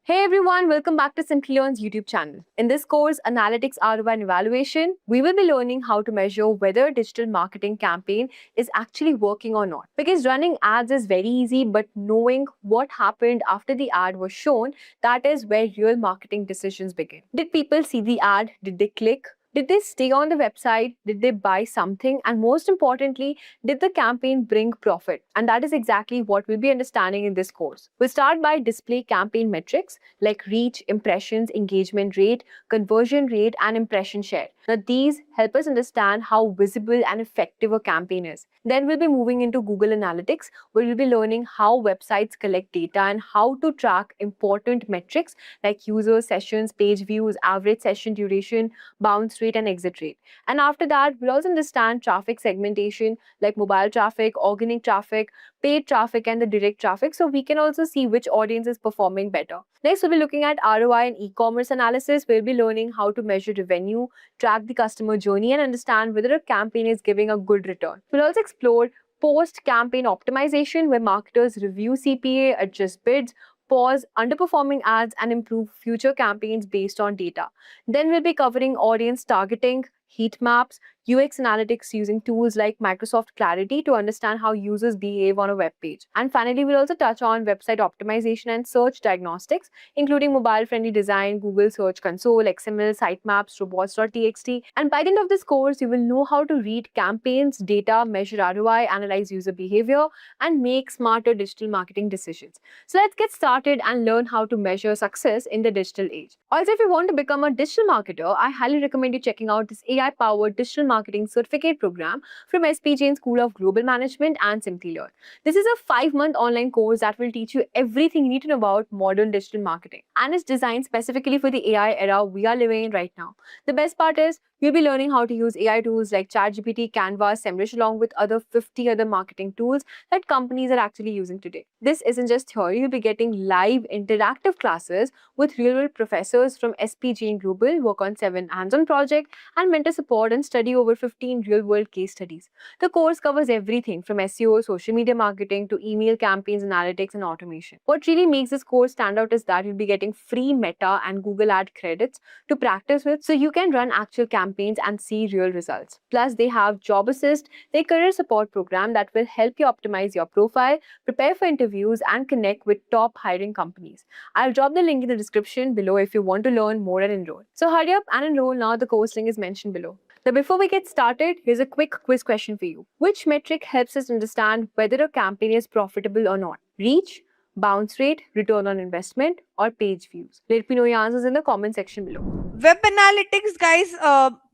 Hey everyone, welcome back to Simplilearn's YouTube channel. In this course, Analytics, ROI and Evaluation, we will be learning how to measure whether a digital marketing campaign is actually working or not. Because running ads is very easy, but knowing what happened after the ad was shown, that is where real marketing decisions begin. Did people see the ad? Did they click? Did they stay on the website? Did they buy something? And most importantly, did the campaign bring profit? And that is exactly what we'll be understanding in this course. We'll start by display campaign metrics like reach, impressions, engagement rate, conversion rate, and impression share. Now, these help us understand how visible and effective a campaign is. Then we'll be moving into Google Analytics, where we'll be learning how websites collect data and how to track important metrics like user sessions, page views, average session duration, bounce rate, and exit rate. And after that, we'll also understand traffic segmentation like mobile traffic, organic traffic, paid traffic, and the direct traffic, so we can also see which audience is performing better. Next, we'll be looking at ROI and e-commerce analysis. We'll be learning how to measure revenue, track the customer journey, and understand whether a campaign is giving a good return. We'll also explore post-campaign optimization, where marketers review CPA, adjust bids, pause underperforming ads, and improve future campaigns based on data. Then we'll be covering audience targeting, heat maps, UX analytics using tools like Microsoft Clarity to understand how users behave on a web page. And finally, we'll also touch on website optimization and search diagnostics, including mobile-friendly design, Google Search Console, XML, sitemaps, robots.txt. And by the end of this course, you will know how to read campaigns, data, measure ROI, analyze user behavior, and make smarter digital marketing decisions. So let's get started and learn how to measure success in the digital age. Also, if you want to become a digital marketer, I highly recommend you checking out this AI-powered digital marketing certificate program from SP Jain School of Global Management and Simplilearn. This is a 5-month online course that will teach you everything you need to know about modern digital marketing, and it's designed specifically for the AI era we are living in right now. The best part is you'll be learning how to use AI tools like ChatGPT, Canva, SEMrush, along with other 50 other marketing tools that companies are actually using today. This isn't just theory, you'll be getting live interactive classes with real-world professors from SP Jain Global, work on 7 hands-on projects, and mentor support and study over 15 real-world case studies. The course covers everything from SEO, social media marketing, to email campaigns, analytics, and automation. What really makes this course stand out is that you'll be getting free Meta and Google Ad credits to practice with, so you can run actual campaigns and see real results. Plus, they have Job Assist, their career support program that will help you optimize your profile, prepare for interviews, and connect with top hiring companies. I'll drop the link in the description below if you want to learn more and enroll. So hurry up and enroll now, the course link is mentioned below. Now, before we get started, here's a quick quiz question for you. Which metric helps us understand whether a campaign is profitable or not? Reach, bounce rate, return on investment, or page views? Let me know your answers in the comment section below. Web analytics, guys,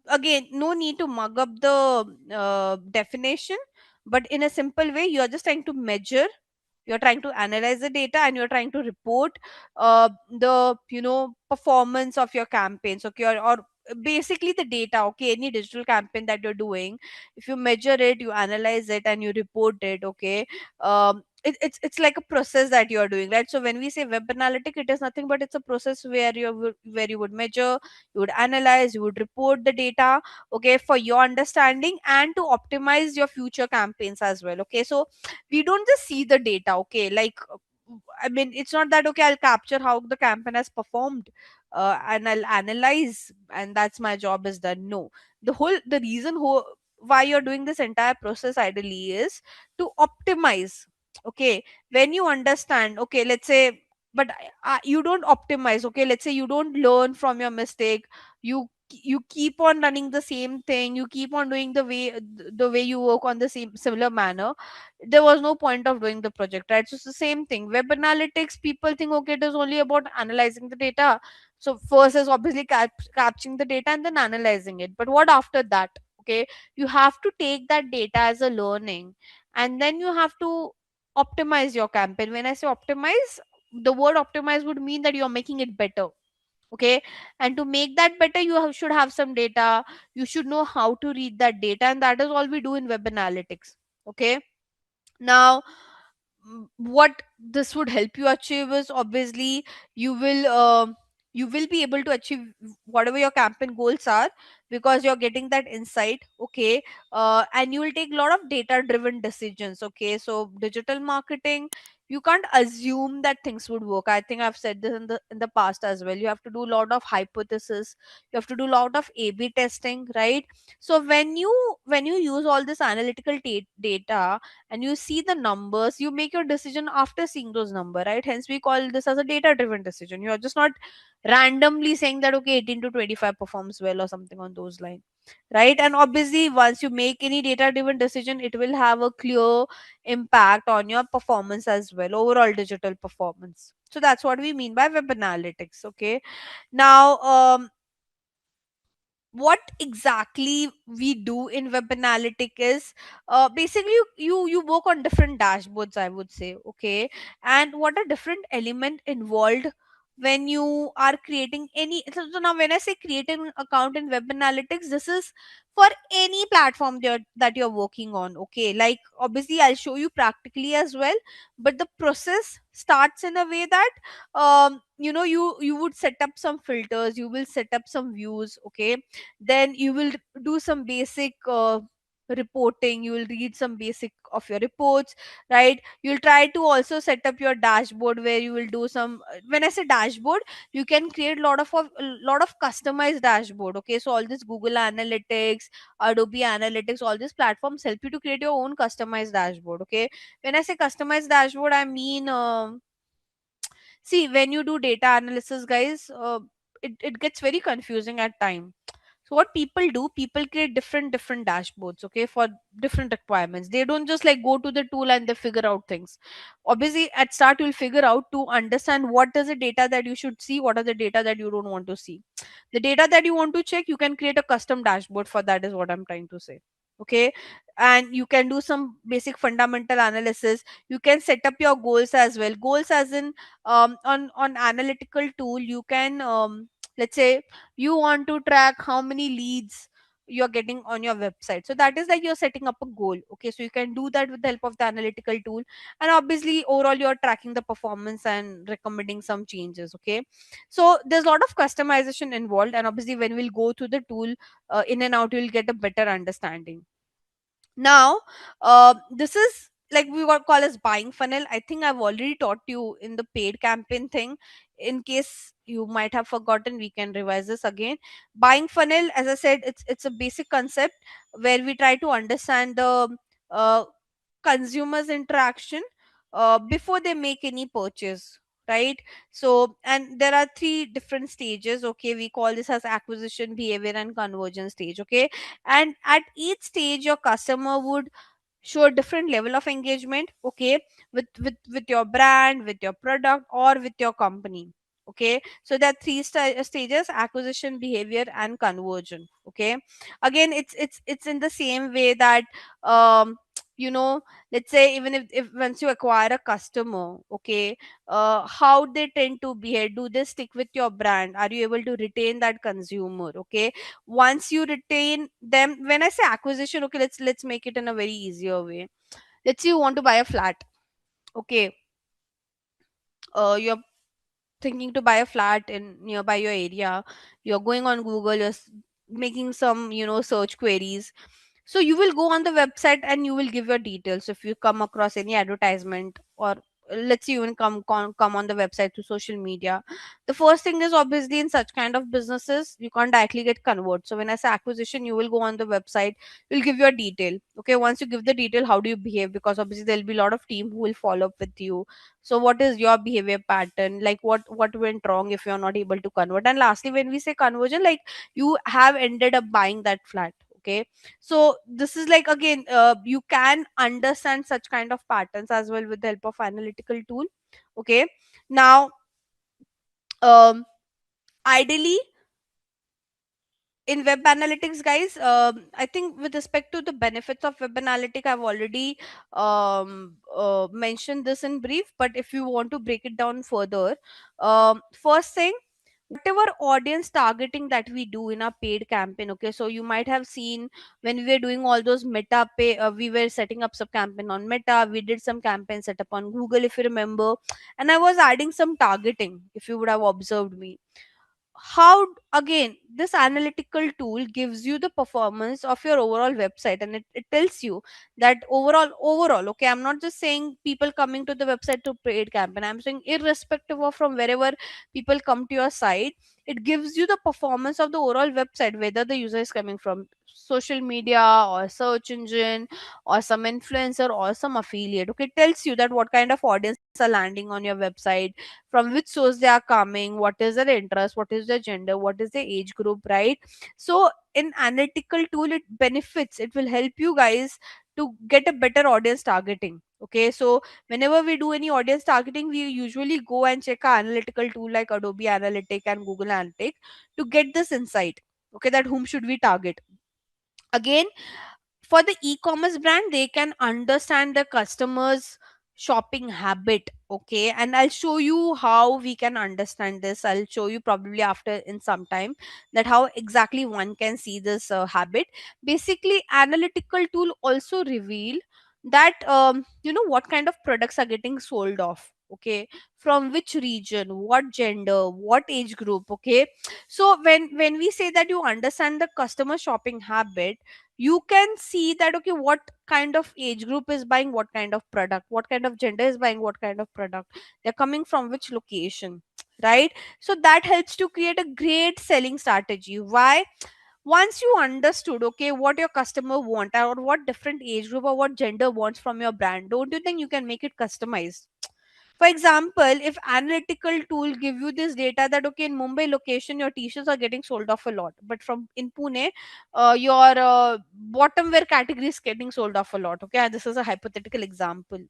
again, no need to mug up the definition, but in a simple way, you're just trying to measure, you're trying to analyze the data, and you're trying to report the performance of your campaigns, okay, or basically the data, okay. Any digital campaign that you're doing, if you measure it, you analyze it, and you report it, okay. It's like a process that you're doing, right? So when we say web analytic, it is nothing but it's a process where where you would measure, you would analyze, you would report the data, okay, for your understanding and to optimize your future campaigns as well, okay. So we don't just see the data, okay. Like, I mean, it's not that, okay, I'll capture how the campaign has performed, and I'll analyze, and that's my job is done. No, the reason why you're doing this entire process ideally is to optimize, okay. When you understand, okay, let's say, but you don't optimize, okay. Let's say you don't learn from your mistake. You keep on running the same thing, you keep on doing the way you work on the same similar manner. There was no point of doing the project, right? So it's the same thing. Web analytics, people think, okay, it is only about analyzing the data. So first is obviously capturing the data and then analyzing it, but what after that? Okay, you have to take that data as a learning, and then you have to optimize your campaign. When I say optimize, the word optimize would mean that you're making it better, okay. And to make that better, you should have some data, you should know how to read that data, and that is all we do in web analytics, okay. Now, what this would help you achieve is obviously you will you will be able to achieve whatever your campaign goals are, because you're getting that insight, okay. And you will take a lot of data driven decisions, okay. So digital marketing You can't assume that things would work. I think I've said this in the past as well. You have to do a lot of hypothesis, you have to do a lot of A/B testing, right? So when you use all this analytical data and you see the numbers, you make your decision after seeing those number, right? Hence we call this as a data driven decision. You are just not randomly saying that okay, 18 to 25 performs well or something on those lines, right? And obviously once you make any data driven decision, it will have a clear impact on your performance as well, overall digital performance. So that's what we mean by web analytics. Okay, now what exactly we do in web analytic is basically you work on different dashboards, I would say. Okay, and what are different element involved when you are creating any. So now when I say creating an account in web analytics, this is for any platform that you're working on. Okay, like obviously I'll show you practically as well, but the process starts in a way that you would set up some filters, you will set up some views. Okay, then you will do some basic reporting, you will read some basic of your reports, right? You'll try to also set up your dashboard where you will do some when I say dashboard, you can create a lot of customized dashboard. Okay, so all this Google Analytics, Adobe Analytics, all these platforms help you to create your own customized dashboard. Okay, when I say customized dashboard, I mean see, when you do data analysis, guys, it gets very confusing at time. So what people do, people create different dashboards, okay, for different requirements. They don't just like go to the tool and they figure out things. Obviously at start you'll figure out to understand what is the data that you should see, what are the data that you don't want to see. The data that you want to check, you can create a custom dashboard for that, is what I'm trying to say. Okay, and you can do some basic fundamental analysis. You can set up your goals as well. Goals as in on analytical tool, you can let's say you want to track how many leads you're getting on your website, so that is like you're setting up a goal. Okay, so you can do that with the help of the analytical tool, and obviously overall you're tracking the performance and recommending some changes. Okay, so there's a lot of customization involved, and obviously when we'll go through the tool in and out, you'll get a better understanding. Now this is like we what call as buying funnel. I think I've already taught you in the paid campaign thing. In case you might have forgotten, we can revise this again. Buying funnel, as I said, it's a basic concept where we try to understand the uh, consumers interaction before they make any purchase, right? So and there are three different stages. Okay, we call this as acquisition, behavior, and conversion stage. Okay, and at each stage your customer would show a different level of engagement. Okay, with your brand, with your product, or with your company. Okay, so there are three stages: acquisition, behavior, and conversion. Okay, again it's in the same way that um you know let's say even if once you acquire a customer, okay, how they tend to behave. Do they stick with your brand? Are you able to retain that consumer? Okay, once you retain them, when I say acquisition, okay, let's make it in a very easier way. Let's say you want to buy a flat. Okay, you're thinking to buy a flat in nearby your area. You're going on Google, making some search queries. So you will go on the website and you will give your details if you come across any advertisement, or let's say you even come on the website through social media. The first thing is obviously in such kind of businesses you can't directly get convert. So when I say acquisition, you will go on the website, you'll give your detail. Okay, once you give the detail, how do you behave? Because obviously there'll be a lot of team who will follow up with you. So what is your behavior pattern, like what went wrong if you're not able to convert? And lastly, when we say conversion, like you have ended up buying that flat. Okay, so this is like again you can understand such kind of patterns as well with the help of analytical tool. Okay, now um ideally in web analytics, guys, I think with respect to the benefits of web analytic, I've already mentioned this in brief, but if you want to break it down further, first thing, whatever audience targeting that we do in our paid campaign. Okay, so you might have seen when we were doing all those meta pay, we were setting up some campaign on Meta, we did some campaign set up on Google, if you remember, and I was adding some targeting, if you would have observed me. how, again, this analytical tool gives you the performance of your overall website, and it tells you that overall, okay, I'm not just saying people coming to the website to paid campaign, I'm saying irrespective of from wherever people come to your site, it gives you the performance of the overall website, whether the user is coming from social media or search engine or some influencer or some affiliate. Okay, it tells you that what kind of audience are landing on your website, from which source they are coming, what is their interest, what is their gender, what is their age group, right? So in analytical tool, it benefits, it will help you guys to get a better audience targeting. Okay, so whenever we do any audience targeting, we usually go and check our analytical tool like Adobe Analytic and Google Analytic to get this insight, okay, that whom should we target. Again, for the e-commerce brand, they can understand the customers shopping habit. Okay, and I'll show you how we can understand this. I'll show you probably after in some time that how exactly one can see this habit. Basically, analytical tool also reveal that what kind of products are getting sold off, okay, from which region, what gender, what age group. Okay, so when we say that you understand the customer shopping habit, you can see that, okay, what kind of age group is buying what kind of product, what kind of gender is buying what kind of product, they're coming from which location, right? So that helps to create a great selling strategy. Why? Once you understood, okay, what your customer want or what different age group or what gender wants from your brand, don't you think you can make it customized? For example, if analytical tool give you this data that, okay, in Mumbai location your t-shirts are getting sold off a lot, but from in Pune, your bottom wear category is getting sold off a lot. Okay, and this is a hypothetical example.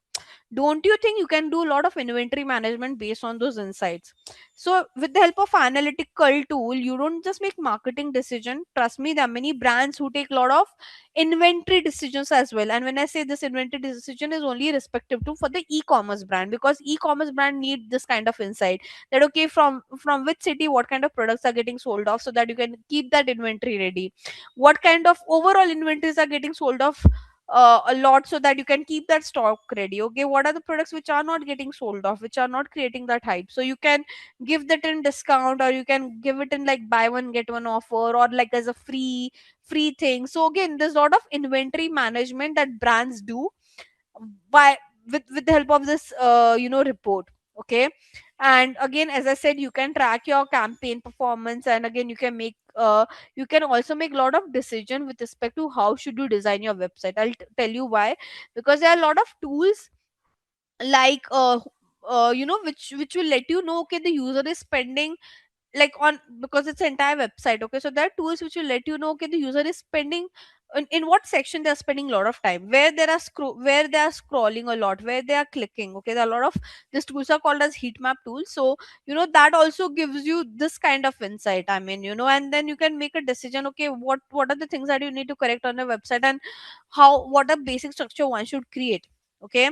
Don't you think you can do a lot of inventory management based on those insights? So with the help of analytical tool, you don't just make marketing decision. Trust me, there are many brands who take a lot of inventory decisions as well. And when I say this inventory decision is only respective to for the e-commerce brand, because e-commerce brand need this kind of insight that, okay, from which city what kind of products are getting sold off, so that you can keep that inventory ready. What kind of overall inventories are getting sold off a lot, so that you can keep that stock ready. Okay, what are the products which are not getting sold off, which are not creating that hype, so you can give that in discount, or you can give it in like buy one get one offer, or like as a free thing. So again, there's a lot of inventory management that brands do by with the help of this report. Okay, and again, as I said, you can track your campaign performance, and again you can make you can also make a lot of decision with respect to how should you design your website. I'll tell you why. Because there are a lot of tools like which will let you know, okay, the user is spending like on, because it's an entire website. Okay, so there are tools which will let you know, okay, the user is spending in what section they are spending a lot of time, where there are where they are scrolling a lot, where they are clicking. Okay, there are a lot of these tools are called as heat map tools. So that also gives you this kind of insight. I mean, and then you can make a decision, okay, what are the things that you need to correct on a website, and how, what a basic structure one should create. Okay,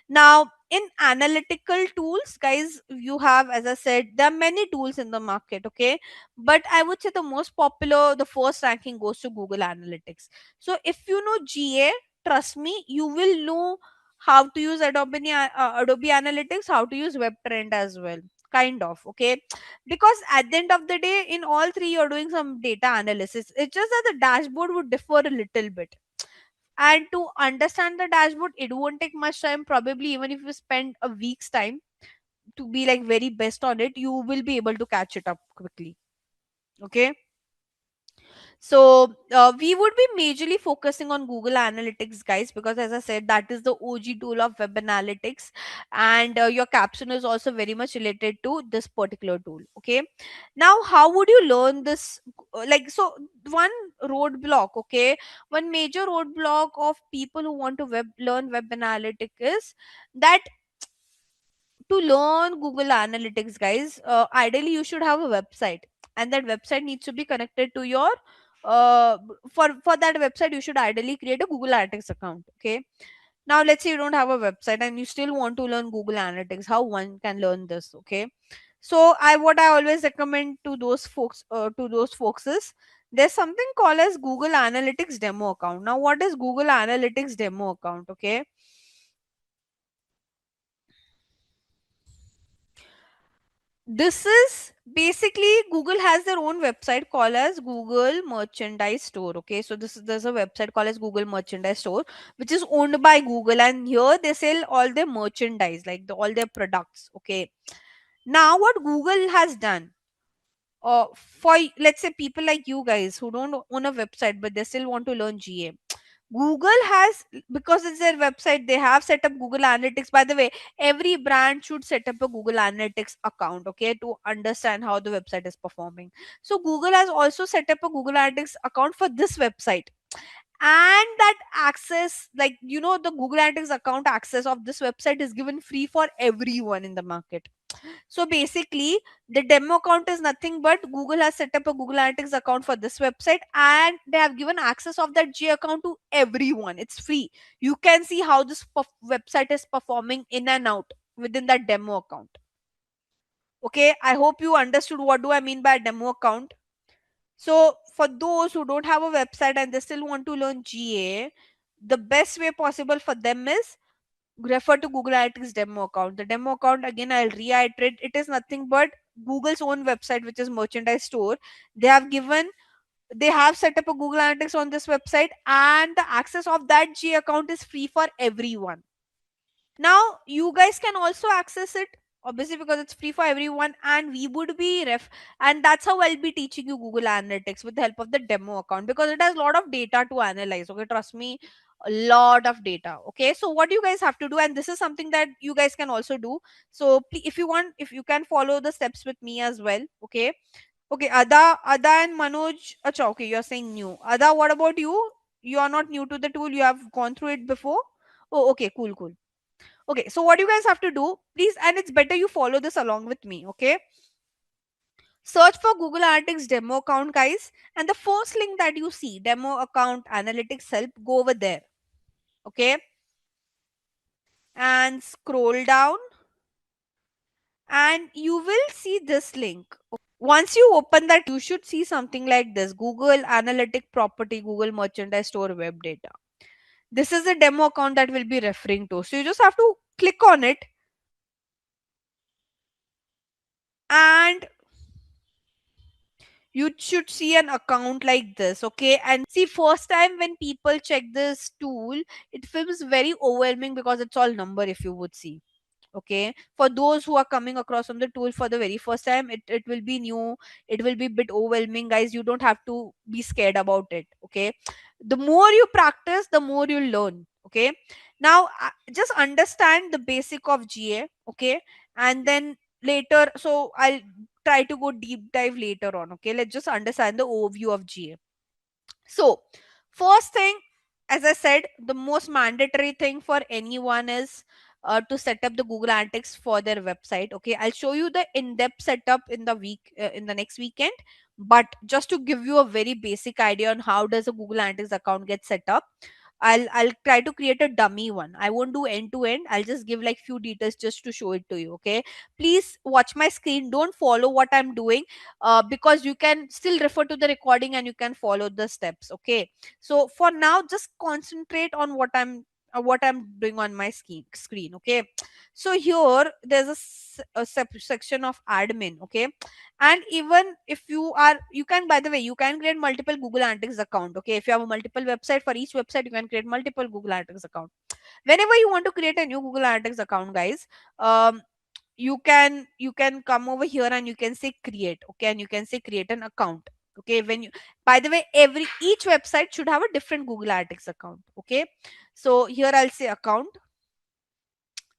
now, in analytical tools, guys, you have, as I said, there are many tools in the market, okay? But I would say the most popular, the first ranking goes to Google Analytics. So, if you know GA, trust me, you will know how to use Adobe Analytics, how to use WebTrend as well. Kind of, okay? Because at the end of the day, in all three, you're doing some data analysis. It's just that the dashboard would differ a little bit, and to understand the dashboard, it won't take much time. Probably even if you spend a week's time to be like very best on it, you will be able to catch it up quickly. Okay, so we would be majorly focusing on Google Analytics, guys, because as I said, that is the OG tool of web analytics, and your caption is also very much related to this particular tool. Okay, now how would you learn this? Like, so one roadblock, okay, one major roadblock of people who want to learn web analytics is that to learn Google Analytics, guys, ideally you should have a website, and that website needs to be connected to your for that website you should ideally create a Google Analytics account. Okay, now let's say you don't have a website and you still want to learn Google Analytics. How one can learn this? Okay, so I always recommend to those folks is there's something called as Google Analytics demo account. Now, what is Google Analytics demo account? Okay, this is Basically, Google has their own website called as Google Merchandise Store. Okay, so there's a website called as Google Merchandise Store, which is owned by Google, and here they sell all their merchandise, like all their products. Okay, now what Google has done, for let's say people like you guys who don't own a website but they still want to learn GA, Google has, because it's their website, they have set up Google Analytics. By the way, every brand should set up a Google Analytics account, okay, to understand how the website is performing. So Google has also set up a Google Analytics account for this website. And that access, like, the Google Analytics account access of this website is given free for everyone in the market. So basically, the demo account is nothing but Google has set up a Google Analytics account for this website, and they have given access of that G account to everyone. It's free. You can see how this website is performing in and out within that demo account. Okay, I hope you understood what do I mean by demo account. So for those who don't have a website and they still want to learn GA, the best way possible for them is refer to Google Analytics demo account. The demo account, again, I'll reiterate, it is nothing but Google's own website, which is Merchandise Store. They have given, they have set up a Google Analytics on this website, and the access of that G account is free for everyone. Now you guys can also access it, obviously, because it's free for everyone, and we would be and that's how I'll be teaching you Google Analytics with the help of the demo account, because it has a lot of data to analyze. Okay, trust me, a lot of data. Okay, so what you guys have to do, and this is something that you guys can also do. So if you want, if you can follow the steps with me as well. Okay. Okay, Ada and Manoj. Acha, okay, you're saying new. Ada, what about you? You are not new to the tool, you have gone through it before. Oh, okay, cool, cool. Okay, so what you guys have to do, please, and it's better you follow this along with me, okay? Search for Google Analytics demo account, guys, and the first link that you see, demo account analytics help, go over there, okay? And scroll down, and you will see this link. Once you open that, you should see something like this: Google Analytic Property, Google Merchandise Store Web Data. This is the demo account that we'll be referring to. So you just have to click on it, and you should see an account like this. Okay, and see, first time when people check this tool, it feels very overwhelming because it's all number, if you would see. Okay, for those who are coming across on the tool for the very first time, it will be new, it will be a bit overwhelming, guys. You don't have to be scared about it. Okay, the more you practice, the more you learn. Okay, now just understand the basic of GA. Okay, and then later, so I'll try to go deep dive later on. Okay, let's just understand the overview of GA. So first thing, as I said, the most mandatory thing for anyone is to set up the Google Analytics for their website. Okay, I'll show you the in-depth setup in the week, in the next weekend. But just to give you a very basic idea on how does a Google Analytics account get set up, I'll try to create a dummy one. I won't do end to end. I'll just give like few details just to show it to you. Okay, please watch my screen. Don't follow what I'm doing, because you can still refer to the recording and you can follow the steps. Okay, so for now, just concentrate on what I'm doing on my screen. Okay, so here there's a section of admin. Okay, and even if you are, you can, by the way, you can create multiple Google Analytics account. Okay, if you have a multiple website, for each website you can create multiple Google Analytics account. Whenever you want to create a new Google Analytics account, guys, you can come over here and you can say create. Okay, and you can say create an account. Okay, when you, by the way, each website should have a different Google Analytics account. Okay, so here I'll say account,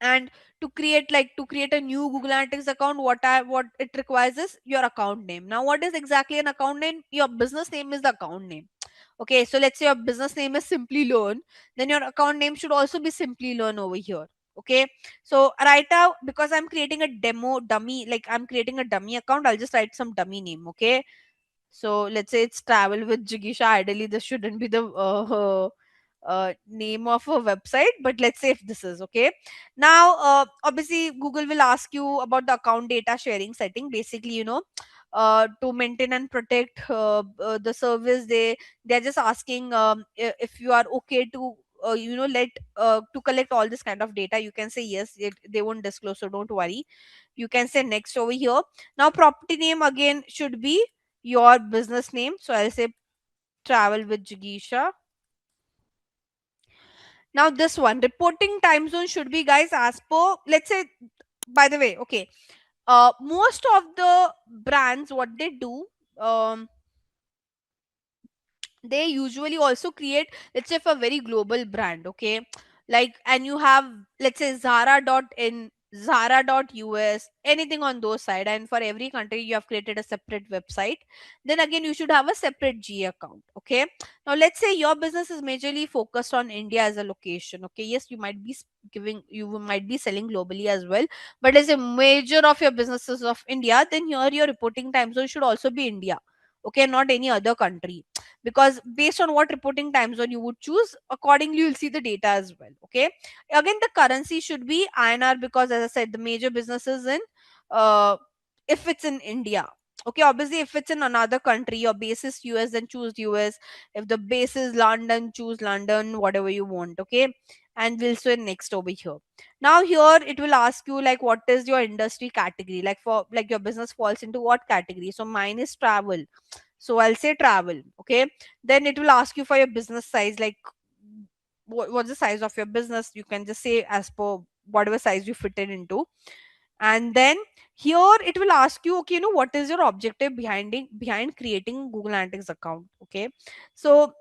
and to create a new Google Analytics account, what it requires is your account name. Now what is exactly an account name? Your business name is the account name. Okay, so let's say your business name is Simplilearn, then your account name should also be Simplilearn over here. Okay, so right now, because I'm creating a dummy, like I'm creating a dummy account, I'll just write some dummy name. Okay, so let's say it's travel with Jigisha. Ideally, this shouldn't be the name of a website, but let's say if this is okay. Now, obviously, Google will ask you about the account data sharing setting. Basically, to maintain and protect the service, they're just asking if you are okay to let to collect all this kind of data, you can say yes, they won't disclose, so don't worry. You can say next over here. Now property name again should be your business name, so I'll say travel with Jigisha. Now this one, reporting time zone should be, guys, as per, let's say, by the way, okay, most of the brands, what they do, um they usually also create, let's say, for a very global brand, okay, like, and you have, let's say, Zara dot in, Zara dot us, anything on those side, and for every country you have created a separate website. Then again you should have a separate G account, okay. Now let's say your business is majorly focused on India as a location, okay. Yes, you might be giving, you might be selling globally as well, but as a major of your businesses of India, then here your reporting time zone should also be India, okay, not any other country, because based on what reporting time zone you would choose, accordingly you'll see the data as well, okay. Again, the currency should be INR, because as I said, the major businesses in, uh, if it's in India, okay. Obviously if it's in another country, your base is US, then choose US. If the base is London, choose London, whatever you want, okay. And we'll switch next over here. Now here it will ask you like what is your industry category, like for like your business falls into what category. So mine is travel, so I'll say travel, okay. Then it will ask you for your business size, like what's the size of your business. You can just say as per whatever size you fit it into. And then here it will ask you, okay, what is your objective behind creating Google Analytics account, okay. So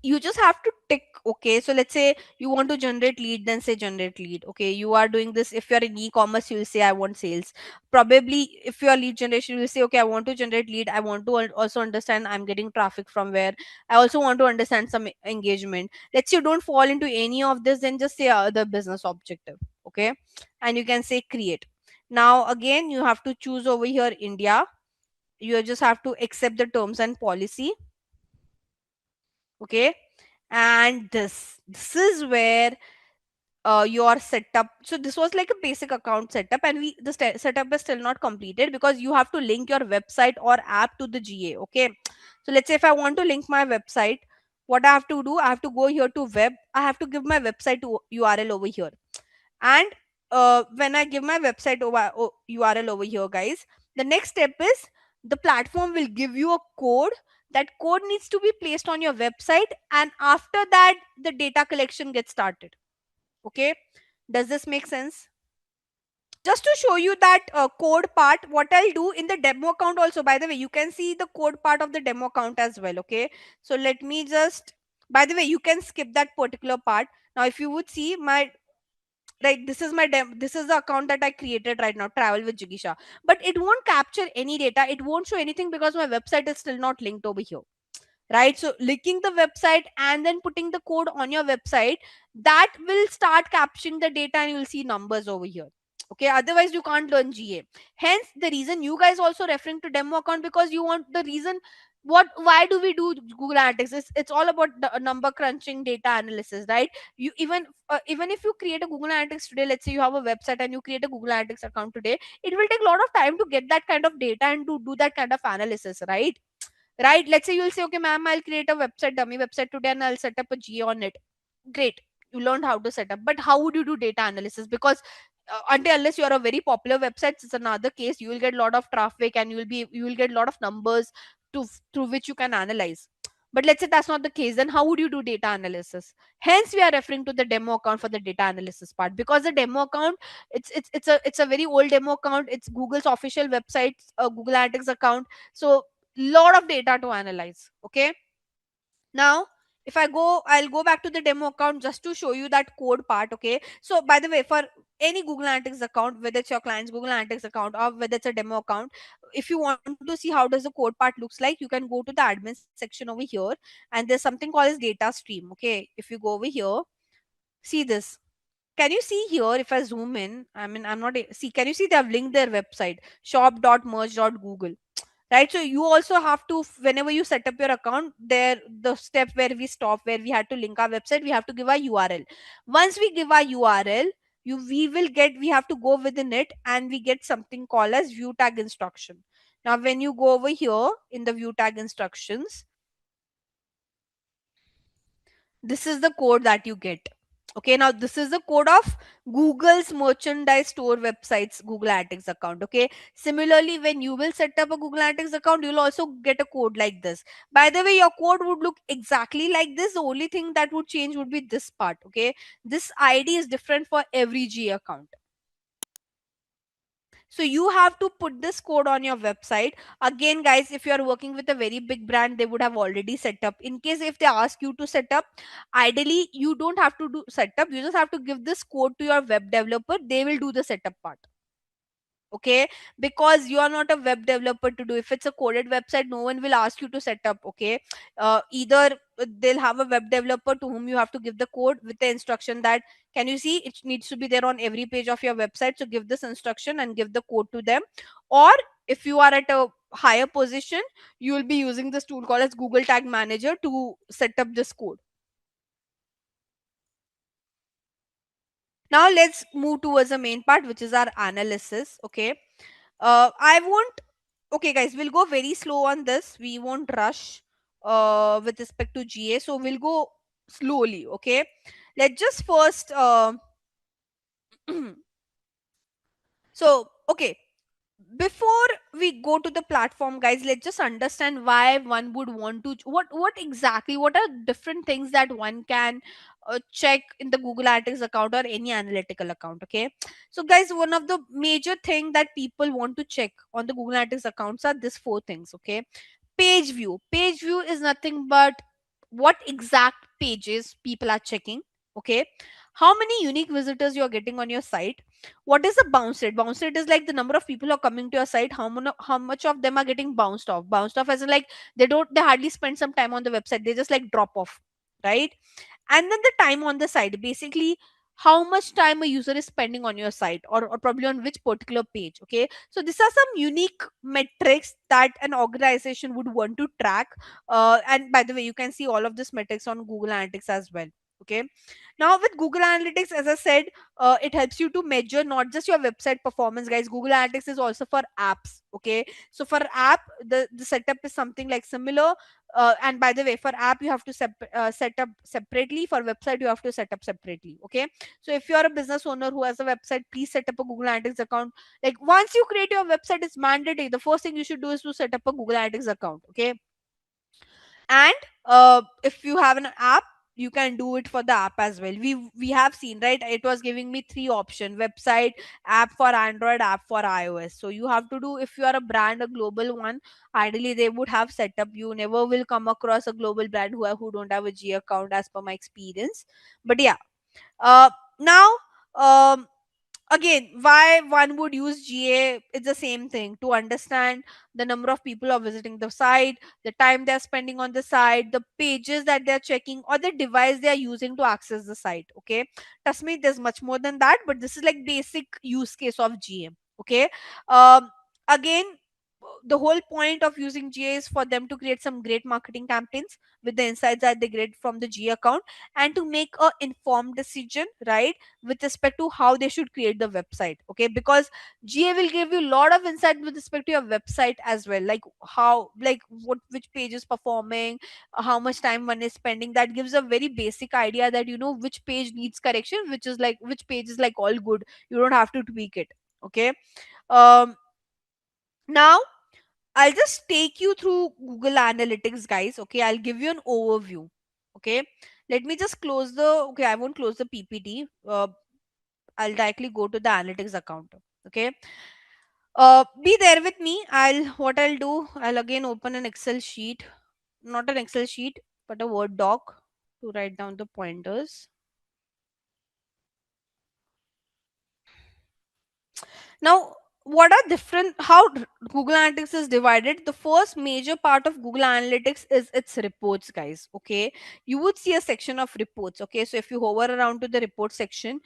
you just have to tick, okay. So let's say you want to generate lead, then say generate lead, okay. You are doing this, if you're in e-commerce, you'll say I want sales. Probably if you are lead generation, you'll say, okay, I want to generate lead, I want to also understand I'm getting traffic from where, I also want to understand some engagement. Let's say you don't fall into any of this, then just say other business objective, okay. And you can say create. Now again you have to choose over here India. You just have to accept the terms and policy, okay. And this is where your setup, so this was like a basic account setup, and the setup is still not completed because you have to link your website or app to the GA, okay. So let's say if I want to link my website, what I have to do, I have to go here to web, I have to give my website URL over here. And when I give my website URL over here, guys, the next step is the platform will give you a code. That code needs to be placed on your website, and after that the data collection gets started, okay. Does this make sense? Just to show you that code part, what I'll do in the demo account also, by the way, you can see the code part of the demo account as well, okay. So let me just, by the way, you can skip that particular part. Now if you would see my, like, this is my this is the account that I created right now, travel with Jigisha, but it won't capture any data, it won't show anything because my website is still not linked over here, right? So linking the website and then putting the code on your website, that will start capturing the data and you'll see numbers over here, okay. Otherwise you can't learn GA. Hence the reason you guys also referring to demo account, because you want the reason, what, why do we do Google Analytics? It's all about the number crunching, data analysis, right? You even if you create a Google Analytics today, let's say you have a website and you create a Google Analytics account today, it will take a lot of time to get that kind of data and to do that kind of analysis, right? Right, let's say you'll say, okay ma'am, I'll create a website, dummy website today, and I'll set up a GA on it. Great, you learned how to set up, but how would you do data analysis? Because until unless you are a very popular website, it's another case. You will get a lot of traffic and you will get a lot of numbers to through which you can analyze. But let's say that's not the case, then how would you do data analysis? Hence we are referring to the demo account for the data analysis part, because the demo account, it's a very old demo account, it's Google's official website, Google Analytics account. So lot of data to analyze, okay. Now if I'll go back to the demo account just to show you that code part, okay. So by the way, for any Google Analytics account, whether it's your client's Google Analytics account or whether it's a demo account, if you want to see how does the code part looks like, you can go to the admin section over here, and there's something called as data stream, okay. If you go over here, see this. Can you see here, if I zoom in, I mean, I'm not see, can you see they have linked their website, shop.merge.google, right? So you also have to, whenever you set up your account, there the step where we stop, where we had to link our website, we have to give our URL. Once we give our URL, we have to go within it, and we get something called as view tag instruction. Now when you go over here in the view tag instructions, This is the code that you get. Okay, now this is the code of Google's merchandise store website's Google Analytics account. Okay, similarly, when you will set up a Google Analytics account, you'll also get a code like this. By the way, your code would look exactly like this. The only thing that would change would be this part. Okay, this ID is different for every G account. So you have to put this code on your website. Again, guys, if you are working with a very big brand, they would have already set up. In case if they ask you to set up, ideally you don't have to do setup. You just have to give this code to your web developer. They will do the setup part. Okay, because you are not a web developer to do. If it's a coded website, no one will ask you to set up. Okay, either they'll have a web developer to whom you have to give the code with the instruction that, can you see, it needs to be there on every page of your website, so give this instruction and give the code to them. Or if you are at a higher position, you will be using this tool called as Google Tag Manager to set up this code. Now let's move towards the main part, which is our analysis. Okay, I won't, okay guys, we'll go very slow on this. We won't rush with respect to GA, so we'll go slowly. Okay, let's just first so okay, before we go to the platform, guys, let's just understand why one would want to, what exactly, what are different things that one can check in the Google Analytics account or any analytical account. Okay, so guys, one of the major thing that people want to check on the Google Analytics accounts are these four things. Okay, page view. Page view is nothing but what exact pages people are checking. Okay, how many unique visitors you are getting on your site. What is the bounce rate? Bounce rate is like the number of people who are coming to your site, how much of them are getting bounced off as in like they hardly spend some time on the website, they just like drop off, right? And then the time on the site, basically how much time a user is spending on your site, or probably on which particular page. Okay, so these are some unique metrics that an organization would want to track. And by the way, you can see all of these metrics on Google Analytics as well. Okay, now with Google Analytics, as I said, it helps you to measure not just your website performance, guys. Google Analytics is also for apps. Okay, so for app, the setup is something like similar. And by the way, for app you have to set up separately. For website you have to set up separately. Okay, so if you are a business owner who has a website, please set up a Google Analytics account. Like once you create your website, it's mandatory. The first thing you should do is to set up a Google Analytics account. Okay, and if you have an app, you can do it for the app as well. We have seen, right, it was giving me three options: website, app for Android, app for iOS. So you have to do, if you are a brand, a global one, ideally they would have set up. You never will come across a global brand who don't have a G account, as per my experience. But yeah, now, um again, why one would use GA, it's the same thing: to understand the number of people who are visiting the site, the time they're spending on the site, the pages that they're checking, or the device they're using to access the site. Okay, trust me, there's much more than that, but this is like basic use case of GA. Okay, again, the whole point of using GA is for them to create some great marketing campaigns with the insights that they get from the GA account, and to make a informed decision, right, with respect to how they should create the website. Okay, because GA will give you a lot of insight with respect to your website as well, like how, like what, which page is performing, how much time one is spending. That gives a very basic idea that you know which page needs correction, which is like, which page is like all good, you don't have to tweak it. Okay, um now I'll just take you through Google Analytics, guys. Okay, I'll give you an overview. Okay, let me just close the, okay, I won't close the PPT. I'll directly go to the analytics account. Okay, be there with me. What I'll do, I'll again open an Excel sheet, not an Excel sheet, but a Word doc to write down the pointers. Now, what are different, how Google Analytics is divided? The first major part of Google Analytics is its reports, guys. Okay, you would see a section of reports. Okay, so if you hover around to the report section,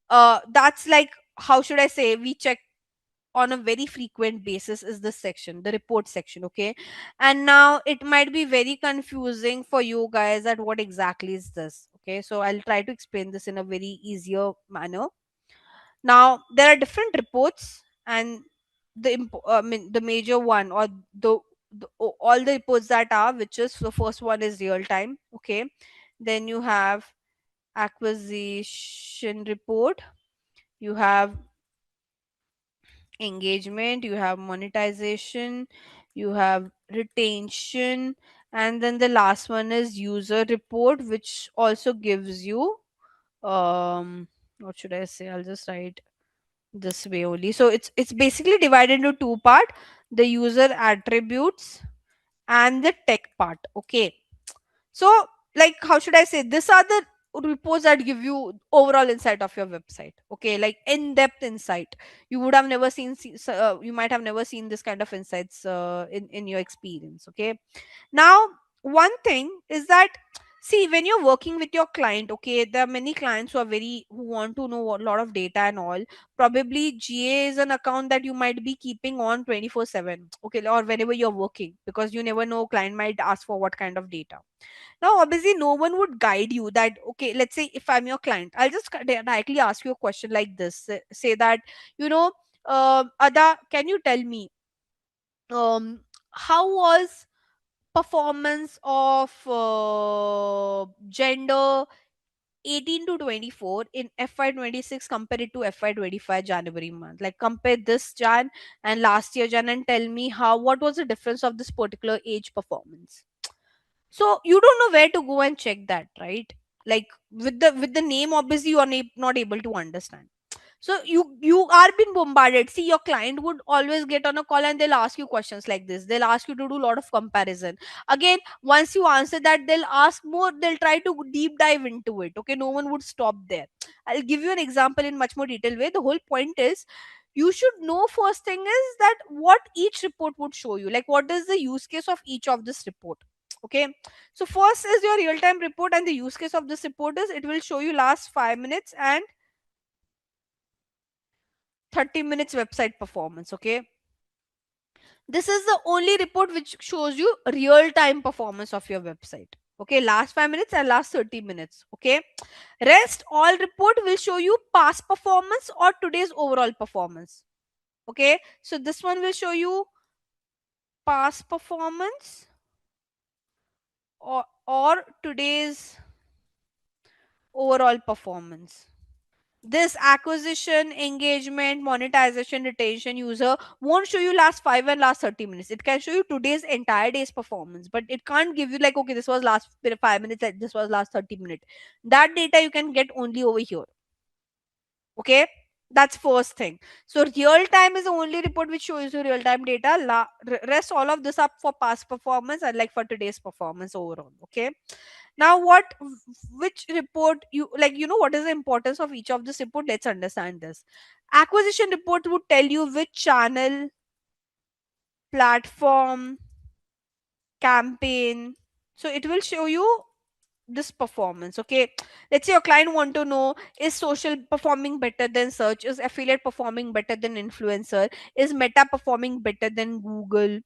that's like, how should I say, we check on a very frequent basis is this section, the report section. Okay, and now it might be very confusing for you guys that what exactly is this. Okay, so I'll try to explain this in a very easier manner. Now there are different reports, and I mean the major one, or all the reports that are, which is the first one is real time. Okay, Then you have acquisition report, you have engagement, you have monetization, you have retention, and then the last one is user report, which also gives you what should I say? I'll just write this way only. So it's basically divided into two part: the user attributes and the tech part. Okay. So, like, how should I say? These are the reports that give you overall insight of your website. Okay, like in-depth insight. You would have never you might have never seen this kind of insights in your experience. Okay. Now, one thing is that, see, when you're working with your client, okay, there are many clients who want to know a lot of data and all. Probably GA is an account that you might be keeping on 24/7, okay, or whenever you're working, because you never know, client might ask for what kind of data. Now, obviously, no one would guide you that, okay, let's say if I'm your client, I'll just directly ask you a question like this. Say that, you know, Ada, can you tell me, how was performance of gender 18 to 24 in FY26 compared to FY25 January month? Like, compare this Jan and last year Jan, and tell me what was the difference of this particular age performance. So you don't know where to go and check that, right? Like, with the name, obviously you are not able to understand. So you are being bombarded. See, your client would always get on a call and they'll ask you questions like this. They'll ask you to do a lot of comparison. Again, once you answer that, they'll ask more. They'll try to deep dive into it. Okay, no one would stop there. I'll give you an example in much more detailed way. The whole point is, you should know, first thing is that what each report would show you. Like, what is the use case of each of this report? Okay, so first is your real time report, and the use case of this report is it will show you last 5 minutes and 30 minutes website performance. Okay, this is the only report which shows you real time performance of your website. Okay, last 5 minutes and last 30 minutes. Okay, rest all report will show you past performance or today's overall performance. Okay, so this one will show you past performance or today's overall performance. This acquisition, engagement, monetization, retention, user won't show you last 5 and last 30 minutes. It can show you today's entire day's performance, but it can't give you like, okay, this was last 5 minutes, like this was last 30 minutes. That data you can get only over here. Okay, that's first thing. So real time is the only report which shows you real time data. Rest all of this up for past performance and like for today's performance overall. Okay, now which report you like, what is the importance of each of this report? Let's understand this. Acquisition report would tell you which channel, platform, campaign. So it will show you this performance. Okay, let's say your client want to know, is social performing better than search, is affiliate performing better than influencer, is meta performing better than Google,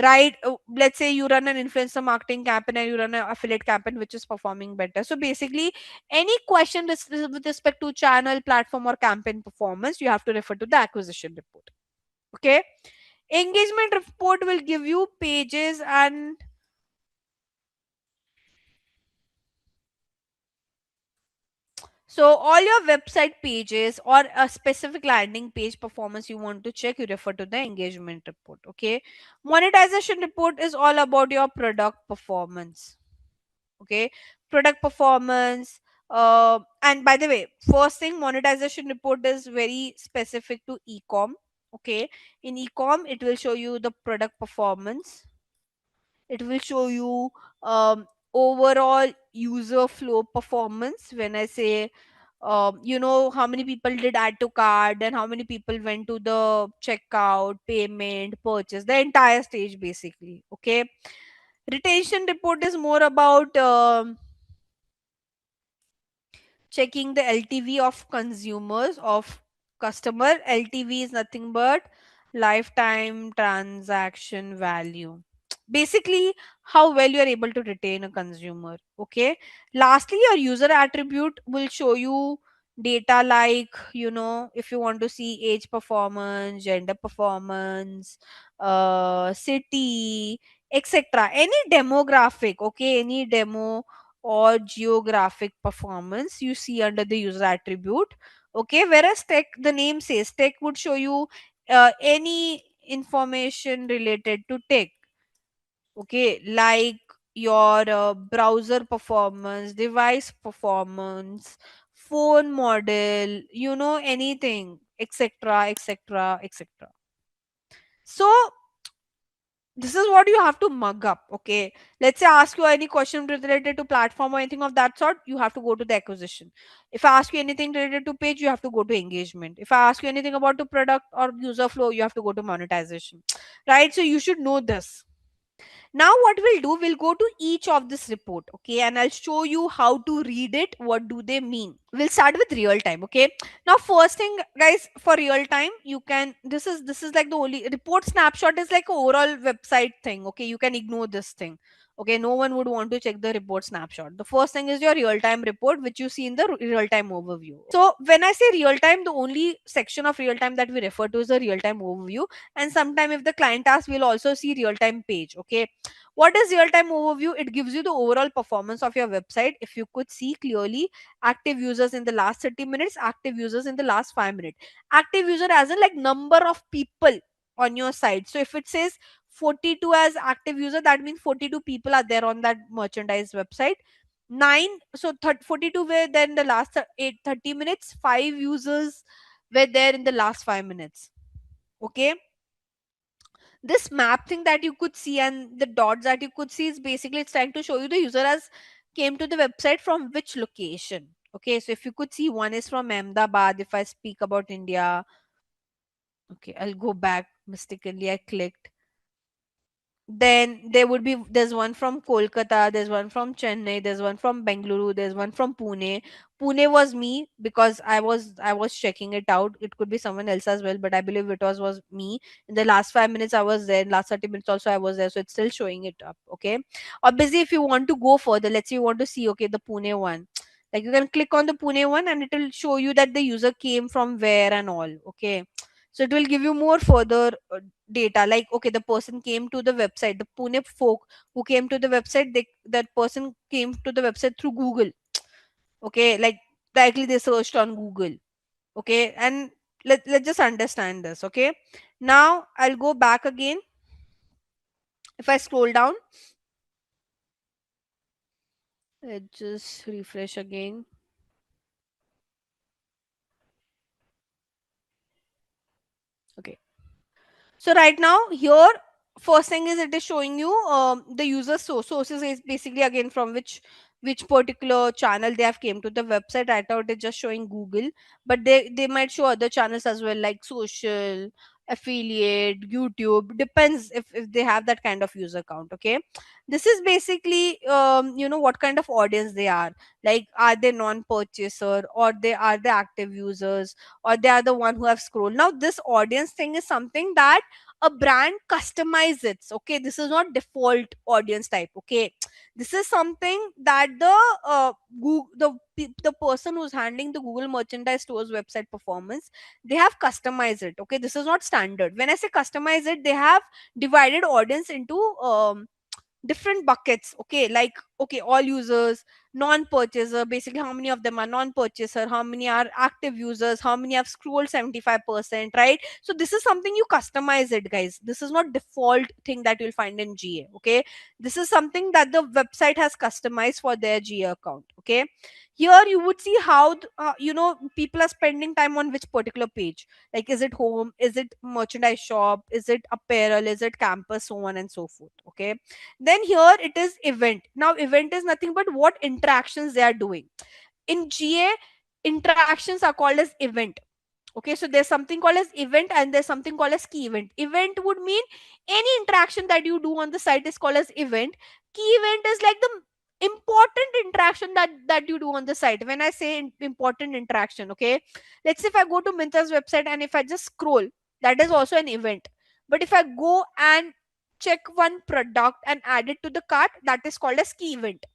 right? Let's say you run an influencer marketing campaign and you run an affiliate campaign, which is performing better. So basically, any question with respect to channel, platform, or campaign performance, you have to refer to the acquisition report. Okay, engagement report will give you pages and so all your website pages or a specific landing page performance you want to check, you refer to the engagement report. Okay. Monetization report is all about your product performance. Okay. Product performance. And by the way, first thing, monetization report is very specific to ecom. Okay. In ecom, it will show you the product performance. It will show you overall user flow performance. When I say, how many people did add to cart and how many people went to the checkout, payment, purchase, the entire stage basically. Okay. Retention report is more about checking the LTV of consumers, of customer. LTV is nothing but lifetime transaction value. Basically, how well you are able to retain a consumer. Okay. Lastly, your user attribute will show you data like, if you want to see age performance, gender performance, city, etc. Any demographic, okay, any demo or geographic performance you see under the user attribute. Okay, whereas tech, the name says tech would show you any information related to tech. Okay, like your browser performance, device performance, phone model, anything, etc., etc., etc. So this is what you have to mug up. Okay, let's say I ask you any question related to platform or anything of that sort, you have to go to the acquisition. If I ask you anything related to page, you have to go to engagement. If I ask you anything about the product or user flow, you have to go to monetization. Right, so you should know this. Now what we'll do, we'll go to each of this report, okay, and I'll show you how to read it, what do they mean. We'll start with real time. Okay, now first thing guys, for real time, you can, this is like the only report snapshot is like a overall website thing. Okay, you can ignore this thing. Okay, no one would want to check the report snapshot. The first thing is your real time report, which you see in the real time overview. So when I say real time, the only section of real time that we refer to is the real time overview. And sometime if the client asks, we'll also see real time page. Okay, what is real time overview? It gives you the overall performance of your website. If you could see clearly, active users in the last 30 minutes, active users in the last 5 minutes. Active user as in like number of people on your site. So if it says 42 as active user, that means 42 people are there on that merchandise website. 9, so 42 were there in the last 30 minutes, 5 users were there in the last 5 minutes. Okay, this map thing that you could see and the dots that you could see is basically it's trying to show you the user has came to the website from which location. Okay, so if you could see, one is from Ahmedabad. If I speak about India, okay, I'll go back, mistakenly I clicked. Then there would be, there's one from Kolkata, there's one from Chennai, there's one from Bengaluru, there's one from Pune. Pune was me because I was checking it out. It could be someone else as well, but I believe it was me. In the last 5 minutes I was there, last 30 minutes also I was there, so it's still showing it up. Okay, obviously if you want to go further, let's say you want to see, okay, the Pune one, like you can click on the Pune one and it will show you that the user came from where and all. Okay, so it will give you more further data, like okay, the person came to the website, the Pune folk who came to the website, that person came to the website through Google. Okay, like directly they searched on Google. Okay, and let's just understand this. Okay, now I'll go back again. If I scroll down, let's just refresh again. Okay, so right now here, first thing is it is showing you the user sources is basically again from which particular channel they have came to the website. Right now it is just showing Google, but they might show other channels as well, like social, affiliate, YouTube, depends if they have that kind of user count. Okay, this is basically what kind of audience they are. Like, are they non-purchaser, or they active users, or they are the one who have scrolled. Now this audience thing is something that a brand customizes. Okay, this is not default audience type. Okay, this is something that the person who's handling the Google merchandise stores website performance, they have customized it. Okay, this is not standard. When I say customize it, they have divided audience into different buckets. Okay, like, okay, all users, non-purchaser, basically how many of them are non-purchaser, how many are active users, how many have scrolled 75%, right? So this is something you customize it, guys. This is not default thing that you'll find in GA. Okay, this is something that the website has customized for their GA account. Okay, here you would see how people are spending time on which particular page. Like, is it home, is it merchandise shop, is it apparel, is it campus, so on and so forth. Okay, then here it is event. Now event is nothing but what interactions they are doing. In GA, interactions are called as event. Okay, so there's something called as event and there's something called as key event. Event would mean any interaction that you do on the site is called as event. Key event is like the important interaction that you do on the site. When I say important interaction, okay, let's say if I go to Mintra's website and if I just scroll, that is also an event. But if I go and check one product and add it to the cart, that is called as key event.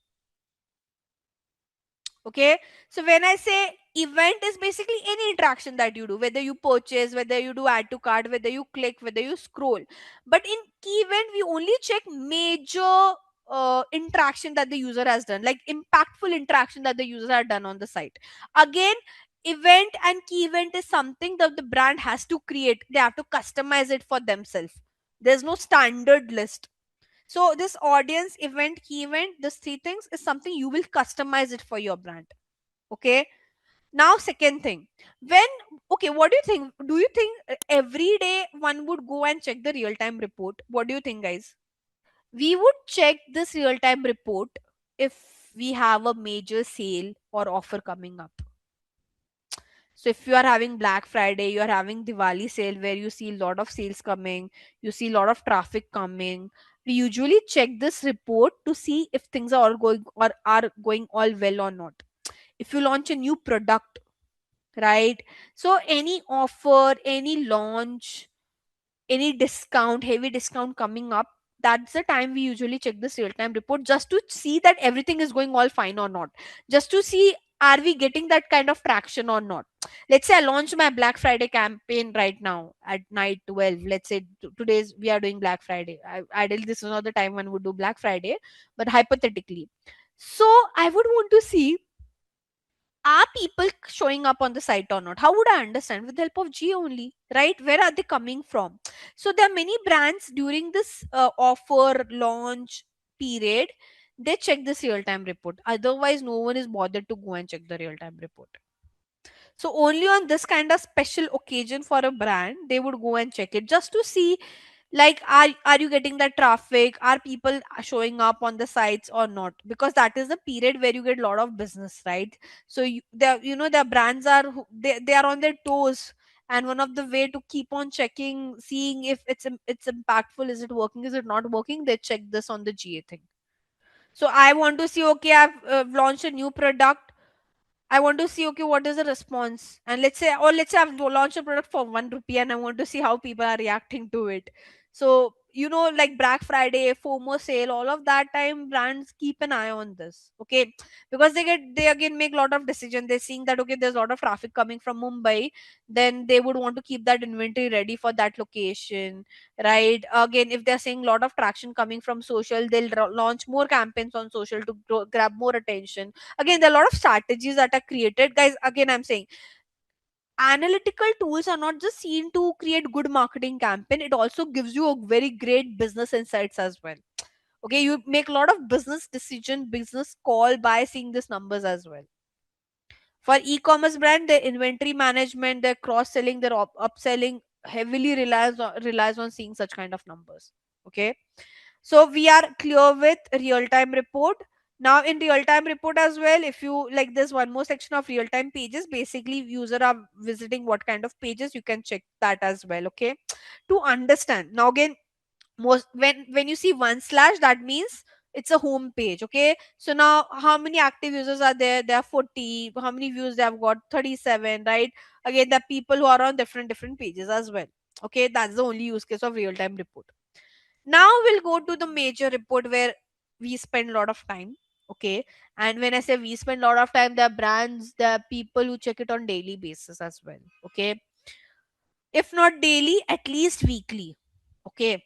Okay, so when I say event is basically any interaction that you do, whether you purchase, whether you do add to cart, whether you click, whether you scroll. But in key event we only check major interaction that the user has done, like impactful interaction that the user had done on the site. Again, event and key event is something that the brand has to create. They have to customize it for themselves. There's no standard list. So this audience, event, key event, these three things is something you will customize it for your brand. Okay. Now, second thing, when, okay, what do you think? Do you think every day one would go and check the real time report? What do you think, guys? We would check this real time report if we have a major sale or offer coming up. So if you are having Black Friday, you are having Diwali sale where you see a lot of sales coming, you see a lot of traffic coming. We usually check this report to see if things are all going or are going all well or not. If you launch a new product, right? So any offer, any launch, any discount, heavy discount coming up, that's the time we usually check this real time report, just to see that everything is going all fine or not, just to see are we getting that kind of traction or not. Let's say I launch my Black Friday campaign right now at night 12. Let's say today's we are doing Black Friday. Ideally this is not the time one would do Black Friday, but hypothetically, so I would want to see, are people showing up on the site or not? How would I understand? With the help of G only, right? Where are they coming from? So there are many brands during this offer launch period, they check this real time report. Otherwise no one is bothered to go and check the real time report. So only on this kind of special occasion for a brand they would go and check it, just to see, like, are you getting that traffic, are people showing up on the sites or not, because that is the period where you get a lot of business, right? So their brands are they are on their toes, and one of the way to keep on checking, seeing if it's impactful, is it working, is it not working, they check this on the GA thing. So I want to see, okay, I've launched a new product, I want to see, okay, what is the response? And let's say I've launched a product for 1 rupee and I want to see how people are reacting to it. So, like Black Friday, FOMO sale, all of that time, brands keep an eye on this. Okay. Because they again make a lot of decision. They're seeing that, okay, there's a lot of traffic coming from Mumbai. Then they would want to keep that inventory ready for that location. Right. Again, if they're seeing a lot of traction coming from social, they'll launch more campaigns on social to grab more attention. Again, there are a lot of strategies that are created, guys. Again, I'm saying analytical tools are not just seen to create good marketing campaign, it also gives you a very great business insights as well. Okay, you make a lot of business decision, business call by seeing these numbers as well. For e-commerce brand, their inventory management, their cross selling, their upselling heavily relies on seeing such kind of numbers. Okay, so we are clear with real time report. Now in real time report as well, if you like, there's one more section of real time pages. Basically user are visiting what kind of pages, you can check that as well. Okay, to understand. Now again, most when you see one slash, that means it's a home page. Okay, so now how many active users are there? There are 40. How many views they have got? 37, right? Again, the people who are on different pages as well. Okay, that's the only use case of real time report. Now we'll go to the major report where we spend a lot of time. Okay, and when I say we spend a lot of time, there are brands, there are people who check it on daily basis as well. Okay, if not daily, at least weekly. Okay,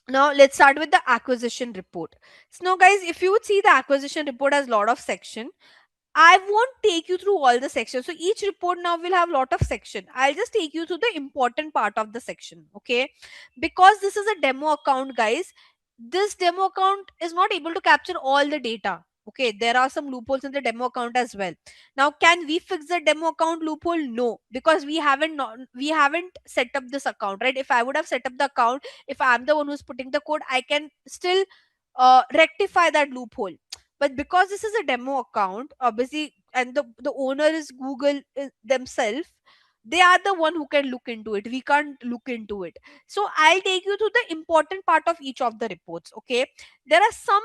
now let's start with the acquisition report. So now guys, if you would see, the acquisition report has a lot of section. I won't take you through all the sections. So each report now will have a lot of section. I'll just take you through the important part of the section. Okay. Because this is a demo account, guys. This demo account is not able to capture all the data. Okay. There are some loopholes in the demo account as well. Now, can we fix the demo account loophole? No, because we haven't set up this account, right? If I would have set up the account, if I'm the one who's putting the code, I can still rectify that loophole. But because this is a demo account, obviously, and the owner is Google themselves, they are the one who can look into it. We can't look into it. So I'll take you to the important part of each of the reports. Okay, there are some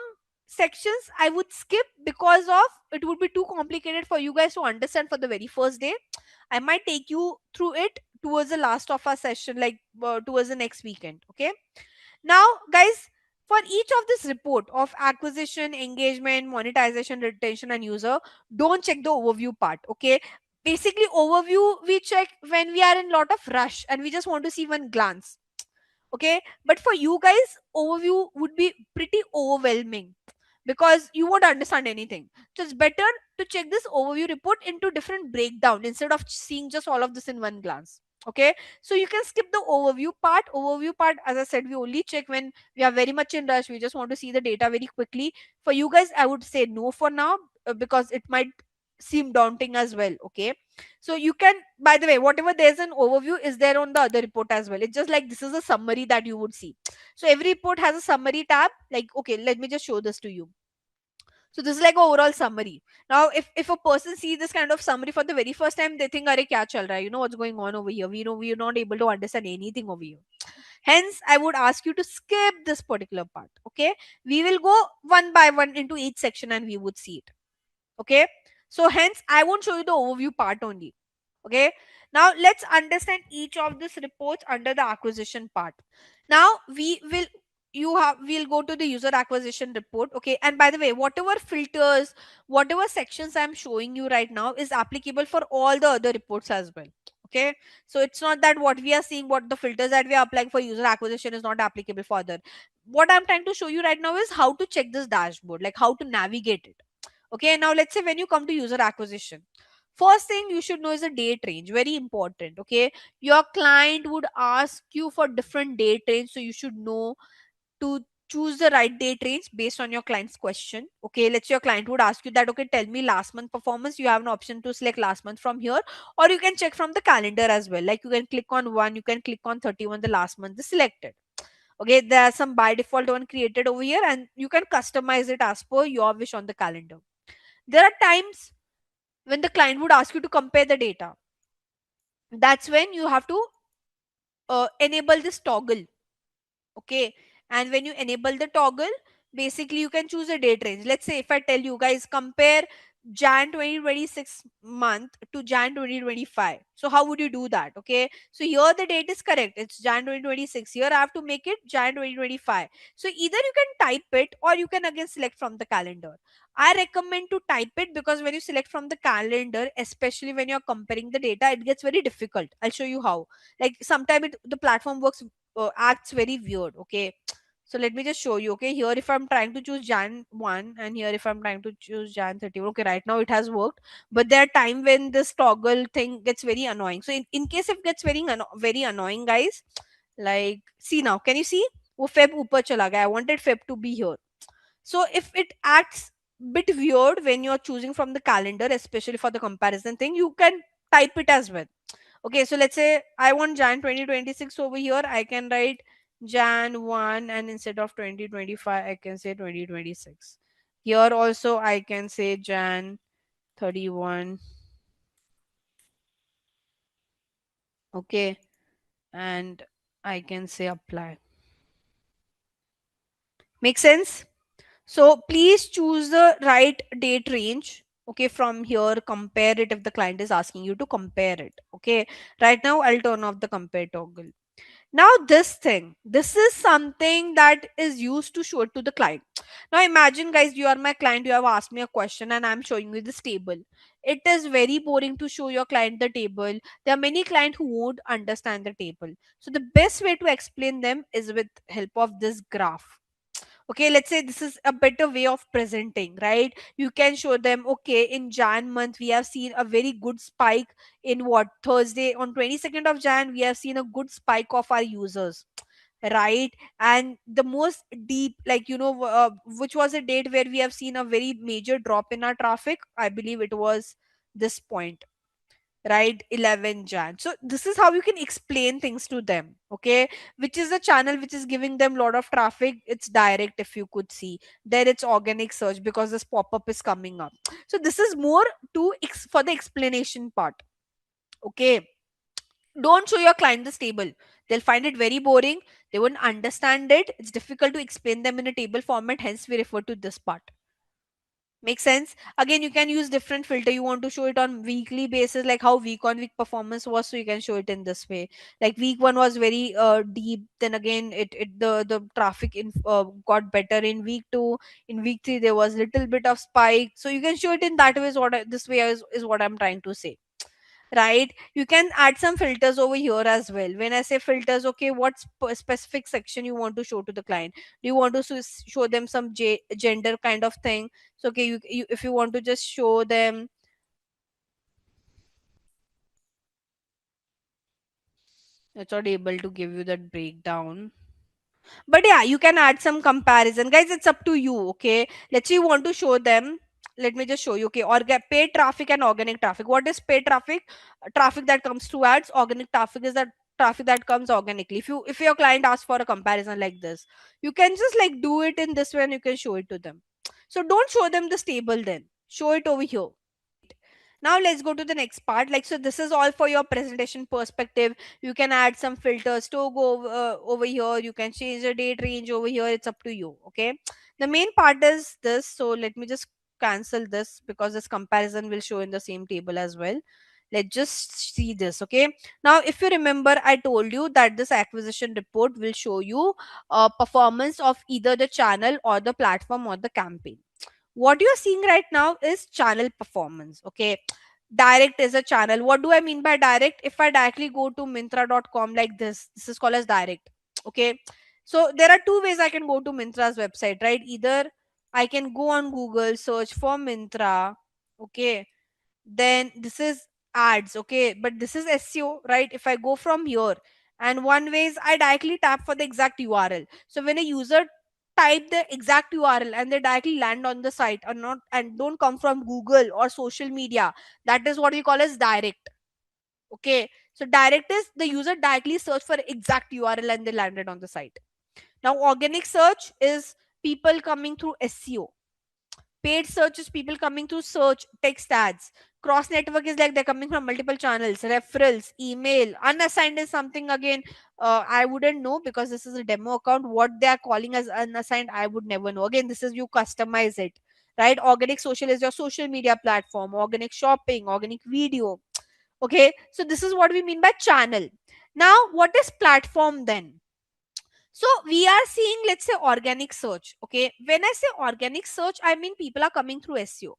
sections I would skip because of it would be too complicated for you guys to understand for the very first day. I might take you through it towards the last of our session, like towards the next weekend. Okay, now, guys, for each of this report of acquisition, engagement, monetization, retention, and user, don't check the overview part. Okay. Basically, overview we check when we are in a lot of rush and we just want to see one glance. Okay, but for you guys, overview would be pretty overwhelming because you won't understand anything. So it's better to check this overview report into different breakdown instead of seeing just all of this in one glance. Okay, so you can skip the overview part. As I said, we only check when we are very much in rush, we just want to see the data very quickly. For you guys, I would say no for now, because it might seem daunting as well. Okay, so you can, by the way, whatever there's an overview is there on the other report as well. It's just like this is a summary that you would see. So every report has a summary tab. Like, okay, let me just show this to you. So this is like a overall summary. Now, if a person sees this kind of summary for the very first time, they think, "Arey, kya chal raha hai? You know what's going on over here? We know we are not able to understand anything over here." Hence, I would ask you to skip this particular part. Okay, we will go one by one into each section and we would see it. Okay, so hence I won't show you the overview part only. Okay, now let's understand each of these reports under the acquisition part. Now we will, we'll go to the user acquisition report. Okay, and by the way, whatever filters, whatever sections I'm showing you right now is applicable for all the other reports as well. Okay, so it's not that what we are seeing, what the filters that we are applying for user acquisition is not applicable for other. What I'm trying to show you right now is how to check this dashboard, like how to navigate it. Okay, now let's say when you come to user acquisition, first thing you should know is a date range, very important. Okay, your client would ask you for different date range, so you should know to choose the right date range based on your client's question. Okay, let's say your client would ask you that, okay, tell me last month performance. You have an option to select last month from here, or you can check from the calendar as well. Like you can click on one, you can click on 31, the last month is selected. Okay, there are some by default one created over here, and you can customize it as per your wish on the calendar. There are times when the client would ask you to compare the data. That's when you have to enable this toggle. Okay, and when you enable the toggle, basically you can choose a date range. Let's say if I tell you guys compare Jan 2026 month to Jan 2025, so how would you do that? Okay, so here the date is correct, it's Jan 2026. Here I have to make it Jan 2025. So either you can type it or you can again select from the calendar. I recommend to type it because when you select from the calendar, especially when you're comparing the data, it gets very difficult. I'll show you how. Like sometimes the platform works, acts very weird. Okay, so let me just show you. Okay, here if I'm trying to choose Jan 1, and here if I'm trying to choose Jan 30. Okay, right now it has worked, but there are time when this toggle thing gets very annoying. So in case it gets very annoying, guys, like see now, can you see वो Feb ऊपर चला गया. I wanted Feb to be here. So if it acts bit weird when you're choosing from the calendar, especially for the comparison thing, you can type it as well. Okay, so let's say I want Jan 2026 over here. I can write Jan 1, and instead of 2025, I can say 2026. Here also I can say Jan 31. Okay, and I can say apply. Make sense? So please choose the right date range. Okay, from here, compare it if the client is asking you to compare it. Okay, right now I'll turn off the compare toggle. Now this is something that is used to show it to the client. Now imagine, guys, you are my client, you have asked me a question and I'm showing you this table. It is very boring to show your client the table. There are many clients who won't understand the table. So the best way to explain them is with help of this graph. Okay, let's say this is a better way of presenting, right? You can show them, okay, in Jan month we have seen a very good spike. In what, Thursday on 22nd of Jan we have seen a good spike of our users, right? And the most deep, like, which was a date where we have seen a very major drop in our traffic. I believe it was this point, right? 11 Jan. So this is how you can explain things to them. Okay, which is the channel which is giving them a lot of traffic? It's direct. If you could see there, it's organic search because this pop-up is coming up. So this is more for the explanation part. Okay, don't show your client this table. They'll find it very boring. They wouldn't understand it. It's difficult to explain them in a table format, hence we refer to this part. Make sense? Again, you can use different filter. You want to show it on weekly basis, like how week on week performance was, so you can show it in this way. Like week one was very deep, then again the traffic got better in week two. In week three there was little bit of spike, so you can show it in that way. This way is what I'm trying to say. right? You can add some filters over here as well. When I say filters, okay, what specific section you want to show to the client? Do you want to show them some gender kind of thing? So okay, you if you want to just show them, it's not able to give you that breakdown. But yeah, you can add some comparison, guys. It's up to you. Okay, let's say you want to show them. Let me just show you. Okay, paid traffic and organic traffic. What is paid traffic? Traffic that comes through ads. Organic traffic is that traffic that comes organically. If your client asks for a comparison like this, you can just like do it in this way and you can show it to them. So don't show them this table then. Show it over here. Now let's go to the next part. Like, so this is all for your presentation perspective. You can add some filters to go over here. You can change the date range over here. It's up to you. Okay, the main part is this. So let me just cancel this because this comparison will show in the same table as well. Let's just see this. Okay, now if you remember, I told you that this acquisition report will show you performance of either the channel or the platform or the campaign. What you're seeing right now is channel performance. Okay, direct is a channel. What do I mean by direct? If I directly go to mintra.com like this is called as direct. Okay, so there are two ways I can go to Mintra's website, right? Either I can go on Google, search for Mintra. Okay, then this is ads. Okay, but this is SEO, right? If I go from here, and one way is I directly tap for the exact URL. So when a user type the exact URL and they directly land on the site or not and don't come from Google or social media, that is what we call as direct. Okay, so direct is the user directly search for exact URL and they landed on the site. Now organic search is people coming through SEO. Paid search is people coming through search text ads. Cross network is like they're coming from multiple channels. Referrals, email. Unassigned is something again, I wouldn't know because this is a demo account. What they are calling as unassigned, I would never know. Again, this is you customize it, right? Organic social is your social media platform. Organic shopping, organic video. Okay, so this is what we mean by channel. Now what is platform then? So we are seeing, let's say, organic search. Okay, when I say organic search, I mean people are coming through SEO.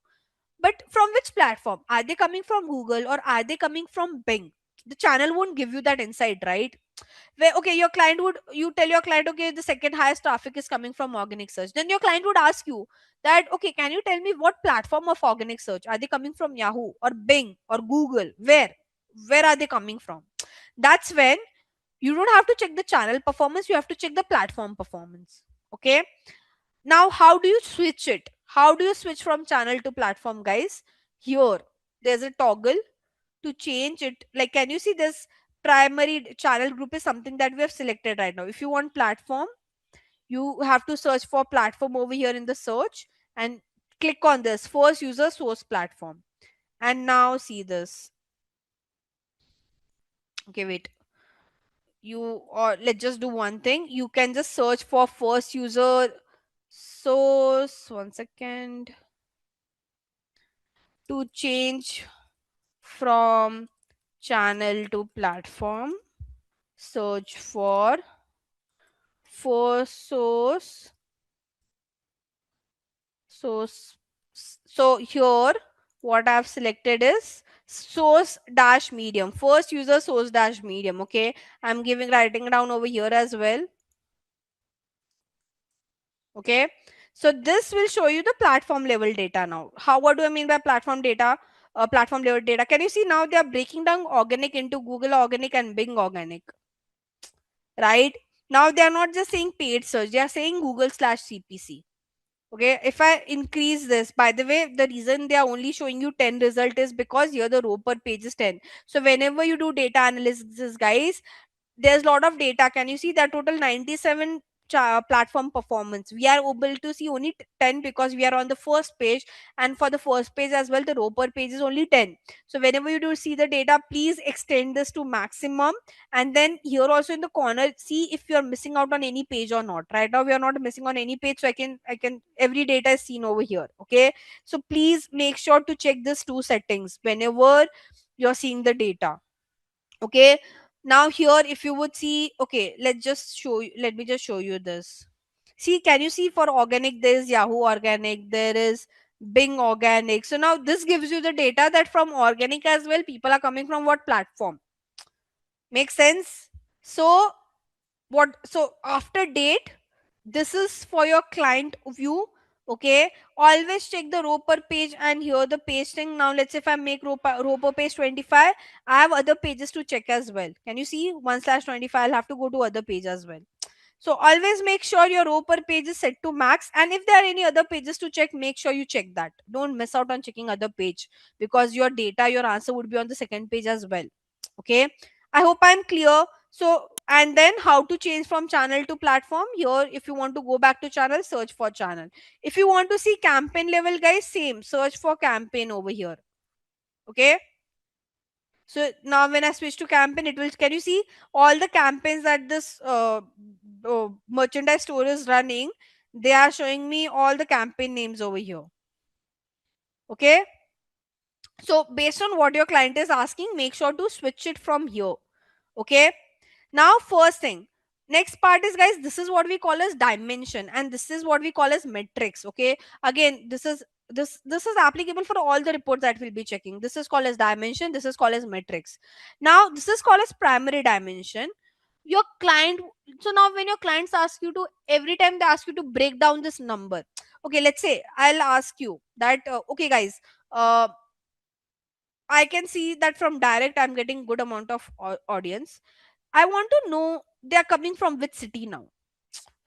But from which platform? Are they coming from Google or are they coming from Bing? The channel won't give you that insight, right? Where, okay, your client would, you tell your client, okay, the second highest traffic is coming from organic search. Then your client would ask you that, okay, can you tell me what platform of organic search? Are they coming from Yahoo or Bing or Google? Where? Where are they coming from? That's when you don't have to check the channel performance, you have to check the platform performance. Okay, now how do you switch it? How do you switch from channel to platform, guys? Here there's a toggle to change it. Like, can you see this primary channel group is something that we have selected right now. If you want platform, you have to search for platform over here in the search and click on this first user source platform. And now see this. Okay, wait, you, or let's just do one thing, you can just search for first user source. One second. To change from channel to platform, search for first source. So here what I've selected is source dash medium, first user source dash medium. Okay, I'm giving writing down over here as well. Okay, so this will show you the platform level data. Now how, what do I mean by platform data? Platform level data, can you see now they are breaking down organic into Google organic and Bing organic, right? Now they are not just saying paid search, they are saying Google/CPC. Okay, if I increase this, by the way, the reason they are only showing you 10 result is because here the row per page is 10. So whenever you do data analysis, guys, there's a lot of data. Can you see that total 97 platform performance? We are able to see only 10 because we are on the first page, and for the first page as well the row per page is only 10. So whenever you do see the data, please extend this to maximum. And then here also in the corner, see if you are missing out on any page or not. Right now we are not missing on any page, so I can every data is seen over here. Okay, so please make sure to check this two settings whenever you're seeing the data. Okay, now here if you would see, okay, let's just show you, let me just show you this. See, can you see for organic there is Yahoo organic, there is Bing organic. So now this gives you the data that from organic as well, people are coming from what platform. Make sense? So what, so after date, this is for your client view. Okay, always check the row per page, and here the pasting. Now let's say if I make row per page 25, I have other pages to check as well. Can you see 1/25? I'll have to go to other page as well. So always make sure your row per page is set to max, and if there are any other pages to check, make sure you check that. Don't miss out on checking other page, because your data, your answer would be on the second page as well. Okay, I hope I'm clear. So, and then how to change from channel to platform. Here, if you want to go back to channel, search for channel. If you want to see campaign level, guys, same, search for campaign over here. Okay, so now when I switch to campaign, it will, can you see all the campaigns that this merchandise store is running? They are showing me all the campaign names over here. Okay. So based on what your client is asking, make sure to switch it from here. Okay. Now, first thing, next part is, guys, this is what we call as dimension, and this is what we call as metrics. Okay, again, this is applicable for all the reports that we'll be checking. This is called as dimension, this is called as metrics. Now this is called as primary dimension. Your client, so now when your clients ask you to, every time they ask you to break down this number, okay, let's say I'll ask you that, okay guys, uh, I can see that from direct I'm getting good amount of audience. I want to know they are coming from which city now,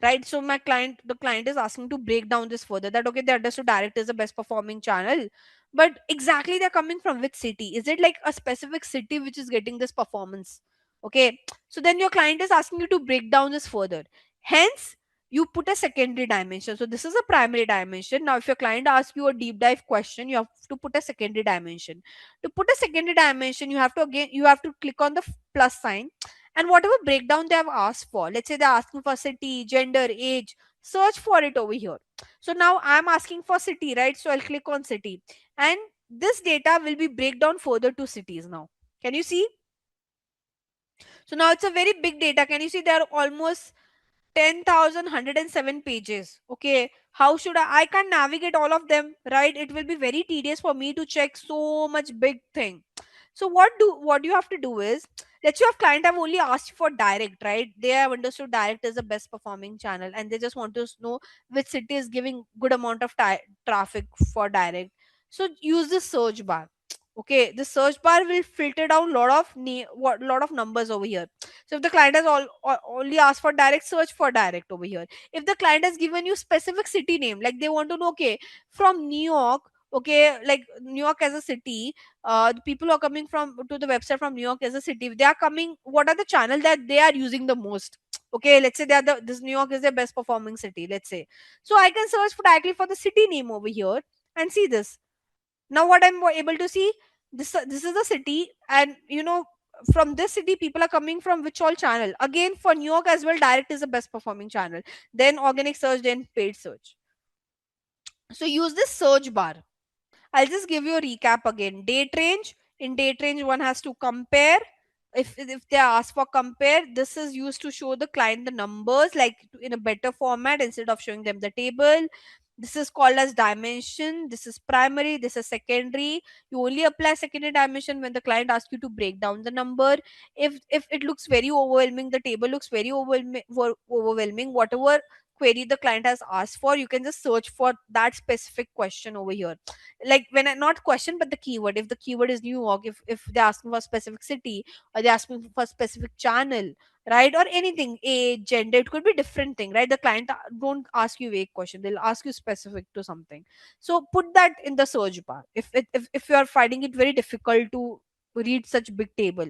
right? So my client, the client is asking to break down this further, that okay, they understood direct is the best performing channel, but exactly they're coming from which city? Is it like a specific city which is getting this performance? Okay, so then your client is asking you to break down this further. Hence, you put a secondary dimension. So this is a primary dimension. Now, if your client asks you a deep dive question, you have to put a secondary dimension. To put a secondary dimension, you have to, again, you have to click on the plus sign, and whatever breakdown they have asked for, let's say they're asking for city, gender, age, search for it over here. So now I'm asking for city, right? So I'll click on city, and this data will be break down further to cities now. Can you see? So now it's a very big data. Can you see there are almost 10,107 pages. Okay, how should I can't navigate all of them, right? It will be very tedious for me to check so much big thing. So what you have to do is, let's say your client have only asked for direct, right? They have understood direct is the best performing channel, and they just want to know which city is giving good amount of traffic for direct. So use the search bar. Okay, the search bar will filter down lot of numbers over here. So if the client has only asked for direct, search for direct over here. If the client has given you specific city name, like they want to know, okay, from New York, okay, like New York as a city, the people who are coming from to the website from New York as a city, they are coming, what are the channel that they are using the most? Okay, let's say they are this New York is their best performing city, let's say. So I can search for directly for the city name over here and see this. Now what I'm able to see, this is the city, and from this city people are coming from which all channel. Again, for New York as well, direct is the best performing channel, then organic search, then paid search. So use this search bar. I'll just give you a recap again. Date range. In date range, one has to compare. If they ask for compare, this is used to show the client the numbers like in a better format instead of showing them the table. This is called as dimension. This is primary. This is secondary. You only apply secondary dimension when the client asks you to break down the number. If it looks very overwhelming, the table looks very overwhelming. Whatever query the client has asked for, you can just search for that specific question over here, like when I not question but the keyword. If the keyword is New York, if they're asking for a specific city, or they're asking for a specific channel, right, or anything, age, gender, it could be different thing, right? The client don't ask you vague question, they'll ask you specific to something. So put that in the search bar if you are finding it very difficult to read such big table.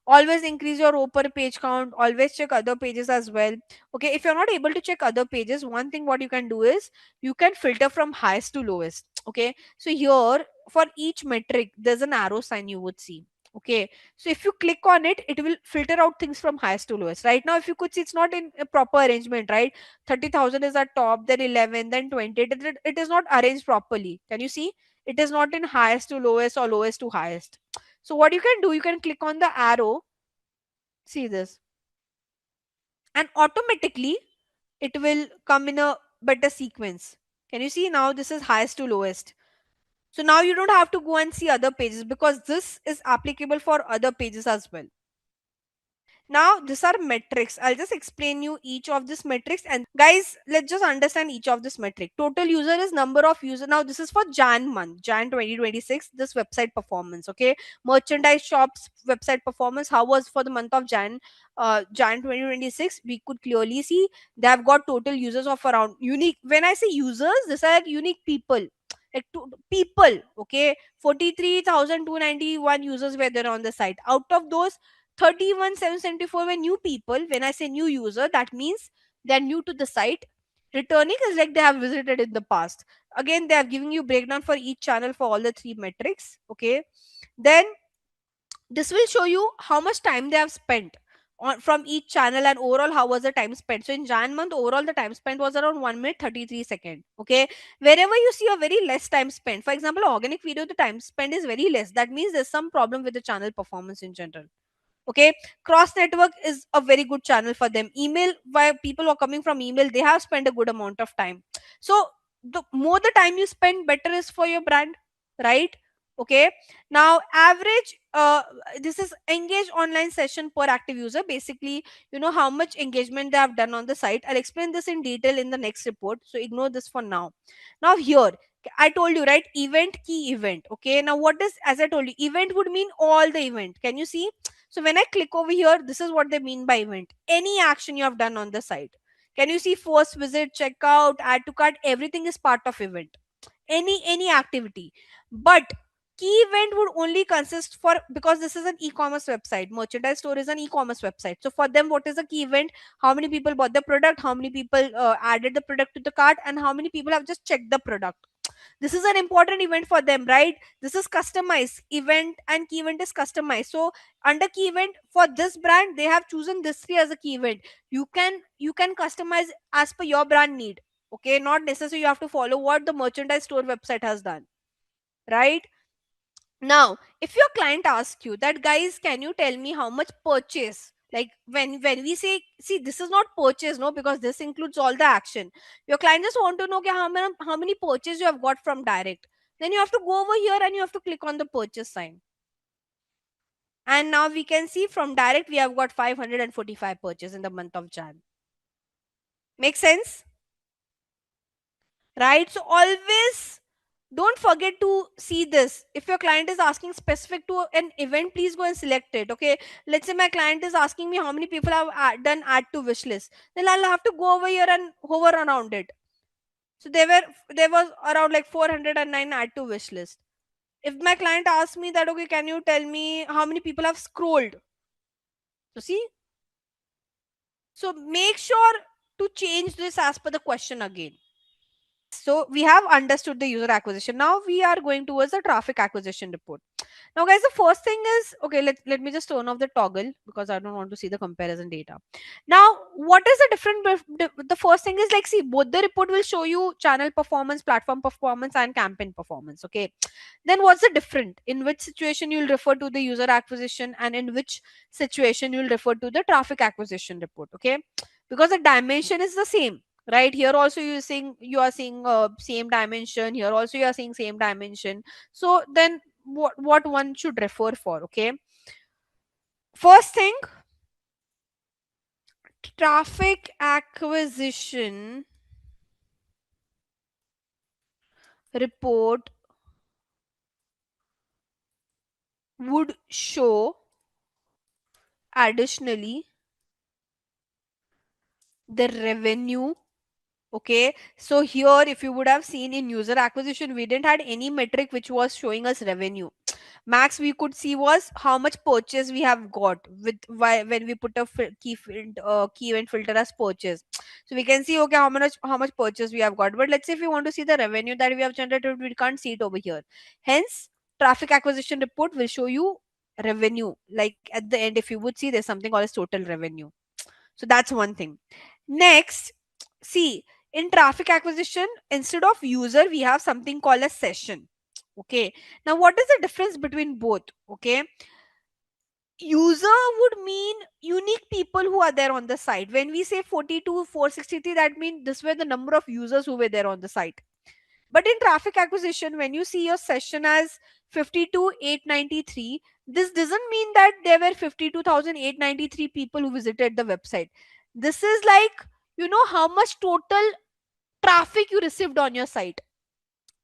Always increase your row per page count, always check other pages as well. Okay, if you're not able to check other pages, one thing what you can do is you can filter from highest to lowest. Okay, so here for each metric there's an arrow sign you would see. Okay, so if you click on it, it will filter out things from highest to lowest. Right now, if you could see, it's not in a proper arrangement, right? 30,000 is at top, then 11, then 20. It is not arranged properly. Can you see? It is not in highest to lowest or lowest to highest. So what you can do, you can click on the arrow, see this, and automatically it will come in a better sequence. Can you see? Now this is highest to lowest. So now you don't have to go and see other pages, because this is applicable for other pages as well. Now these are metrics. I'll just explain you each of these metrics, and guys, let's just understand each of this metric. Total user is number of user. Now this is for Jan month, Jan 2026, this website performance. Okay, merchandise shops website performance, how was for the month of Jan, Jan 2026? We could clearly see they have got total users of around unique. When I say users, these are like unique people, like people. Okay, 43,291 users were there on the site. Out of those, 31,774 were new people. When I say new user, that means they're new to the site. Returning is like they have visited in the past. Again, they are giving you breakdown for each channel for all the three metrics. Okay, then this will show you how much time they have spent on from each channel, and overall how was the time spent. So in Jan month, overall the time spent was around 1 minute 33 second. Okay, wherever you see a very less time spent, for example organic video, the time spent is very less, that means there's some problem with the channel performance in general. Okay, cross network is a very good channel for them. Email, why people who are coming from email, they have spent a good amount of time. So the more the time you spend, better is for your brand, right? Okay, now average, this is engaged online session per active user. Basically, you know how much engagement they have done on the site. I'll explain this in detail in the next report, so ignore this for now. Now here, I told you, right? Event, key event. Okay, now what is, as I told you, event would mean all the event. Can you see? So when I click over here, this is what they mean by event. Any action you have done on the site. Can you see first visit, checkout, add to cart, everything is part of event. Any activity. But key event would only consist for, because this is an e-commerce website. Merchandise store is an e-commerce website. So for them, what is a key event? How many people bought the product? How many people added the product to the cart? And how many people have just checked the product? This is an important event for them, right? This is customized event, and key event is customized. So under key event, for this brand, they have chosen this three as a key event. You can customize as per your brand need. Okay, not necessarily you have to follow what the merchandise store website has done, right? Now if your client asks you that, guys, can you tell me how much purchase, like when we say, see, this is not purchase, no, because this includes all the action. Your client just want to know, okay, how many purchase you have got from direct. Then you have to go over here and you have to click on the purchase sign. And now we can see from direct we have got 545 purchase in the month of Jan. Make sense? Right? So always don't forget to see this. If your client is asking specific to an event, please go and select it. Okay, let's say my client is asking me how many people have done add to wish list, then I'll have to go over here and hover around it. So there was around like 409 add to wish list. If my client asks me that, okay, can you tell me how many people have scrolled, so see, so make sure to change this as per the question again. So we have understood the user acquisition. Now we are going towards the traffic acquisition report. Now guys, the first thing is, okay, let me just turn off the toggle because I don't want to see the comparison data. Now what is the difference? The first thing is, like, see, both the report will show you channel performance, platform performance, and campaign performance. Okay, then what's the different? In which situation you'll refer to the user acquisition, and in which situation you'll refer to the traffic acquisition report. Okay, because the dimension is the same, right? Here also you are seeing same dimension, here also you are seeing same dimension. So then what one should refer for? Okay, first thing, traffic acquisition report would show additionally the revenue. Okay, so here if you would have seen in user acquisition, we didn't had any metric which was showing us revenue. Max we could see was how much purchase we have got with when we put a key event filter as purchase. So we can see, okay, how much purchase we have got. But let's say if we want to see the revenue that we have generated, we can't see it over here. Hence traffic acquisition report will show you revenue, like at the end if you would see there's something called as total revenue. So that's one thing. Next, see, in traffic acquisition, instead of user we have something called a session. Okay, now what is the difference between both? Okay, user would mean unique people who are there on the site. When we say 42 463, that means this were the number of users who were there on the site. But in traffic acquisition, when you see your session as 52,893, this doesn't mean that there were 52,893 people who visited the website. This is like, how much total traffic you received on your site.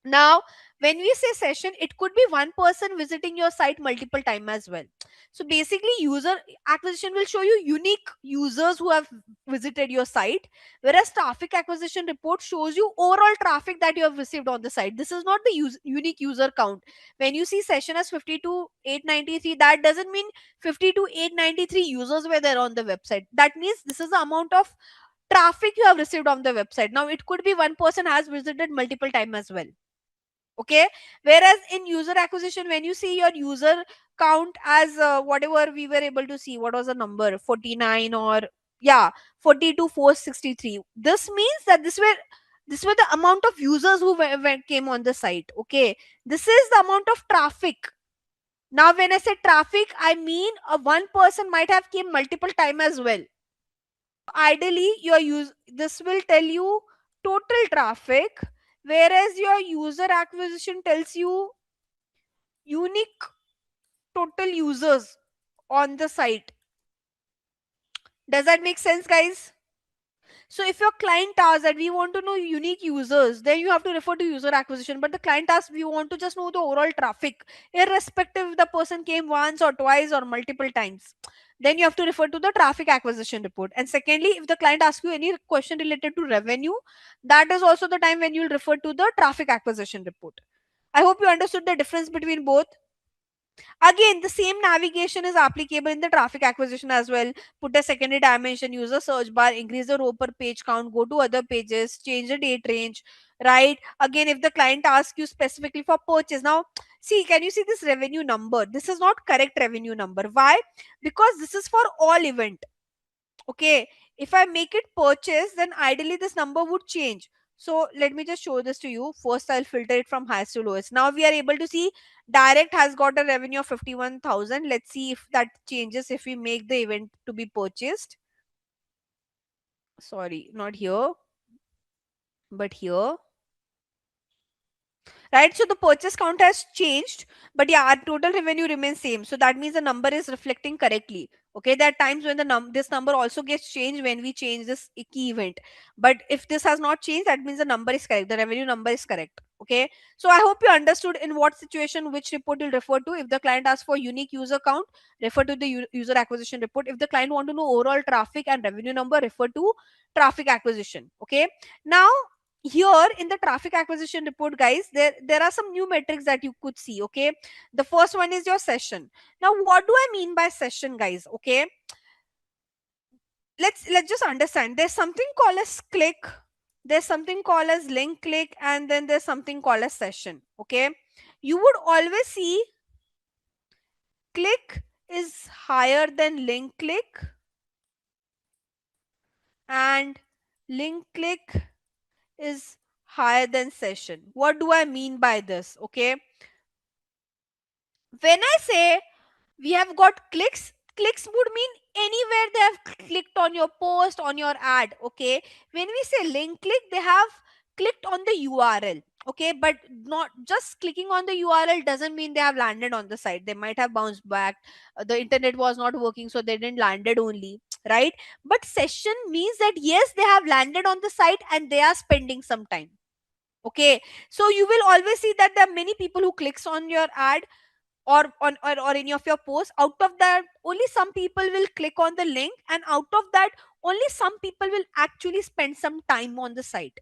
Now, when we say session, it could be one person visiting your site multiple time as well. So basically, user acquisition will show you unique users who have visited your site, whereas traffic acquisition report shows you overall traffic that you have received on the site. This is not the unique user count. When you see session as 52,893, that doesn't mean 52,893 users were there on the website. That means this is the amount of traffic you have received on the website. Now, it could be one person has visited multiple time as well. Okay, whereas in user acquisition, when you see your user count as whatever we were able to see, what was the number, 49, or yeah, 42,463, this means that this were the amount of users who came on the site. Okay, this is the amount of traffic. Now when I say traffic, I mean one person might have came multiple time as well. Ideally, your use this will tell you total traffic, whereas your user acquisition tells you unique total users on the site. Does that make sense, guys? So if your client asks that we want to know unique users, then you have to refer to user acquisition. But the client asks we want to just know the overall traffic, irrespective if the person came once or twice or multiple times. Then you have to refer to the traffic acquisition report. And secondly, if the client asks you any question related to revenue, that is also the time when you'll refer to the traffic acquisition report. I hope you understood the difference between both. Again, the same navigation is applicable in the traffic acquisition as well. Put a secondary dimension, use a search bar, increase the row per page count, go to other pages, change the date range, right? Again, if the client asks you specifically for purchase, now see, can you see this revenue number? This is not correct revenue number. Why? Because this is for all event. Okay, if I make it purchase, then ideally this number would change. So let me just show this to you. First, I'll filter it from highest to lowest. Now we are able to see direct has got a revenue of 51,000. Let's see if that changes if we make the event to be purchased. Sorry, not here, but here. Right, so the purchase count has changed, but yeah, our total revenue remains same, so that means the number is reflecting correctly. Okay, there are times when this number also gets changed when we change this key event, but if this has not changed, that means the number is correct, the revenue number is correct. Okay, so I hope you understood in what situation which report you'll refer to. If the client asks for unique user count, refer to the user acquisition report. If the client want to know overall traffic and revenue number, refer to traffic acquisition. Okay, now here in the traffic acquisition report, guys, there are some new metrics that you could see. Okay, the first one is your session. Now what do I mean by session, guys? Okay, let's just understand. There's something called as click, there's something called as link click, and then there's something called as session. Okay, you would always see click is higher than link click, and link click is higher than session. What do I mean by this? Okay, when I say we have got clicks, clicks would mean anywhere they have clicked on your post, on your ad. Okay, when we say link click, they have clicked on the URL. Okay, but not just clicking on the URL doesn't mean they have landed on the site. They might have bounced back, the internet was not working, so they didn't landed only, right? But session means that yes, they have landed on the site and they are spending some time. Okay, so you will always see that there are many people who clicks on your ad or on or any of your posts. Out of that, only some people will click on the link, and out of that, only some people will actually spend some time on the site,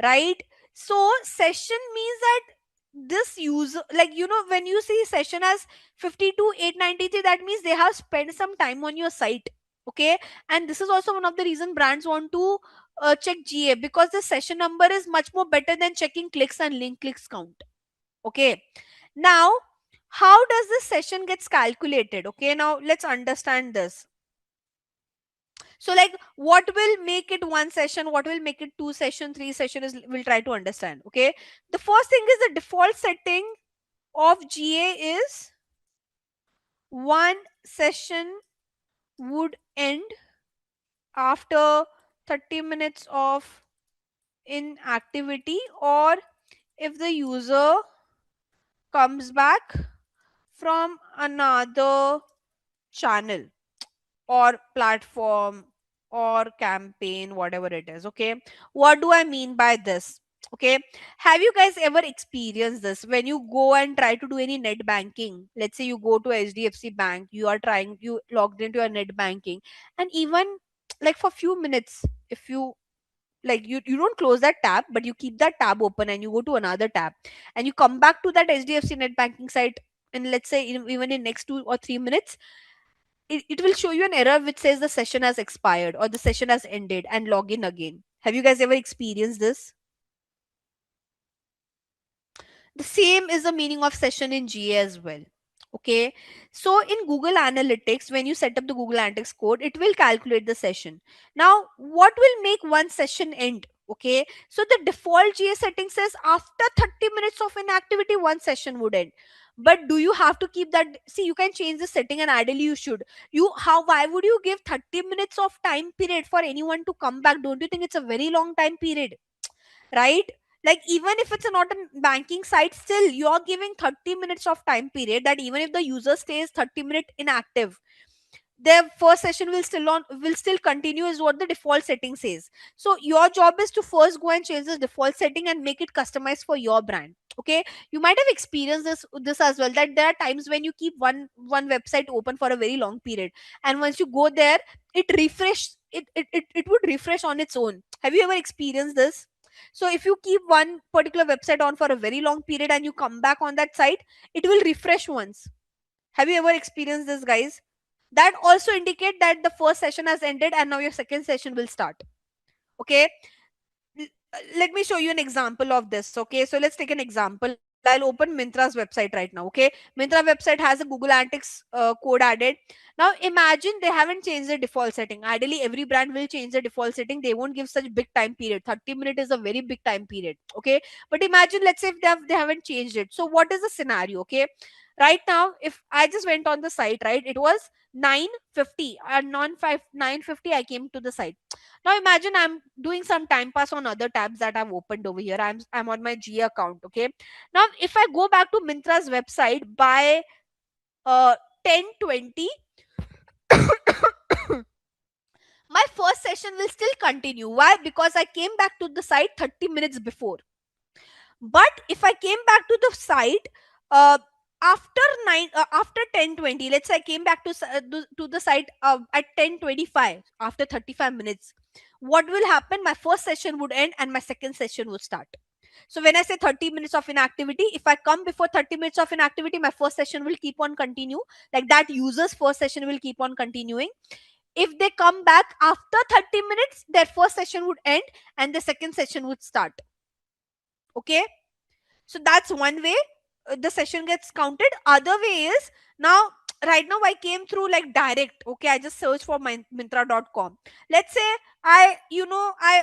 right? So session means that this user, like, when you see session as 52,893, that means they have spent some time on your site. Okay, and this is also one of the reason brands want to check GA, because the session number is much more better than checking clicks and link clicks count. Okay, now how does this session gets calculated? Okay, now let's understand this. So like, what will make it one session, what will make it two session, three session, is we'll try to understand. Okay, the first thing is the default setting of GA is one session would end after 30 minutes of inactivity, or if the user comes back from another channel or platform or campaign, whatever it is. Okay, what do I mean by this? Okay, have you guys ever experienced this when you go and try to do any net banking? Let's say you go to HDFC Bank, you logged into your net banking, and even like for few minutes, if you like you don't close that tab, but you keep that tab open and you go to another tab and you come back to that HDFC net banking site, and let's say even in next 2 or 3 minutes, it will show you an error which says the session has expired or the session has ended, and log in again. Have you guys ever experienced this? The same is the meaning of session in GA as well. Okay, so in Google Analytics, when you set up the Google Analytics code, it will calculate the session. Now, what will make one session end? Okay, so the default GA setting says after 30 minutes of inactivity, one session would end. But do you have to keep that? See, you can change the setting, and ideally you should. Why would you give 30 minutes of time period for anyone to come back? Don't you think it's a very long time period? Right? Like even if it's not a banking site, still you're giving 30 minutes of time period, that even if the user stays 30-minute inactive, their first session will still continue, is what the default setting says. So your job is to first go and change this default setting and make it customized for your brand. Okay, you might have experienced this as well, that there are times when you keep one website open for a very long period, and once you go there, it would refresh on its own. Have you ever experienced this? So if you keep one particular website on for a very long period and you come back on that site, it will refresh once. Have you ever experienced this, guys? That also indicate that the first session has ended and now your second session will start. Okay, let me show you an example of this. Okay, so let's take an example. I'll open Mintra's website right now. Okay, Mintra website has a Google Analytics code added. Now imagine they haven't changed the default setting. Ideally every brand will change the default setting, they won't give such big time period. 30 minutes is a very big time period. Okay, but imagine, let's say if they haven't changed it, so what is the scenario? Okay, right now if I just went on the site, right, it was 9:50 and non 5 9:50 I came to the site. Now imagine I'm doing some time pass on other tabs that I've opened over here. I'm on my G account. Okay, now if I go back to Mintra's website by 10:20, my first session will still continue. Why? Because I came back to the site 30 minutes before. But if I came back to the site uh, after 10:20, let's say I came back to the site at 10:25, after 35 minutes, what will happen? My first session would end and my second session would start. So when I say 30 minutes of inactivity, if I come before 30 minutes of inactivity, my first session will keep on continue. Like that user's first session will keep on continuing. If they come back after 30 minutes, their first session would end and the second session would start. Okay, so that's one way the session gets counted. Other way is, now right now I came through like direct. Okay, I just search for Myntra.com. Let's say I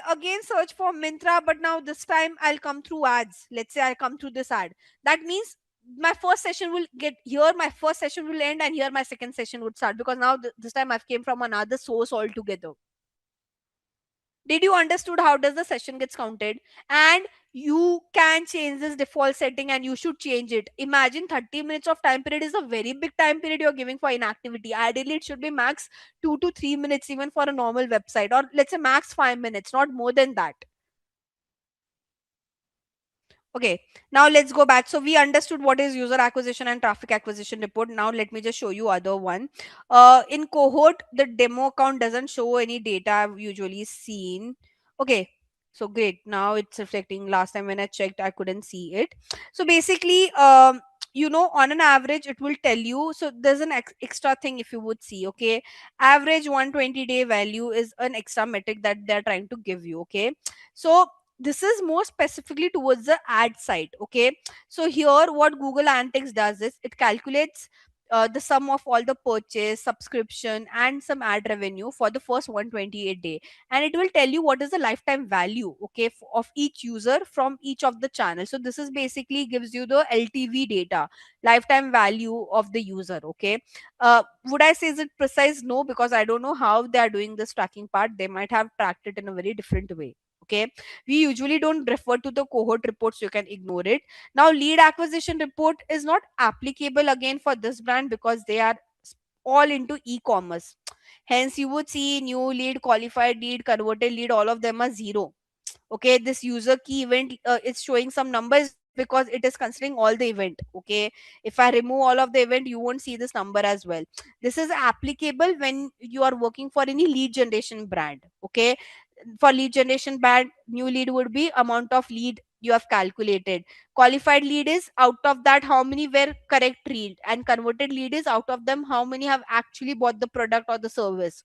again search for Myntra, but now this time I'll come through ads. Let's say I come through this ad. That means my first session will get here, my first session will end, and here my second session would start, because now this time I've came from another source altogether. Did you understood how does the session gets counted? And you can change this default setting, and you should change it. Imagine 30 minutes of time period is a very big time period you're giving for inactivity. Ideally it should be max 2 to 3 minutes even for a normal website, or let's say max 5 minutes, not more than that. Okay, now let's go back. So we understood what is user acquisition and traffic acquisition report. Now let me just show you other one. In cohort, the demo account doesn't show any data I've usually seen. Okay, so great. Now it's reflecting. Last time when I checked, I couldn't see it. So basically, on an average, it will tell you. So there's an extra thing if you would see. Okay, average 120-day value is an extra metric that they're trying to give you. Okay, so this is more specifically towards the ad side. Okay, so here what Google Analytics does is it calculates the sum of all the purchase, subscription, and some ad revenue for the first 128 day, and it will tell you what is the lifetime value, okay, of each user from each of the channels. So this is basically gives you the LTV data, lifetime value of the user. Okay, would I say is it precise? No, because I don't know how they are doing this tracking part. They might have tracked it in a very different way. Okay, we usually don't refer to the cohort reports, you can ignore it. Now lead acquisition report is not applicable again for this brand because they are all into e-commerce. Hence you would see new lead, qualified lead, converted lead, all of them are zero. Okay, this user key event is showing some numbers because it is considering all the event. Okay, if I remove all of the event, you won't see this number as well. This is applicable when you are working for any lead generation brand. Okay, for lead generation brand, new lead would be amount of lead you have calculated. Qualified lead is out of that how many were correct lead, and converted lead is out of them how many have actually bought the product or the service.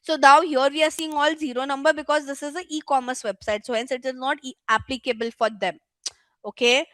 So now here we are seeing all zero number because this is an e-commerce website. So hence it is not applicable for them. Okay.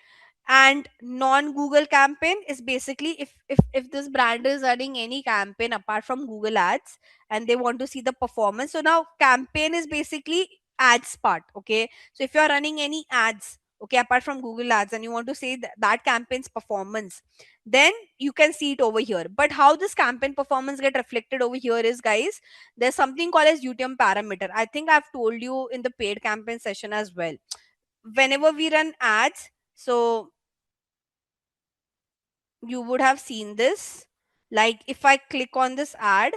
And non-Google campaign is basically if this brand is running any campaign apart from Google ads and they want to see the performance. So now campaign is basically ads part. Okay. So if you are running any ads, okay, apart from Google ads, and you want to see that campaign's performance, then you can see it over here. But how this campaign performance get reflected over here is, guys, there's something called as UTM parameter. I think I've told you in the paid campaign session as well. Whenever we run ads, so you would have seen this. Like if I click on this ad,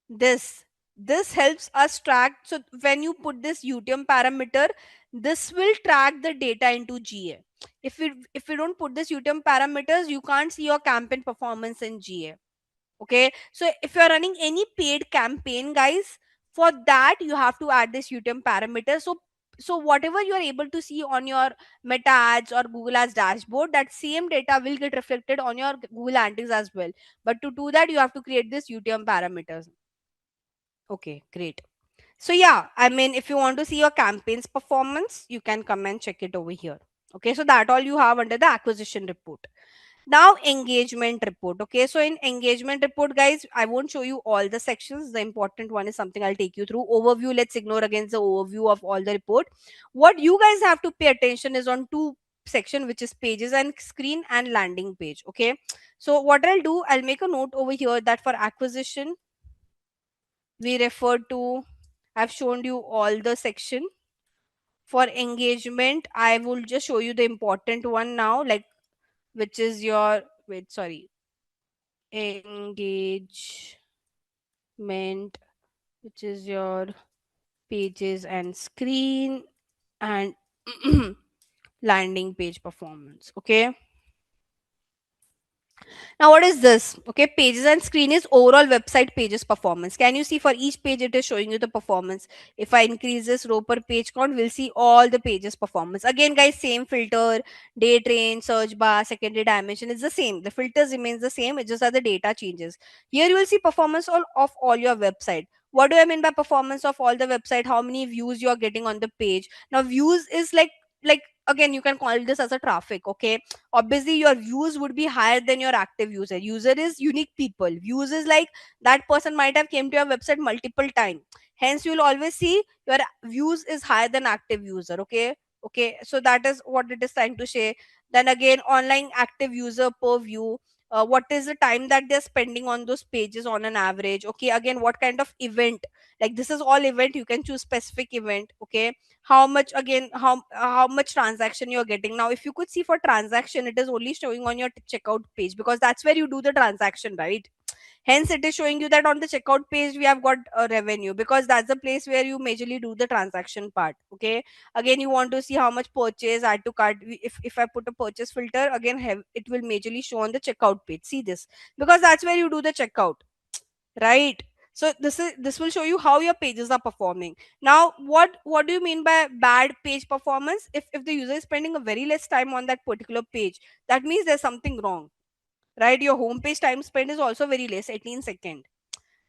this this helps us track. So when you put this UTM parameter, this will track the data into GA. If we don't put this UTM parameters, you can't see your campaign performance in GA. Okay, so if you're running any paid campaign, guys, for that you have to add this UTM parameter. So whatever you are able to see on your Meta ads or Google ads dashboard, that same data will get reflected on your Google analytics as well. But to do that, you have to create this UTM parameters. Okay, great. So yeah, I mean, if you want to see your campaign's performance, you can come and check it over here. Okay, so that all you have under the acquisition report. Now engagement report. Okay, so in engagement report, guys, I won't show you all the sections. The important one is something I'll take you through. Overview, let's ignore against the overview of all the report. What you guys have to pay attention is on two section, which is pages and screen and landing page. Okay, so what I'll do, I'll make a note over here that for acquisition we refer to, I've shown you all the section. For engagement, I will just show you the important one now, like, which is your, wait, sorry, engagement, which is your pages and screen and landing page performance. Okay, now what is this? Okay, pages and screen is overall website pages performance. Can you see for each page it is showing you the performance? If I increase this row per page count, we'll see all the pages performance. Again, guys, same filter, date range, search bar, secondary dimension is the same. The filters remains the same. It just that the data changes. Here you will see performance of all your website. What do I mean by performance of all the website? How many views you are getting on the page? Now views is like again you can call this as a traffic. Okay, obviously your views would be higher than your active user is unique people. Views is like that person might have came to your website multiple times, hence you'll always see your views is higher than active user. Okay, okay, so that is what it is trying to say. Then again, online active user per view, what is the time that they're spending on those pages on an average. Okay, again, what kind of event, like this is all event, you can choose specific event. Okay, how much, again, how much transaction you're getting. Now if you could see for transaction, it is only showing on your checkout page because that's where you do the transaction, right? Hence it is showing you that on the checkout page we have got a revenue because that's the place where you majorly do the transaction part. Okay, again, you want to see how much purchase, add to cart. If I put a purchase filter, again it will majorly show on the checkout page. See this, because that's where you do the checkout, right? So this will show you how your pages are performing. Now what do you mean by bad page performance? If the user is spending a very less time on that particular page, that means there's something wrong, right? Your home page time spent is also very less, 18 second,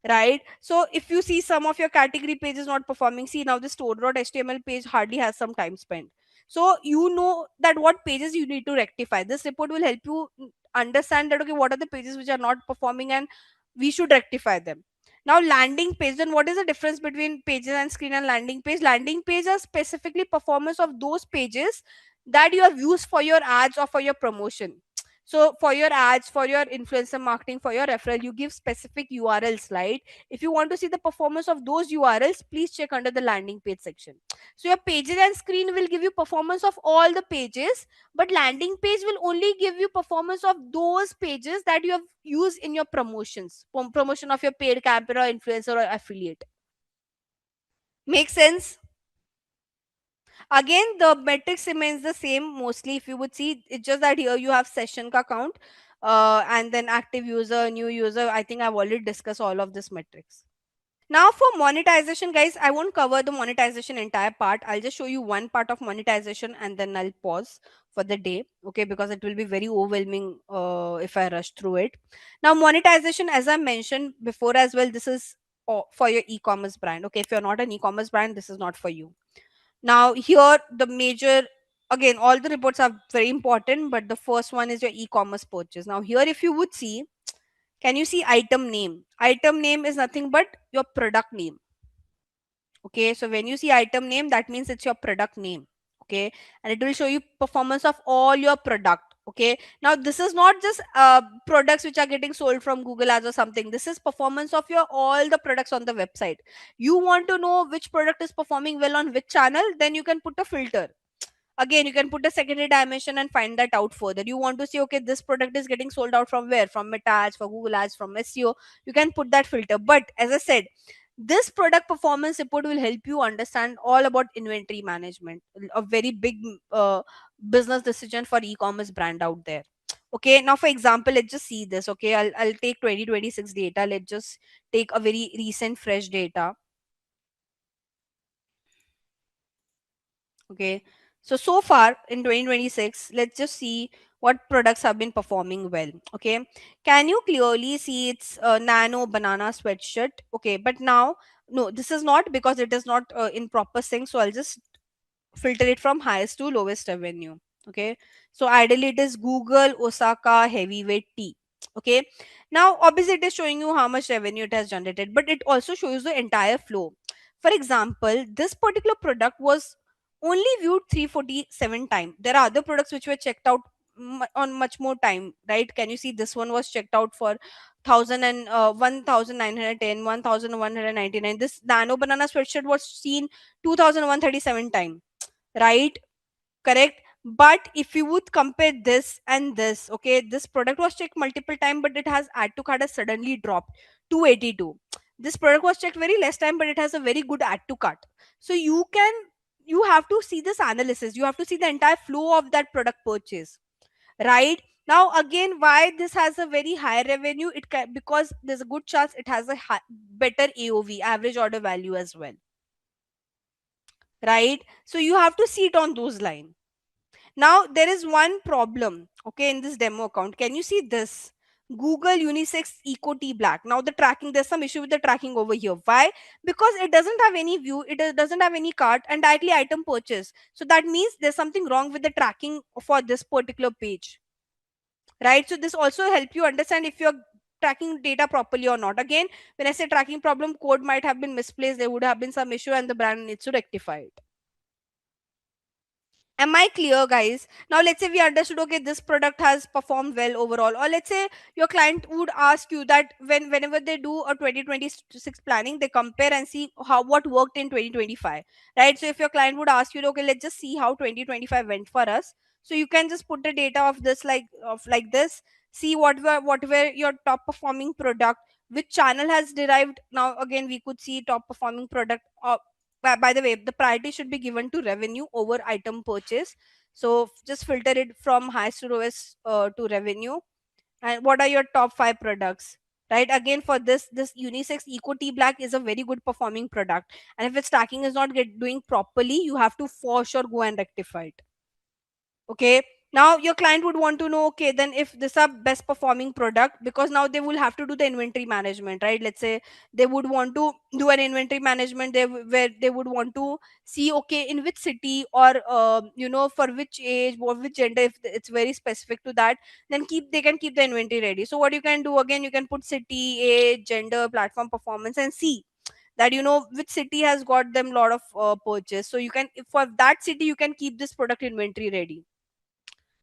right? So if you see some of your category pages not performing, see now the store.html page hardly has some time spent. So you know that what pages you need to rectify. This report will help you understand that okay, what are the pages which are not performing and we should rectify them. Now landing page, then what is the difference between pages and screen and landing page? Landing page are specifically performance of those pages that you have used for your ads or for your promotion. So for your ads, for your influencer marketing, for your referral, you give specific URLs, right? If you want to see the performance of those URLs, please check under the landing page section. So your pages and screen will give you performance of all the pages, but landing page will only give you performance of those pages that you have used in your promotions, promotion of your paid campaign or influencer or affiliate. Make sense? Again, the metrics remains the same mostly. If you would see, it's just that here you have session ka count, and then active user, new user. I think I've already discussed all of this metrics. Now for monetization, guys, I won't cover the monetization entire part. I'll just show you one part of monetization and then I'll pause for the day, okay, because it will be very overwhelming if I rush through it. Now monetization, as I mentioned before as well, this is for your e-commerce brand. Okay, if you're not an e-commerce brand, this is not for you. Now here the major, again, all the reports are very important, but the first one is your e-commerce purchase. Now here if you would see, can you see item name? Item name is nothing but your product name. Okay, so when you see item name, that means it's your product name. Okay, and it will show you performance of all your product. Okay, now this is not just products which are getting sold from Google ads or something. This is performance of your all the products on the website. You want to know which product is performing well on which channel, then you can put a filter. Again, you can put a secondary dimension and find that out further. You want to see, okay, this product is getting sold out from where? From Meta ads, for Google ads, from SEO. You can put that filter. But as I said, this product performance report will help you understand all about inventory management, a very big business decision for e-commerce brand out there. Okay, now for example, let's just see this. Okay, I'll take 2026 data. Let's just take a very recent fresh data. Okay, so far in 2026, let's just see what products have been performing well. Okay, can you clearly see it's nano banana sweatshirt? Okay, but now no, this is not, because it is not in proper sync. So I'll just filter it from highest to lowest revenue. Okay, so ideally it is Google Osaka heavyweight tea. Okay, now obviously it is showing you how much revenue it has generated, but it also shows the entire flow. For example, this particular product was only viewed 347 times. There are other products which were checked out on much more time, right? Can you see this one was checked out for 1910, 1199. This nano banana sweatshirt was seen 2137 times, right? Correct. But if you would compare this and this, okay, this product was checked multiple time, but it has add to cart has suddenly dropped 282. This product was checked very less time, but it has a very good add to cart. So you have to see this analysis, you have to see the entire flow of that product purchase, right? Now again, why this has a very high revenue, it can, because there's a good chance it has a better AOV, average order value, as well, right? So you have to see it on those lines. Now there is one problem, okay, in this demo account. Can you see this? Google Unisex Eco T Black. Now the tracking, there's some issue with the tracking over here. Why? Because it doesn't have any view, it doesn't have any cart and directly item purchase. So that means there's something wrong with the tracking for this particular page, right? So this also help you understand if you're tracking data properly or not. Again, when I say tracking problem, code might have been misplaced, there would have been some issue and the brand needs to rectify it. Am I clear, guys? Now let's say we understood, okay, this product has performed well overall, or let's say your client would ask you that whenever they do a 2026 planning, they compare and see how what worked in 2025, right? So if your client would ask you, okay, let's just see how 2025 went for us, so you can just put the data of this, like this, see what were your top performing product, which channel has derived. Now again, we could see top performing product. By the way, the priority should be given to revenue over item purchase. So just filter it from highest to lowest to revenue. And what are your top 5 products, right? Again, for this unisex eco tea black is a very good performing product, and if its tracking is not doing properly, you have to for sure go and rectify it. Okay, now your client would want to know, okay, then if this is a best performing product, because now they will have to do the inventory management, right? Let's say they would want to do an inventory management, where they would want to see, okay, in which city, or for which age or which gender, if it's very specific to that, then they can keep the inventory ready. So what you can do, again, you can put city, age, gender, platform performance, and see that which city has got them lot of purchase. So you can, for that city, you can keep this product inventory ready.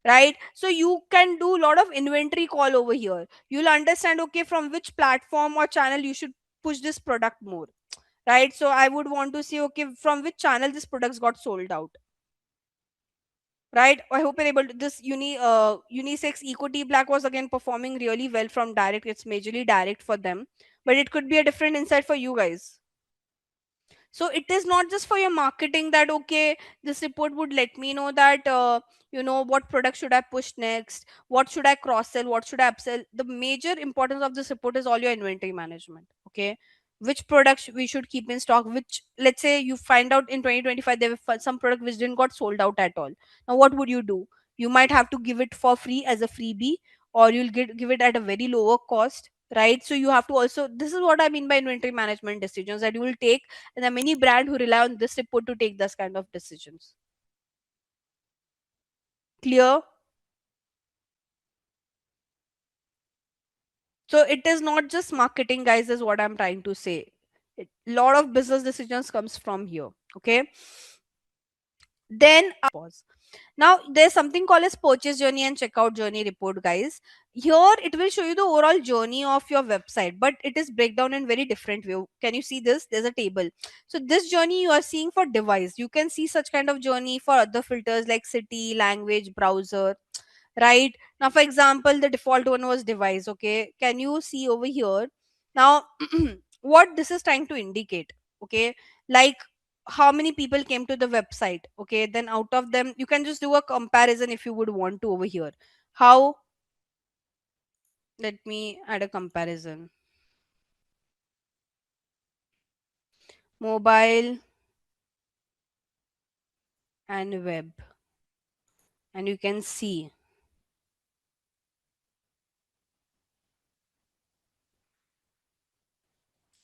right? So you can do a lot of inventory call over here. You'll understand, okay, from which platform or channel you should push this product more, right? So I would want to see, okay, from which channel this products got sold out, right? I hope you're able to. This unisex equity black was again performing really well from direct. It's majorly direct for them, but it could be a different insight for you guys. So it is not just for your marketing that, okay, this report would let me know that, what product should I push next, what should I cross sell, what should I upsell. The major importance of this report is all your inventory management, okay? Which products we should keep in stock, which, let's say you find out in 2025 there were some product which didn't got sold out at all. Now what would you do? You might have to give it for free as a freebie, or you'll give it at a very lower cost, right? So you have to also, this is what I mean by inventory management decisions that you will take, and there are many brands who rely on this report to take this kind of decisions. Clear? So it is not just marketing, guys, is what I'm trying to say. A lot of business decisions comes from here. Okay. Then pause. Now there's something called as purchase journey and checkout journey report, guys. Here it will show you the overall journey of your website, but it is breakdown in very different way. Can you see this? There's a table. So this journey you are seeing for device. You can see such kind of journey for other filters like city, language, browser, right? Now for example, the default one was device. Okay, can you see over here? Now what this is trying to indicate, okay, like how many people came to the website, okay, then out of them you can just do a comparison if you would want to over here. How? Let me add a comparison. Mobile and web, and you can see,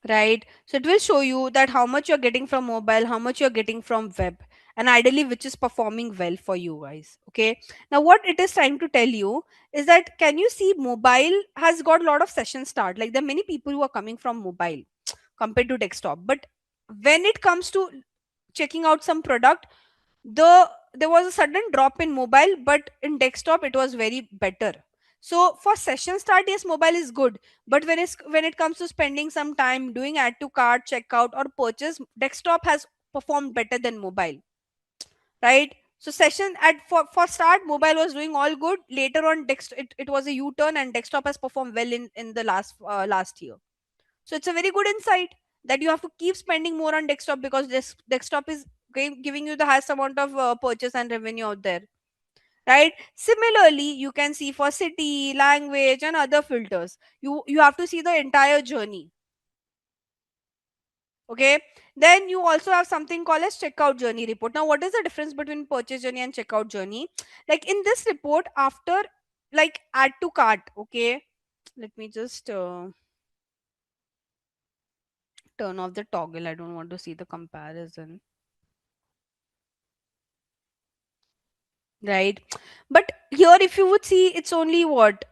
right? So it will show you that how much you're getting from mobile, how much you're getting from web, and ideally which is performing well for you guys. Okay, now what it is trying to tell you is that, can you see mobile has got a lot of session start, like there are many people who are coming from mobile compared to desktop, but when it comes to checking out some product, there was a sudden drop in mobile, but in desktop it was very better. So for session start, yes, mobile is good, but when it comes to spending some time doing add to cart, checkout or purchase, desktop has performed better than mobile, right? So session at for start, mobile was doing all good. Later on, it was a U-turn, and desktop has performed well in the last year. So it's a very good insight that you have to keep spending more on desktop, because this desktop is giving you the highest amount of purchase and revenue out there, right? Similarly, you can see for city, language, and other filters. You have to see the entire journey. Okay. Then you also have something called as checkout journey report. Now, what is the difference between purchase journey and checkout journey? Like in this report, after like add to cart, okay. Let me just turn off the toggle. I don't want to see the comparison. Right, but here if you would see, it's only what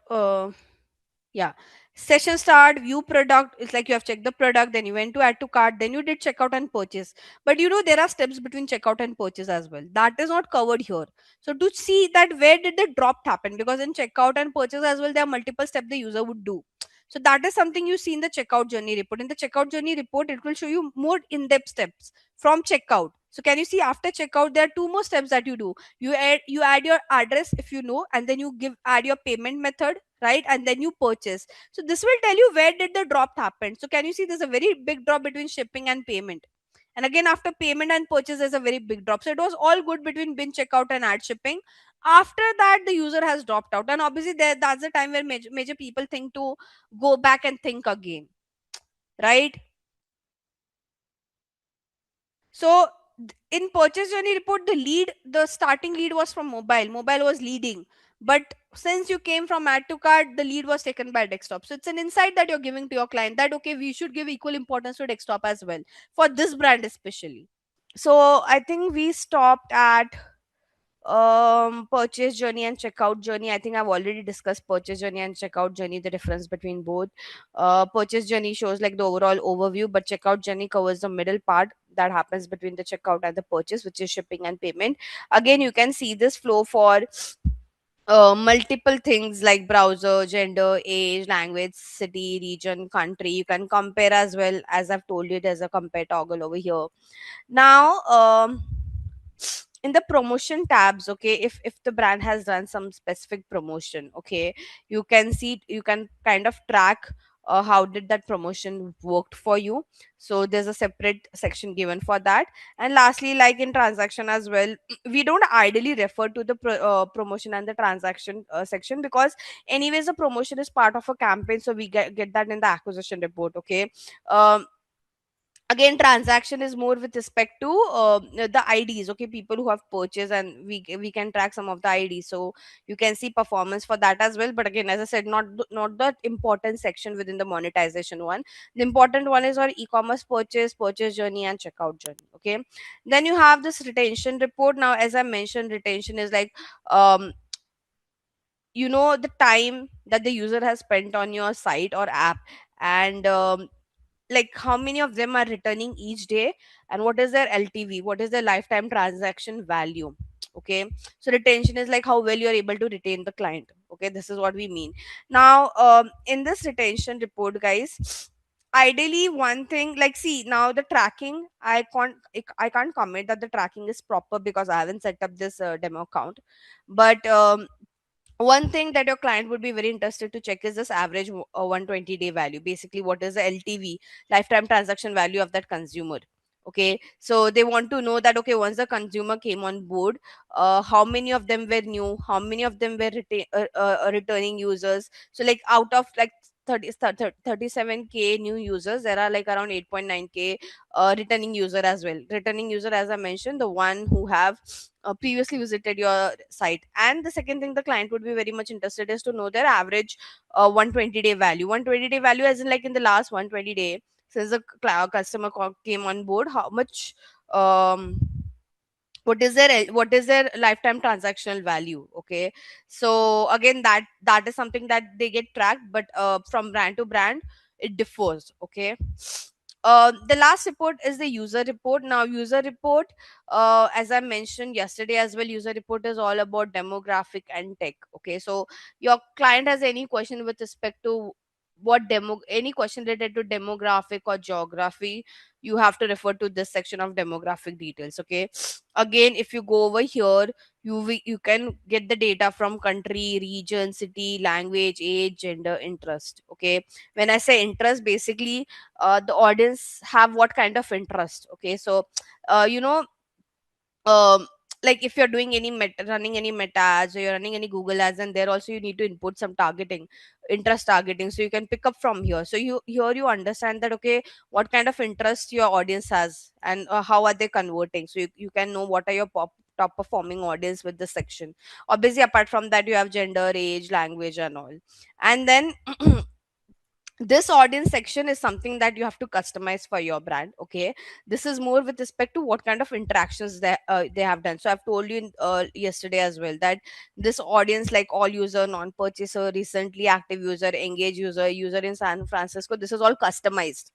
yeah, session start, view product. It's like you have checked the product, then you went to add to cart, then you did checkout and purchase. But there are steps between checkout and purchase as well, that is not covered here. So to see that where did the drop happen, because in checkout and purchase as well there are multiple steps the user would do. So that is something you see in the checkout journey report. In the checkout journey report, it will show you more in-depth steps from checkout. So can you see, after checkout there are two more steps that you do. You add your address if you know, and then you give add your payment method, right? And then you purchase. So this will tell you where did the drop happen. So can you see there's a very big drop between shipping and payment, and again after payment and purchase there's a very big drop. So it was all good between bin checkout and add shipping. After that the user has dropped out, and obviously that's the time where major people think to go back and think again, right? So in purchase journey report, the starting lead was from mobile was leading, but since you came from add to cart, the lead was taken by desktop. So it's an insight that you're giving to your client that, okay, we should give equal importance to desktop as well for this brand especially. So I think we stopped at purchase journey and checkout journey. I think I've already discussed purchase journey and checkout journey, the difference between both. Purchase journey shows like the overall overview, but checkout journey covers the middle part that happens between the checkout and the purchase, which is shipping and payment. Again, you can see this flow for multiple things like browser, gender, age, language, city, region, country. You can compare as well. As I've told you, there's a compare toggle over here. Now, in the promotion tabs, okay, if the brand has done some specific promotion, okay, you can see, you can kind of track how did that promotion worked for you. So there's a separate section given for that. And lastly, like in transaction as well, we don't ideally refer to the promotion and the transaction section, because anyways the promotion is part of a campaign, so we get that in the acquisition report. Okay. um, Again, transaction is more with respect to the IDs, okay, people who have purchased, and we can track some of the IDs, so you can see performance for that as well. But again, as I said, not the important section within the monetization one. The important one is our e-commerce purchase journey and checkout journey. Okay. Then you have this retention report. Now, as I mentioned, retention is like, um the time that the user has spent on your site or app, and like how many of them are returning each day, and what is their LTV, what is their lifetime transaction value. Okay. So retention is like how well you're able to retain the client. Okay, this is what we mean. Now, in this retention report, guys, ideally one thing, like, see, now the tracking, I can't comment that the tracking is proper because I haven't set up this demo account. But one thing that your client would be very interested to check is this average 120-day value. Basically, what is the LTV, lifetime transaction value of that consumer. Okay, so they want to know that, okay, once the consumer came on board, how many of them were new, how many of them were returning users. So like out of like 37K new users, there are like around 8.9K returning user as well. Returning user, as I mentioned, the one who have previously visited your site. And the second thing the client would be very much interested is to know their average 120-day value. 120-day value, as in like in the last 120 day since the customer came on board, how much, um what is their lifetime transactional value. Okay. So again, that is something that they get tracked, but from brand to brand it differs. Okay. The last report is the user report. Now, user report, as I mentioned yesterday as well, user report is all about demographic and tech. Okay, so your client has any question with respect to any question related to demographic or geography, you have to refer to this section of demographic details. Okay. Again, if you go over here, you can get the data from country, region, city, language, age, gender, interest. Okay. When I say interest, basically the audience have what kind of interest. Okay. So uh, you know um like if you're doing any running any meta ads, or you're running any Google ads, and there also you need to input some targeting, interest targeting, so you can pick up from here. So you understand that, okay, what kind of interest your audience has, and how are they converting, so you can know what are your top performing audience with this section. Obviously, apart from that, you have gender, age, language, and all. And then this audience section is something that you have to customize for your brand. Okay, this is more with respect to what kind of interactions they have done. So I've told you yesterday as well that this audience, like all user, non-purchaser, recently active user, engaged user, user in San Francisco, this is all customized.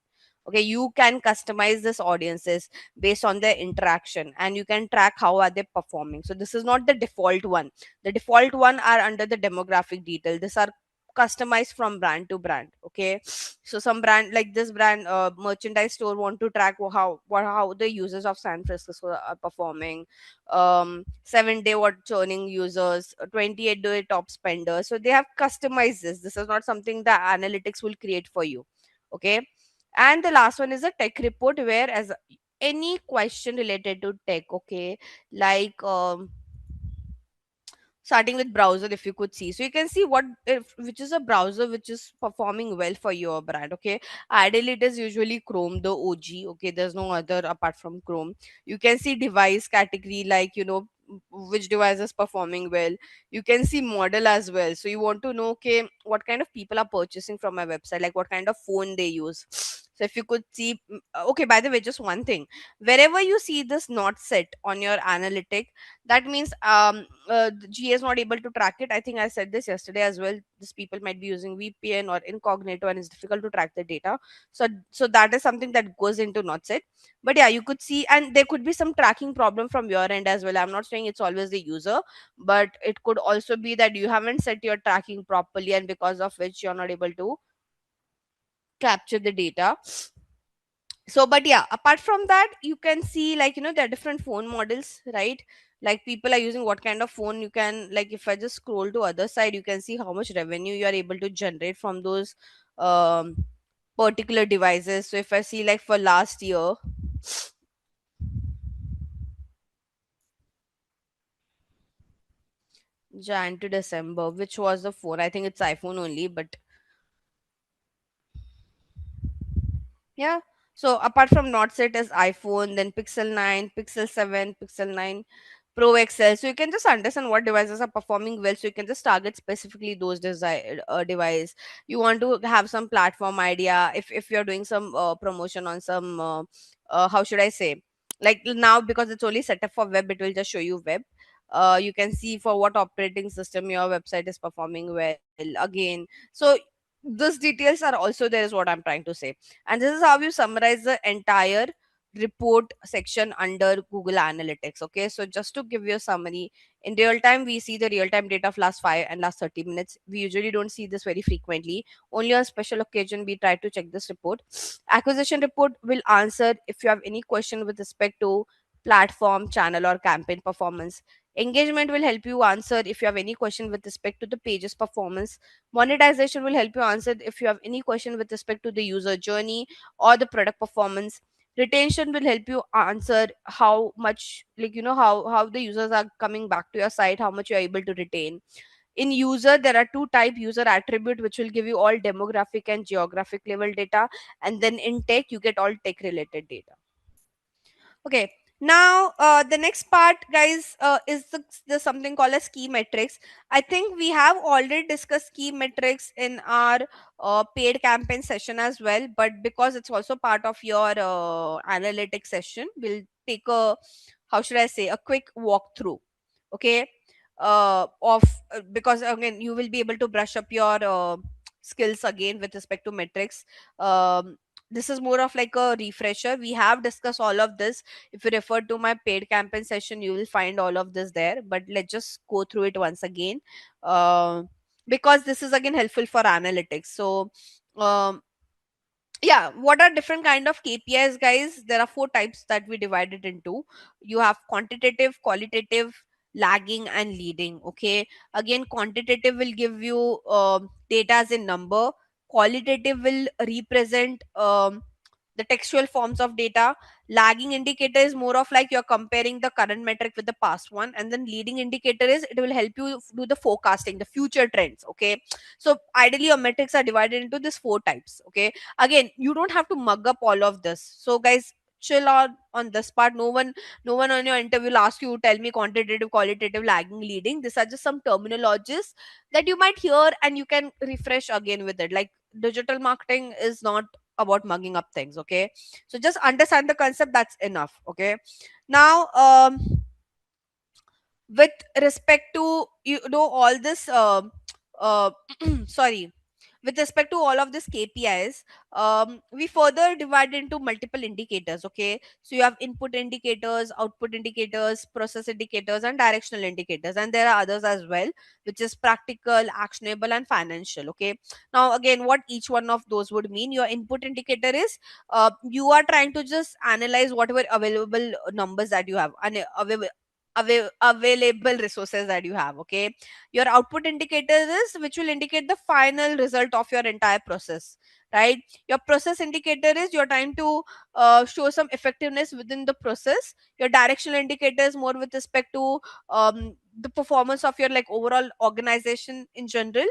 Okay, you can customize this audiences based on their interaction, and you can track how are they performing. So this is not the default one. The default one are under the demographic detail. These are customized from brand to brand. Okay. So some brand, like this brand, merchandise store, want to track how the users of San Francisco are performing. 7-day what churning users, 28-day top spenders. So they have customized this is not something the analytics will create for you. Okay. And the last one is a tech report, where as any question related to tech. Okay, like starting with browser, if you could see, so you can see which is a browser which is performing well for your brand. Okay, ideally it is usually Chrome, the OG. Okay, there's no other apart from Chrome. You can see device category, like which device is performing well. You can see model as well, so you want to know, okay, what kind of people are purchasing from my website, like what kind of phone they use. So if you could see, okay, by the way, just one thing, wherever you see this not set on your analytic, that means the GA is not able to track it. I think I said this yesterday as well. These people might be using VPN or incognito, and it's difficult to track the data. So that is something that goes into not set. But yeah, you could see, and there could be some tracking problem from your end as well. I'm not saying it's always the user, but it could also be that you haven't set your tracking properly, and because of which you're not able to capture the data. So but yeah, apart from that, you can see, like, there are different phone models, right? Like, people are using what kind of phone. You can, like, if I just scroll to other side, you can see how much revenue you are able to generate from those um particular devices. So if I see, like, for last year, Jan to December, which was the phone, I think it's iPhone only, but yeah. So apart from not set is iPhone, then Pixel 9, Pixel 7, Pixel 9 Pro XL. So you can just understand what devices are performing well. So you can just target specifically those desired device. You want to have some platform idea. If you're doing some promotion on some how should I say, like now, because it's only set up for web, it will just show you web. You can see for what operating system your website is performing well again. So these details are also there, is what I'm trying to say. And this is how you summarize the entire report section under Google Analytics. Okay, so just to give you a summary, in real time, we see the real time data of last 5 and last 30 minutes. We usually don't see this very frequently. Only on special occasion, we try to check this report. Acquisition report will answer if you have any question with respect to platform, channel, or campaign performance. Engagement will help you answer if you have any question with respect to the page's performance. Monetization will help you answer if you have any question with respect to the user journey or the product performance. Retention will help you answer how much, like, how the users are coming back to your site, how much you are able to retain. In user, there are two type: user attribute, which will give you all demographic and geographic level data, and then in tech, you get all tech related data. Okay. Now, the next part, guys, is the something called as key metrics. I think we have already discussed key metrics in our paid campaign session as well, but because it's also part of your analytics session, we'll take a, how should I say, a quick walkthrough. Okay. Of Because again, you will be able to brush up your skills again with respect to metrics. This is more of like a refresher. We have discussed all of this. If you refer to my paid campaign session, you will find all of this there, but let's just go through it once again, uh, because this is again helpful for analytics. So um, yeah, what are different kind of KPIs, guys? There are four types that we divided into. You have quantitative, qualitative, lagging, and leading. Okay, again, quantitative will give you data as in number. Qualitative will represent the textual forms of data. Lagging indicator is more of like you're comparing the current metric with the past one, and then leading indicator is it will help you do the forecasting, the future trends. Okay, so ideally your metrics are divided into these four types. Okay, again, you don't have to mug up all of this. So guys, chill on this part. No one on your interview will ask you, tell me quantitative, qualitative, lagging, leading. These are just some terminologies that you might hear, and you can refresh again with it. Like, digital marketing is not about mugging up things. Okay, so just understand the concept, that's enough. Okay, now with respect to, all this uh, sorry, with respect to all of these KPIs, we further divide into multiple indicators. Okay, so you have input indicators, output indicators, process indicators, and directional indicators, and there are others as well, which is practical, actionable, and financial. Okay, now again, what each one of those would mean: your input indicator is you are trying to just analyze whatever available numbers that you have, and available resources that you have. Okay, your output indicator is which will indicate the final result of your entire process, right? Your process indicator is you're trying to show some effectiveness within the process. Your directional indicator is more with respect to the performance of your, like, overall organization in general.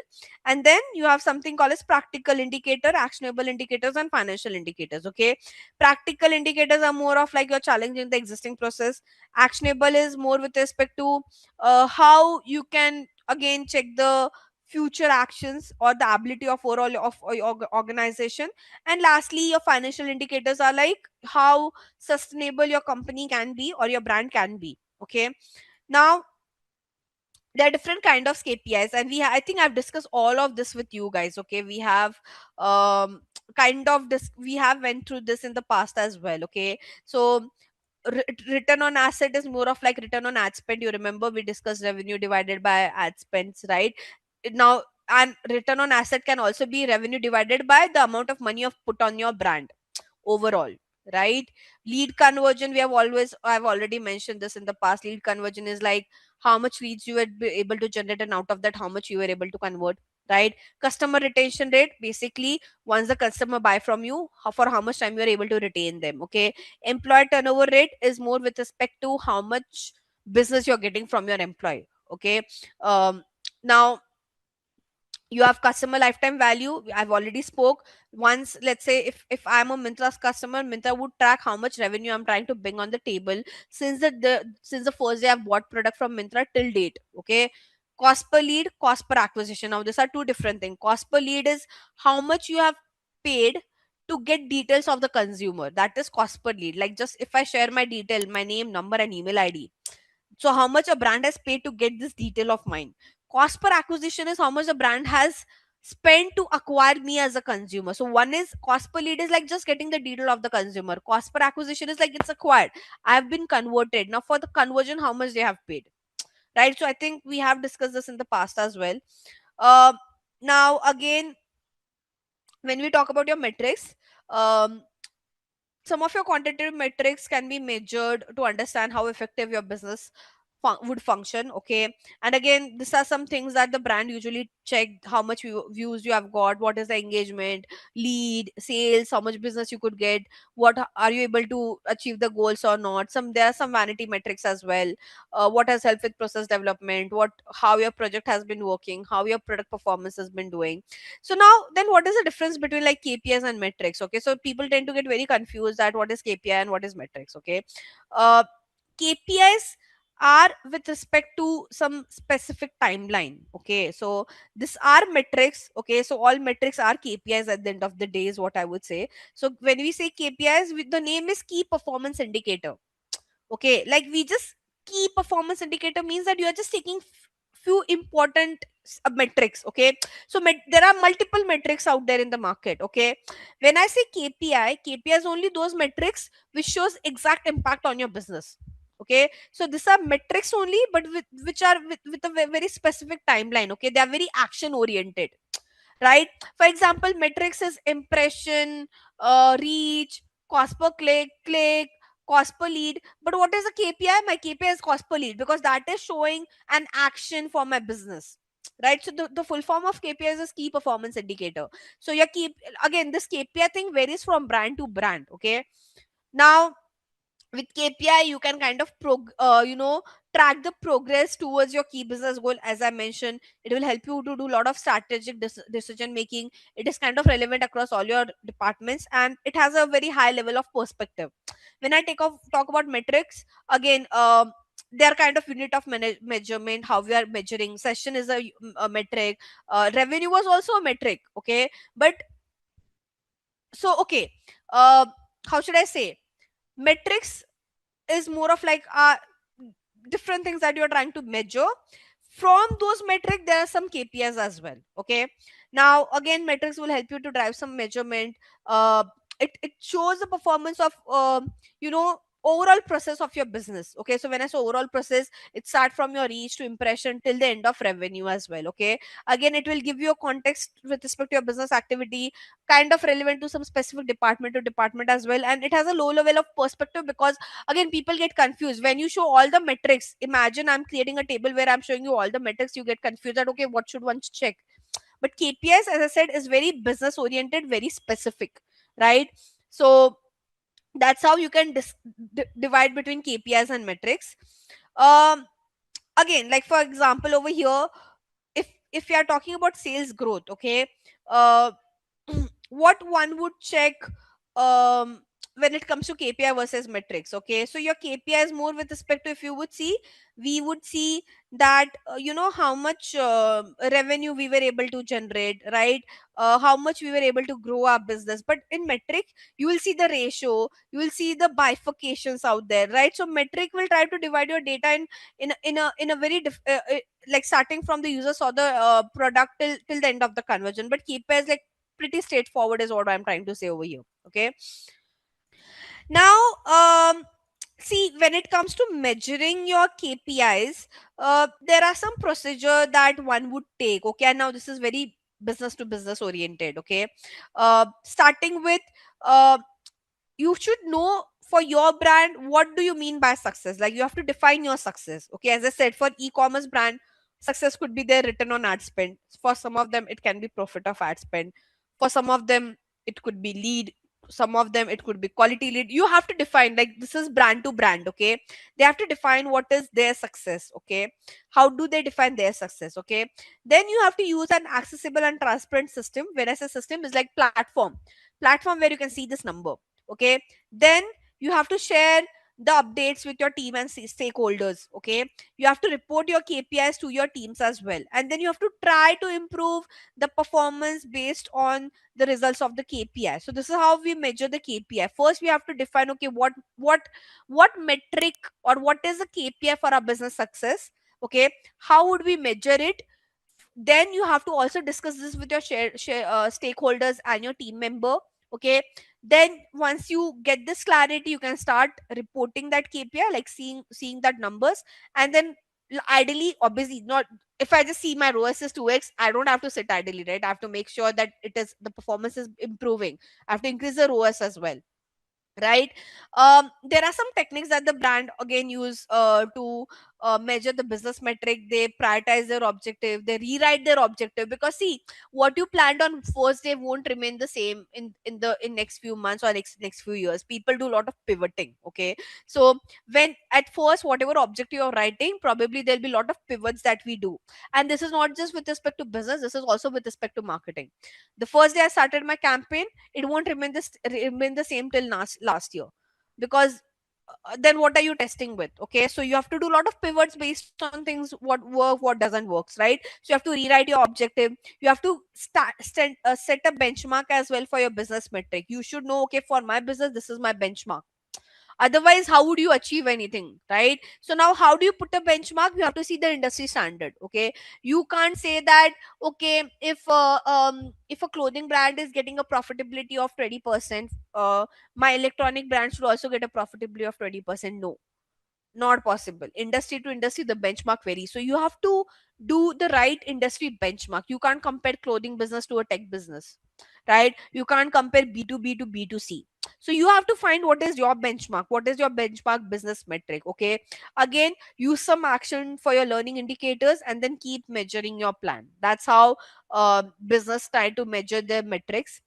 And then you have something called as practical indicator, actionable indicators, and financial indicators. Okay, practical indicators are more of like you're challenging the existing process. Actionable is more with respect to how you can again check the future actions, or the ability of overall of your organization. And lastly, your financial indicators are like how sustainable your company can be or your brand can be. Okay, now there are different kind of KPIs, and I think I've discussed all of this with you guys. Okay, we have kind of this, we have went through this in the past as well. Okay, so return on asset is more of like return on ad spend. You remember we discussed revenue divided by ad spends, right? Now, and return on asset can also be revenue divided by the amount of money you've put on your brand overall, right? Lead conversion, I've already mentioned this in the past. Lead conversion is like how much leads you were able to generate, and out of that how much you were able to convert, right? Customer retention rate, basically once the customer buy from you, for how much time you are able to retain them. Okay, employee turnover rate is more with respect to how much business you're getting from your employee. Okay, now you have customer lifetime value, I've already spoke. Once, let's say, if I'm a Mintra's customer, Mintra would track how much revenue I'm trying to bring on the table since since the first day I've bought product from Mintra till date. Okay, cost per lead, cost per acquisition. Now these are two different things. Cost per lead is how much you have paid to get details of the consumer. That is cost per lead. Like, just if I share my detail, my name, number and email ID, so how much a brand has paid to get this detail of mine. Cost per acquisition is how much the brand has spent to acquire me as a consumer. So one is cost per lead is like just getting the detail of the consumer. Cost per acquisition is like it's acquired. I have been converted. Now for the conversion, how much they have paid. Right. So I think we have discussed this in the past as well. Uh, Now again, when we talk about your metrics, um, some of your quantitative metrics can be measured to understand how effective your business would function. Okay, and again, these are some things that the brand usually check: how much views you have got, what is the engagement, lead, sales, how much business you could get, what are you able to achieve the goals or not. There are some vanity metrics as well. What has helped with process development, how your project has been working, how your product performance has been doing. So now, then what is the difference between like KPIs and metrics? Okay, so people tend to get very confused that what is KPI and what is metrics. Okay, uh, KPIs are with respect to some specific timeline. Okay, so these are metrics. Okay, so all metrics are KPIs at the end of the day is what I would say. So when we say KPIs, the name is key performance indicator. Okay, like we just, key performance indicator means that you are just taking few important metrics. Okay, so there are multiple metrics out there in the market. Okay, when I say KPI is only those metrics which shows exact impact on your business. Okay, so these are metrics only, but which are with a very specific timeline. Okay, they are very action oriented, right? For example, metrics is impression, reach, cost per click, cost per lead. But what is a KPI? My KPI is cost per lead because that is showing an action for my business. Right, so the full form of KPI is key performance indicator. So your keep again, this KPI thing varies from brand to brand. Okay, now with KPI you can kind of track the progress towards your key business goal. As I mentioned, it will help you to do a lot of strategic decision making. It is kind of relevant across all your departments, and it has a very high level of perspective. When I talk about metrics, again, they are kind of unit of measurement. How we are measuring session is a metric. Revenue was also a metric. Okay, but so okay, uh, how should I say, metrics is more of like different things that you're trying to measure. From those metrics there are some KPIs as well. Okay, now again, metrics will help you to drive some measurement. It shows the performance of overall process of your business. Okay, so when I say overall process, it starts from your reach to impression till the end of revenue as well. Okay, again, it will give you a context with respect to your business activity, kind of relevant to some specific department to department as well. And it has a low level of perspective because again, people get confused when you show all the metrics. Imagine I'm creating a table where I'm showing you all the metrics, you get confused that okay, what should one check. But KPIs, as I said, is very business oriented, very specific, right? So that's how you can divide between KPIs and metrics. um Again, like for example, over here, if you are talking about sales growth. Okay, uh what one would check, um when it comes to KPI versus metrics. Okay, so your KPI is more with respect to, if you would see, we would see that how much revenue we were able to generate, right? How much we were able to grow our business. But in metric, you will see the ratio, you will see the bifurcations out there, right? So metric will try to divide your data in a very like starting from the user saw the product till the end of the conversion. But KPI is like pretty straightforward, is what I'm trying to say over here. Okay, now, see, when it comes to measuring your KPIs, there are some procedure that one would take. Okay, and now this is very business to business oriented. Okay, starting with, uh, you should know for your brand what do you mean by success. Like, you have to define your success. Okay, as I said, for e-commerce brand, success could be their return on ad spend. For some of them, it can be profit of ad spend. For some of them, it could be lead. Some of them, it could be quality lead. You have to define, like, this is brand to brand. Okay, they have to define what is their success. Okay, how do they define their success? Okay, then you have to use an accessible and transparent system. When I say system, is like platform where you can see this number. Okay, then you have to share the updates with your team and stakeholders. Okay, you have to report your KPIs to your teams as well, and then you have to try to improve the performance based on the results of the KPI. So this is how we measure the KPI. First, we have to define, okay, what metric or what is the KPI for our business success. Okay, how would we measure it? Then you have to also discuss this with your stakeholders and your team member. Okay, then once you get this clarity, you can start reporting that KPI, like seeing that numbers. And then ideally, obviously not, if I just see my ROAS is 2x, I don't have to sit idly, right? I have to make sure that the performance is improving. I have to increase the ROAS as well, right? There are some techniques that the brand again use to measure the business metric. They prioritize their objective, they rewrite their objective, because see, what you planned on first day won't remain the same in next few months or next few years. People do a lot of pivoting. Okay, so when at first whatever objective you're writing, probably there'll be a lot of pivots that we do. And this is not just with respect to business, this is also with respect to marketing. The first day I started my campaign, it won't remain the same till last year, because then what are you testing with? Okay, so you have to do a lot of pivots based on things, what work, what doesn't works, right? So you have to rewrite your objective. You have to set a benchmark as well for your business metric. You should know, okay, for my business, this is my benchmark. Otherwise, how would you achieve anything, right? So now, how do you put a benchmark? You have to see the industry standard. Okay, you can't say that, okay, if a clothing brand is getting a profitability of 20%, my electronic brand should also get a profitability of 20%. No, not possible. Industry to industry, the benchmark varies. So you have to do the right industry benchmark. You can't compare clothing business to a tech business, right? You can't compare B2B to B2C. So you have to find what is your benchmark, what is your benchmark business metric. Okay, again, use some action for your learning indicators, and then keep measuring your plan. That's how business try to measure their metrics.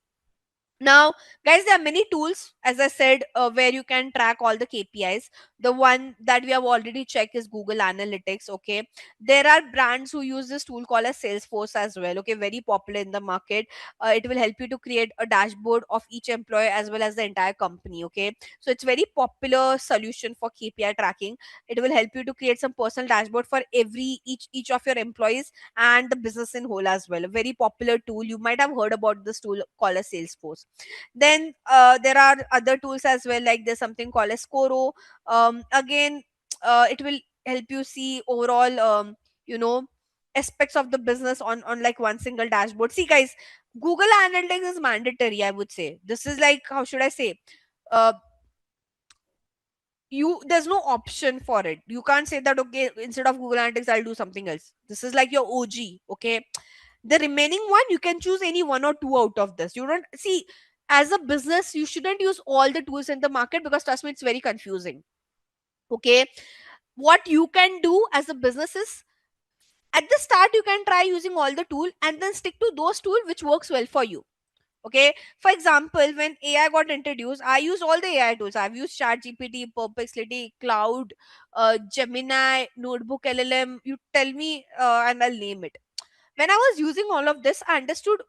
Now, guys, there are many tools, as I said, where you can track all the KPIs. The one that we have already checked is Google Analytics. Okay, there are brands who use this tool called as Salesforce as well. Okay, very popular in the market. It will help you to create a dashboard of each employee as well as the entire company. Okay, so it's very popular solution for KPI tracking. It will help you to create some personal dashboard for each of your employees and the business in whole as well. A very popular tool. You might have heard about this tool called as Salesforce. Then there are other tools as well, like there's something called as Coro. Again, it will help you see overall, you know aspects of the business on like one single dashboard. See, guys, Google Analytics is mandatory, I would say. This is like, how should I say, uh, you there's no option for it. You can't say that, okay, instead of Google Analytics, I'll do something else. This is like your OG. Okay, the remaining one, you can choose any one or two out of this. You don't see, as a business, you shouldn't use all the tools in the market, because trust me, it's very confusing. Okay, what you can do as a business is, at the start, you can try using all the tool and then stick to those tool which works well for you. Okay, for example, when AI got introduced, I used all the AI tools. I've used ChatGPT, Perplexity, Cloud, Gemini, Notebook, LLM. You tell me, and I'll name it. When I was using all of this, I understood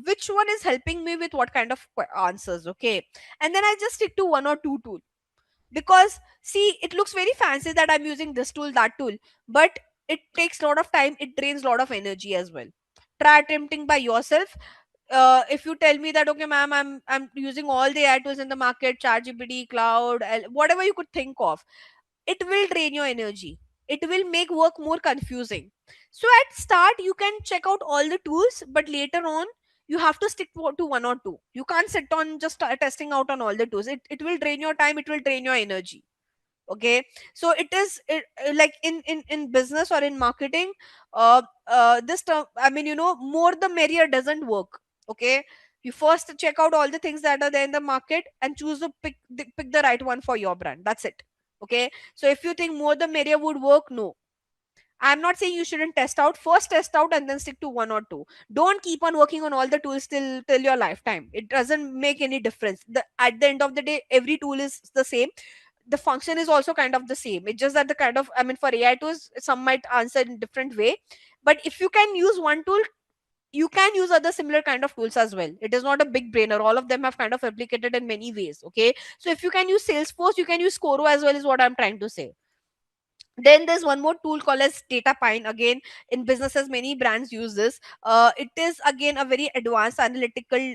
which one is helping me with what kind of answers. Okay, and then I just stick to one or two tools. Because see, it looks very fancy that I'm using this tool, that tool, but it takes a lot of time, it drains a lot of energy as well. Try attempting by yourself. If you tell me that, okay ma'am, I'm using all the AI tools in the market, ChatGPT, cloud, whatever you could think of, it will drain your energy. It will make work more confusing. So at start you can check out all the tools, but later on you have to stick to one or two. You can't sit on just testing out on all the tools. It will drain your time, it will drain your energy. Okay, so like in business or in marketing, this term, I mean, more the merrier doesn't work. Okay, you first check out all the things that are there in the market and choose to pick the right one for your brand. That's it. Okay, so if you think more the merrier would work, no, I'm not saying you shouldn't test out. First test out and then stick to one or two. Don't keep on working on all the tools till your lifetime. It doesn't make any difference. At the end of the day, every tool is the same. The function is also kind of the same. It's just that the kind of, I mean, for AI tools, some might answer in different way. But if you can use one tool, you can use other similar kind of tools as well. It is not a big brainer. All of them have kind of replicated in many ways. Okay, so if you can use Salesforce, you can use Coro as well, is what I'm trying to say. Then there's one more tool called as Data Pine. Again, in businesses many brands use this. It is again a very advanced analytical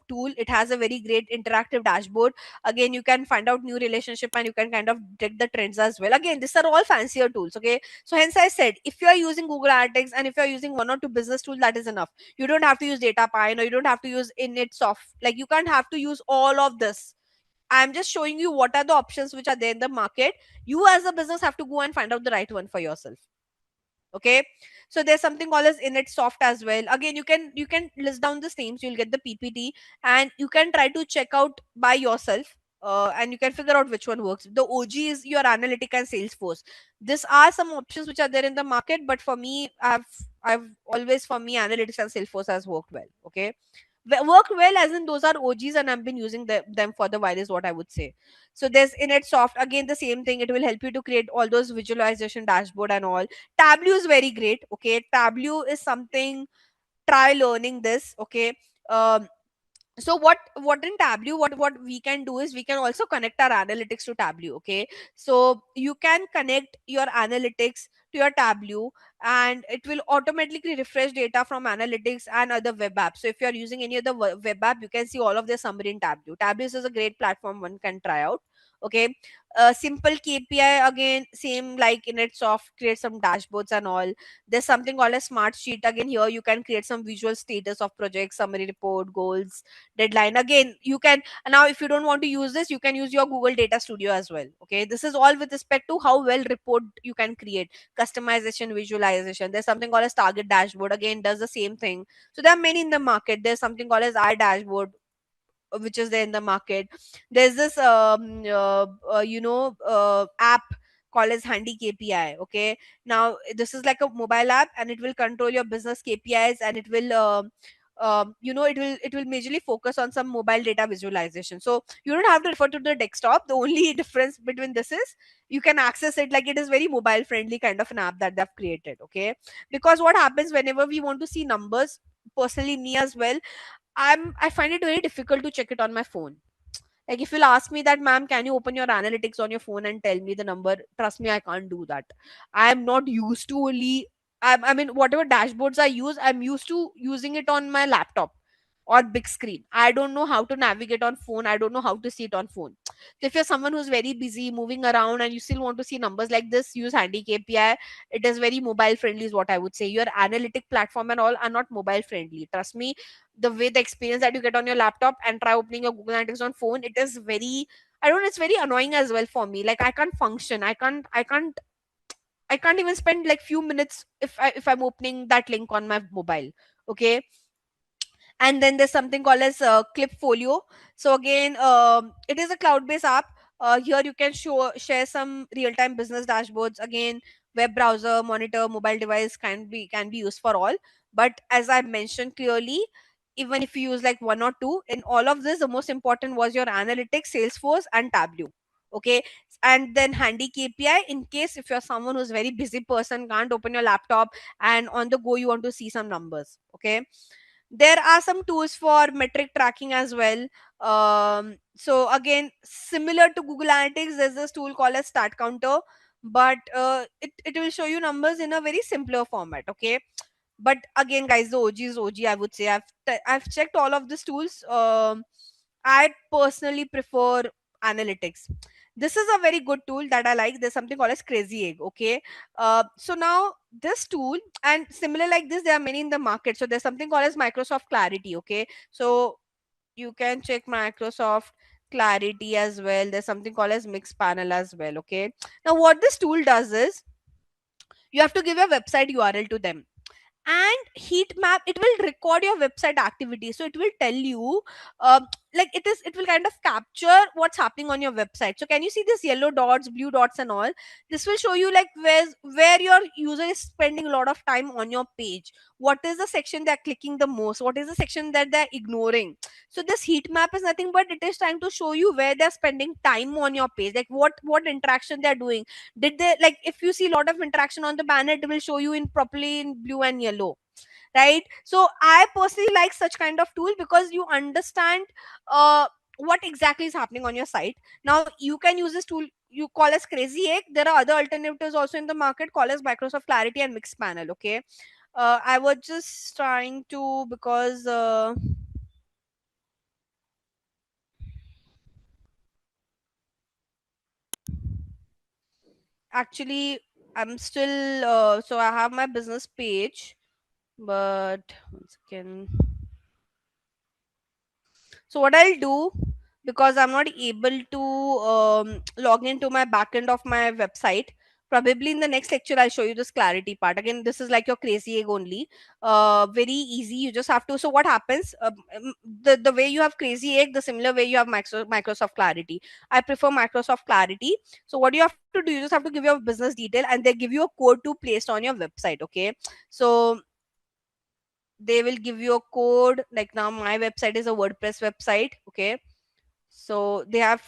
tool. It has a very great interactive dashboard. Again, you can find out new relationship and you can kind of detect the trends as well. Again, these are all fancier tools. Okay, so hence I said, if you are using Google Analytics and if you are using one or two business tools, that is enough. You don't have to use Data Pine, or you don't have to use Init Soft. Like, you can't have to use all of this. I'm just showing you what are the options which are there in the market. You as a business have to go and find out the right one for yourself. Okay, so there's something called as Init Soft as well. Again, you can list down the names, you'll get the PPT, and you can try to check out by yourself. And you can figure out which one works. The OG is your Analytic and Salesforce. These are some options which are there in the market, but for me, I've always, for me, Analytics and Salesforce has worked well. Okay, worked well as in those are OGs and I've been using them for the while, is what I would say. So there's Init Soft. Again, the same thing. It will help you to create all those visualization dashboard and all. Tableau is very great. Okay, Tableau is something. Try learning this. Okay. So what in Tableau, what we can do is we can also connect our analytics to Tableau. Okay, so you can connect your analytics to your Tableau, and it will automatically refresh data from analytics and other web apps. So if you are using any other web app, you can see all of their summary in Tableau. Tableau is a great platform one can try out. Okay, simple KPI, again same like in it soft, create some dashboards and all. There's something called a smart sheet. Again, here you can create some visual status of projects, summary report, goals, deadline. Again, you can, now if you don't want to use this, you can use your Google Data Studio as well. Okay, this is all with respect to how well report you can create, customization, visualization. There's something called as target dashboard, again does the same thing. So there are many in the market. There's something called as I dashboard, which is there in the market. There's this app called as Handy KPI. Okay, now this is like a mobile app and it will control your business KPIs, and it will it will majorly focus on some mobile data visualization. So you don't have to refer to the desktop. The only difference between this is you can access it, like, it is very mobile friendly kind of an app that they've created. Okay, because what happens whenever we want to see numbers, personally me as well, I find it very difficult to check it on my phone. Like, if you'll ask me that, ma'am, can you open your analytics on your phone and tell me the number? Trust me, I can't do that. I am not used to only. I mean, whatever dashboards I use, I'm used to using it on my laptop or big screen. I don't know how to navigate on phone. I don't know how to see it on phone. So if you're someone who's very busy moving around and you still want to see numbers like this, use Handy KPI. It is very mobile friendly, is what I would say. Your analytic platform and all are not mobile friendly. Trust me, the way the experience that you get on your laptop, and try opening your Google Analytics on phone, it is very, I don't know, it's very annoying as well for me. Like, I can't function. I can't even spend like few minutes if I'm opening that link on my mobile. Okay, and then there's something called as Clipfolio. So again, it is a cloud-based app. Here you can share some real-time business dashboards. Again, web browser, monitor, mobile device can be used for all. But as I mentioned clearly, even if you use like one or two, in all of this, the most important was your analytics, Salesforce, and Tableau. Okay, and then Handy KPI, in case if you're someone who's very busy person, can't open your laptop, and on the go you want to see some numbers. Okay, There are some tools for metric tracking as well. So again, similar to Google Analytics, there's this tool called as Stat Counter, but it will show you numbers in a very simpler format. Okay, but again, guys, the OG is OG. I would say I've checked all of these tools. I personally prefer analytics. This is a very good tool that I like. There's something called as Crazy Egg. Okay, so now this tool, and similar like this, there are many in the market. So there's something called as Microsoft Clarity. Okay, so you can check Microsoft Clarity as well. There's something called as Mix Panel as well. Okay, now what this tool does is you have to give your website URL to them, and heat map, it will record your website activity. So it will tell you, like it will kind of capture what's happening on your website. So can you see this yellow dots, blue dots and all? This will show you like where your user is spending a lot of time on your page. What is the section they're clicking the most, what is the section that they're ignoring? So this heat map is nothing but it is trying to show you where they're spending time on your page, like what interaction they're doing. Did they, like, if you see a lot of interaction on the banner, it will show you in properly in blue and yellow, right? So I personally like such kind of tool because you understand uh, what exactly is happening on your site. Now you can use this tool you call as Crazy Egg. There are other alternatives also in the market called as Microsoft Clarity and Mix Panel. Okay, I was just trying to, because actually I'm still so I have my business page, but once again, so what I'll do, because I'm not able to log into my backend of my website, probably in the next lecture I'll show you this clarity part. Again, this is like your Crazy Egg only. Very easy. You just have to. So what happens? The way you have Crazy Egg, the similar way you have Microsoft Clarity. I prefer Microsoft Clarity. So what you have to do, you just have to give your business detail, and they give you a code to paste on your website. Okay, so they will give you a code. Like now my website is a WordPress website. Okay, so they have,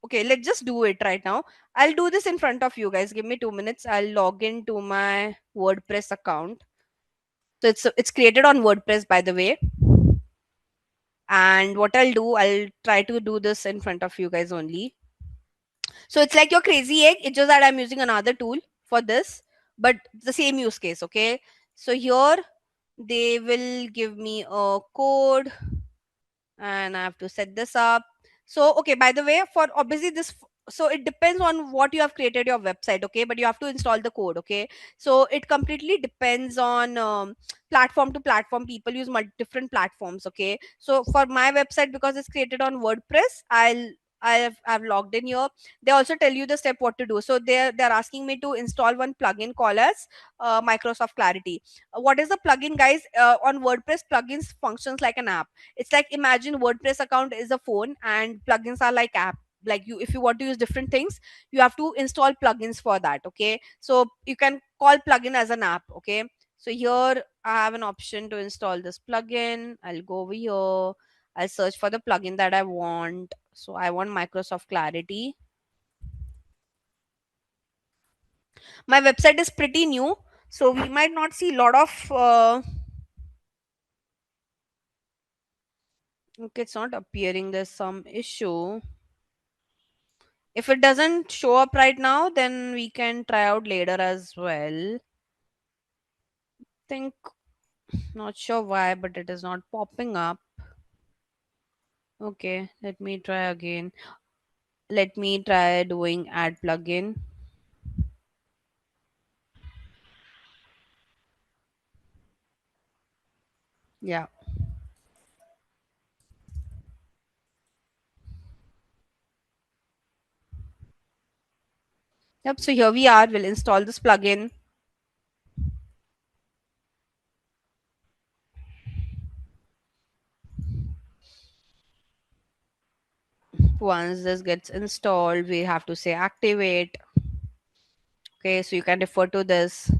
okay, let's just do it right now. I'll do this in front of you guys. Give me 2 minutes. I'll log into my WordPress account. So it's created on WordPress, by the way. And what I'll do, I'll try to do this in front of you guys only. So it's like your Crazy Egg. It's just that I'm using another tool for this, but the same use case. Okay. So here they will give me a code, and I have to set this up. So, okay, by the way, for obviously this, so it depends on what you have created your website, okay, but you have to install the code, okay. So it completely depends on platform to platform. People use different platforms, okay. So for my website, because it's created on WordPress, I've logged in here. They also tell you the step what to do. So they're asking me to install one plugin called as Microsoft Clarity. What is the plugin, guys? On WordPress, plugins functions like an app. It's like, imagine WordPress account is a phone and plugins are like app. Like, you, if you want to use different things, you have to install plugins for that. Okay, so you can call plugin as an app. Okay, so here I have an option to install this plugin. I'll go over here. I'll search for the plugin that I want. So I want Microsoft Clarity. My website is pretty new, so we might not see a lot of okay, it's not appearing. There's some issue. If it doesn't show up right now, then we can try out later as well. Think, not sure why, but it is not popping up. Okay, let me try again. Let me try doing add plugin. Yeah. Yep. So here we are. We'll install this plugin. Once this gets installed, we have to say activate. Okay, so you can refer to this.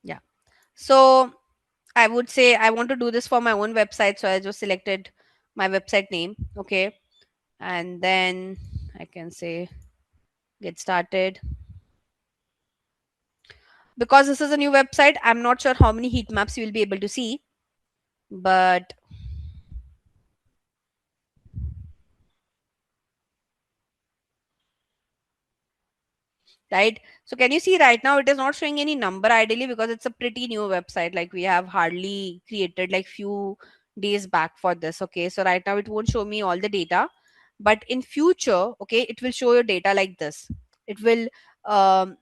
Yeah. So I would say I want to do this for my own website. So I just selected my website name. Okay, and then I can say get started. Because this is a new website, I'm not sure how many heat maps you will be able to see, but right. So can you see right now it is not showing any number ideally because it's a pretty new website. Like we have hardly created like few days back for this. Okay. So right now it won't show me all the data, but in future, okay, it will show your data like this. It will um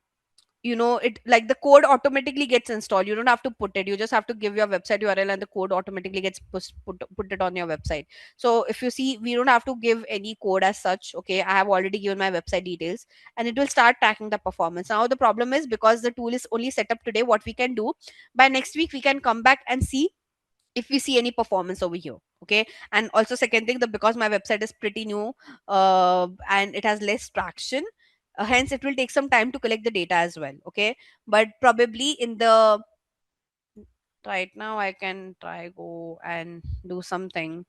it like the code automatically gets installed. You don't have to put it, you just have to give your website url and the code automatically gets put it on your website. So if you see, we don't have to give any code as such. Okay, I have already given my website details and it will start tracking the performance. Now the problem is, because the tool is only set up today, what we can do, by next week we can come back and see if we see any performance over here. Okay, and also second thing, that because my website is pretty new and it has less traction, hence it will take some time to collect the data as well. Okay, but probably in the right now I can try go and do something.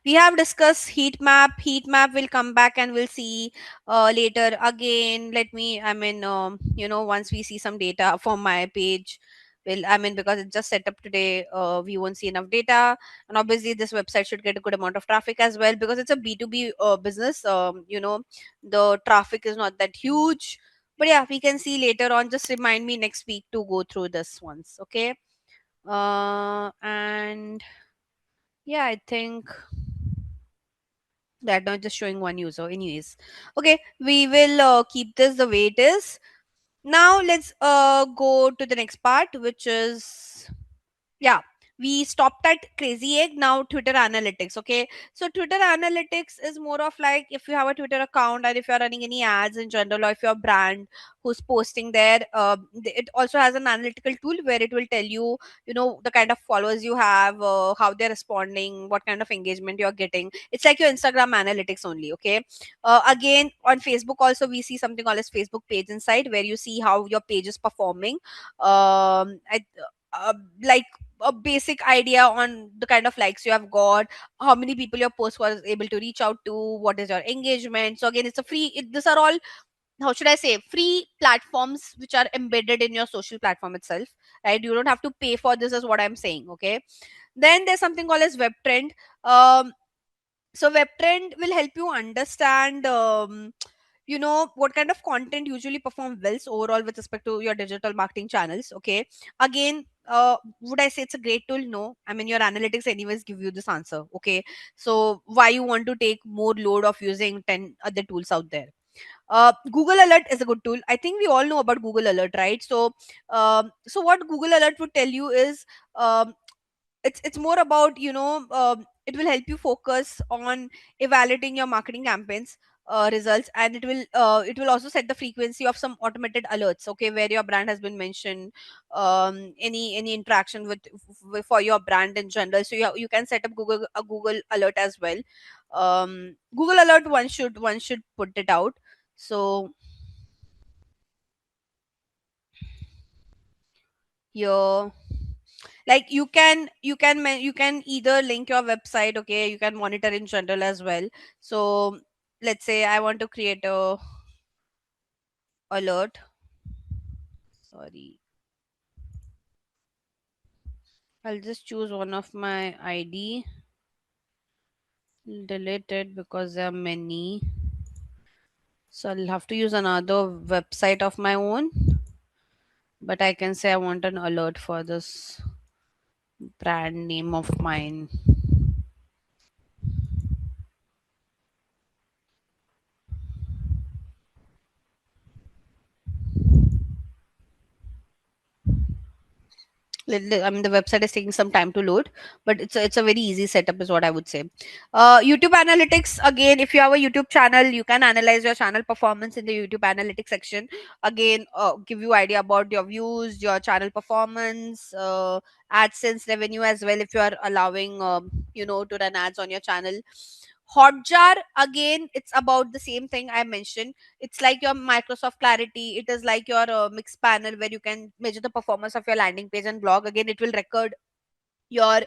We have discussed heat map. Heat map will come back and we'll see later again. Let me, I mean, once we see some data from my page, well, I mean, because it's just set up today, we won't see enough data. And obviously this website should get a good amount of traffic as well, because it's a b2b business. The traffic is not that huge, but yeah, we can see later on. Just remind me next week to go through this once. Okay. And yeah, I think that not just showing one user anyways. Okay, we will keep this the way it is. Now let's go to the next part, which is, yeah, we stopped at crazy egg. Now Twitter analytics. Okay, so Twitter analytics is more of like, if you have a Twitter account and if you're running any ads in general, or if you're a brand who's posting there, it also has an analytical tool where it will tell you, the kind of followers you have, how they're responding, what kind of engagement you're getting. It's like your Instagram analytics only. Okay, again on Facebook also we see something called as Facebook page insight, where you see how your page is performing. Like a basic idea on the kind of likes you have got, how many people your post was able to reach out to, what is your engagement. So again, it's a free, these are all, how should I say, free platforms which are embedded in your social platform itself, right? You don't have to pay for this, is what I'm saying. Okay, then there's something called as web trend. So web trend will help you understand what kind of content usually perform well overall with respect to your digital marketing channels. Okay, again, would I say it's a great tool? No, I mean, your analytics anyways give you this answer. Okay, so why you want to take more load of using 10 other tools out there? Google Alert is a good tool. I think we all know about Google Alert, right? So what Google Alert would tell you is, um, it's more about, it will help you focus on evaluating your marketing campaigns results, and it will also set the frequency of some automated alerts. Okay, where your brand has been mentioned, any interaction for your brand in general. So you can set up Google Alert as well. Google Alert, one should put it out. So your, like, you can either link your website. Okay, you can monitor in general as well. So let's say I want to create a alert. Sorry, I'll just choose one of my ID, delete it because there are many. So I'll have to use another website of my own, but I can say I want an alert for this brand name of mine. I mean, the website is taking some time to load, but it's a very easy setup, is what I would say. YouTube analytics, again, if you have a YouTube channel, you can analyze your channel performance in the YouTube analytics section. Again, give you idea about your views, your channel performance, AdSense revenue as well, if you are allowing to run ads on your channel. Hotjar, again, it's about the same thing I mentioned. It's like your Microsoft Clarity. It is like your mix panel where you can measure the performance of your landing page and blog. Again, it will record your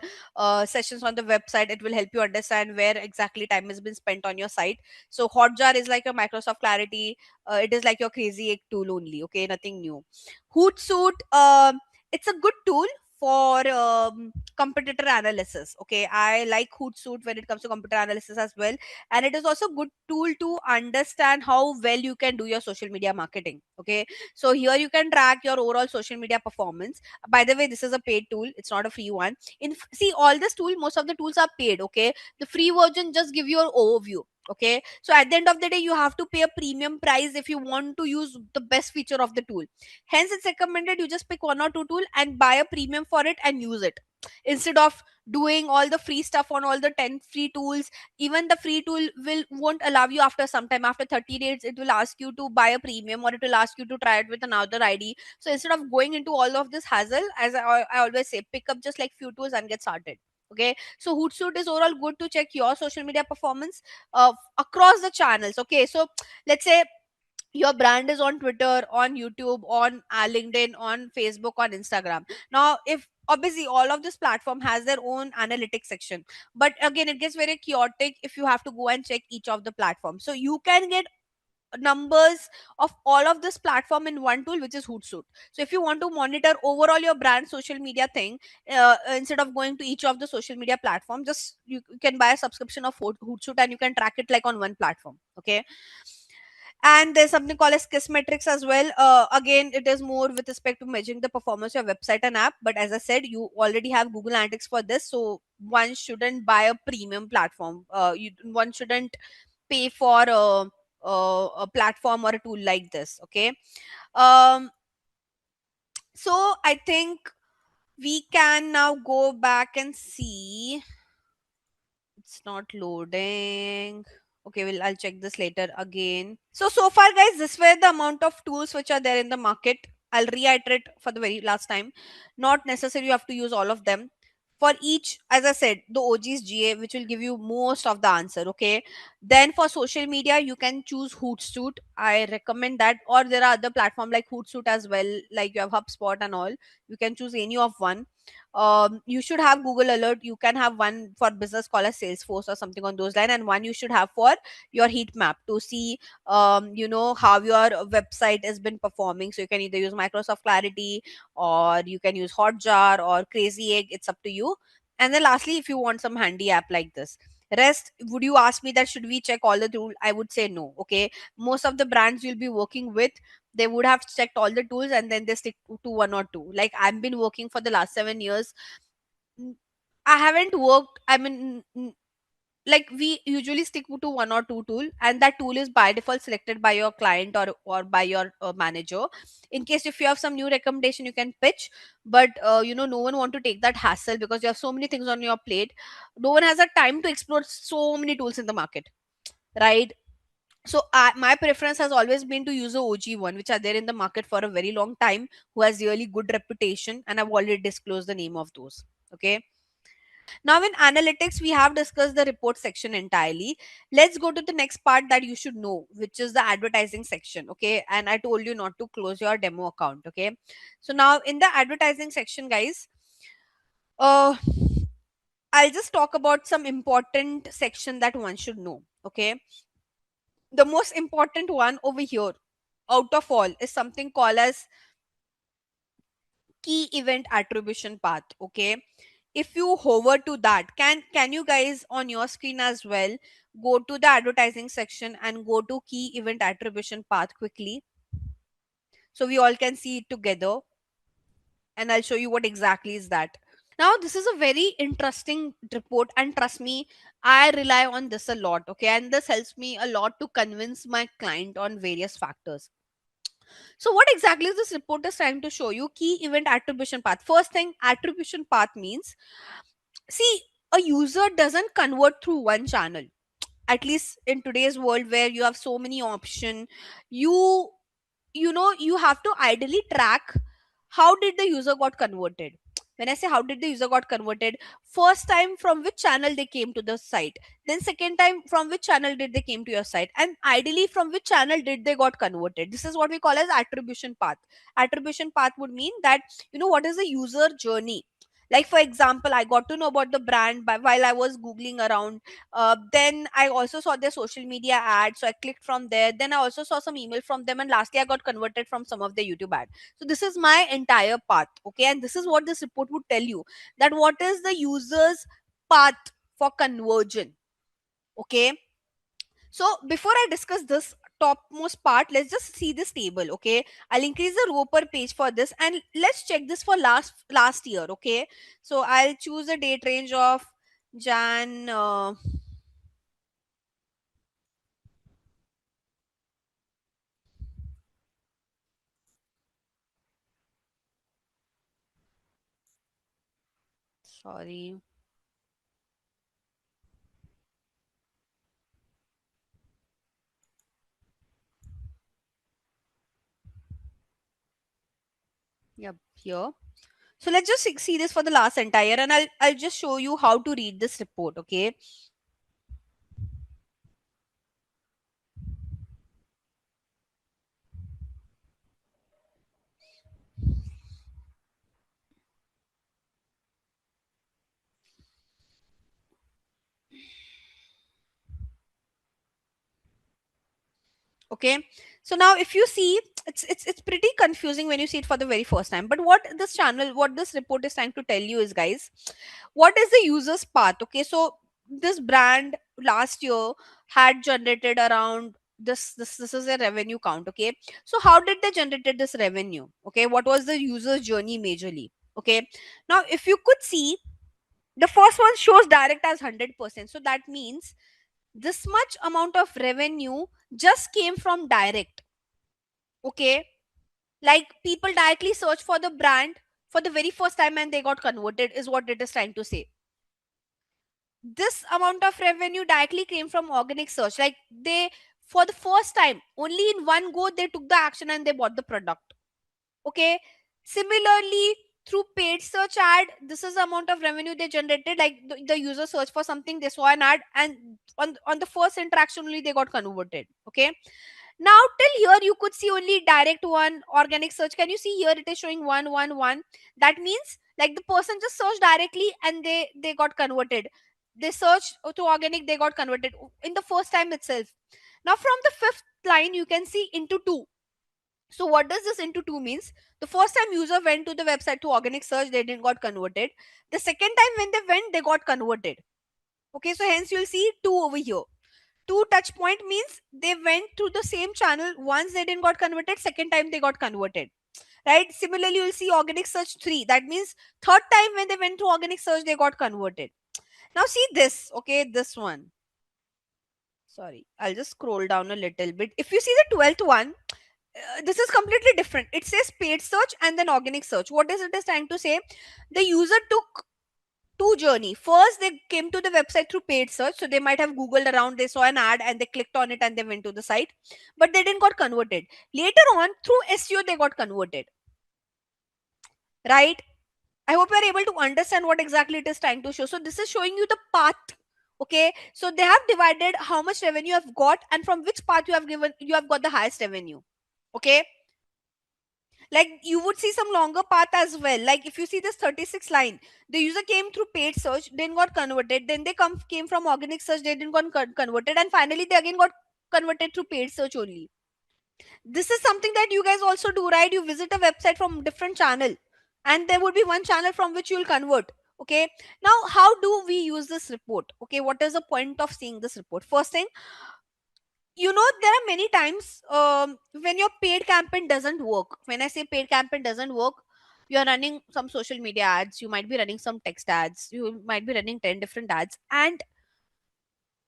sessions on the website. It will help you understand where exactly time has been spent on your site. So Hotjar is like a Microsoft Clarity. It is like your crazy egg tool only, okay, nothing new. Hootsuite, it's a good tool for competitor analysis. Okay, I like Hootsuite when it comes to competitor analysis as well. And it is also good tool to understand how well you can do your social media marketing. Okay, so here you can track your overall social media performance. By the way, this is a paid tool, it's not a free one. See, all this tool, most of the tools are paid. Okay, the free version just give you an overview. Okay, so at the end of the day, you have to pay a premium price if you want to use the best feature of the tool. Hence, it's recommended you just pick one or two tool and buy a premium for it and use it, instead of doing all the free stuff on all the 10 free tools. Even the free tool won't allow you. After some time, after 30 days, it will ask you to buy a premium, or it will ask you to try it with another ID. So instead of going into all of this hassle, as I always say, pick up just like few tools and get started. Okay, so Hootsuite is overall good to check your social media performance across the channels. Okay, so let's say your brand is on Twitter, on YouTube, on LinkedIn, on Facebook, on Instagram. Now, if obviously all of this platform has their own analytics section, but again, it gets very chaotic if you have to go and check each of the platforms. So you can get numbers of all of this platform in one tool, which is Hootsuite. So if you want to monitor overall your brand social media thing, instead of going to each of the social media platform, just you can buy a subscription of Hootsuite and you can track it like on one platform. Okay, and there's something called as kiss metrics as well. Again, it is more with respect to measuring the performance of your website and app, but as I said, you already have Google Analytics for this, so one shouldn't buy a premium platform. One shouldn't pay for a platform or a tool like this. Okay, um so I think we can now go back and see. It's not loading. Okay, well, I'll check this later again. So far, guys, this were the amount of tools which are there in the market. I'll reiterate for the very last time. Not necessary you have to use all of them. For each, as I said, the OG's GA, which will give you most of the answer. Okay. Then for social media, you can choose Hootsuite. I recommend that. Or there are other platforms like Hootsuite as well, like you have HubSpot and all. You can choose any of one. You should have Google Alert. You can have one for business called as Salesforce or something on those lines, and one you should have for your heat map to see how your website has been performing. So you can either use Microsoft Clarity, or you can use Hotjar or Crazy Egg. It's up to you. And then lastly, if you want some handy app like this. Rest, would you ask me that should we check all the tools? I would say no. Okay, most of the brands you'll be working with, they would have checked all the tools and then they stick to one or two. Like I've been working for the last 7 years. N- I haven't worked. I mean, like we usually stick to one or two tool, and that tool is by default selected by your client or by your manager. In case if you have some new recommendation, you can pitch, but no one want to take that hassle because you have so many things on your plate. No one has a time to explore so many tools in the market, right? So my preference has always been to use the OG one, which are there in the market for a very long time, who has really good reputation, and I've already disclosed the name of those. Okay. Now in analytics, we have discussed the report section entirely. Let's go to the next part that you should know, which is the advertising section. Okay. And I told you not to close your demo account. Okay. So now in the advertising section, guys, uh, I'll just talk about some important section that one should know. Okay. The most important one over here out of all is something called as key event attribution path. Okay, if you hover to that, can you guys on your screen as well go to the advertising section and go to key event attribution path quickly, so we all can see it together, and I'll show you what exactly is that. Now this is a very interesting report, and trust me, I rely on this a lot. Okay, and this helps me a lot to convince my client on various factors. So what exactly is this report is trying to show you? Key event attribution path. First thing, attribution path means, see, a user doesn't convert through one channel. At least in today's world where you have so many option, you you have to ideally track how did the user got converted. When I say how did the user got converted, first time from which channel they came to the site, then second time from which channel did they came to your site, and ideally from which channel did they got converted. This is what we call as attribution path. Attribution path would mean that what is the user journey. Like for example, I got to know about the brand while I was googling around. Then I also saw their social media ads, so I clicked from there. Then I also saw some email from them, and lastly I got converted from some of their YouTube ad. So this is my entire path, okay, and this is what this report would tell you, that what is the user's path for conversion. Okay, so before I discuss this topmost part, let's just see this table. Okay, I'll increase the row per page for this, and let's check this for last year. Okay, so I'll choose a date range of Jan. Sorry. Yep, here. So let's just see this for the last entire, and I'll just show you how to read this report. Okay. Okay, so now if you see, it's pretty confusing when you see it for the very first time. But what this report is trying to tell you is, guys, what is the user's path. Okay, so this brand last year had generated around this is a revenue count. Okay, so how did they generated this revenue? Okay, what was the user's journey majorly? Okay, now if you could see, the first one shows direct as 100%, so that means this much amount of revenue just came from direct. Okay, like people directly search for the brand for the very first time and they got converted, is what it is trying to say. This amount of revenue directly came from organic search, like they, for the first time, only in one go they took the action and they bought the product. Okay, similarly, through paid search ad, this is the amount of revenue they generated, like the user search for something, they saw an ad, and on the first interaction only they got converted. Okay, now till here you could see only direct one, organic search. Can you see here it is showing 111? That means like the person just searched directly and they got converted. They searched to organic, they got converted in the first time itself. Now from the fifth line you can see into two. So what does this into two means? The first time user went to the website to organic search, they didn't got converted. The second time when they went, they got converted. Okay, so hence you'll see two over here. Two touch point means they went through the same channel. Once they didn't got converted, second time they got converted. Right? Similarly, you'll see organic search three. That means third time when they went to organic search, they got converted. Now see this. Okay, this one. Sorry, I'll just scroll down a little bit. If you see the 12th one, this is completely different. It says paid search and then organic search. What is it is trying to say? The user took two journey. First, they came to the website through paid search, so they might have googled around, they saw an ad and they clicked on it and they went to the site, but they didn't got converted. Later on, through SEO, they got converted. Right? I hope you are able to understand what exactly it is trying to show. So this is showing you the path. Okay, so they have divided how much revenue you have got and from which path you have got the highest revenue. Okay, like you would see some longer path as well. Like if you see this 36 line, the user came through paid search, then got converted, then they came from organic search, they didn't got converted, and finally they again got converted through paid search only. This is something that you guys also do, right? You visit a website from different channel and there would be one channel from which you will convert. Okay, now how do we use this report? Okay, what is the point of seeing this report? First thing, there are many times when your paid campaign doesn't work. When I say paid campaign doesn't work, you are running some social media ads, you might be running some text ads, you might be running 10 different ads, and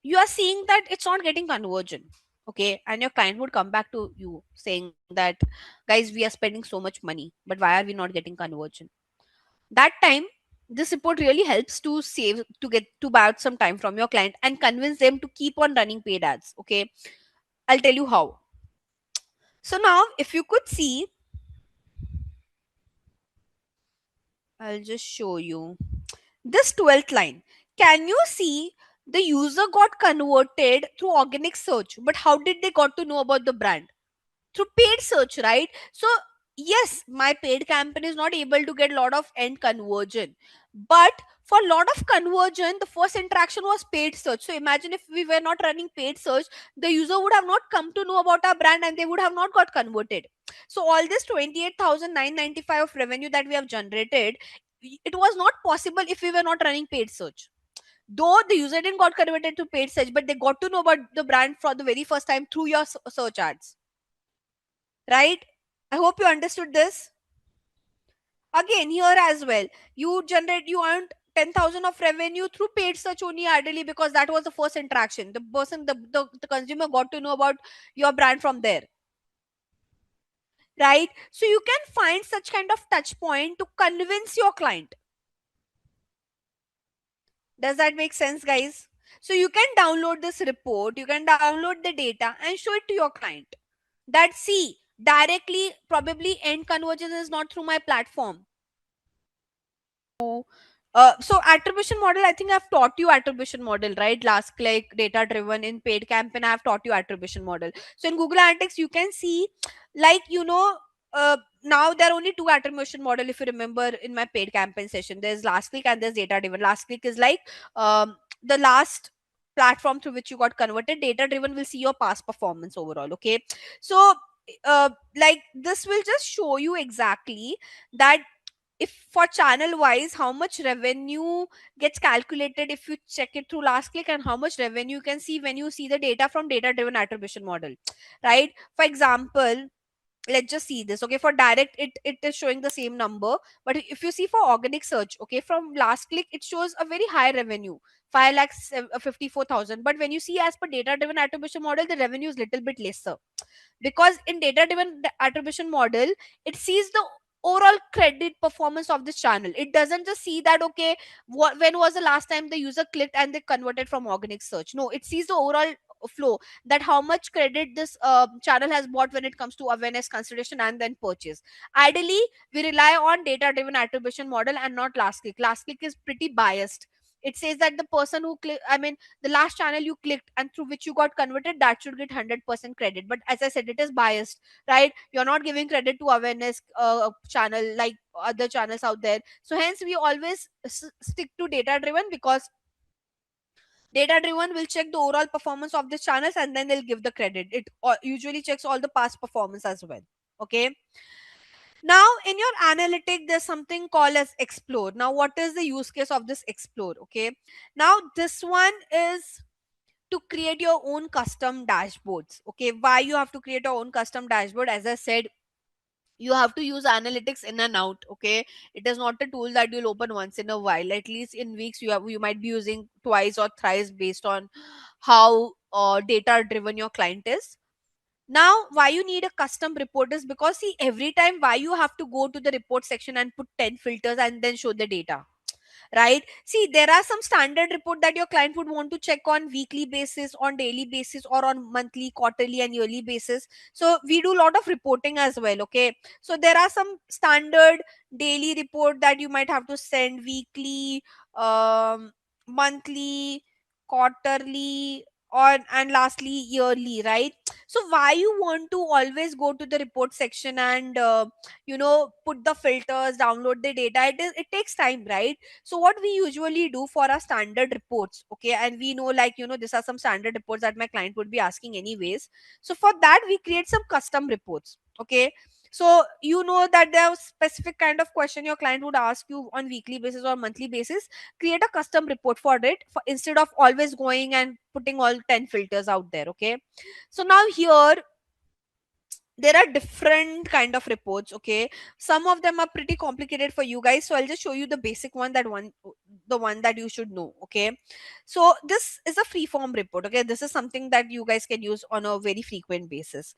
you are seeing that it's not getting conversion. Okay, and your client would come back to you saying that, guys, we are spending so much money, but why are we not getting conversion? That time, this report really helps to save, to get to buy out some time from your client and convince them to keep on running paid ads. Okay, I'll tell you how. So now, if you could see, I'll just show you this 12th line. Can you see the user got converted through organic search, but how did they got to know about the brand? Through paid search, right? So yes, my paid campaign is not able to get a lot of end conversion, But for a lot of conversion, the first interaction was paid search. So imagine if we were not running paid search, the user would have not come to know about our brand and they would have not got converted. So all this 28,995 of revenue that we have generated, it was not possible if we were not running paid search. Though the user didn't got converted to paid search, but they got to know about the brand for the very first time through your search ads, right? I hope you understood this. Again, here as well, you earned 10,000 of revenue through paid search only, ideally, because that was the first interaction. The consumer got to know about your brand from there, right? So you can find such kind of touch point to convince your client. Does that make sense, guys? So you can download this report, you can download the data and show it to your client. That, see, directly, probably end conversion is not through my platform. So attribution model, I think I've taught you attribution model, right? Last click, data driven. In paid campaign, I've taught you attribution model. So in Google Analytics, you can see, like, now there are only two attribution model. If you remember, in my paid campaign session, there's last click and there's data driven. Last click is like the last platform through which you got converted. Data driven will see your past performance overall. Okay, so like this will just show you exactly that if for channel wise how much revenue gets calculated if you check it through last click, and how much revenue you can see when you see the data from data driven attribution model, right? For example, let's just see this. Okay, for direct, it is showing the same number, but if you see for organic search, okay, from last click it shows a very high revenue, 5 lakhs 54,000. But when you see as per data driven attribution model, the revenue is little bit lesser, because in data driven attribution model, it sees the overall credit performance of this channel. It doesn't just see that, okay, when was the last time the user clicked and they converted from organic search. No, it sees the overall flow, that how much credit this channel has bought when it comes to awareness, consideration, and then purchase. Ideally, we rely on data driven attribution model and not last click. Last click is pretty biased. It says that the person who click, I mean, the last channel you clicked and through which you got converted, that should get 100% credit. But as I said, it is biased, right? You're not giving credit to awareness channel like other channels out there. So hence we always stick to data driven, because data driven will check the overall performance of the channels and then they'll give the credit. It usually checks all the past performance as well. Okay, now in your analytic there's something called as explore. Now what is the use case of this explore? Okay, now this one is to create your own custom dashboards. Okay, why you have to create your own custom dashboard? As I said, you have to use analytics in and out. Okay, it is not a tool that you'll open once in a while. At least in weeks you might be using twice or thrice based on how data driven your client is. Now why you need a custom report is because, see, every time why you have to go to the report section and put 10 filters and then show the data, right? See, there are some standard report that your client would want to check on weekly basis, on daily basis, or on monthly, quarterly, and yearly basis. So we do a lot of reporting as well. Okay, so there are some standard daily report that you might have to send, weekly, monthly, quarterly, or and lastly yearly, right? So why you want to always go to the report section and put the filters, download the data? It takes time, right? So what we usually do for our standard reports, okay, and we know, like, these are some standard reports that my client would be asking anyways. So for that we create some custom reports. Okay, so that there are specific kind of question your client would ask you on weekly basis or monthly basis. Create a custom report for it, instead of always going and putting all 10 filters out there. Okay, so now here there are different kind of reports. Okay, some of them are pretty complicated for you guys, so I'll just show you the basic one, the one that you should know. Okay, so this is a free form report. Okay, this is something that you guys can use on a very frequent basis.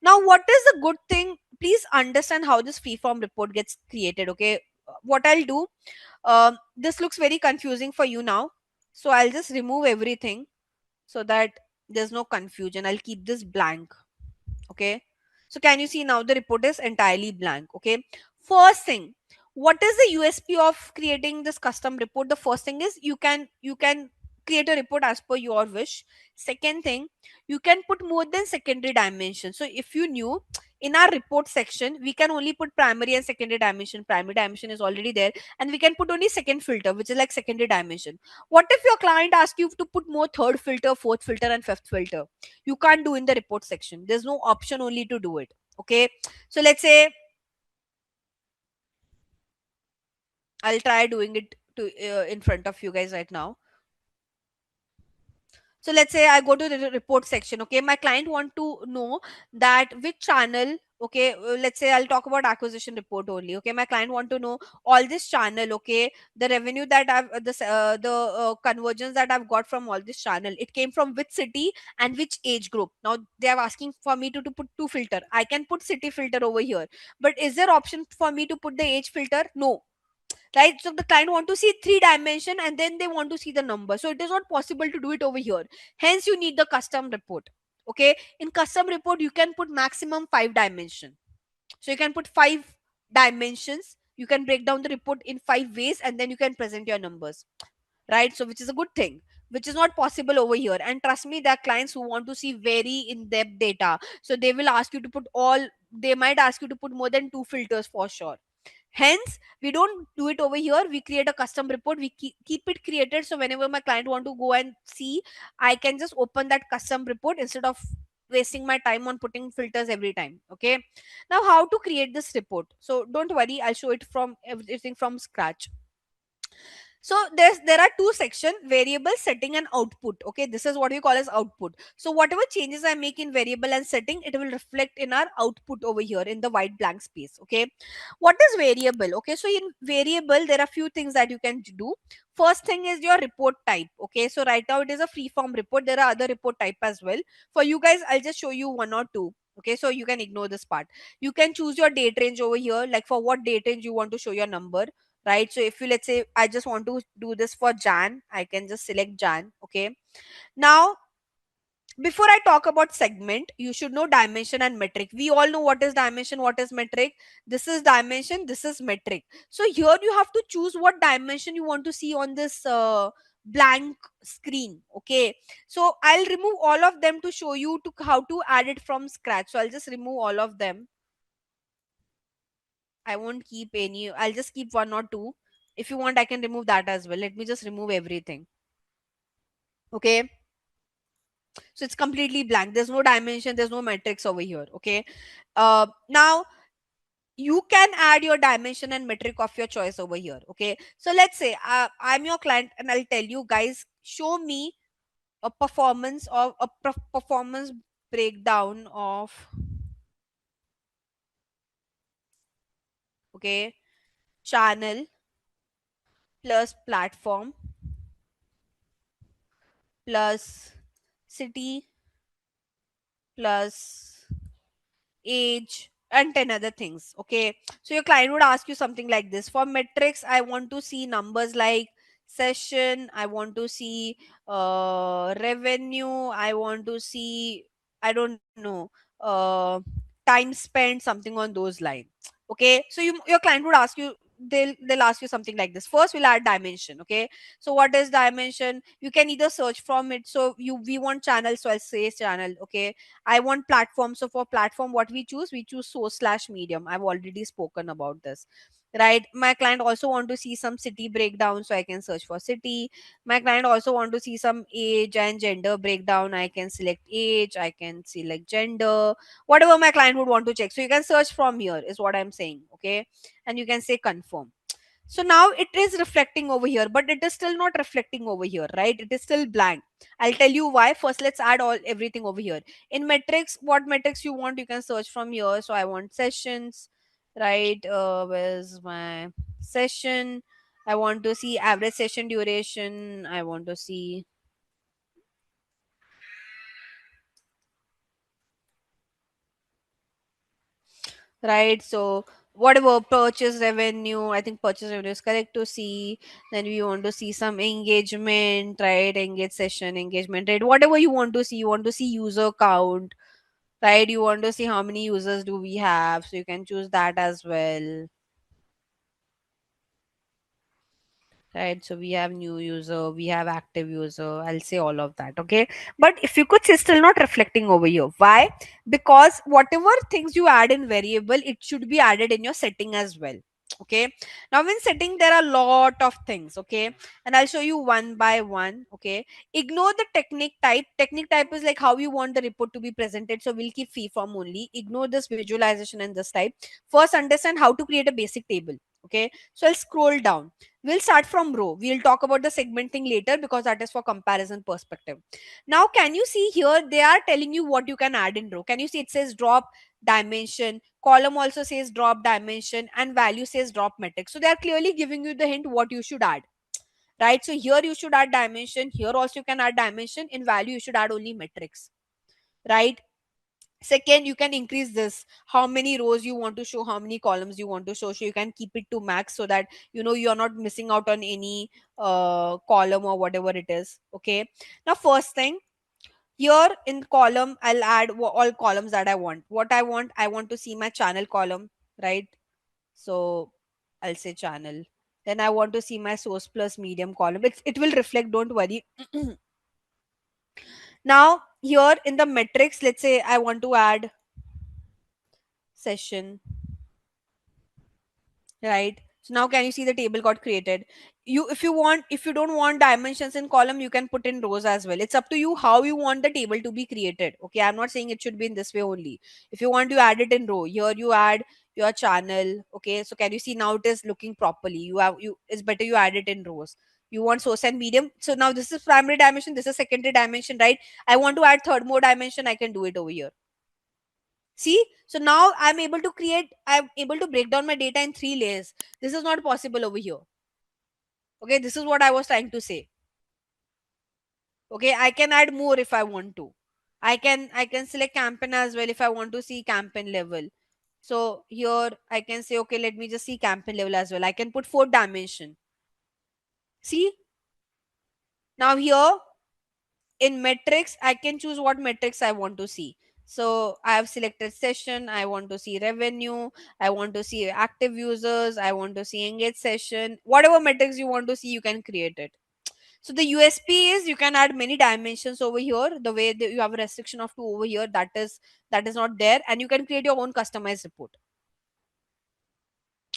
Now what is the good thing? Please understand how this free form report gets created. Okay, what I'll do, this looks very confusing for you now, so I'll just remove everything so that there's no confusion. I'll keep this blank. Okay, so can you see now the report is entirely blank? Okay, first thing, what is the USP of creating this custom report? The first thing is you can create a report as per your wish. Second thing, you can put more than secondary dimension. So if you knew, in our report section we can only put primary and secondary dimension. Primary dimension is already there, and we can put only second filter, which is like secondary dimension. What if your client asks you to put more third filter, fourth filter, and fifth filter? You can't do in the report section. There's no option only to do it. Okay, so let's say I'll try doing it to in front of you guys right now. So let's say I go to the report section. Okay, my client want to know that which channel. Okay, let's say I'll talk about acquisition report only. Okay, my client want to know all this channel. Okay, the revenue that I've the conversions that I've got from all this channel, it came from which city and which age group. Now they are asking for me to put two filter. I can put city filter over here, but is there option for me to put the age filter? No, right? So the client want to see three dimension and then they want to see the number, so it is not possible to do it over here. Hence you need the custom report. Okay, in custom report you can put maximum five dimension. So you can put five dimensions, you can break down the report in five ways, and then you can present your numbers, right? So which is a good thing, which is not possible over here. And trust me, there are clients who want to see very in-depth data, so they will ask you to put all, they might ask you to put more than two filters for sure. Hence we don't do it over here. We create a custom report, we keep it created, so whenever my client want to go and see, I can just open that custom report instead of wasting my time on putting filters every time. Okay, now how to create this report? So don't worry, I'll show it from everything from scratch. So there are two section: variable, setting, and output. Okay, this is what we call as output. So whatever changes I make in variable and setting, it will reflect in our output over here in the white blank space. Okay, what is variable? Okay, so in variable there are few things that you can do. First thing is your report type. Okay, so right now it is a free form report. There are other report type as well. For you guys, I'll just show you one or two. Okay, so you can ignore this part. You can choose your date range over here, like for what date range you want to show your number, right? So if you, let's say I just want to do this for Jan, I can just select Jan. Okay, now before I talk about segment, you should know dimension and metric. We all know what is dimension, what is metric. This is dimension, this is metric. So here you have to choose what dimension you want to see on this blank screen. Okay, so I'll remove all of them to show you to how to add it from scratch. So I'll just remove all of them. I won't keep any. I'll just keep one or two. If you want, I can remove that as well. Let me just remove everything. Okay. So it's completely blank. There's no dimension. There's no metrics over here. Okay. Now you can add your dimension and metric of your choice over here. Okay. So let's say I'm your client and I'll tell you guys, show me a performance of a performance breakdown of, okay, channel plus platform plus city plus age and 10 other things. Okay, so your client would ask you something like this: for metrics, I want to see numbers like session, I want to see revenue, I want to see, I don't know, time spent, something on those lines. Okay, so your client would ask you, they'll ask you something like this. First we'll add dimension. Okay, so what is dimension? You can either search from it. So we want channel, so I'll say channel. Okay, I want platform. So for platform, what we choose source slash medium. I've already spoken about this. Right. My client also want to see some city breakdown. So I can search for city. My client also want to see some age and gender breakdown. I can select age. I can select gender. Whatever my client would want to check. So you can search from here is what I'm saying. Okay. And you can say confirm. So now it is reflecting over here, but it is still not reflecting over here, right? It is still blank. I'll tell you why. First, let's add all everything over here. In metrics, what metrics you want, you can search from here. So I want sessions, right? Where's my session? I want to see average session duration. I want to see, right? So whatever purchase revenue, I think purchase revenue is correct to see. Then we want to see some engagement, right? Engage session, engagement rate, whatever you want to see. You want to see user count, right? You want to see how many users do we have, so you can choose that as well. right? So we have new user, we have active user, I'll say all of that, okay? But if you could see, still not reflecting over here. Why? Because whatever things you add in variable, it should be added in your setting as well. Okay, now in setting there are a lot of things, okay, and I'll show you one by one. Okay, ignore the technique type is like how you want the report to be presented, so we'll keep fee form only. Ignore this visualization and this type. First understand how to create a basic table. Okay, so I'll scroll down. We'll start from row. We'll talk about the segment thing later because that is for comparison perspective. Now, can you see here? They are telling you what you can add in row. Can you see it says drop dimension, column also says drop dimension, and value says drop metric. So they are clearly giving you the hint what you should add, right? So here you should add dimension. Here also you can add dimension. In value, you should add only metrics, right? Second, you can increase this, how many rows you want to show, how many columns you want to show, so you can keep it to max so that you're not missing out on any column or whatever it is. Okay, now first thing, here in column I'll add all columns that I want. What I want to see my channel column, right? So I'll say channel. Then I want to see my source plus medium column. It will reflect, don't worry. Now here in the metrics, let's say I want to add session, right? So now can you see the table got created? If you don't want dimensions in column, you can put in rows as well. It's up to you how you want the table to be created. Okay, I'm not saying it should be in this way only. If you want to add it in row, here you add your channel. Okay, so can you see now it is looking properly? It's better you add it in rows. You want source and medium. So now this is primary dimension, this is secondary dimension, right? I want to add third more dimension, I can do it over here. See, so now I'm able to break down my data in three layers. This is not possible over here. Okay, this is what I was trying to say. Okay, I can add more if I want to. I can select campaign as well if I want to see campaign level. So here I can say, okay, let me just see campaign level as well. I can put fourth dimension. See, now here in metrics, I can choose what metrics I want to see. So I have selected session, I want to see revenue, I want to see active users, I want to see engaged session. Whatever metrics you want to see, you can create it. So the USP is you can add many dimensions over here. The way that you have a restriction of two over here, that is not there, and you can create your own customized report.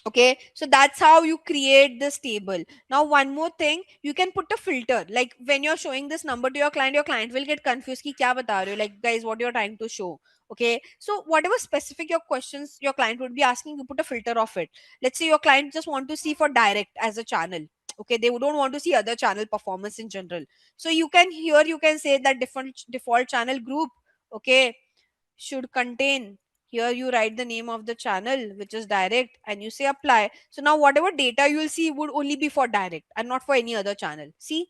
Okay, so that's how you create this table. Now one more thing, you can put a filter. Like when you're showing this number to your client will get confused ki kya bata rahe ho, like guys what you're trying to show. Okay, so whatever specific your questions your client would be asking, you put a filter of it. Let's say your client just want to see for direct as a channel. Okay, they don't want to see other channel performance in general. So you can say that different default channel group, okay, should contain, here you write the name of the channel which is direct and you say apply. So now whatever data you will see would only be for direct and not for any other channel. See,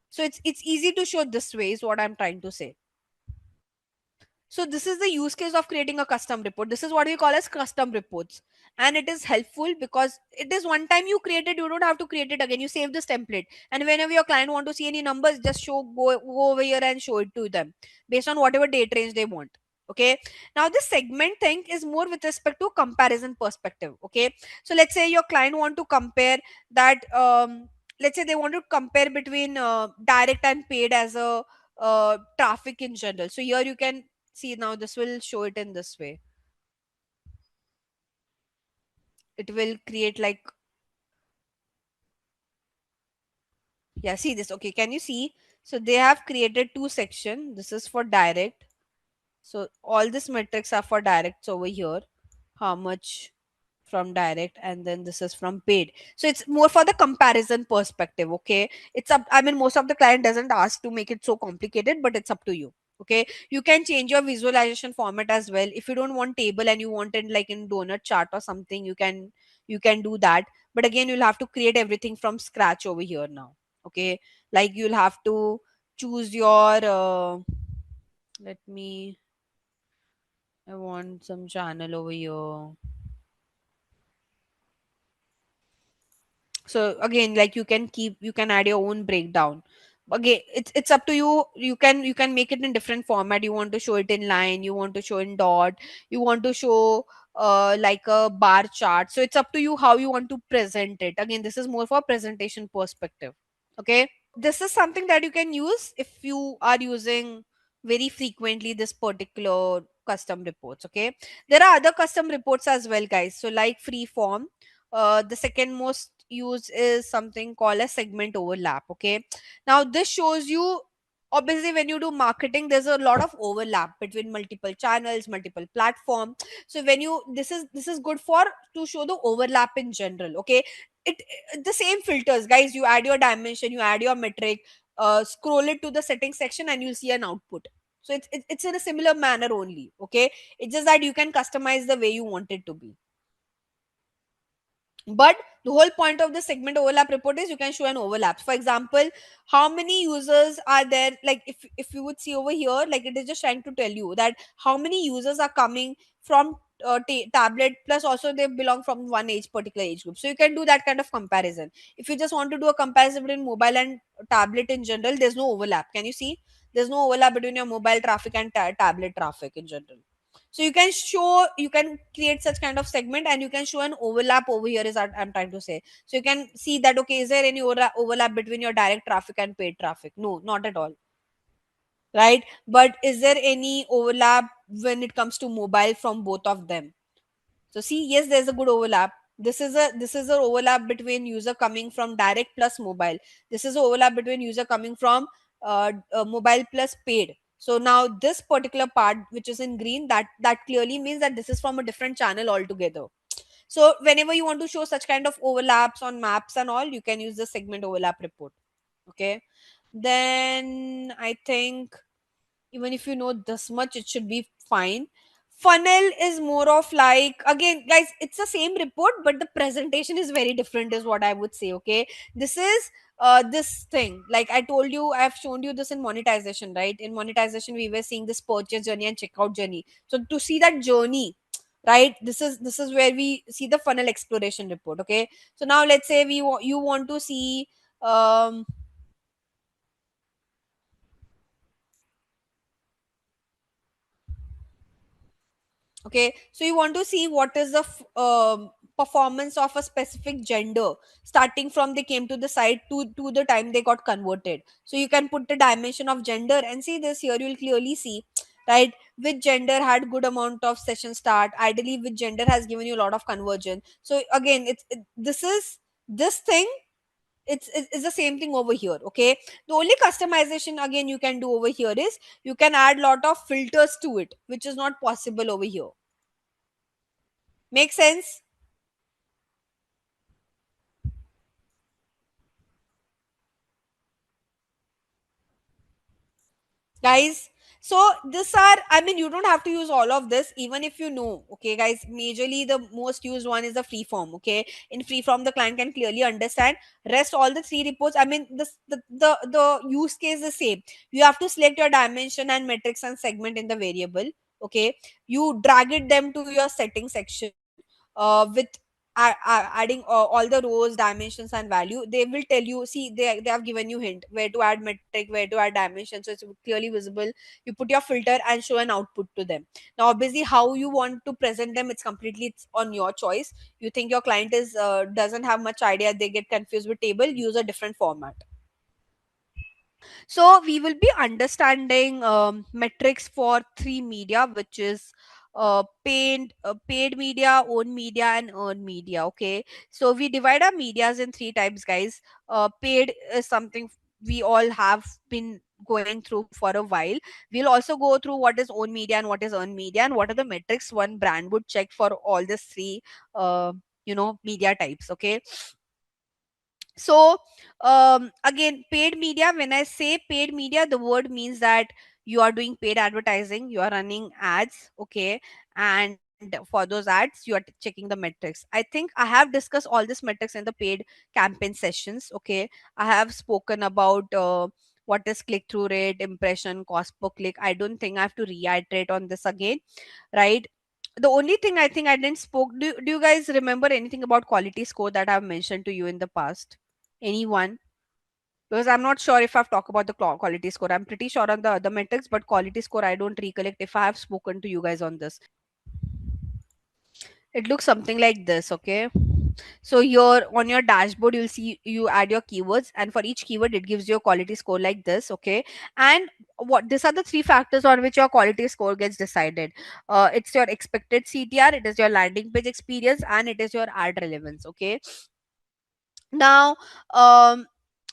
so it's easy to show this way is what I'm trying to say. So this is the use case of creating a custom report. This is what we call as custom reports. And it is helpful because it is one time you create it, you don't have to create it again. You save this template. And whenever your client want to see any numbers, just go over here and show it to them based on whatever date range they want. Okay. Now this segment thing is more with respect to comparison perspective. Okay. So let's say your client want to compare that, let's say they want to compare between direct and paid as a traffic in general. So here you can see, now this will show it in this way. It will create like, yeah, see this. Okay, can you see? So they have created two section. This is for direct. So all these metrics are for directs over here. How much from direct, and then this is from paid. So it's more for the comparison perspective. Okay, it's up, I mean most of the client doesn't ask to make it so complicated, but it's up to you. Okay, you can change your visualization format as well. If you don't want table and you want it like in donut chart or something, you can do that. But again, you'll have to create everything from scratch over here now. Okay, like you'll have to choose your let me, I want some channel over here. So again, like you can add your own breakdown. Again, it's up to you. You can make it in different format. You want to show it in line, you want to show in dot, you want to show like a bar chart. So it's up to you how you want to present it. Again, this is more for presentation perspective. Okay, this is something that you can use if you are using very frequently this particular custom reports. Okay, there are other custom reports as well, guys. So like free form, the second most used is something called a segment overlap. Okay, now this shows you, obviously when you do marketing there's a lot of overlap between multiple channels, multiple platforms. So when you, this is good for to show the overlap in general. Okay, it the same filters, guys. You add your dimension, you add your metric, scroll it to the settings section and you'll see an output. So it's in a similar manner only. Okay, it's just that you can customize the way you want it to be. But the whole point of the segment overlap report is you can show an overlap. For example, how many users are there, like if you would see over here, like it is just trying to tell you that how many users are coming from tablet, plus also they belong from one age, particular age group. So you can do that kind of comparison. If you just want to do a comparison between mobile and tablet in general, there's no overlap. Can you see? There's no overlap between your mobile traffic and tablet traffic in general. So you can show, you can create such kind of segment and you can show an overlap over here, is what I'm trying to say. So you can see that, okay, is there any overlap between your direct traffic and paid traffic? No, not at all. Right? But is there any overlap when it comes to mobile from both of them? So see, yes, there's a good overlap. This is a overlap between user coming from direct plus mobile. This is a overlap between user coming from mobile plus paid. So now this particular part which is in green, that clearly means that this is from a different channel altogether. So whenever you want to show such kind of overlaps on maps and all, you can use the segment overlap report. Okay, then I think even if you know this much, it should be fine. Funnel is more of like, again guys, it's the same report but the presentation is very different, is what I would say. Okay, this is this thing, like I told you, I've shown you this in monetization, right? In monetization we were seeing this purchase journey and checkout journey. So to see that journey, right, this is where we see the funnel exploration report. Okay, so now let's say you want to see, um okay, so you want to see what is the performance of a specific gender starting from they came to the site to the time they got converted. So you can put the dimension of gender and see this here, you'll clearly see, right, which gender had good amount of session start, ideally which gender has given you a lot of conversion. So again, this is this thing, it's the same thing over here. Okay, the only customization again you can do over here is you can add lot of filters to it, which is not possible over here. Make sense, guys? So this are, I mean, you don't have to use all of this even if you know. Okay, guys, majorly the most used one is the free form. Okay, in free form the client can clearly understand. Rest all the three reports, I mean, the use case is the same. You have to select your dimension and metrics and segment in the variable. Okay, you drag it them to your setting section, with adding all the rows, dimensions and value. They will tell you, see, they have given you hint where to add metric, where to add dimension, so it's clearly visible. You put your filter and show an output to them. Now obviously how you want to present them, it's on your choice. You think your client is doesn't have much idea, they get confused with table, use a different format. So we will be understanding metrics for three media, which is paid media, own media, and earned media. Okay, so we divide our medias in three types, guys. Paid is something we all have been going through for a while. We'll also go through what is own media and what is earned media, and what are the metrics one brand would check for all these three, uh, media types. Okay, so again, paid media, when I say paid media, the word means that you are doing paid advertising, you are running ads. Okay, and for those ads you are checking the metrics. I think I have discussed all these metrics in the paid campaign sessions. Okay, I have spoken about what is click through rate, impression, cost per click. I don't think I have to reiterate on this again, right? The only thing I think I didn't spoke, do you guys remember anything about quality score that I've mentioned to you in the past? Anyone? Because I'm not sure if I've talked about the quality score. I'm pretty sure on the other metrics, but quality score I don't recollect if I have spoken to you guys on this. It looks something like this, okay? So here on your dashboard, you'll see you add your keywords, and for each keyword, it gives you a quality score like this, okay? And what these are the three factors on which your quality score gets decided. It's your expected CTR, it is your landing page experience, and it is your ad relevance, okay? Now, um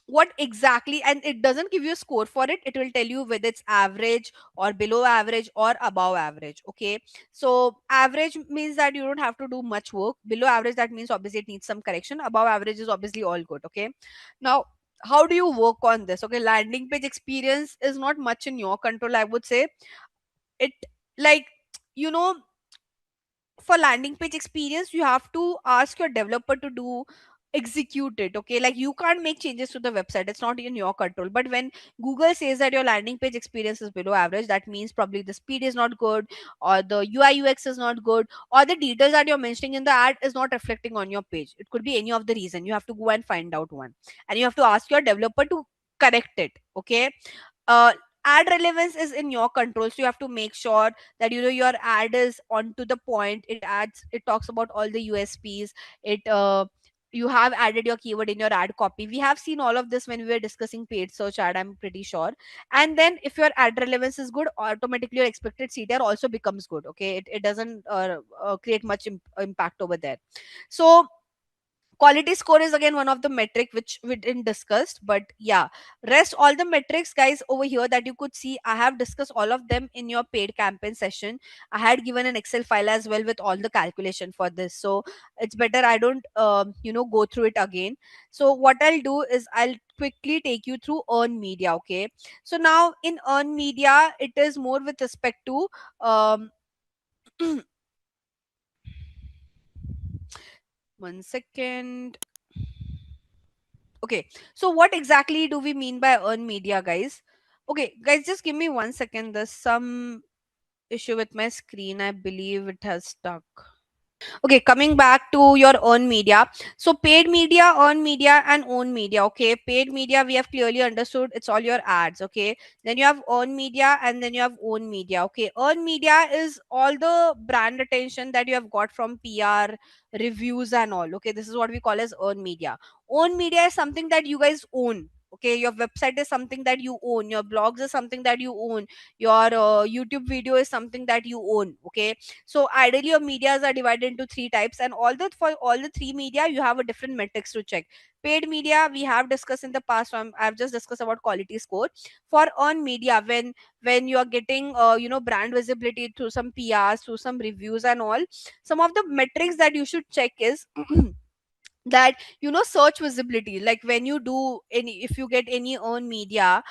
what exactly, and it doesn't give you a score for it, it will tell you whether it's average or below average or above average, okay? So average means that you don't have to do much work. Below average, that means obviously it needs some correction. Above average is obviously all good, okay? Now, how do you work on this? Okay, landing page experience is not much in your control, I would say. It, like, you know, for landing page experience, you have to ask your developer to do execute it, okay? Like, you can't make changes to the website, it's not in your control. But when Google says that your landing page experience is below average, that means probably the speed is not good, or the UI UX is not good, or the details that you're mentioning in the ad is not reflecting on your page. It could be any of the reason. You have to go and find out one, and you have to ask your developer to correct it, okay? uh, Ad relevance is in your control, so you have to make sure that your ad is on to the point. It talks about all the USPs. It You have added your keyword in your ad copy. We have seen all of this when we were discussing paid search ad, I'm pretty sure. And then if your ad relevance is good, automatically your expected CTR also becomes good, okay? It doesn't create much impact over there. So quality score is again one of the metric which we didn't discuss, but yeah, rest all the metrics, guys, over here that you could see, I have discussed all of them in your paid campaign session. I had given an Excel file as well with all the calculation for this, so it's better I don't go through it again. So what I'll do is I'll quickly take you through earn media, okay? So now in earn media, it is more with respect to um one second. Okay, so what exactly do we mean by earn media, guys? Okay, guys, just give me 1 second. There's some issue with my screen. I believe it has stuck. Okay, coming back to your own media. So paid media, earned media, and own media. Okay, paid media we have clearly understood. It's all your ads. Okay, then you have earned media, and then you have own media. Okay, earned media is all the brand attention that you have got from PR, reviews, and all. Okay, this is what we call as earned media. Own media is something that you guys own. Okay, your website is something that you own. Your blogs is something that you own. Your YouTube video is something that you own. Okay, so ideally your medias are divided into three types, and all the for all the three media you have a different metrics to check. Paid media we have discussed in the past. I've just discussed about quality score. For earned media, when you are getting brand visibility through some PRs, through some reviews and all, some of the metrics that you should check is that search visibility. Like when you do any, if you get any earned media,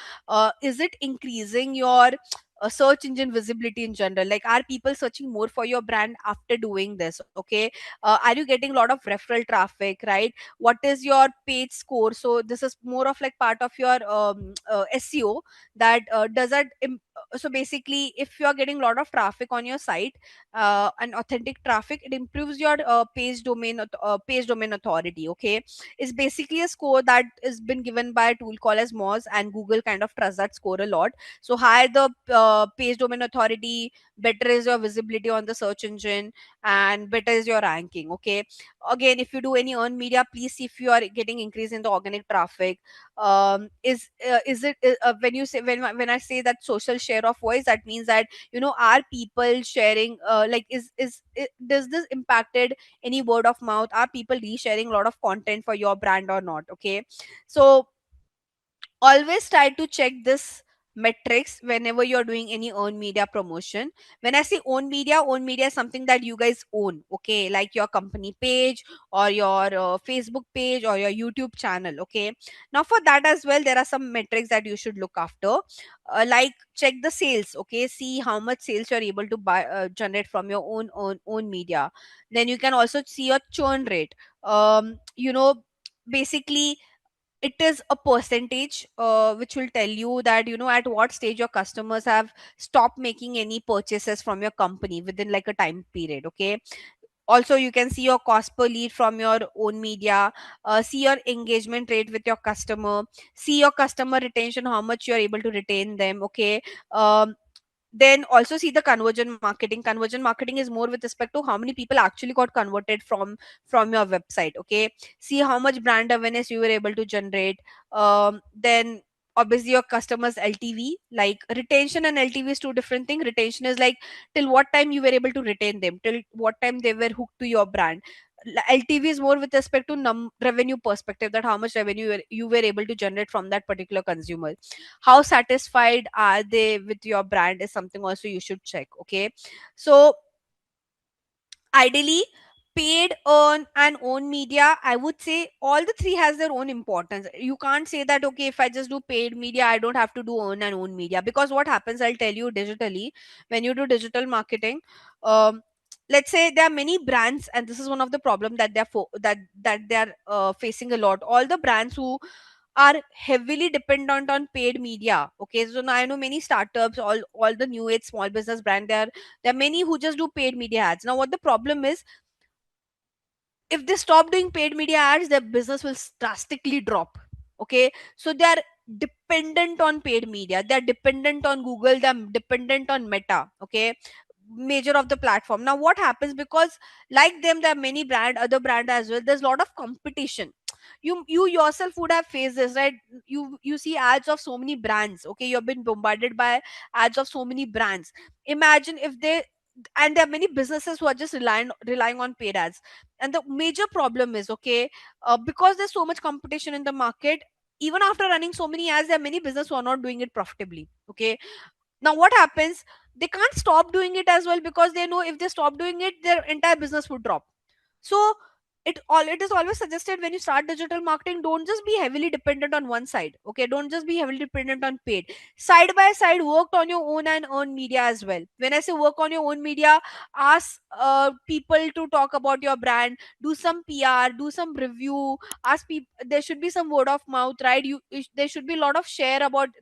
is it increasing your search engine visibility in general? Like, are people searching more for your brand after doing this? Okay, are you getting a lot of referral traffic, right? What is your page score? So this is more of like part of your SEO. That does that so basically, if you are getting a lot of traffic on your site, and authentic traffic, it improves your page domain authority. Okay, it's basically a score that is been given by a tool called as Moz, and Google kind of trusts that score a lot. So higher the page domain authority, better is your visibility on the search engine, and better is your ranking. Okay, again, if you do any earned media, please see if you are getting increase in the organic traffic. Is it when you say, when I say that social share of voice, that means that are people sharing, like, does this impacted any word of mouth? Are people resharing a lot of content for your brand or not? Okay, so always try to check this metrics whenever you're doing any own media promotion. When I say own media is something that you guys own, okay? Like your company page, or your Facebook page, or your YouTube channel. Okay, now for that as well, there are some metrics that you should look after. Like, check the sales. Okay, see how much sales you're able to buy, generate from your own media. Then you can also see your churn rate. Basically, it is a percentage which will tell you that at what stage your customers have stopped making any purchases from your company within like a time period. Okay, also you can see your cost per lead from your own media. See your engagement rate with your customer. See your customer retention, how much you're able to retain them. Okay, um, Then also see the conversion marketing. Conversion marketing is more with respect to how many people actually got converted from your website. Okay, see how much brand awareness you were able to generate. Then obviously your customers LTV. Like retention and LTV is two different things. Retention is like till what time you were able to retain them, till what time they were hooked to your brand. LTV is more with respect to revenue perspective, that how much revenue you were able to generate from that particular consumer. How satisfied are they with your brand is something also you should check. Okay, so ideally, paid, earn and own media, I would say all the three has their own importance. You can't say that okay, if I just do paid media I don't have to do earn and own media, because what happens, I'll tell you, digitally, when you do digital marketing, um, let's say there are many brands, and this is one of the problem that they're facing a lot. All the brands who are heavily dependent on paid media. Okay, so now I know many startups, all the new age small business brand, there are many who just do paid media ads. Now what the problem is, if they stop doing paid media ads, their business will drastically drop. Okay, so they are dependent on paid media, they are dependent on Google, they are dependent on Meta. Okay, major of the platform. Now what happens, because like them there are many other brand as well, there's a lot of competition. You yourself would have faced this, right? You see ads of so many brands. Okay, you have been bombarded by ads of so many brands. Imagine if they, and there are many businesses who are just relying on paid ads. And the major problem is, okay, because there's so much competition in the market, even after running so many ads, there are many businesses who are not doing it profitably. Okay, now what happens, they can't stop doing it as well, because they know if they stop doing it their entire business would drop. So it is always suggested, when you start digital marketing, don't just be heavily dependent on one side. Okay, don't just be heavily dependent on paid. Side by side, work on your own and earn media as well. When I say work on your own media, ask people to talk about your brand, do some PR, do some review, ask people. There should be some word of mouth, right? There should be a lot of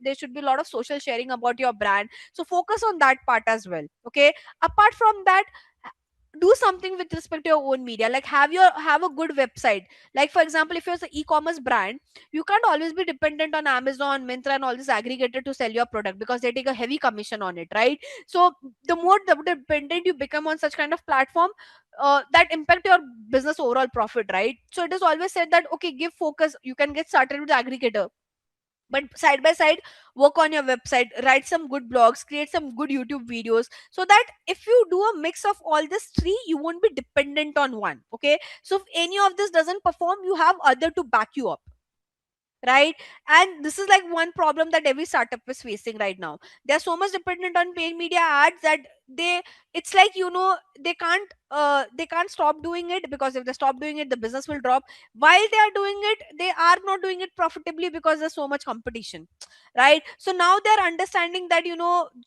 there should be a lot of social sharing about your brand. So focus on that part as well. Okay, apart from that, do something with respect to your own media. Like have a good website. Like for example, if you're an e-commerce brand, you can't always be dependent on Amazon, Myntra and all this aggregator to sell your product, because they take a heavy commission on it, right? So the more dependent you become on such kind of platform, that impact your business overall profit, right? So it is always said that okay, give focus. You can get started with aggregator, but side by side, work on your website, write some good blogs, create some good YouTube videos, so that if you do a mix of all these three, you won't be dependent on one. Okay, so if any of this doesn't perform, you have other to back you up, right? And this is like one problem that every startup is facing right now. They're so much dependent on paid media ads that they it's like, they can't stop doing it, because if they stop doing it the business will drop. While they are doing it, they are not doing it profitably because there's so much competition, right? So now they're understanding that,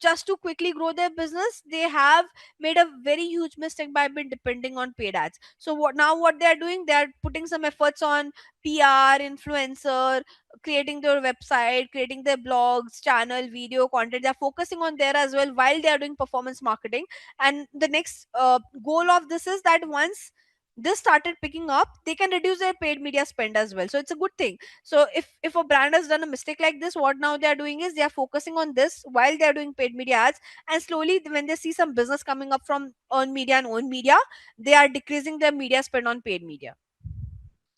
just to quickly grow their business, they have made a very huge mistake by being depending on paid ads. So what they're doing, they're putting some efforts on PR, influencer, creating their website, creating their blogs, channel, video content. They're focusing on there as well while they are doing performance marketing. And the next goal of this is that once this started picking up, they can reduce their paid media spend as well. So it's a good thing. So if a brand has done a mistake like this, what now they are doing is they are focusing on this while they are doing paid media ads, and slowly when they see some business coming up from earn media and own media, they are decreasing their media spend on paid media.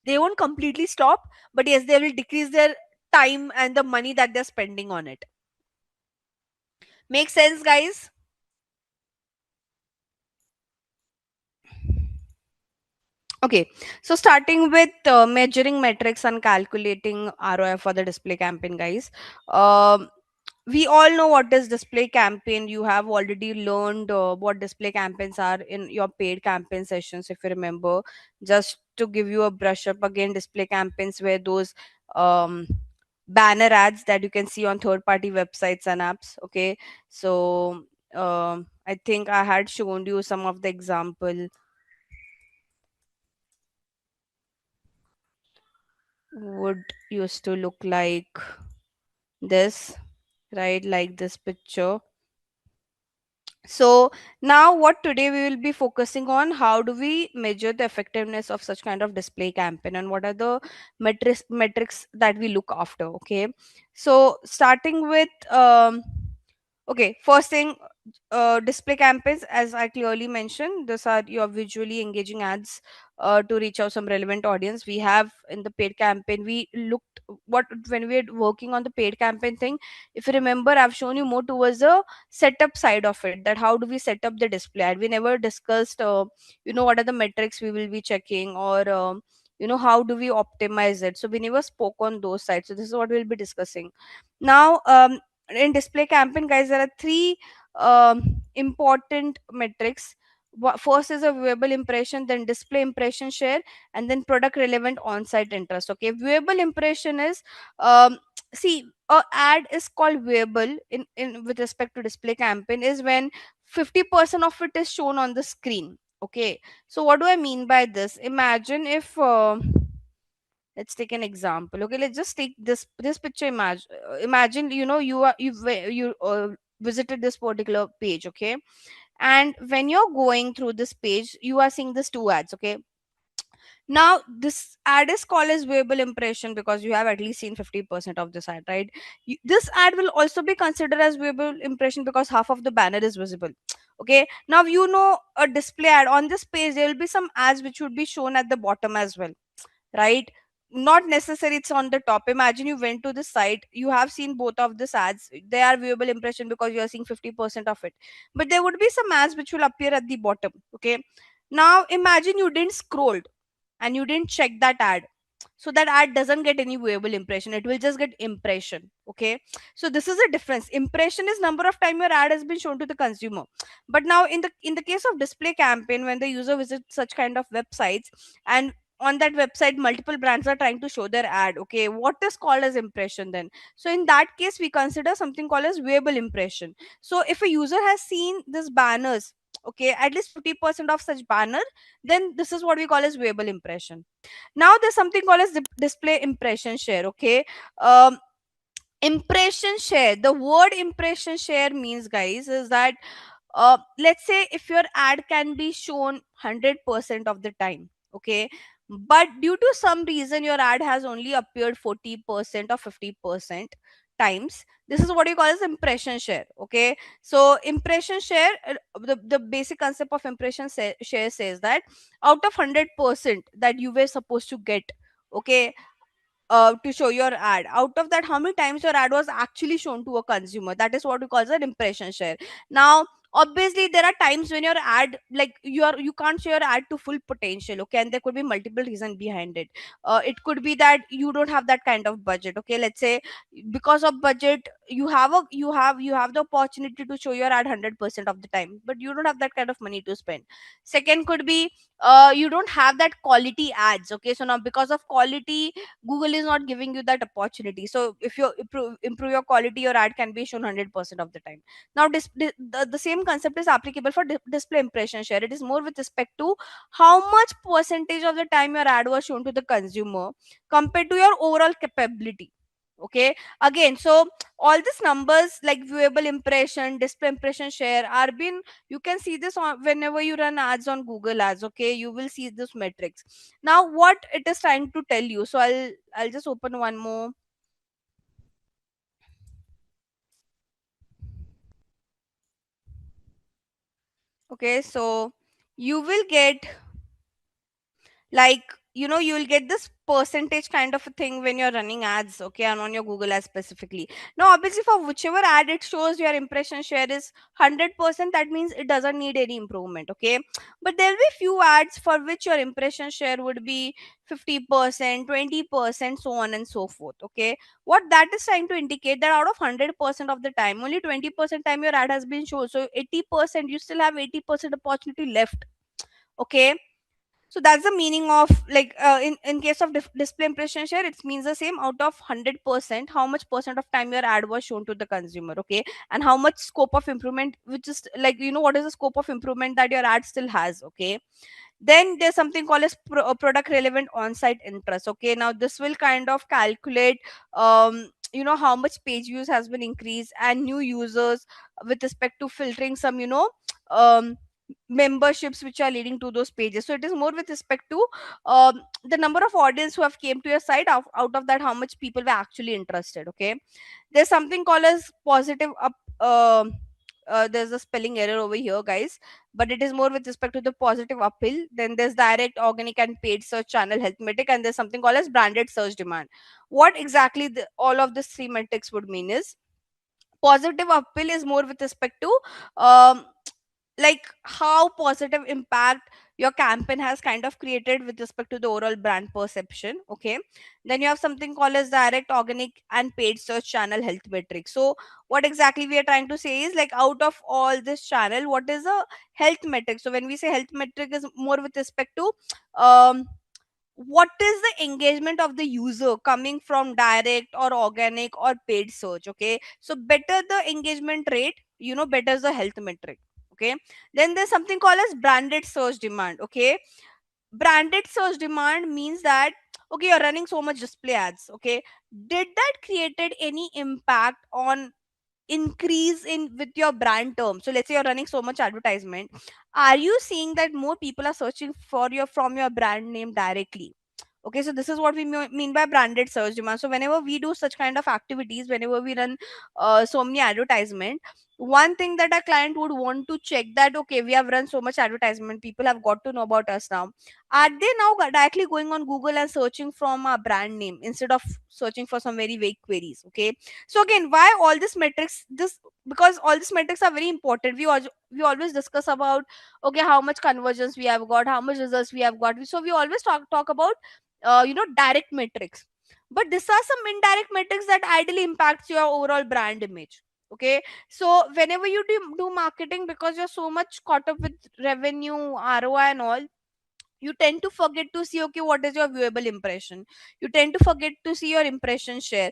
They won't completely stop, but yes, they will decrease their time and the money that they're spending on it. Make sense, guys? Okay, so starting with measuring metrics and calculating ROI for the display campaign, guys. Um, we all know what is display campaign. You have already learned what display campaigns are in your paid campaign sessions, if you remember. Just to give you a brush up again, display campaigns were those um, banner ads that you can see on third party websites and apps. Okay, so I think I had shown you some of the example would used to look like this, right? Like this picture. So now what today we will be focusing on, how do we measure the effectiveness of such kind of display campaign, and what are the metrics that we look after. Okay, so starting with Okay, first thing, display campaigns, as I clearly mentioned, these are your visually engaging ads to reach out some relevant audience. We have in the paid campaign, we looked what when we are working on the paid campaign thing. If you remember, I've shown you more towards the setup side of it. That how do we set up the display ad? We never discussed, what are the metrics we will be checking, or how do we optimize it. So we never spoke on those sides. So this is what we'll be discussing now. In display campaign, guys, there are three important metrics. First is a viewable impression, then display impression share, and then product relevant on-site interest. Okay, viewable impression is, see, a ad is called viewable in with respect to display campaign is when 50% of it is shown on the screen. Okay, so what do I mean by this? Imagine if, let's take an example. Okay, let's just take this picture. Imagine, you visited this particular page. Okay, and when you're going through this page, you are seeing these two ads. Okay, now this ad is called as viewable impression because you have at least seen 50% of this ad, right? This ad will also be considered as viewable impression because half of the banner is visible. Okay, now a display ad on this page, there will be some ads which would be shown at the bottom as well, right? Not necessary it's on the top. Imagine you went to the site, you have seen both of these ads, they are viewable impression because you are seeing 50% of it, but there would be some ads which will appear at the bottom. Okay, now imagine you didn't scroll and you didn't check that ad, so that ad doesn't get any viewable impression, it will just get impression. Okay, so this is a difference. Impression is number of time your ad has been shown to the consumer, but now in the case of display campaign, when the user visits such kind of websites, and on that website multiple brands are trying to show their ad, okay, what is called as impression then? So in that case we consider something called as viewable impression. So if a user has seen these banners, okay, at least 50% of such banner, then this is what we call as viewable impression. Now there's something called as display impression share. Okay, um, impression share, the word impression share means, guys, is that, let's say if your ad can be shown 100% of the time. Okay, but due to some reason your ad has only appeared 40% or 50% times, this is what you call as impression share. Okay, so impression share, the basic concept of share says that out of 100% that you were supposed to get, okay, to show your ad, out of that how many times your ad was actually shown to a consumer, that is what we call an impression share. Now obviously there are times when your ad, like, you can't show your ad to full potential. Okay, and there could be multiple reasons behind it. It could be that you don't have that kind of budget. Okay, let's say because of budget you have the opportunity to show your ad 100% of the time, but you don't have that kind of money to spend. Second could be, you don't have that quality ads. Okay, so now because of quality, Google is not giving you that opportunity. So if you improve your quality, your ad can be shown 100% of the time. Now the same concept is applicable for display impression share. It is more with respect to how much percentage of the time your ad was shown to the consumer compared to your overall capability. Okay, again, so all these numbers like viewable impression, display impression share are been, you can see this on whenever you run ads on Google Ads. Okay, you will see this metrics. Now what it is trying to tell you, so I'll just open one more. Okay, so you will get, like, you will get this percentage kind of a thing when you're running ads. Okay, and on your Google Ads specifically. Now obviously for whichever ad it shows your impression share is 100%, that means it doesn't need any improvement. Okay, but there'll be few ads for which your impression share would be 50%, 20%, so on and so forth. Okay, what that is trying to indicate that out of 100% of the time, only 20% time your ad has been shown, so 80% you still have 80% opportunity left. Okay, so that's the meaning of, like, in case of display impression share, it means the same. Out of 100%, how much percent of time your ad was shown to the consumer. Okay, and how much scope of improvement, which is like, what is the scope of improvement that your ad still has. Okay, then there's something called as product relevant on-site interest. Okay, now this will kind of calculate, how much page views has been increased and new users with respect to filtering some, um memberships which are leading to those pages. So it is more with respect to, the number of audience who have came to your site. Out of that, how much people were actually interested. Okay, there's something called as positive up there's a spelling error over here, guys, but it is more with respect to the positive uphill. Then there's direct, organic, and paid search channel health metric, and there's something called as branded search demand. What exactly all of these three metrics would mean is, positive uphill is more with respect to um, like how positive impact your campaign has kind of created with respect to the overall brand perception. Okay, then you have something called as direct, organic, and paid search channel health metrics. So what exactly we are trying to say is, like, out of all this channel, what is a health metric? So when we say health metric is more with respect to um what is the engagement of the user coming from direct or organic or paid search. Okay, so better the engagement rate, better is the health metric. Okay, then there's something called as branded search demand. Okay, branded search demand means that, okay, you're running so much display ads. Okay, did that created any impact on increase in with your brand term? So let's say you're running so much advertisement, are you seeing that more people are searching for your from your brand name directly? Okay, so this is what we mean by branded search demand. So whenever we do such kind of activities, whenever we run so many advertisement, one thing that a client would want to check that, okay, we have run so much advertisement, people have got to know about us now, are they now directly going on Google and searching from our brand name instead of searching for some very vague queries? Okay, so again, why all this metrics, this, because all these metrics are very important. We always discuss about, okay, how much conversions we have got, how much results we have got. So we always talk about direct metrics, but these are some indirect metrics that ideally impacts your overall brand image. Okay, so whenever you do marketing, because you're so much caught up with revenue, ROI, and all, you tend to forget to see, okay, what is your viewable impression. You tend to forget to see your impression share.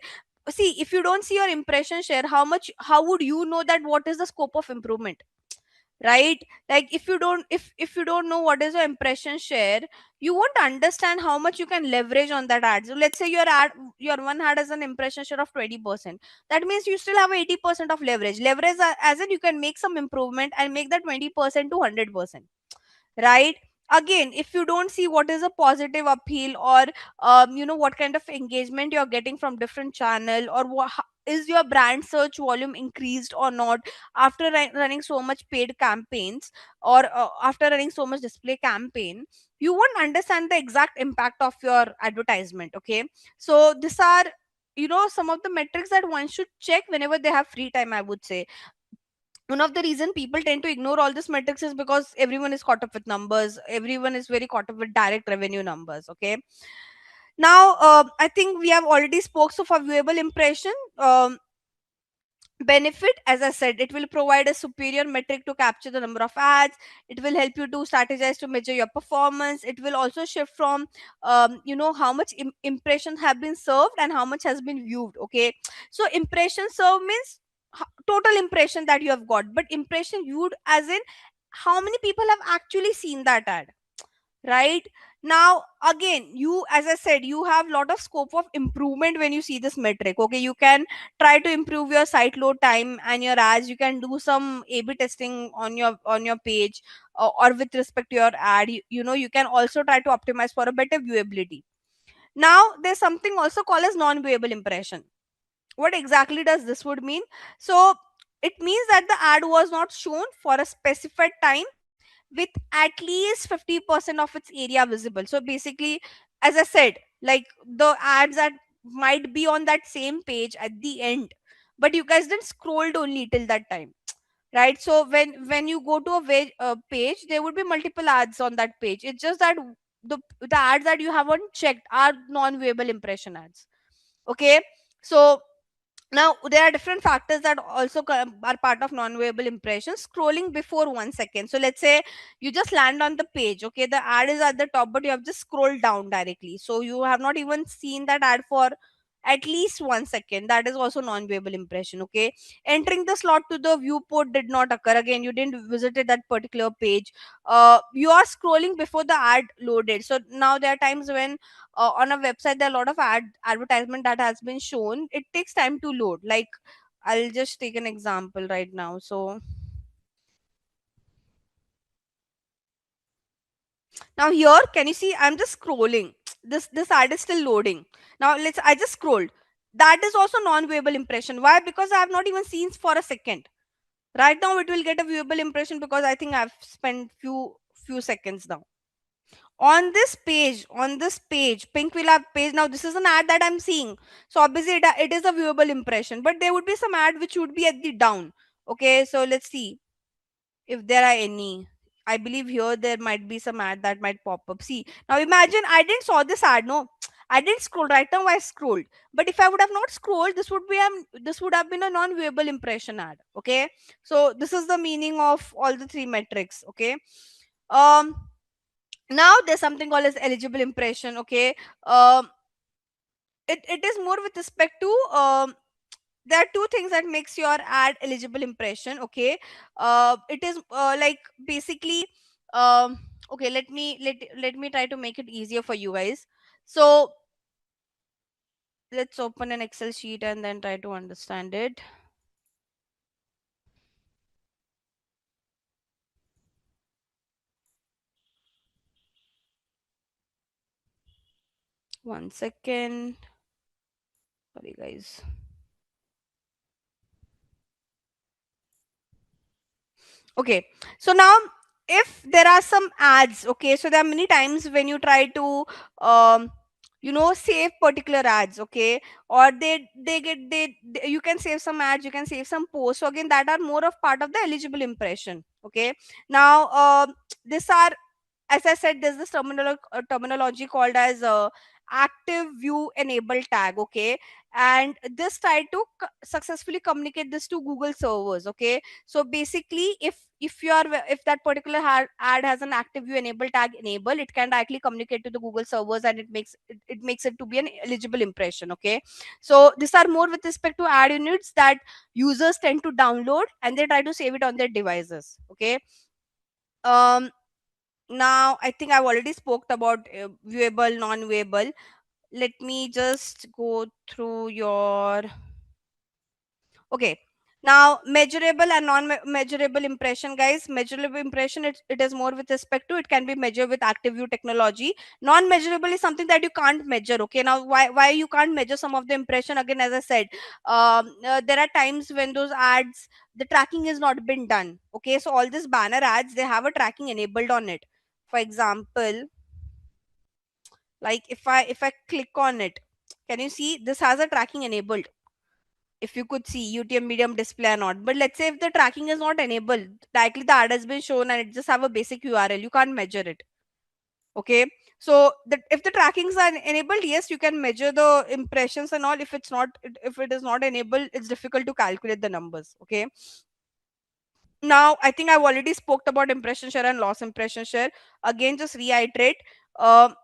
See, if you don't see your impression share, how would you know that what is the scope of improvement, right? Like, if you don't know what is your impression share, you won't understand how much you can leverage on that ad. So let's say your one ad has an impression share of 20%. That means you still have 80% of leverage, as in you can make some improvement and make that 20% to 100%, right? Again, if you don't see what is a positive appeal, or what kind of engagement you're getting from different channel, or is your brand search volume increased or not after running so much paid campaigns, or after running so much display campaign, you won't understand the exact impact of your advertisement. Okay, so these are some of the metrics that one should check whenever they have free time, I would say. One of the reason people tend to ignore all these metrics is because everyone is caught up with numbers, everyone is very caught up with direct revenue numbers. Okay, now I think we have already spoke. So for viewable impression, benefit, as I said, it will provide a superior metric to capture the number of ads. It will help you to strategize to measure your performance. It will also shift from how much impressions have been served and how much has been viewed. Okay, so impression served means total impression that you have got, but impression viewed as in how many people have actually seen that ad, right? Now again, you, as I said, you have lot of scope of improvement when you see this metric. Okay, you can try to improve your site load time and your ads. You can do some A/B testing on your page, or with respect to your ad. You can also try to optimize for a better viewability. Now there's something also called as non-viewable impression. What exactly does this would mean? So it means that the ad was not shown for a specified time with at least 50% of its area visible. So basically, as I said, like, the ads that might be on that same page at the end, but you guys didn't scrolled only till that time, right? So when you go to a page, there would be multiple ads on that page. It's just that the ads that you haven't checked are non-viewable impression ads. Okay, so now there are different factors that also are part of non-viewable impression. Scrolling before 1 second. So let's say you just land on the page. Okay, the ad is at the top, but you have just scrolled down directly, so you have not even seen that ad for at least 1 second. That is also non-viewable impression. Okay, entering the slot to the viewport did not occur. Again, you didn't visited that particular page. You are scrolling before the ad loaded. So now there are times when on a website there are a lot of advertisement that has been shown, it takes time to load. Like, I'll just take an example right now. So now here, can you see, I'm just scrolling. This ad is still loading. Now I just scrolled. That is also non-viewable impression. Why? Because I have not even seen for a second. Right now it will get a viewable impression because I think I've spent few seconds now. On this page, pink will have page. Now this is an ad that I'm seeing, so obviously it is a viewable impression, but there would be some ad which would be at the down. Okay, so let's see if there are any. I believe here there might be some ad that might pop up. See, now imagine I didn't saw this ad. No, I didn't scroll. Right now I scrolled. But if I would have not scrolled, this would have been a non-viewable impression ad. Okay. So this is the meaning of all the three metrics. Okay. Um Now there's something called as eligible impression. Okay. It is more with respect to there are two things that makes your ad eligible impression. Okay. It is like basically okay, let me try to make it easier for you guys. So let's open an Excel sheet and then try to understand it. One second. Sorry guys. Okay, so now if there are some ads, okay, so there are many times when you try to um save particular ads, okay, or they get they you can save some ads, you can save some posts. So again, that are more of part of the eligible impression. Okay, now these are, as I said, there's this terminology called as active view enable tag. Okay, and this tried to successfully communicate this to Google servers. Okay, so basically, if that particular ad has an active view enable tag enable, it can directly communicate to the Google servers, and it makes it to be an eligible impression. Okay, so these are more with respect to ad units that users tend to download and they try to save it on their devices. Okay. um Now I think I've already spoke about viewable, non-viewable. Let me just go through your. Okay. Now, measurable and non-measurable impression, guys. Measurable impression, it is more with respect to, it can be measured with active view technology. Non-measurable is something that you can't measure. Okay. Now, why you can't measure some of the impression? Again, as I said, there are times when those ads, the tracking is not been done. Okay. So all these banner ads, they have a tracking enabled on it. For example, like if I click on it, can you see this has a tracking enabled? If you could see UTM medium display or not. But let's say if the tracking is not enabled, directly the ad has been shown and it just have a basic URL, you can't measure it. Okay. So if the trackings are enabled, yes, you can measure the impressions and all. If it is not enabled, it's difficult to calculate the numbers. Okay. Now I think I've already spoke about impression share and loss impression share. Again, just reiterate. Um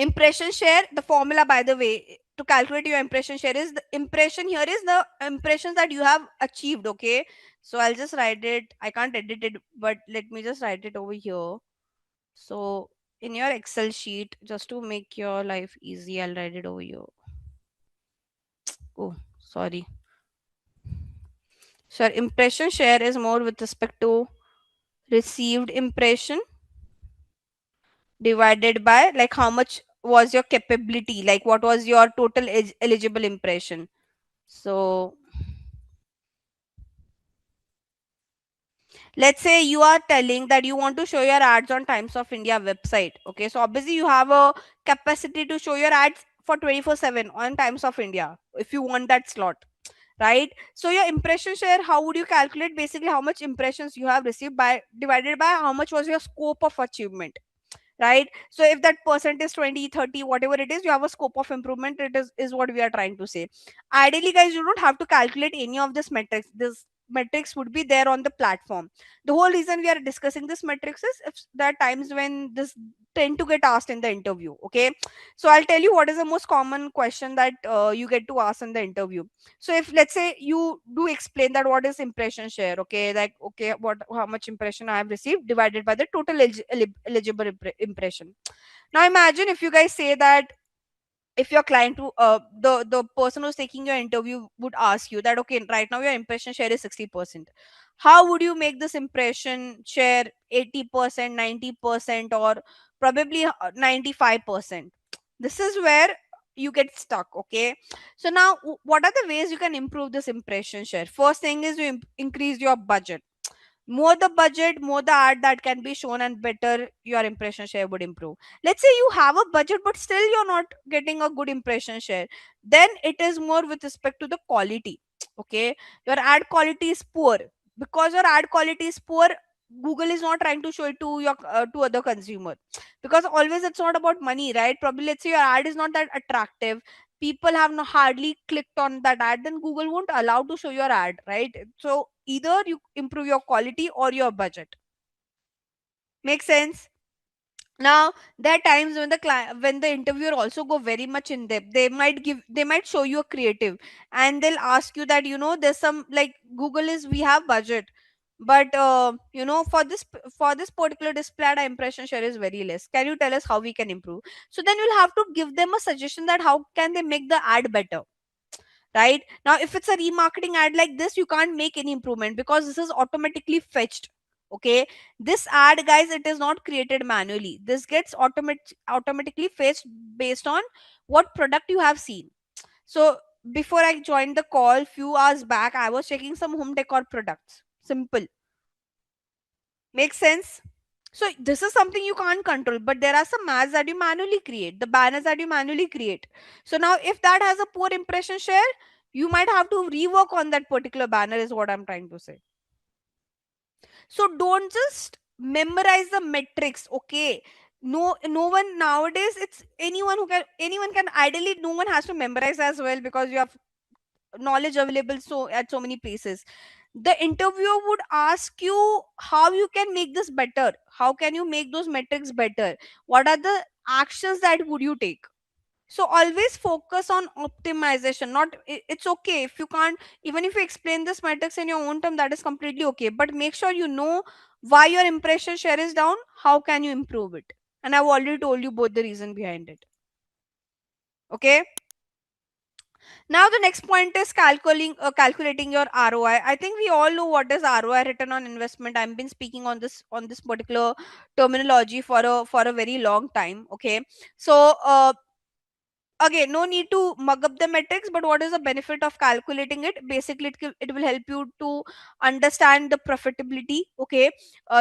Impression share, the formula, by the way, to calculate your impression share is the impression here is the impressions that you have achieved. Okay, so I'll just write it. I can't edit it, but let me just write it over here. So in your Excel sheet, just to make your life easy, I'll write it over here. Oh, sorry. So impression share is more with respect to received impression divided by, like, how much was your capability, like what was your total eligible impression. So let's say you are telling that you want to show your ads on Times of India website. Okay, so obviously you have a capacity to show your ads for 24/7 on Times of India if you want that slot, right? So your impression share, how would you calculate? Basically, how much impressions you have received by divided by how much was your scope of achievement, right? So if that percent is 20, 30, whatever it is, you have a scope of improvement. It is what we are trying to say. Ideally, guys, you don't have to calculate any of this metrics would be there on the platform. The whole reason we are discussing this metrics is if there are times when this tend to get asked in the interview. Okay, so I'll tell you what is the most common question that you get to ask in the interview. So if let's say you do explain that what is impression share, okay, like, okay, what how much impression I have received divided by the total eligible impression. Now imagine if you guys say that, if your client the person who's taking your interview would ask you that, okay, right now your impression share is 60%, how would you make this impression share 80%, 90%, or probably 95%? This is where you get stuck. Okay, so now what are the ways you can improve this impression share? First thing is you increase your budget. More the budget, more the ad that can be shown, and better your impression share would improve. Let's say you have a budget but still you're not getting a good impression share, then it is more with respect to the quality. Okay, your ad quality is poor. Because your ad quality is poor, Google is not trying to show it to your to other consumer, because always it's not about money, right? Probably let's say your ad is not that attractive, people have no hardly clicked on that ad, then Google won't allow to show your ad, right? So either you improve your quality or your budget. Make sense? Now there are times when when the interviewer also go very much in depth. They might show you a creative, and they'll ask you that, there's some, like, Google is, we have budget, but for this particular display ad, our impression share is very less. Can you tell us how we can improve? So then you'll have to give them a suggestion that how can they make the ad better. Right now, if it's a remarketing ad like this, you can't make any improvement because this is automatically fetched. Okay, this ad, guys, it is not created manually. This gets automatically fetched based on what product you have seen. So before I joined the call few hours back, I was checking some home decor products. Simple. Makes sense? So this is something you can't control, but there are some ads that you manually create, the banners that you manually create. So now if that has a poor impression share, you might have to rework on that particular banner, is what I'm trying to say. So don't just memorize the metrics. Okay, no one nowadays, it's anyone can ideally, no one has to memorize as well, because you have knowledge available so at so many places. The interviewer would ask you how you can make this better, how can you make those metrics better, what are the actions that would you take. So always focus on optimization. Not it's okay if you can't, even if you explain this metrics in your own term, that is completely okay, but make sure you know why your impression share is down, how can you improve it. And I've already told you both the reason behind it. Okay, now the next point is calculating your ROI. I think we all know what is ROI, return on investment. I've been speaking on this particular terminology for a very long time. Okay, so again, no need to mug up the metrics, but what is the benefit of calculating it? Basically, it will help you to understand the profitability. Okay,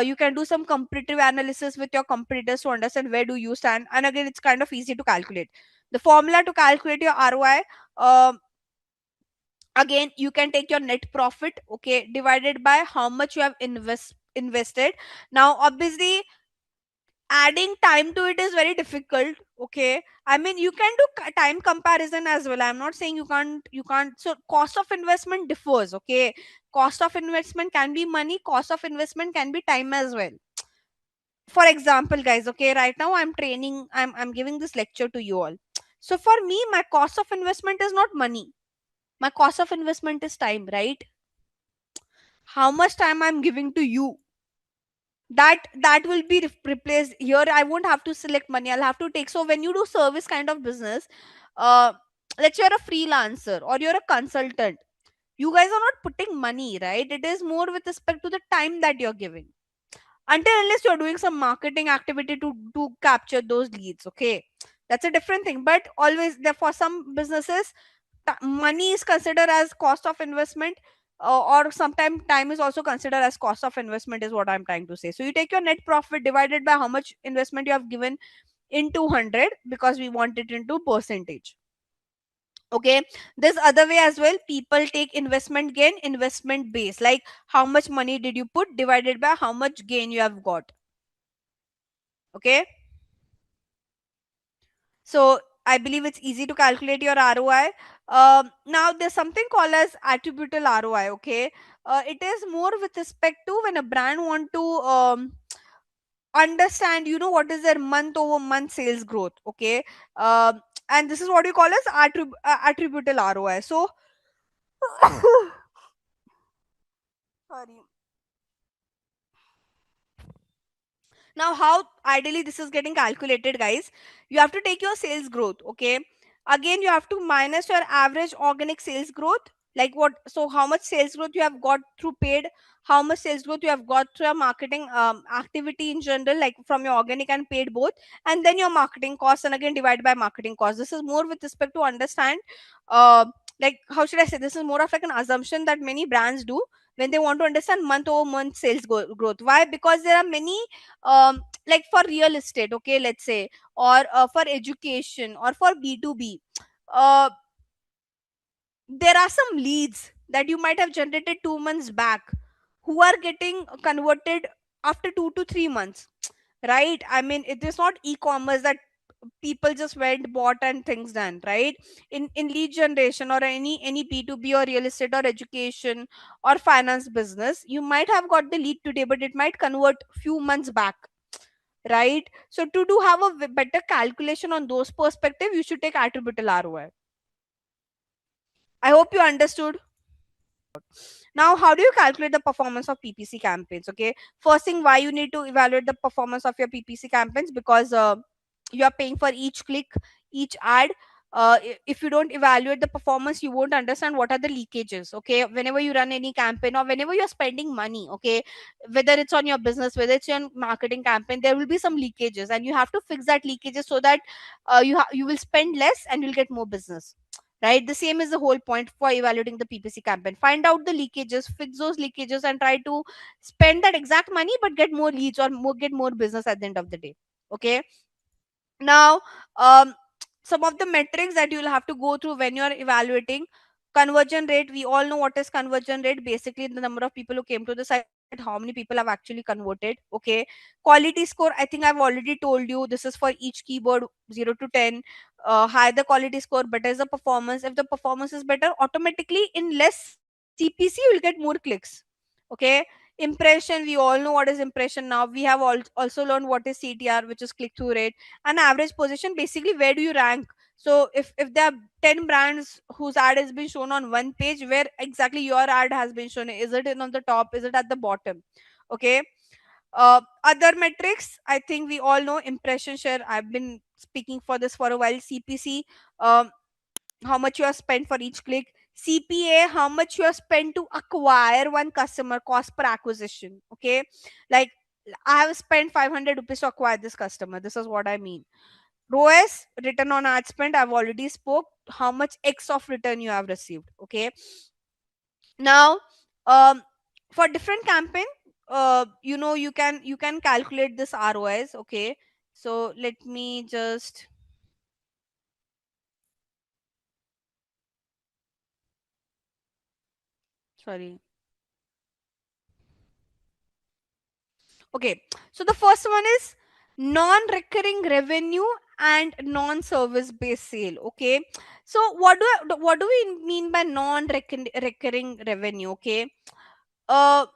you can do some competitive analysis with your competitors to understand where do you stand. And again, it's kind of easy to calculate. The formula to calculate your ROI, again, you can take your net profit, okay, divided by how much you have invested. Now obviously, adding time to it is very difficult. Okay, I mean, you can do time comparison as well. I'm not saying you can't. So cost of investment differs. Okay, cost of investment can be money, cost of investment can be time as well. For example, guys, okay, right now I'm giving this lecture to you all. So for me, my cost of investment is not money, my cost of investment is time, right? How much time I'm giving to you, that will be replaced here. I won't have to select money, I'll have to take. So when you do service kind of business, uh let's say you're a freelancer or you're a consultant, you guys are not putting money, right? It is more with respect to the time that you're giving, until unless you're doing some marketing activity to capture those leads. Okay, that's a different thing. But always there, for some businesses, money is considered as cost of investment, or sometimes time is also considered as cost of investment, is what I'm trying to say. So you take your net profit divided by how much investment you have given in 200, because we want it into percentage. Okay, this other way as well, people take investment gain, investment base, like how much money did you put divided by how much gain you have got. Okay, so I believe it's easy to calculate your ROI. Now there's something called as attributable ROI. Okay, it is more with respect to when a brand want to understand, what is their month over month sales growth. Okay, and this is what you call as attributable ROI. So sorry. Now, how ideally this is getting calculated, guys? You have to take your sales growth. Okay, again, you have to minus your average organic sales growth, Like what? So how much sales growth you have got through paid, how much sales growth you have got through your marketing activity in general, like from your organic and paid both, and then your marketing costs, and again divide by marketing costs. This is more with respect to understand, uh, like how should I say, this is more of like an assumption that many brands do when they want to understand month over month sales growth. Why? Because there are many, like for real estate, okay, let's say, or for education or for B2B, uh, there are some leads that you might have generated 2 months back who are getting converted after 2 to 3 months, right? I mean, it is not e-commerce that people just went, bought, and things done, right? In lead generation or any B2B or real estate or education or finance business, you might have got the lead today, but it might convert few months back, right? So to do have a better calculation on those perspective, you should take attributable ROI. I hope you understood. Now, how do you calculate the performance of PPC campaigns? Okay, first thing, why you need to evaluate the performance of your PPC campaigns? Because you are paying for each click, each ad. If you don't evaluate the performance, you won't understand what are the leakages. Okay, whenever you run any campaign or whenever you're spending money, okay, whether it's on your business, whether it's your marketing campaign, there will be some leakages, and you have to fix that leakages so that you will spend less and you'll get more business, right? The same is the whole point for evaluating the PPC campaign. Find out the leakages, fix those leakages, and try to spend that exact money but get more leads or get more business at the end of the day. Okay. Now, um, some of the metrics that you'll have to go through when you're evaluating: conversion rate. We all know what is conversion rate. Basically, the number of people who came to the site, how many people have actually converted. Okay. Quality score, I think I've already told you, this is for each keyword, 0 to 10. Higher the quality score, better is the performance. If the performance is better, automatically in less CPC you'll get more clicks. Okay. Impression, we all know what is impression. Now we have also learned what is CTR, which is click through rate. And average position, basically where do you rank. So if there are 10 brands whose ad has been shown on one page, where exactly your ad has been shown, is it on the top, is it at the bottom? Okay. Other metrics, I think we all know: impression share, I've been speaking for this for a while. CPC, um, how much you have spent for each click. CPA, how much you have spent to acquire one customer, cost per acquisition. Okay. Like, I have spent 500 rupees to acquire this customer. This is what I mean. ROAS, return on ad spend, I've already spoke. How much X of return you have received. Okay. Now, um, for different campaign, you can calculate this ROIs. Okay. So let me just, sorry. Okay, so the first one is non-recurring revenue and non-service based sale. Okay, so what do we mean by non-recurring revenue? Okay, uh,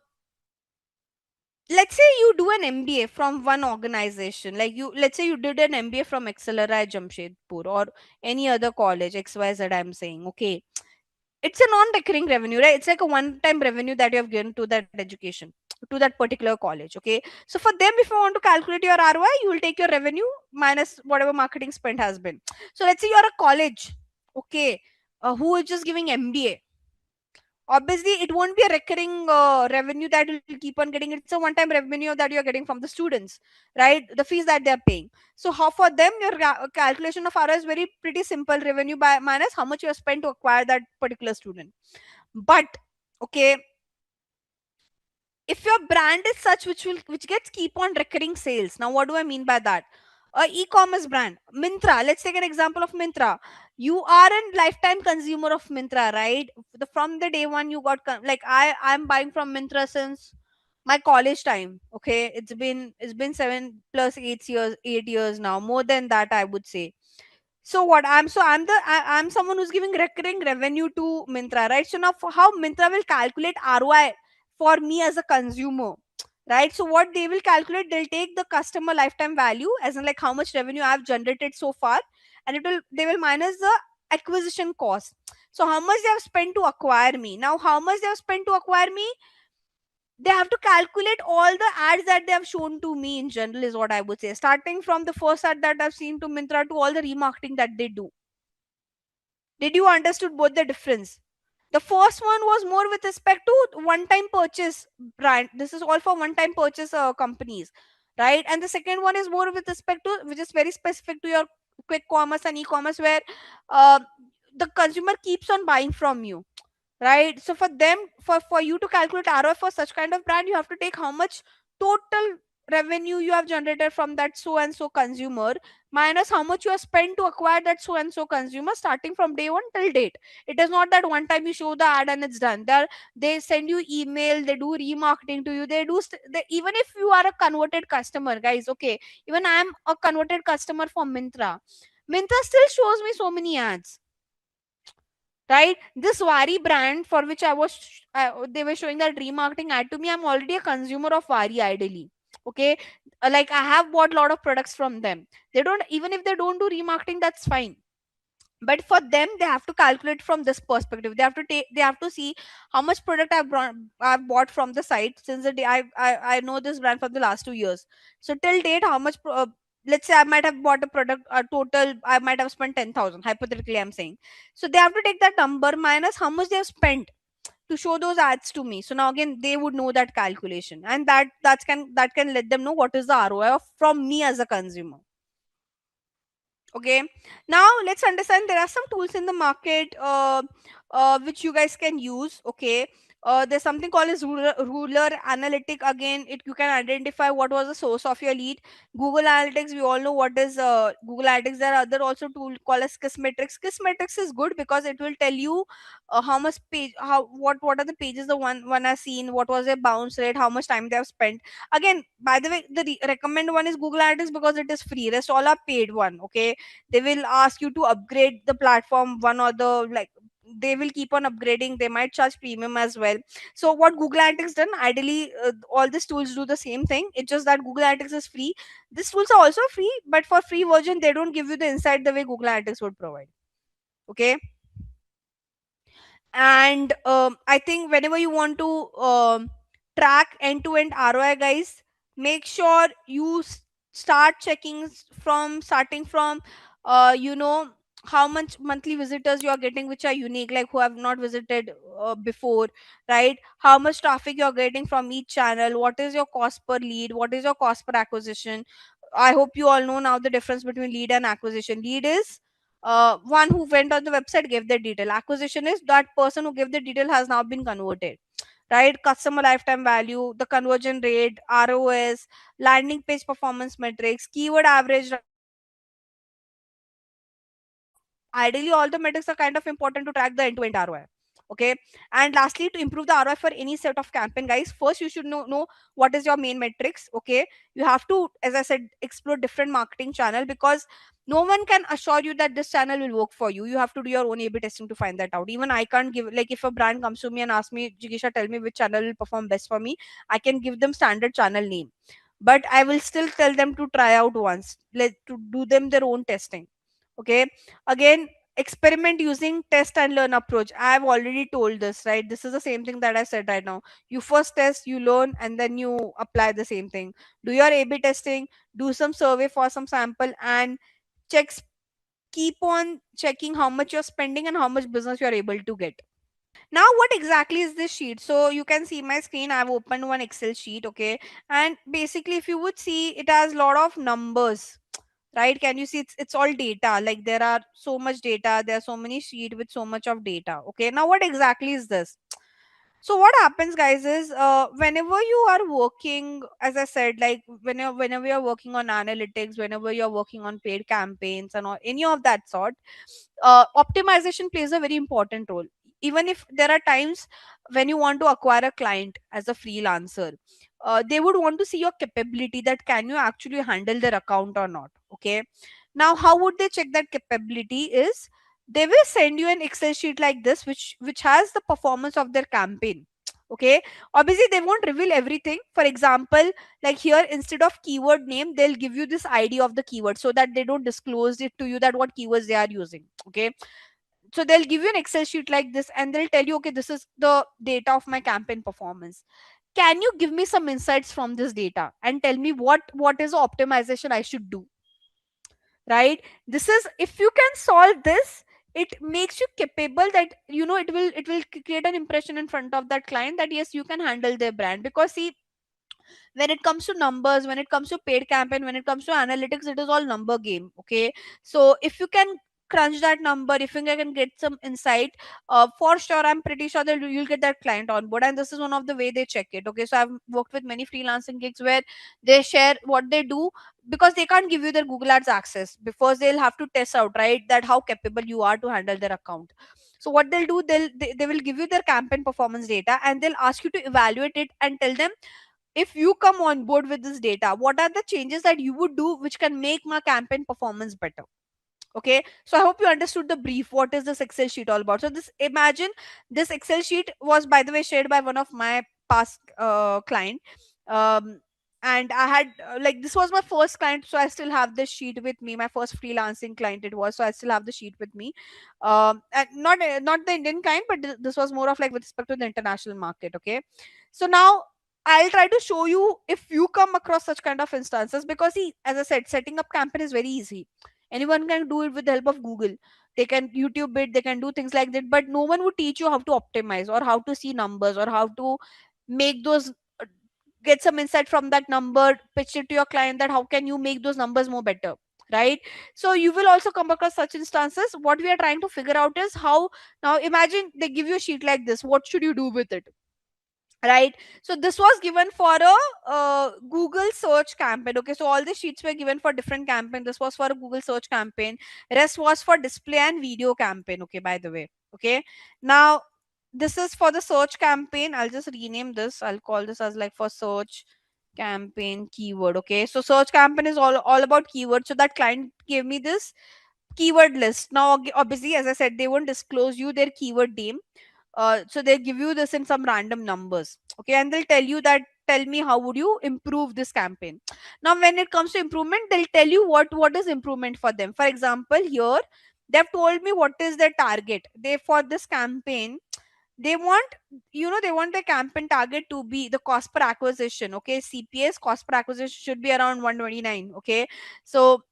let's say you do an MBA from one organization, like let's say you did an MBA from Accelerate Jamshedpur or any other college XYZ. I'm saying, okay, it's a non-recurring revenue, right? It's like a one-time revenue that you have given to that education, to that particular college. Okay, so for them, if you want to calculate your ROI, you will take your revenue minus whatever marketing spent has been. So let's say you're a college, okay, who is just giving MBA. Obviously it won't be a recurring revenue that will keep on getting. It's a one-time revenue that you're getting from the students, right? The fees that they're paying. So how for them your calculation of ROI is very pretty simple: revenue by minus how much you have spent to acquire that particular student. But okay, if your brand is such which gets keep on recurring sales. Now what do I mean by that? A e-commerce brand, Mintra, let's take an example of Mintra. You are a lifetime consumer of Mintra, right? From the day one you got like I'm buying from Mintra since my college time. Okay, it's been 7 plus 8 years, 8 years now, more than that I would say. So what I'm someone who's giving recurring revenue to Mintra, right? So now, for how Mintra will calculate ROI for me as a consumer, right? So what they will calculate, they'll take the customer lifetime value, as in like how much revenue I've generated so far, and they will minus the acquisition cost. So how much they have spent to acquire me. Now how much they have spent to acquire me, they have to calculate all the ads that they have shown to me in general, is what I would say, starting from the first ad that I've seen to Mintra to all the remarketing that they do. Did you understood both the difference? The first one was more with respect to one time purchase brand. This is all for one time purchase companies, right? And the second one is more with respect to, which is very specific to your quick commerce and e-commerce, where uh, the consumer keeps on buying from you, right? So for them, for you to calculate ROI for such kind of brand, you have to take how much total revenue you have generated from that so and so consumer, minus how much you have spent to acquire that so and so consumer, starting from day one till date. It is not that one time you show the ad and it's done. They send you email, they do remarketing to you, even if you are a converted customer, guys, okay, even I'm a converted customer for Mintra still shows me so many ads, right? This Wari brand, for which they were showing that remarketing ad to me, I'm already a consumer of Wari ideally, okay. Like, I have bought a lot of products from them. They don't, even if they don't do remarketing, that's fine. But for them, they have to calculate from this perspective. They have to see how much product I've bought from the site since the day I know this brand for the last 2 years. So till date, how much let's say I might have bought a product, total I might have spent 10,000, hypothetically I'm saying. So they have to take that number minus how much they have spent to show those ads to me. So now again, they would know that calculation, and that can let them know what is the ROI from me as a consumer. Okay, now let's understand there are some tools in the market, which you guys can use. Okay, there's something called as ruler analytic. Again, you can identify what was the source of your lead. Google Analytics, we all know what is Google Analytics. There are other also tool called as Kissmetrics is good because it will tell you how much page, what are the pages the one has seen, what was their bounce rate, how much time they have spent. Again, by the way, the recommend one is Google Analytics because it is free. Rest all are paid one. Okay, they will ask you to upgrade the platform one or the, like, they will keep on upgrading. They might charge premium as well. So what Google Analytics done, ideally, all these tools do the same thing. It's just that Google Analytics is free. These tools are also free, but for free version they don't give you the insight the way Google Analytics would provide. Okay, and I think whenever you want to track end to end ROI, guys, make sure you start checking starting from you know, how much monthly visitors you are getting which are unique, like who have not visited before, right? How much traffic you're getting from each channel, what is your cost per lead, what is your cost per acquisition. I hope you all know now the difference between lead and acquisition. Lead is one who went on the website, gave their detail. Acquisition is that person who gave the detail has now been converted, right? Customer lifetime value, the conversion rate, ROS, landing page performance metrics, keyword average. Ideally, all the metrics are kind of important to track the end-to-end ROI. Okay, and lastly, to improve the ROI for any set of campaign, guys, first you should know what is your main metrics. Okay, you have to, as I said, explore different marketing channel, because no one can assure you that this channel will work for you. You have to do your own A/B testing to find that out. Even I can't give, like, if a brand comes to me and asks me, Jigisha, tell me which channel will perform best for me, I can give them standard channel name, but I will still tell them to try out once, let to do them their own testing. Okay, again, experiment using test and learn approach. I have already told this, right? This is the same thing that I said right now. You first test, you learn, and then you apply the same thing. Do your A/B testing, do some survey for some sample, and checks. Keep on checking how much you're spending and how much business you're able to get. Now, what exactly is this sheet? So you can see my screen. I've opened one Excel sheet. Okay, and basically, if you would see, it has a lot of numbers, right? Can you see, it's all data, like there are so much data, there are so many sheet with so much of data. Okay, now what exactly is this? So what happens, guys, is whenever you are working, as I said, like whenever you're working on analytics, whenever you're working on paid campaigns and all, any of that sort, optimization plays a very important role. Even if there are times when you want to acquire a client as a freelancer, they would want to see your capability, that can you actually handle their account or not. Okay, now how would they check that capability is, they will send you an Excel sheet like this, which has the performance of their campaign. Okay, obviously they won't reveal everything. For example, like here, instead of keyword name, they'll give you this ID of the keyword, so that they don't disclose it to you that what keywords they are using. Okay, so they'll give you an Excel sheet like this, and they'll tell you, okay, this is the data of my campaign performance. Can you give me some insights from this data and tell me what is the optimization I should do, right? This is, if you can solve this, it makes you capable that it will create an impression in front of that client that yes, you can handle their brand. Because see, when it comes to numbers, when it comes to paid campaign, when it comes to analytics, it is all number game. Okay, so if you can crunch that number, if you can get some insight, for sure I'm pretty sure that you'll get that client on board. And this is one of the way they check it. Okay, so I've worked with many freelancing gigs where they share what they do, because they can't give you their Google Ads access, because they'll have to test out, right, that how capable you are to handle their account. So what they'll do, they will give you their campaign performance data, and they'll ask you to evaluate it and tell them, if you come on board with this data, what are the changes that you would do which can make my campaign performance better. Okay, so I hope you understood the brief. What is this Excel sheet all about? So this, imagine, this Excel sheet was, by the way, shared by one of my past client. um, and I had, like, this was my first client, so I still have this sheet with me. My first freelancing client it was, so I still have the sheet with me. And not the Indian kind, but this was more of like with respect to the international market. Okay, so now I'll try to show you if you come across such kind of instances, because see, as I said, setting up campaign is very easy. Anyone can do it with the help of Google. They can YouTube it, they can do things like that, but no one would teach you how to optimize, or how to see numbers, or how to make those, get some insight from that number, pitch it to your client, that how can you make those numbers more better, right? So you will also come across such instances. What we are trying to figure out is how, now imagine they give you a sheet like this, what should you do with it, right? So this was given for a Google search campaign. Okay, so all the sheets were given for different campaign. This was for a Google search campaign, rest was for display and video campaign. Okay, by the way. Okay, now this is for the search campaign. I'll just rename this, I'll call this as like for search campaign keyword. Okay, so search campaign is all about keyword. So that client gave me this keyword list. Now obviously, as I said, they won't disclose you their keyword name. So they give you this in some random numbers. Okay, and they'll tell you that, tell me how would you improve this campaign. Now when it comes to improvement, they'll tell you what is improvement for them. For example, here they've told me what is their target. They, for this campaign, they want, they want the campaign target to be the cost per acquisition. Okay, CPS, cost per acquisition, should be around 129. Okay, so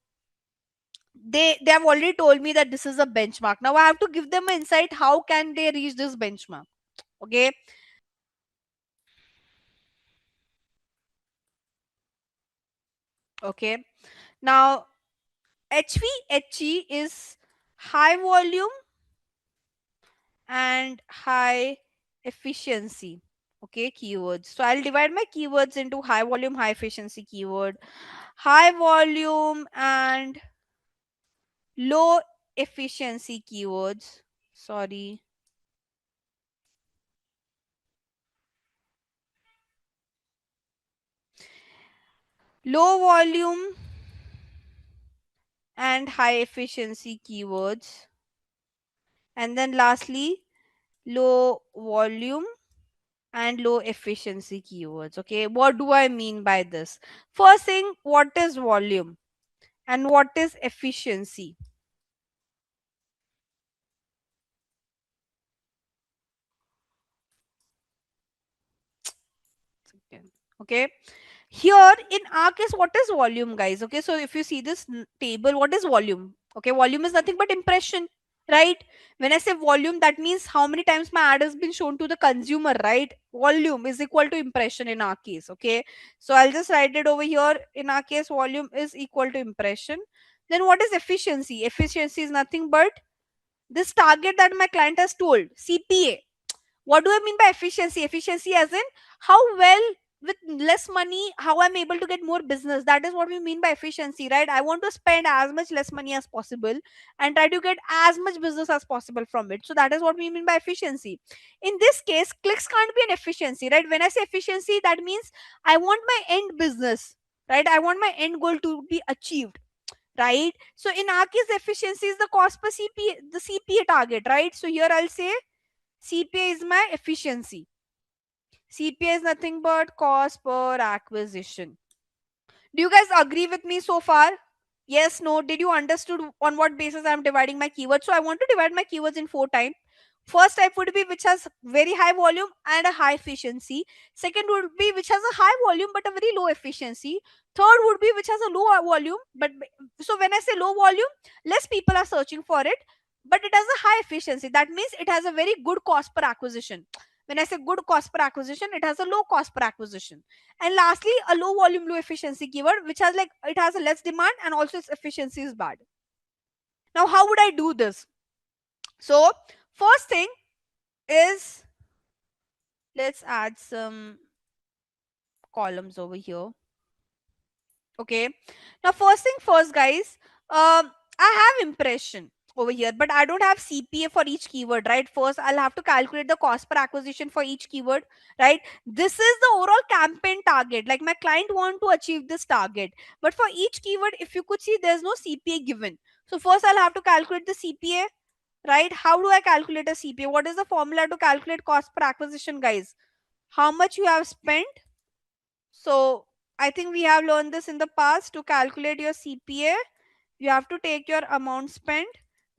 they have already told me that this is a benchmark. Now I have to give them an insight, how can they reach this benchmark. Okay, okay. Now HVHE is high volume and high efficiency. Okay, keywords. So I'll divide my keywords into high volume, high efficiency keyword, high volume and low efficiency keywords. Sorry. Low volume and high efficiency keywords. And then lastly, low volume and low efficiency keywords. Okay, what do I mean by this? First thing, what is volume and what is efficiency? Okay, here in our case, what is volume, guys? Okay, so if you see this table, what is volume? Okay, volume is nothing but impression, right? When I say volume, that means how many times my ad has been shown to the consumer, right? Volume is equal to impression in our case. Okay, so I'll just write it over here. In our case, volume is equal to impression. Then what is efficiency? Efficiency is nothing but this target that my client has told, CPA. What do I mean by efficiency? Efficiency as in how well, with less money, how I'm able to get more business. That is what we mean by efficiency, right? I want to spend as much less money as possible and try to get as much business as possible from it. So that is what we mean by efficiency. In this case, clicks can't be an efficiency, right? When I say efficiency, that means I want my end business, right? I want my end goal to be achieved, right? So in our case, efficiency is the cost per CPA, the CPA target, right? So here I'll say CPA is my efficiency. CPA is nothing but cost per acquisition. Do you guys agree with me so far? Yes, no? Did you understood on what basis I'm dividing my keywords? So I want to divide my keywords in 4 types. First type would be which has very high volume and a high efficiency. Second would be which has a high volume but a very low efficiency. Third would be which has a low volume, but so when I say low volume, less people are searching for it. but it has a high efficiency. That means it has a very good cost per acquisition. When I say good cost per acquisition, it has a low cost per acquisition. And lastly, a low volume, low efficiency keyword, which has like, it has a less demand and also its efficiency is bad. Now, how would I do this? So, first thing is, let's add some columns over here. Okay. Now, first thing first, guys, I have impression over here, but I don't have CPA for each keyword, right? First, I'll have to calculate the cost per acquisition for each keyword, right? This is the overall campaign target. Like my client want to achieve this target, but for each keyword, if you could see, there's no CPA given. So first, I'll have to calculate the CPA, right? How do I calculate a CPA? What is the formula to calculate cost per acquisition, guys? How much you have spent? So I think we have learned this in the past. To calculate your CPA, you have to take your amount spent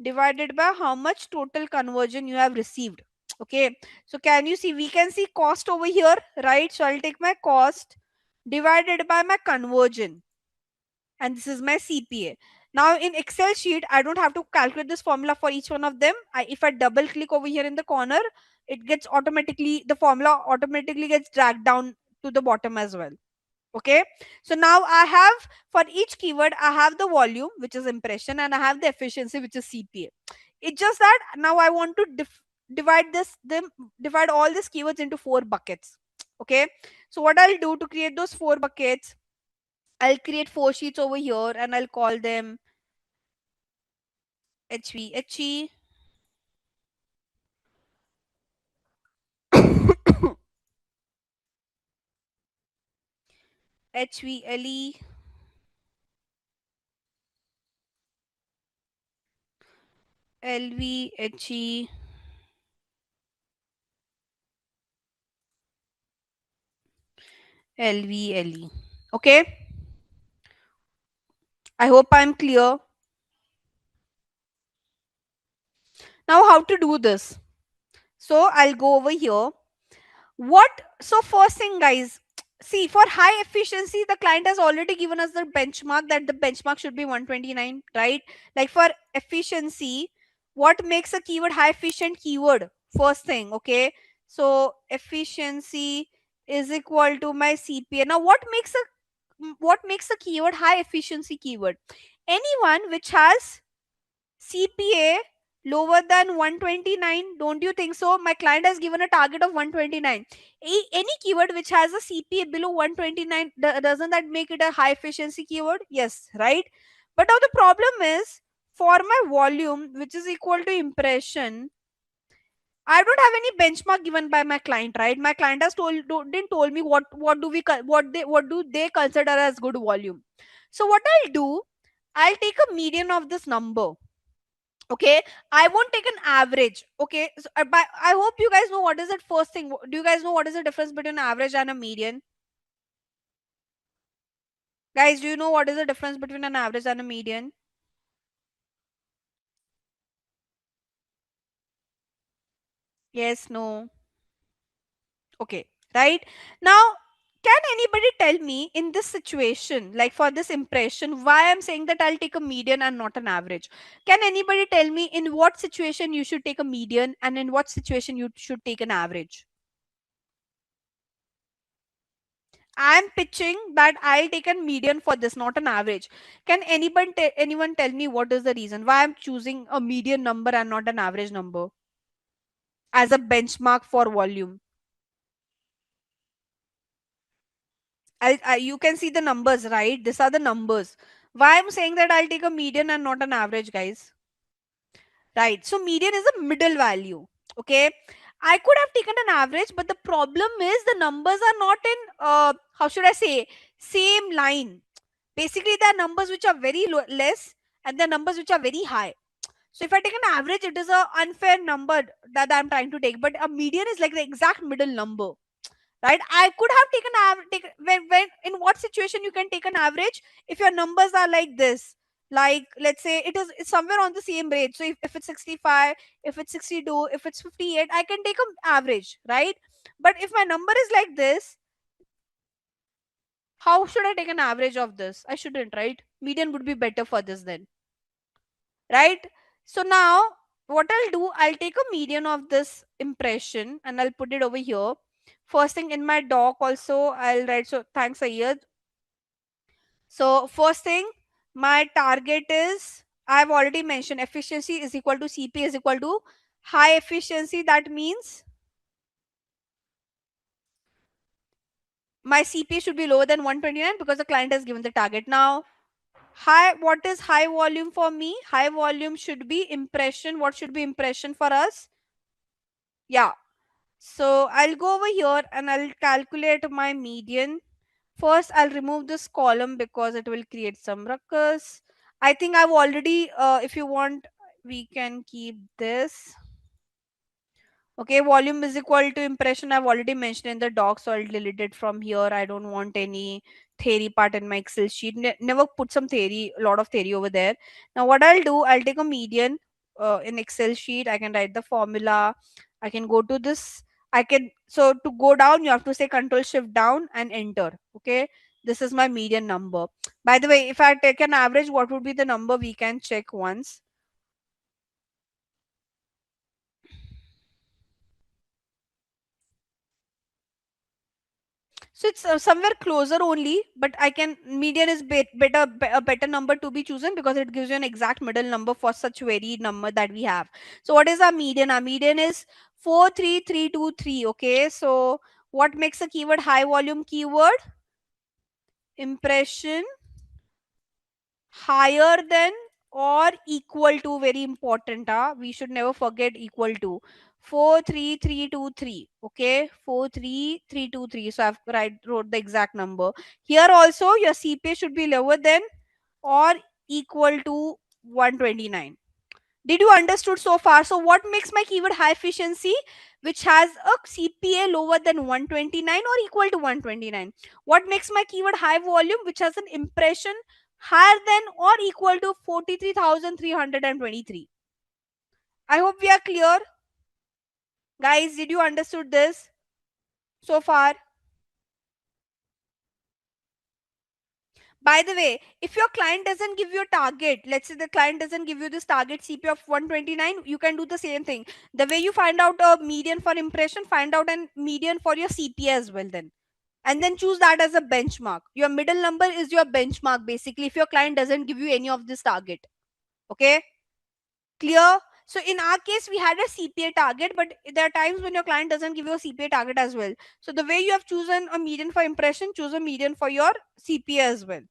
divided by how much total conversion you have received. Okay. So can you see, we can see cost over here, right? So I'll take my cost divided by my conversion, and this is my CPA. Now in Excel sheet, I don't have to calculate this formula for each one of them. If I double click over here in the corner, it gets automatically, the formula automatically gets dragged down to the bottom as well. Okay. So now I have, for each keyword, I have the volume, which is impression, and I have the efficiency, which is CPA. It's just that now I want to divide all these keywords into 4 buckets. Okay. So what I'll do to create those 4 buckets, I'll create 4 sheets over here and I'll call them HV, HVLE, LVHE, LVLE. Okay. I hope I'm clear. Now, how to do this? So I'll go over here. So first thing, guys, see, for high efficiency, the client has already given us the benchmark, that the benchmark should be 129, right? Like for efficiency, what makes a keyword high efficient keyword? First thing, okay? So efficiency is equal to my CPA. Now what makes a keyword high efficiency keyword? Anyone which has CPA lower than 129, don't you think so? My client has given a target of 129. Any keyword which has a CPA below 129, doesn't that make it a high efficiency keyword? Yes, right? But now the problem is, for my volume, which is equal to impression, I don't have any benchmark given by my client, right? My client has didn't told me what do they consider as good volume. So what I'll do, I'll take a median of this number. Okay, I won't take an average. Okay, so, but I hope you guys know what is it. First thing, do you guys know what is the difference between average and a median? Guys, do you know what is the difference between an average and a median? Yes, no. Okay, right. Now, can anybody tell me in this situation, like for this impression, why I'm saying that I'll take a median and not an average? Can anybody tell me in what situation you should take a median and in what situation you should take an average? I'm pitching that I'll take a median for this, not an average. Can anyone tell me what is the reason why I'm choosing a median number and not an average number as a benchmark for volume? You can see the numbers, right? These are the numbers. Why I'm saying that I'll take a median and not an average, guys? Right. So median is a middle value. Okay. I could have taken an average, but the problem is the numbers are not in, how should I say, same line. Basically, there are numbers which are very less and there are numbers which are very high. So if I take an average, it is a unfair number that I'm trying to take. But a median is like the exact middle number, right? I could have taken average. When in what situation you can take an average? If your numbers are like this, like let's say it's somewhere on the same rate. So if it's 65, if it's 62, if it's 58, I can take an average, right? But if my number is like this, how should I take an average of this? I shouldn't, right? Median would be better for this then, right? So now what I'll do, I'll take a median of this impression and I'll put it over here. First thing in my doc also I'll write, so thanks Ayad. So first thing, my target is, I've already mentioned efficiency is equal to CP is equal to high efficiency. That means my CPA should be lower than 129 because the client has given the target. Now, high, what is high volume for me? High volume should be impression. What should be impression for us? Yeah. So I'll go over here and I'll calculate my median. First, I'll remove this column because it will create some ruckus. I think I've already, if you want, we can keep this. Okay, volume is equal to impression. I've already mentioned in the doc, so I'll delete it from here. I don't want any theory part in my Excel sheet. Never put some theory, a lot of theory over there. Now, what I'll do, I'll take a median in Excel sheet. I can write the formula. I can go to this. I can, so to go down, you have to say Control Shift down and enter. Okay, this is my median number. By the way, if I take an average, what would be the number? We can check once. So it's somewhere closer only, but I can, median is a better number to be chosen because it gives you an exact middle number for such varied number that we have. So what is our median? Our median is 43323. Okay, so what makes a keyword high volume keyword? Impression higher than or equal to, very important, we should never forget equal to 43323. Okay, 43323. So I've wrote the exact number here. Also your CPA should be lower than or equal to 129. Did you understood so far? So what makes my keyword high efficiency? Which has a CPA lower than 129 or equal to 129. What makes my keyword high volume? Which has an impression higher than or equal to 43,323. I hope we are clear. Guys, did you understood this so far? By the way, if your client doesn't give you a target, let's say the client doesn't give you this target CP of 129, you can do the same thing. The way you find out a median for impression, find out a median for your CPA as well then. And then choose that as a benchmark. Your middle number is your benchmark basically if your client doesn't give you any of this target. Okay? Clear? So in our case, we had a CPA target, but there are times when your client doesn't give you a CPA target as well. So the way you have chosen a median for impression, choose a median for your CPA as well.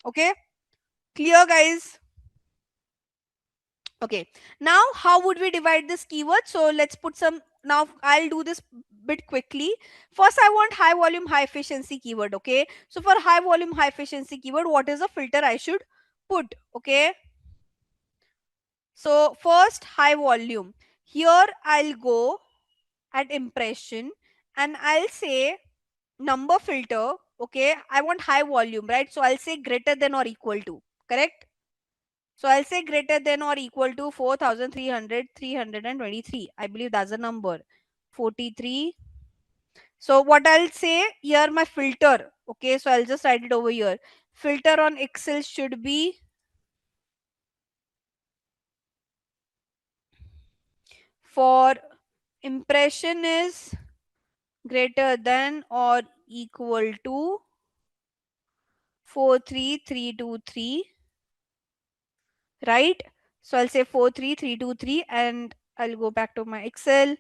Okay? Clear, guys? Okay. Now, how would we divide this keyword? So let's put some, now I'll do this bit quickly. First, I want high volume, high efficiency keyword. Okay. So for high volume, high efficiency keyword, what is the filter I should put? Okay. So first, high volume. Here I'll go at impression and I'll say number filter. Okay. I want high volume, right? So I'll say greater than or equal to. Correct? So I'll say greater than or equal to 4,323. I believe that's the number. 43. So what I'll say here, my filter. Okay, so I'll just write it over here. Filter on Excel should be for impression is greater than or equal to 43323. Right? So I'll say 43323 and I'll go back to my Excel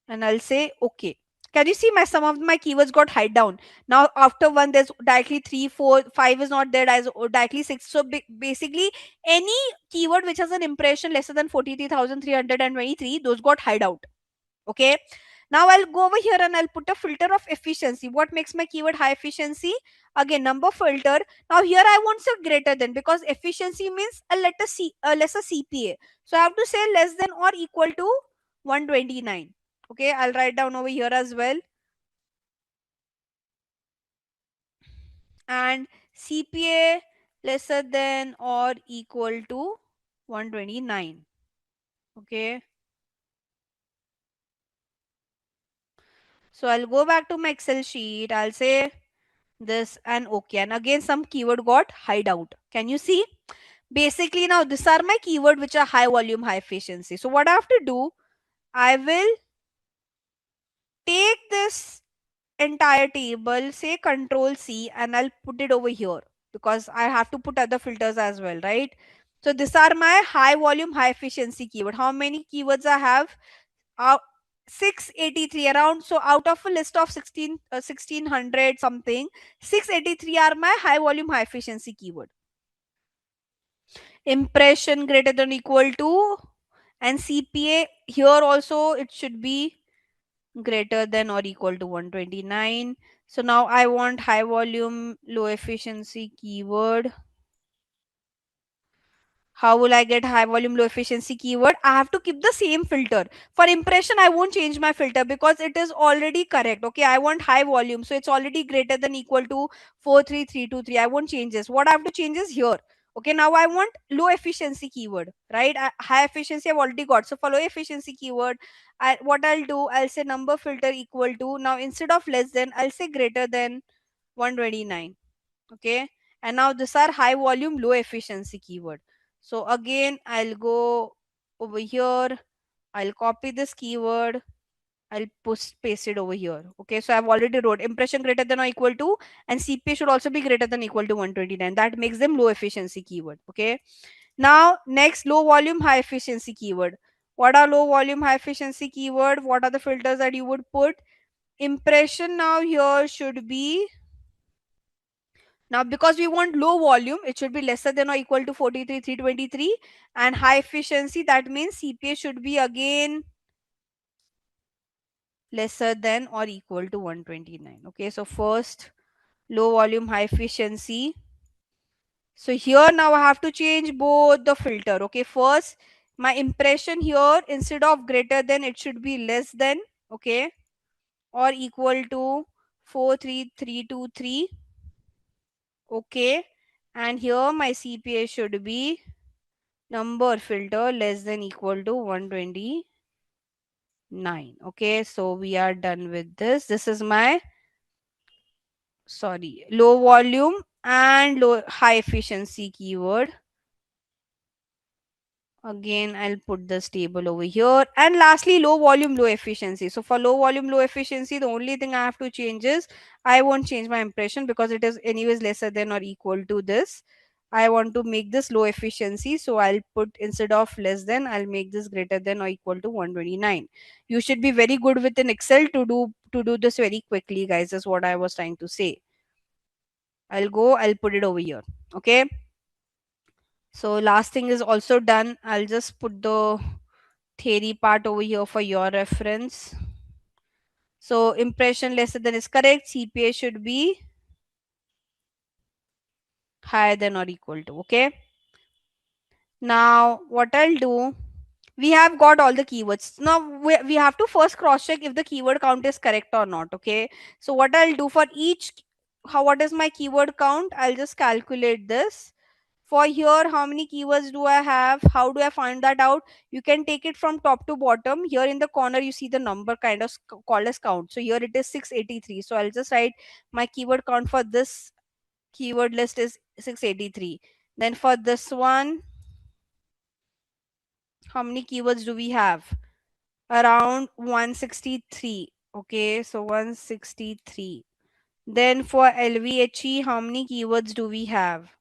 and I'll say okay. Can you see my some of my keywords got hide down? Now after one there's directly 3, 4, 5 is not there as directly 6. So basically any keyword which has an impression lesser than 43,323, those got hide out. Okay. Now I'll go over here and I'll put a filter of efficiency. What makes my keyword high efficiency? Again, number filter. Now here I want say greater than because efficiency means a lesser CPA. So I have to say less than or equal to 129. Okay, I'll write down over here as well. And CPA lesser than or equal to 129. Okay. So I'll go back to my Excel sheet. I'll say this and okay. And again, some keyword got hide out. Can you see? Basically, now these are my keyword which are high volume, high efficiency. So what I have to do, I will take this entire table, say control C, and I'll put it over here because I have to put other filters as well, right? So these are my high volume, high efficiency keyword. How many keywords I have? uh, 683 around. So out of a list of 1600 something, 683 are my high volume, high efficiency keyword. Impression greater than equal to, and CPA here also it should be greater than or equal to 129. So now I want high volume, low efficiency keyword. How will I get high volume, low efficiency keyword? I have to keep the same filter. For impression, I won't change my filter because it is already correct. Okay, I want high volume. So it's already greater than equal to 43323. I won't change this. What I have to change is here. Okay, now I want low efficiency keyword, right? High efficiency I've already got. So for low efficiency keyword, what I'll do, I'll say number filter equal to, now instead of less than, I'll say greater than 129. Okay, and now these are high volume, low efficiency keyword. So again, I'll go over here, I'll copy this keyword, I'll paste it over here. Okay, so I've already wrote impression greater than or equal to, and CPA should also be greater than equal to 129. That makes them low efficiency keyword. Okay, now next, low volume, high efficiency keyword. What are low volume, high efficiency keyword? What are the filters that you would put? Impression now here should be, now because we want low volume, it should be lesser than or equal to 43,323, and high efficiency, that means CPA should be again lesser than or equal to 129. Okay, so first low volume, high efficiency. So here now I have to change both the filter. Okay, first my impression here, instead of greater than, it should be less than, okay, or equal to 43323. Okay, and here my CPA should be number filter less than equal to 129. Okay, so we are done with this. This is my, sorry, low volume and low high efficiency keyword. Again, I'll put this table over here. And lastly, low volume, low efficiency. So for low volume, low efficiency, the only thing I have to change is, I won't change my impression because it is anyways lesser than or equal to this. I want to make this low efficiency. So I'll put, instead of less than, I'll make this greater than or equal to 129. You should be very good with an Excel to do this very quickly, guys. Is what I was trying to say. I'll put it over here. Okay. So last thing is also done. I'll just put the theory part over here for your reference. So impression lesser than is correct. CPA should be higher than or equal to. Okay. Now what I'll do, we have got all the keywords. Now we have to first cross check if the keyword count is correct or not. Okay. So what I'll do for each, what is my keyword count? I'll just calculate this. For here, how many keywords do I have? How do I find that out? You can take it from top to bottom. Here in the corner, you see the number kind of called as count. So here it is 683. So I'll just write my keyword count for this keyword list is 683. Then for this one, how many keywords do we have? Around 163. Okay, so 163. Then for LVHE, how many keywords do we have?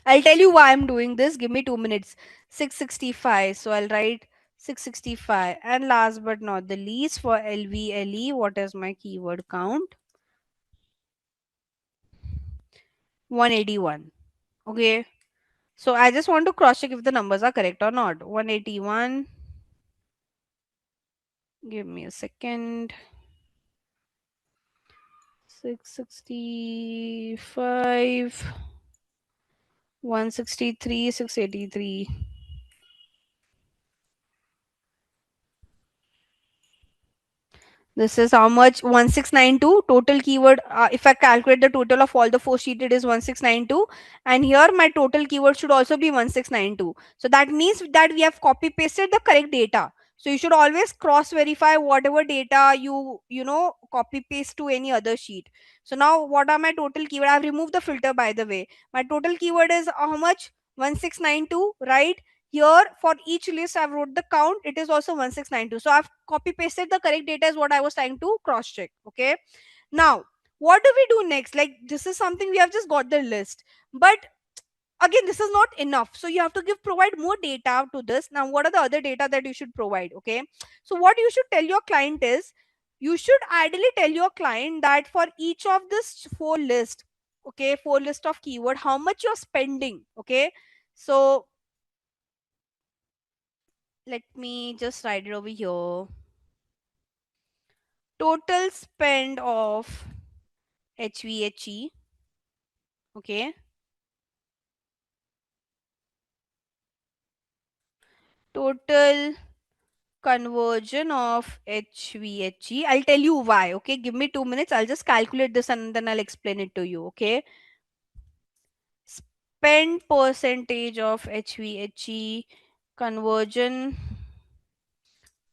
I'll tell you why I'm doing this. Give me 2 minutes. 665. So I'll write 665. And last but not the least, for LVLE, what is my keyword count? 181. Okay. So I just want to cross check if the numbers are correct or not. 181. Give me a second. 665. 163. 683. This is how much? 1692 total keyword. If I calculate the total of all the four sheet, it is 1692. And here my total keyword should also be 1692. So that means that we have copy pasted the correct data. So you should always cross verify whatever data you copy paste to any other sheet. So now what are my total keyword? I've removed the filter, by the way. My total keyword is how much? 1692, right? Here for each list I've wrote the count, it is also 1692. So I've copy pasted the correct data is what I was trying to cross check. Okay. Now what do we do next? Like, this is something we have just got the list, but again this is not enough, so you have to provide more data to this. Now what are the other data that you should provide? Okay, so what you should tell your client is, you should ideally tell your client that for each of this four list, okay, four list of keyword, how much you're spending. Okay, so let me just write it over here. Total spend of HVHE. Okay, total conversion of HVHE. I'll tell you why. Okay, give me 2 minutes. I'll just calculate this and then I'll explain it to you. Okay, spend percentage of HVHE, conversion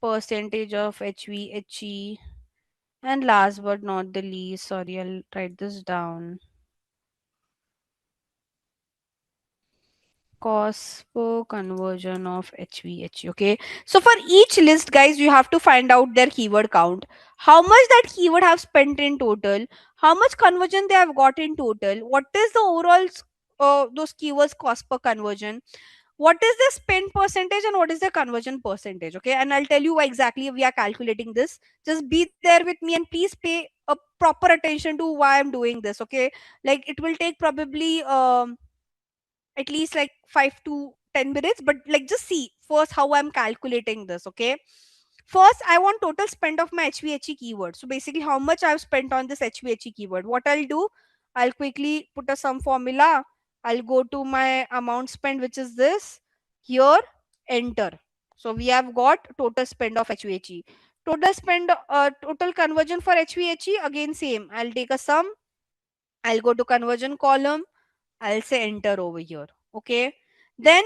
percentage of HVHE, and last but not the least, sorry, I'll write this down. Cost per conversion of HVH. Okay, so for each list, guys, you have to find out their keyword count, how much that keyword have spent in total, how much conversion they have got in total, what is the overall those keywords cost per conversion, what is the spend percentage, and what is the conversion percentage. Okay, and I'll tell you why exactly we are calculating this. Just be there with me and please pay a proper attention to why I'm doing this. Okay, like it will take probably at least like 5 to 10 minutes, but like just see first how I'm calculating this. Okay, first I want total spend of my HVHE keyword. So basically how much I've spent on this HVHE keyword. What I'll do, I'll quickly put a sum formula. I'll go to my amount spent, which is this here, enter. So we have got total spend of HVHE. Total spend, total conversion for HVHE, again same, I'll take a sum, I'll go to conversion column, I'll say enter over here. Okay. Then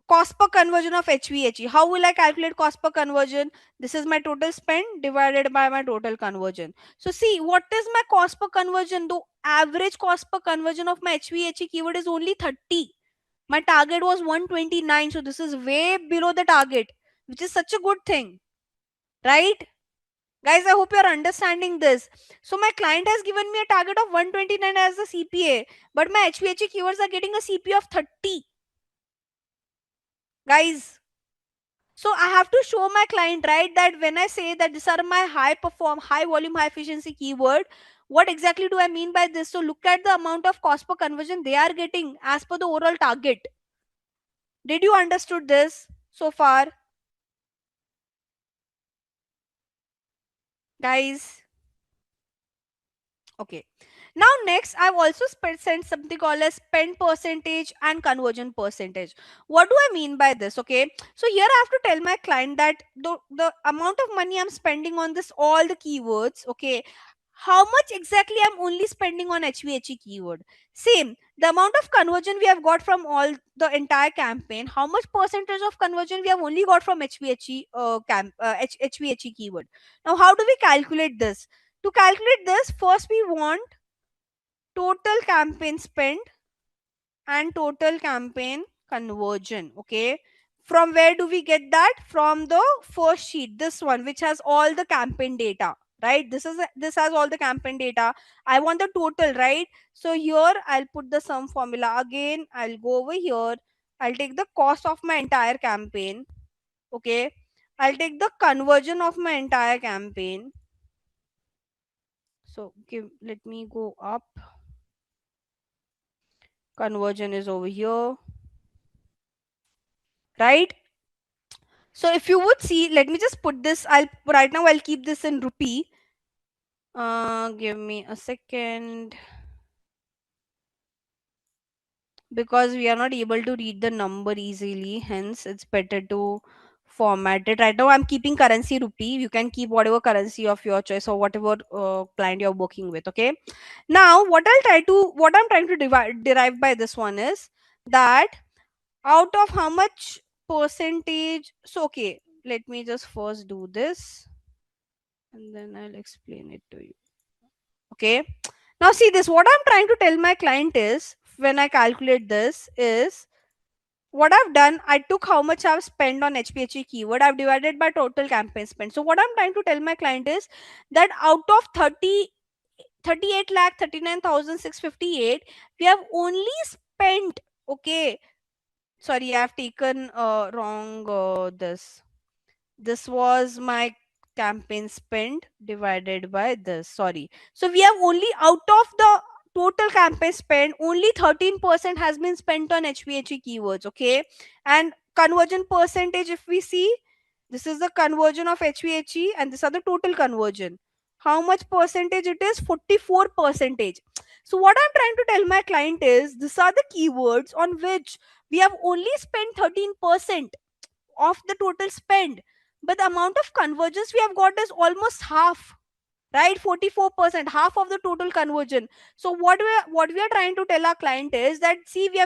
cost per conversion of HVHE. How will I calculate cost per conversion? This is my total spend divided by my total conversion. So see, what is my cost per conversion? The average cost per conversion of my HVHE keyword is only 30. My target was 129. So this is way below the target, which is such a good thing, right? Guys, I hope you're understanding this. So my client has given me a target of 129 as the CPA, but my HVHE keywords are getting a CPA of 30. Guys, so I have to show my client, right, that when I say that these are my high perform, high volume, high efficiency keyword, what exactly do I mean by this? So look at the amount of cost per conversion they are getting as per the overall target. Did you understood this so far? Guys, okay. Now next, I've also sent something called as spend percentage and conversion percentage. What do I mean by this? Okay, so here I have to tell my client that the amount of money I'm spending on this all the keywords, okay, how much exactly I'm only spending on HVHE keyword. Same, the amount of conversion we have got from all the entire campaign, how much percentage of conversion we have only got from HVHE HVHE keyword. Now how do we calculate this? To calculate this, first we want total campaign spend and total campaign conversion. Okay, from where do we get that? From the first sheet, this one, which has all the campaign data, right? This has all the campaign data. I want the total, right? So here I'll put the sum formula again. I'll go over here, I'll take the cost of my entire campaign. Okay, I'll take the conversion of my entire campaign. So let me go up. Conversion is over here, right? So if you would see, let me just put this, I'll keep this in rupee. Give me a second, because we are not able to read the number easily, hence it's better to format it. Right now I'm keeping currency rupee. You can keep whatever currency of your choice or whatever client you're working with. Okay, now what I'm trying to derive by this one is that out of how much percentage. So okay, let me just first do this and then I'll explain it to you. Okay. Now see this, what I'm trying to tell my client is, when I calculate this is, what I've done, I took how much I've spent on HPHE keyword, I've divided by total campaign spend. So what I'm trying to tell my client is that out of 38 lakh 39,658, we have only spent, okay, sorry, I've taken wrong this was my campaign spend divided by this, sorry. So we have only, out of the total campaign spend, only 13% has been spent on HVHE keywords, okay. And conversion percentage, if we see, this is the conversion of HVHE and these are the total conversion. How much percentage it is? 44 percentage. So what I'm trying to tell my client is, these are the keywords on which we have only spent 13% of the total spend, but the amount of conversions we have got is almost half, right? 44%, half of the total conversion. So what we are trying to tell our client is that, see, we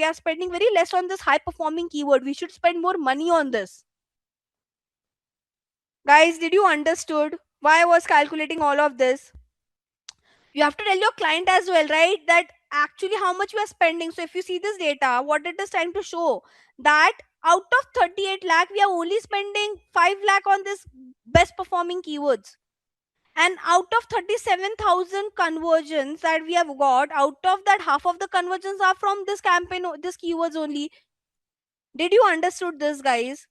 are spending very less on this high performing keyword, we should spend more money on this. Guys, did you understood why I was calculating all of this? You have to tell your client as well, right, that actually how much you are spending. So if you see this data, what it is trying to show, that out of 38 lakh, we are only spending 5 lakh on this best performing keywords. And out of 37,000 conversions that we have got, out of that, half of the conversions are from this campaign, this keywords only. Did you understood this, guys?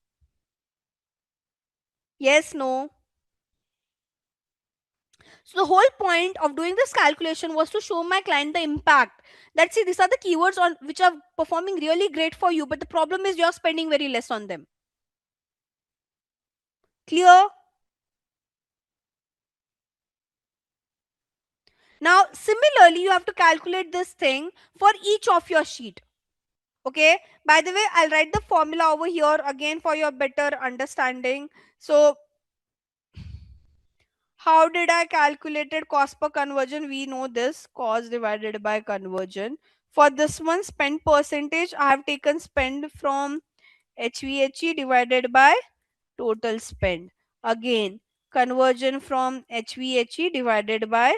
Yes, no? So the whole point of doing this calculation was to show my client the impact. That, see, these are the keywords on which are performing really great for you, but the problem is you're spending very less on them. Clear? Now, similarly, you have to calculate this thing for each of your sheet. Okay. By the way, I'll write the formula over here again for your better understanding. So, how did I calculated cost per conversion? We know this, cost divided by conversion. For this one, spend percentage, I have taken spend from HVHE divided by total spend. Again, conversion from HVHE divided by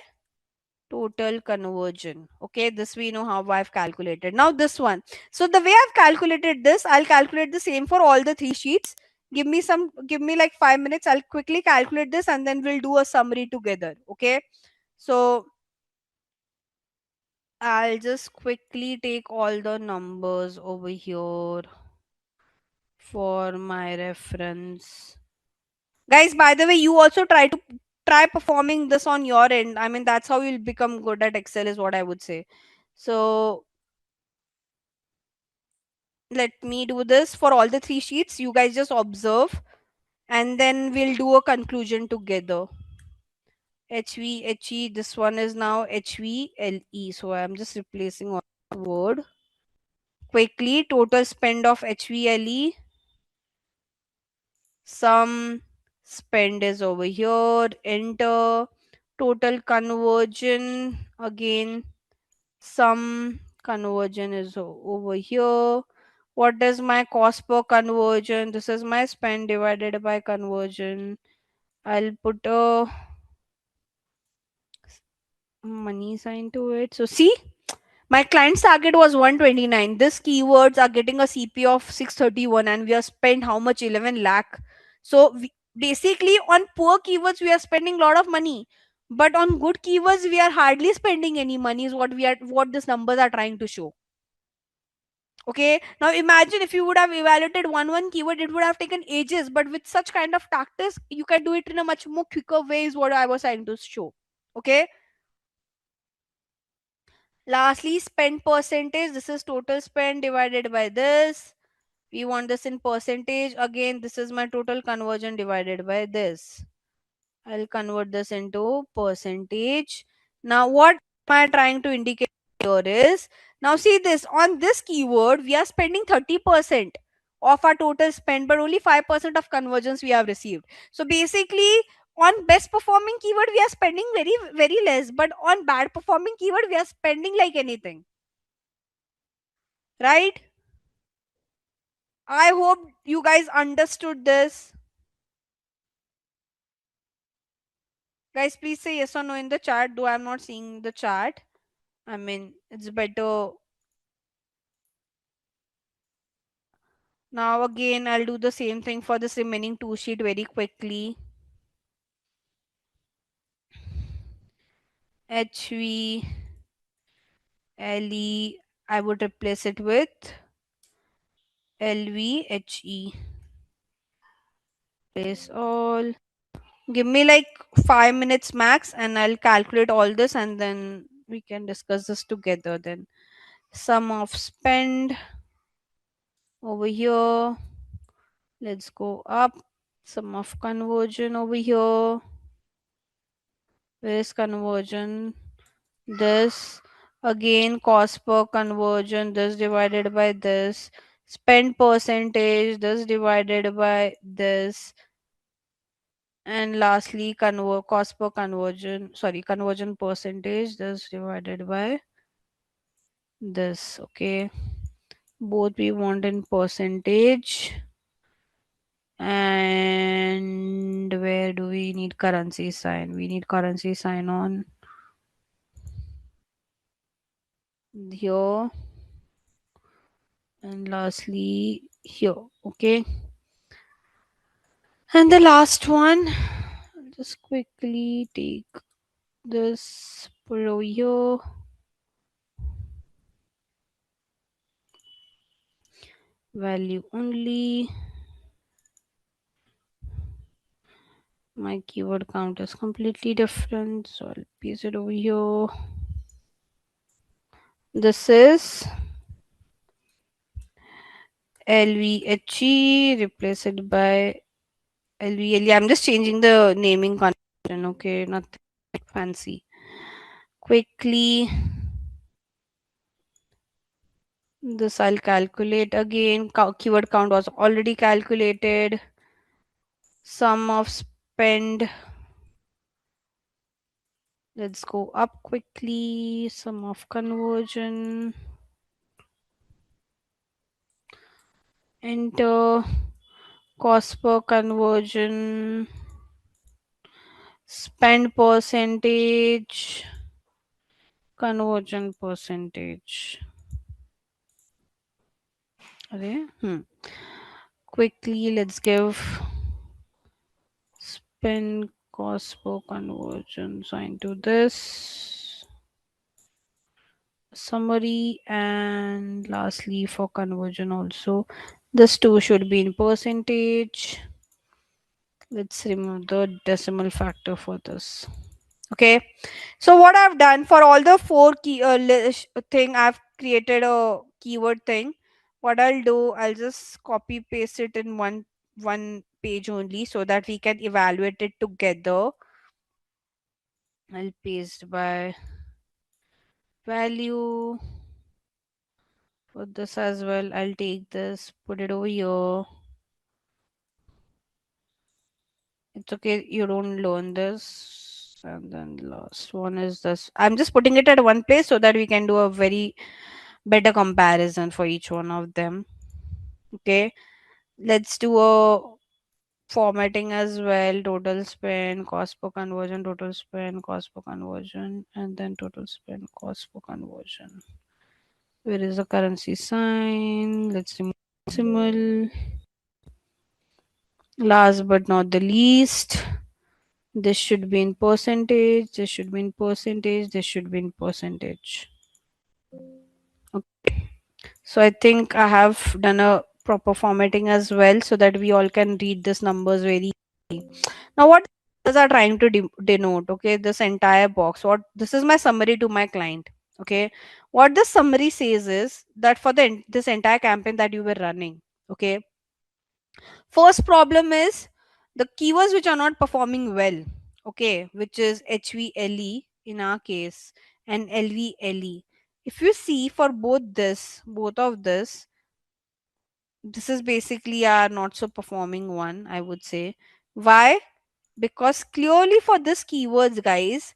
total conversion. Okay, this we know how I've calculated. Now this one. So the way I've calculated this, I'll calculate the same for all the three sheets. Give me like 5 minutes. I'll quickly calculate this and then we'll do a summary together. Okay. So I'll just quickly take all the numbers over here for my reference. Guys, by the way, you also try performing this on your end. I mean, that's how you'll become good at Excel, is what I would say. So let me do this for all the three sheets. You guys just observe and then we'll do a conclusion together. HVHE, this one is now HVLE. So I'm just replacing all the word. Quickly, total spend of HVLE. Some spend is over here. Enter. Total conversion. Again, some conversion is over here. What is my cost per conversion? This is my spend divided by conversion. I'll put a money sign to it. So see, my client's target was 129. This keywords are getting a CP of 631 and we have spent how much? 11 lakh. So basically on poor keywords we are spending a lot of money. But on good keywords we are hardly spending any money, is what these numbers are trying to show. Okay, now imagine if you would have evaluated one keyword, it would have taken ages, but with such kind of tactics you can do it in a much more quicker way, is what I was trying to show. Okay. Lastly, spend percentage. This is total spend divided by this. We want this in percentage. Again, this is my total conversion divided by this. I'll convert this into percentage. Now, what am I trying to indicate here is, now see this, on this keyword, we are spending 30% of our total spend, but only 5% of conversions we have received. So basically, on best performing keyword, we are spending very, very less, but on bad performing keyword, we are spending like anything. Right? I hope you guys understood this. Guys, please say yes or no in the chat, though I'm not seeing the chat. I mean, it's better. Now, again, I'll do the same thing for this remaining two sheet very quickly. HV, LE, I would replace it with LVHE. Place all. Give me like 5 minutes max and I'll calculate all this and then we can discuss this together then. Sum of spend over here. Let's go up. Sum of conversion over here. Where is conversion? This. Again, cost per conversion. This divided by this. Spend percentage. This divided by this. And lastly, cost per conversion. Sorry, conversion percentage. This divided by this. Okay. Both we want in percentage. And where do we need currency sign? We need currency sign on here and lastly here. Okay. And the last one, I'll just quickly take this, put over here. Value only. My keyword count is completely different, so I'll paste it over here. This is LVHE, replace it by LVLE. I'm just changing the naming convention, okay? Nothing fancy. Quickly, this I'll calculate again. Keyword count was already calculated. Sum of spend. Let's go up quickly. Sum of conversion. Enter. Cost per conversion. Spend percentage. Conversion percentage. Okay. Quickly, let's give spend cost per conversion sign to this summary, and lastly for conversion also this two should be in percentage. Let's remove the decimal factor for this. Okay, so what I've done for all the four key thing, I've created a keyword thing. What I'll do, I'll just copy paste it in one page only so that we can evaluate it together. I'll paste by value for this as well. I'll take this, put it over here. It's okay, you don't learn this. And then the last one is this. I'm just putting it at one place so that we can do a very better comparison for each one of them. Okay, let's do a formatting as well. Total spend, cost per conversion, total spend, cost per conversion, and then total spend, cost per conversion. Where is the currency sign? Let's remove decimal. Last but not the least, this should be in percentage, this should be in percentage, this should be in percentage. Okay. So I think I have done a proper formatting as well so that we all can read these numbers very easily. Now what numbers are trying to denote? Okay, this entire box. What this is my summary to my client. Okay, what the summary says is that for this entire campaign that you were running. Okay, first problem is the keywords which are not performing well. Okay, which is HVLE in our case and LVLE. If you see for both of this is basically our not so performing one, I would say. Why? Because clearly for this keywords, guys,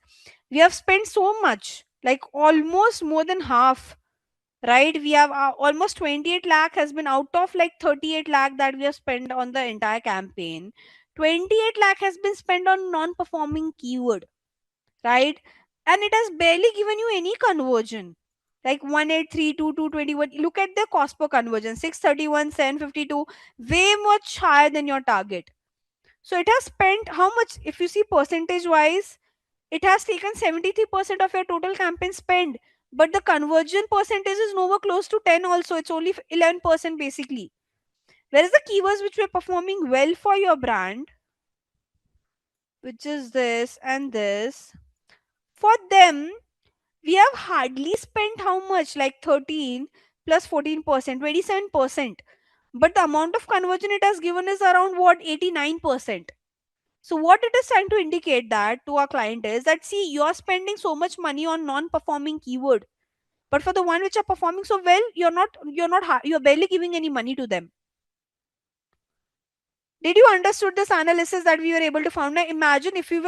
we have spent so much, like almost more than half. right? We have almost 28 lakh has been out of like 38 lakh that we have spent on the entire campaign. 28 lakh has been spent on non-performing keyword, right? And it has barely given you any conversion. Like 1832, 221. Look at the cost per conversion, 631, 752, way much higher than your target. So it has spent how much? If you see percentage wise, it has taken 73% of your total campaign spend, but the conversion percentage is nowhere close to 10 also. It's only 11% basically. Whereas the keywords which were performing well for your brand, which is this and this, for them, we have hardly spent how much? Like 13 plus 14%, 27%. But the amount of conversion it has given is around what? 89%. So what it is trying to indicate that to our client is that, see, you are spending so much money on non-performing keyword, but for the one which are performing so well, you're barely giving any money to them. Did you understood this analysis that we were able to found? Now imagine if you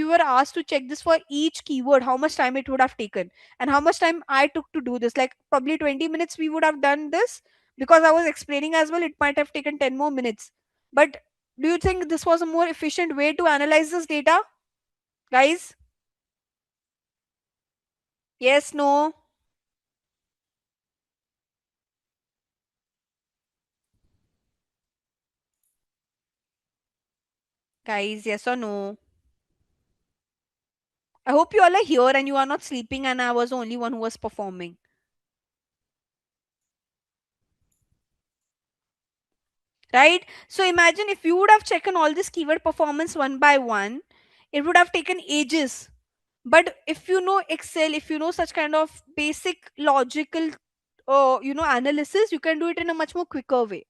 were asked to check this for each keyword, how much time it would have taken, and how much time I took to do this. Like probably 20 minutes we would have done this, because I was explaining as well. It might have taken 10 more minutes. But do you think this was a more efficient way to analyze this data, guys? Yes, no, guys, yes or no? I hope you all are here and you are not sleeping and I was the only one who was performing. Right? So imagine if you would have checked all this keyword performance one by one, it would have taken ages. But if you know Excel, if you know such kind of basic logical analysis, you can do it in a much more quicker way.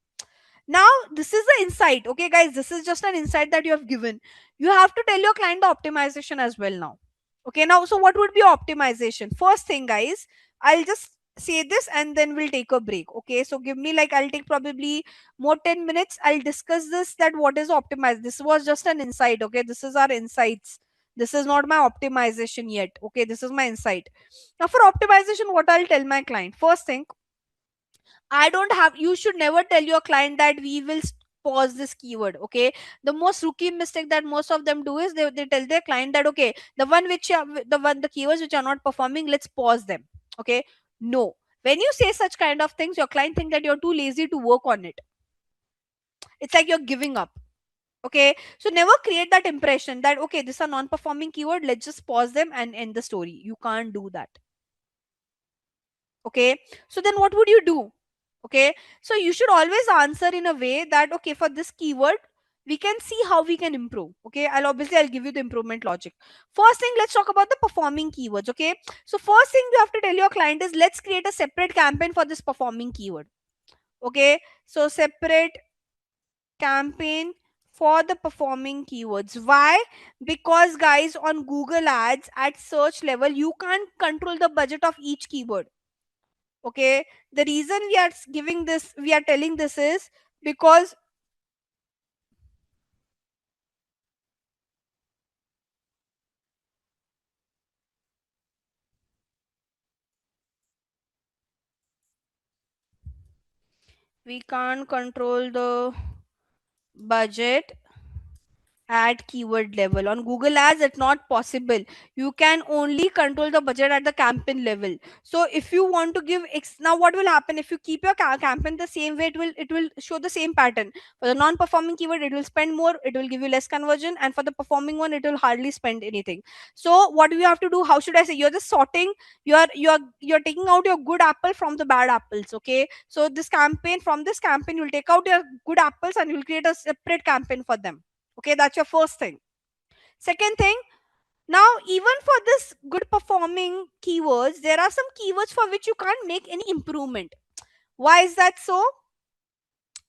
Now this is the insight, okay guys, this is just an insight that you have given. You have to tell your client the optimization as well now. Okay, now so what would be optimization? First thing, guys, I'll just say this and then we'll take a break. Okay, so give me, like, I'll take probably more 10 minutes. I'll discuss this, that what is optimized. This was just an insight. Okay, this is our insights. This is not my optimization yet. Okay, this is my insight. Now for optimization, what I'll tell my client, first thing, I don't have, you should never tell your client that we will pause this keyword. Okay. The most rookie mistake that most of them do is they tell their client that, okay, the keywords which are not performing, let's pause them. Okay. No. When you say such kind of things, your client think that you're too lazy to work on it. It's like you're giving up. Okay. So never create that impression that, okay, this is a non-performing keyword. Let's just pause them and end the story. You can't do that. Okay, so then what would you do? Okay, so you should always answer in a way that, okay, for this keyword we can see how we can improve. Okay, I'll give you the improvement logic. First thing, let's talk about the performing keywords. Okay, so first thing you have to tell your client is, let's create a separate campaign for this performing keyword. Okay, so separate campaign for the performing keywords. Why? Because guys, on Google Ads at search level, you can't control the budget of each keyword. Okay, the reason we are telling this is because we can't control the budget at keyword level. On Google Ads, it's not possible. You can only control the budget at the campaign level. So if you want to give now what will happen if you keep your campaign the same way, it will show the same pattern. For the non-performing keyword, it will spend more, it will give you less conversion, and for the performing one, it will hardly spend anything. So what do you have to do? How should I say? You're just sorting, you're taking out your good apple from the bad apples. Okay, so this campaign you'll take out your good apples and you'll create a separate campaign for them. Okay, that's your first thing. Second thing, now even for this good performing keywords, there are some keywords for which you can't make any improvement. Why is that so?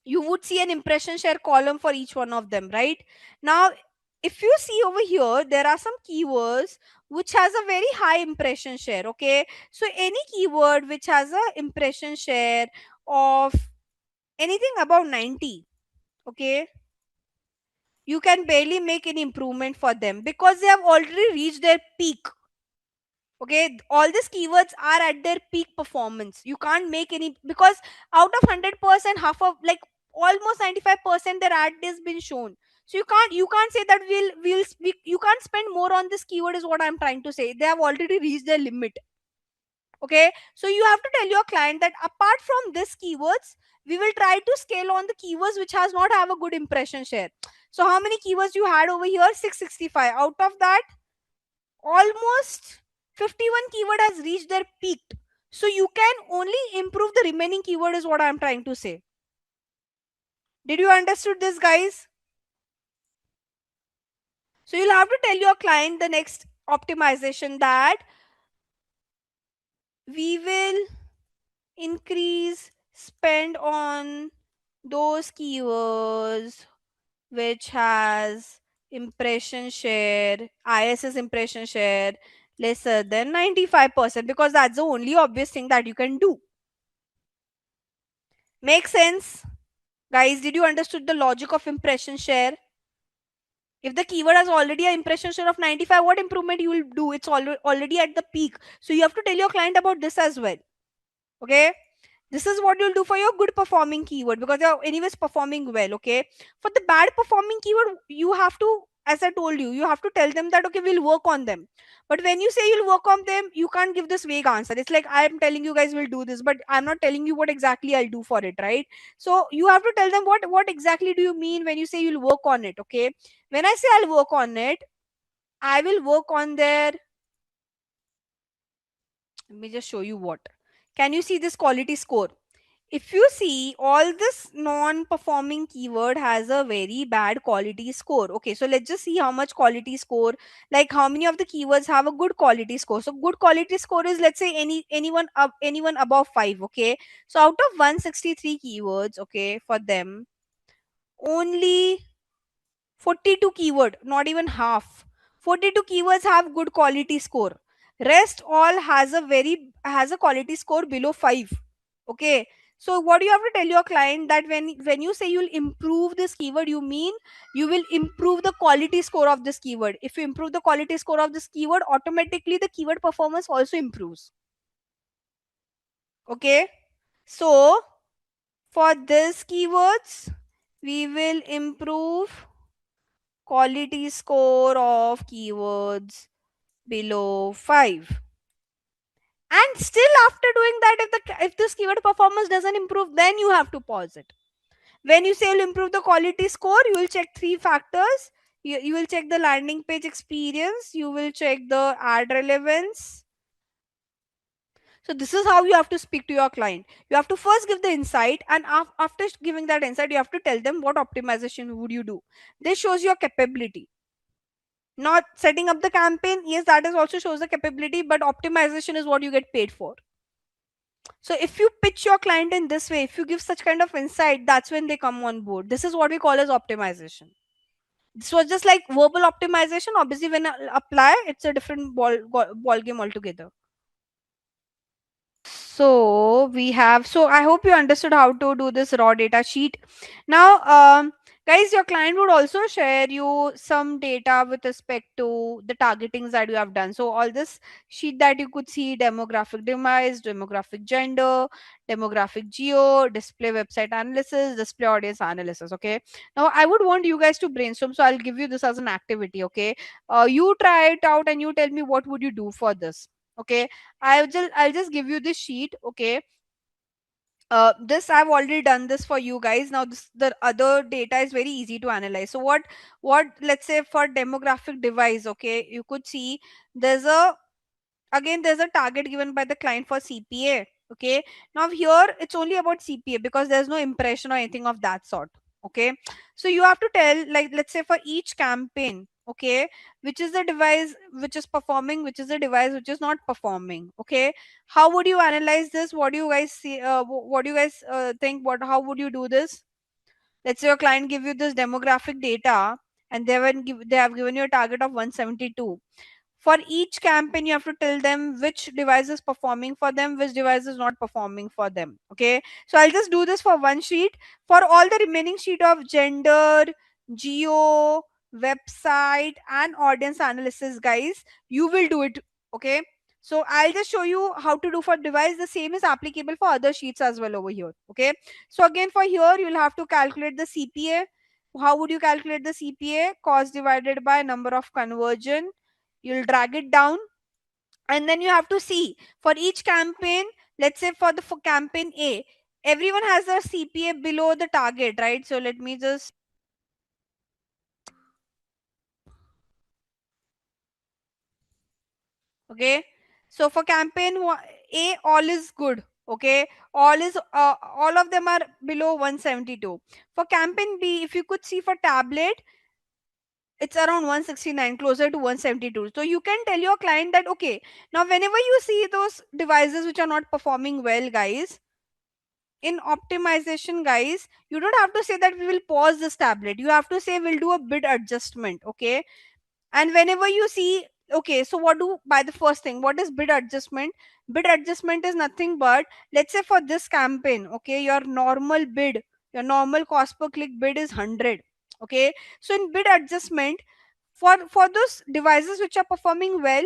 You would see an impression share column for each one of them, right? Now if you see over here, there are some keywords which has a very high impression share. Okay, so any keyword which has a impression share of anything above 90, okay, you can barely make any improvement for them because they have already reached their peak. Okay, all these keywords are at their peak performance. You can't make any, because out of 100%, half of, like, almost 95% their ad has been shown. So you can't say that you can't spend more on this keyword, is what I'm trying to say. They have already reached their limit. Okay, so you have to tell your client that apart from this keywords, we will try to scale on the keywords which has not have a good impression share. So how many keywords you had over here? 665. Out of that, almost 51 keyword has reached their peak. So you can only improve the remaining keyword, is what I'm trying to say. Did you understood this, guys? So you'll have to tell your client the next optimization, that we will increase spend on those keywords which has impression share, ISS impression share lesser than 95%, because that's the only obvious thing that you can do. Make sense? Guys, did you understood the logic of impression share? If the keyword has already an impression share of 95, what improvement you will do? It's already at the peak. So you have to tell your client about this as well. Okay? This is what you'll do for your good performing keyword, because they're anyways performing well. Okay, for the bad performing keyword, you have to, as I told you, you have to tell them that okay, we'll work on them. But when you say you'll work on them, you can't give this vague answer. It's like I'm telling you guys will do this, but I'm not telling you what exactly I'll do for it, right? So you have to tell them what exactly do you mean when you say you'll work on it. Okay, when I say I'll work on it, I will work on their, let me just show you what. Can you see this quality score? If you see, all this non-performing keyword has a very bad quality score. Okay, so let's just see how much quality score, like how many of the keywords have a good quality score. So good quality score is, let's say, anyone above 5. Okay, so out of 163 keywords, okay, for them, only 42 keyword, not even half, 42 keywords have good quality score. Rest all has a quality score below 5. Okay, so what you have to tell your client, that when you say you'll improve this keyword, you mean you will improve the quality score of this keyword. If you improve the quality score of this keyword, automatically the keyword performance also improves. Okay, so for this keywords, we will improve quality score of keywords below 5. And still after doing that, if this keyword performance doesn't improve, then you have to pause it. When you say you'll improve the quality score, you will check 3 factors. You will check the landing page experience, you will check the ad relevance. So this is how you have to speak to your client. You have to first give the insight, and after giving that insight, you have to tell them what optimization would you do. This shows your capability. Not setting up the campaign, yes, that is also shows the capability, but optimization is what you get paid for. So if you pitch your client in this way, if you give such kind of insight, that's when they come on board. This is what we call as optimization. This was just like verbal optimization. Obviously, when I apply, it's a different ball game altogether. So we have, so I hope you understood how to do this raw data sheet. Now, guys, your client would also share you some data with respect to the targetings that you have done. So all this sheet that you could see: demographic demise, demographic gender, demographic geo, display website analysis, display audience analysis. Okay, now I would want you guys to brainstorm, so I'll give you this as an activity. Okay, you try it out and you tell me what would you do for this. Okay, I'll just give you this sheet. Okay, this I've already done this for you guys. Now this, the other data is very easy to analyze. So what let's say for demographic device, okay, you could see there's a, again there's a target given by the client for CPA. Okay, now here it's only about CPA because there's no impression or anything of that sort. Okay, so you have to tell, like, let's say for each campaign, okay, which is the device which is performing, which is the device which is not performing. Okay, how would you analyze this? What do you guys see? What do you guys think? What How would you do this? Let's say your client give you this demographic data, and they have given you a target of 172. For each campaign, you have to tell them which device is performing for them, which device is not performing for them. Okay, so I'll just do this for one sheet. For all the remaining sheet of gender, geo, website and audience analysis, guys, you will do it. Okay, So I'll just show you how to do for device. The same is applicable for other sheets as well over here. Okay. So again, for here, you'll have to calculate the CPA. How would you calculate the CPA? Cost divided by number of conversion. You'll drag it down, and then you have to see for each campaign. Let's say for campaign A, everyone has their CPA below the target, right? So let me just, okay. So for A, all is good. Okay, all of them are below 172. For campaign B, if you could see for tablet, it's around 169, closer to 172. So you can tell your client that, okay, now whenever you see those devices which are not performing well, guys, in optimization, guys, you don't have to say that we will pause this tablet. You have to say we'll do a bid adjustment. Okay. And whenever you see, okay, so what do by the first thing, what is bid adjustment? Bid adjustment is nothing but, let's say for this campaign, okay, your normal cost per click bid is 100. Okay. So in bid adjustment, for those devices which are performing well,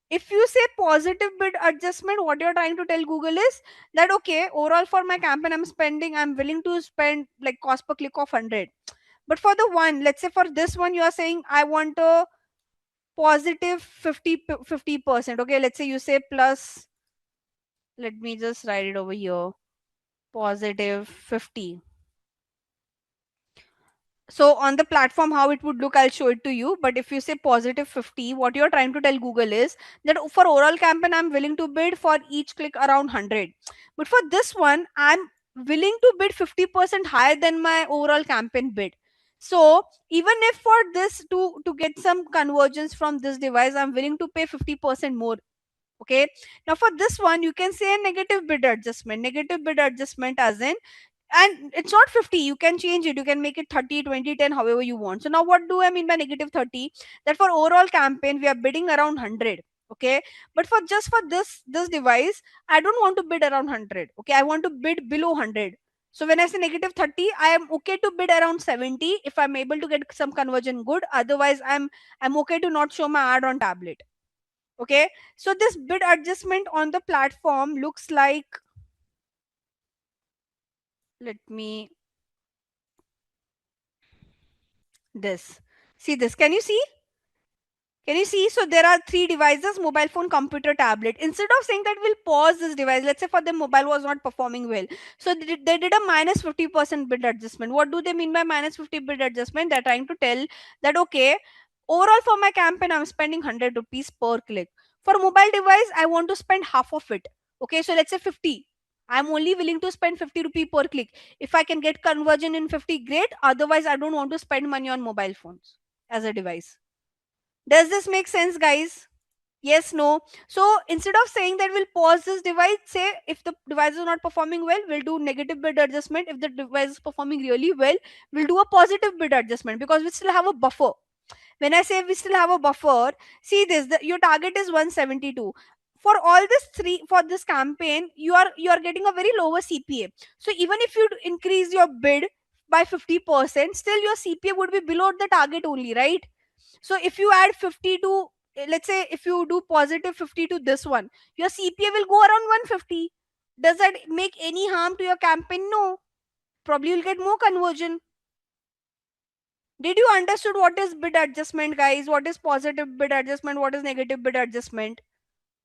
if you say positive bid adjustment, what you're trying to tell Google is that, okay, overall for my campaign, I'm willing to spend like cost per click of 100. But for the one, let's say for this one, you are saying I want a positive 50%. Okay, let's say you say plus, let me just write it over here, positive 50. So on the platform, how it would look, I'll show it to you. But if you say positive 50, what you're trying to tell Google is that for overall campaign, I'm willing to bid for each click around 100. But for this one, I'm willing to bid 50% higher than my overall campaign bid. So even if for this to get some convergence from this device, I'm willing to pay 50% more. Okay. Now for this one, you can say a negative bid adjustment. Negative bid adjustment as in, and it's not 50, you can change it, you can make it 30, 20, 10, however you want. So now what do I mean by negative 30? That for overall campaign we are bidding around 100. Okay. But for just for this device, I don't want to bid around 100. Okay, I want to bid below 100. So when I say negative 30, I am okay to bid around 70 if I'm able to get some conversion good. Otherwise, I'm okay to not show my ad on tablet. Okay. So this bid adjustment on the platform looks like, let me, this, see this, can you see? Can you see? So there are three devices: mobile phone, computer, tablet. Instead of saying that we'll pause this device, let's say for them mobile was not performing well, so they did a minus 50% bid adjustment. What do they mean by minus 50 bid adjustment? They're trying to tell that, okay, overall for my campaign I'm spending 100 rupees per click. For mobile device, I want to spend half of it. Okay, so let's say 50. I'm only willing to spend 50 rupee per click. If I can get conversion in 50, great. Otherwise, I don't want to spend money on mobile phones as a device. Does this make sense, guys? Yes, no. So instead of saying that we'll pause this device, say if the device is not performing well, we'll do negative bid adjustment. If the device is performing really well, we'll do a positive bid adjustment because we still have a buffer. When I say we still have a buffer, see this, your target is 172. For all this three, for this campaign, you are getting a very lower CPA. So even if you increase your bid by 50%, still your CPA would be below the target only, right? So if you add 50 to, let's say if you do positive 50 to this one, your CPA will go around 150. Does that make any harm to your campaign? No. Probably you'll get more conversion. Did you understood what is bid adjustment, guys? What is positive bid adjustment? What is negative bid adjustment?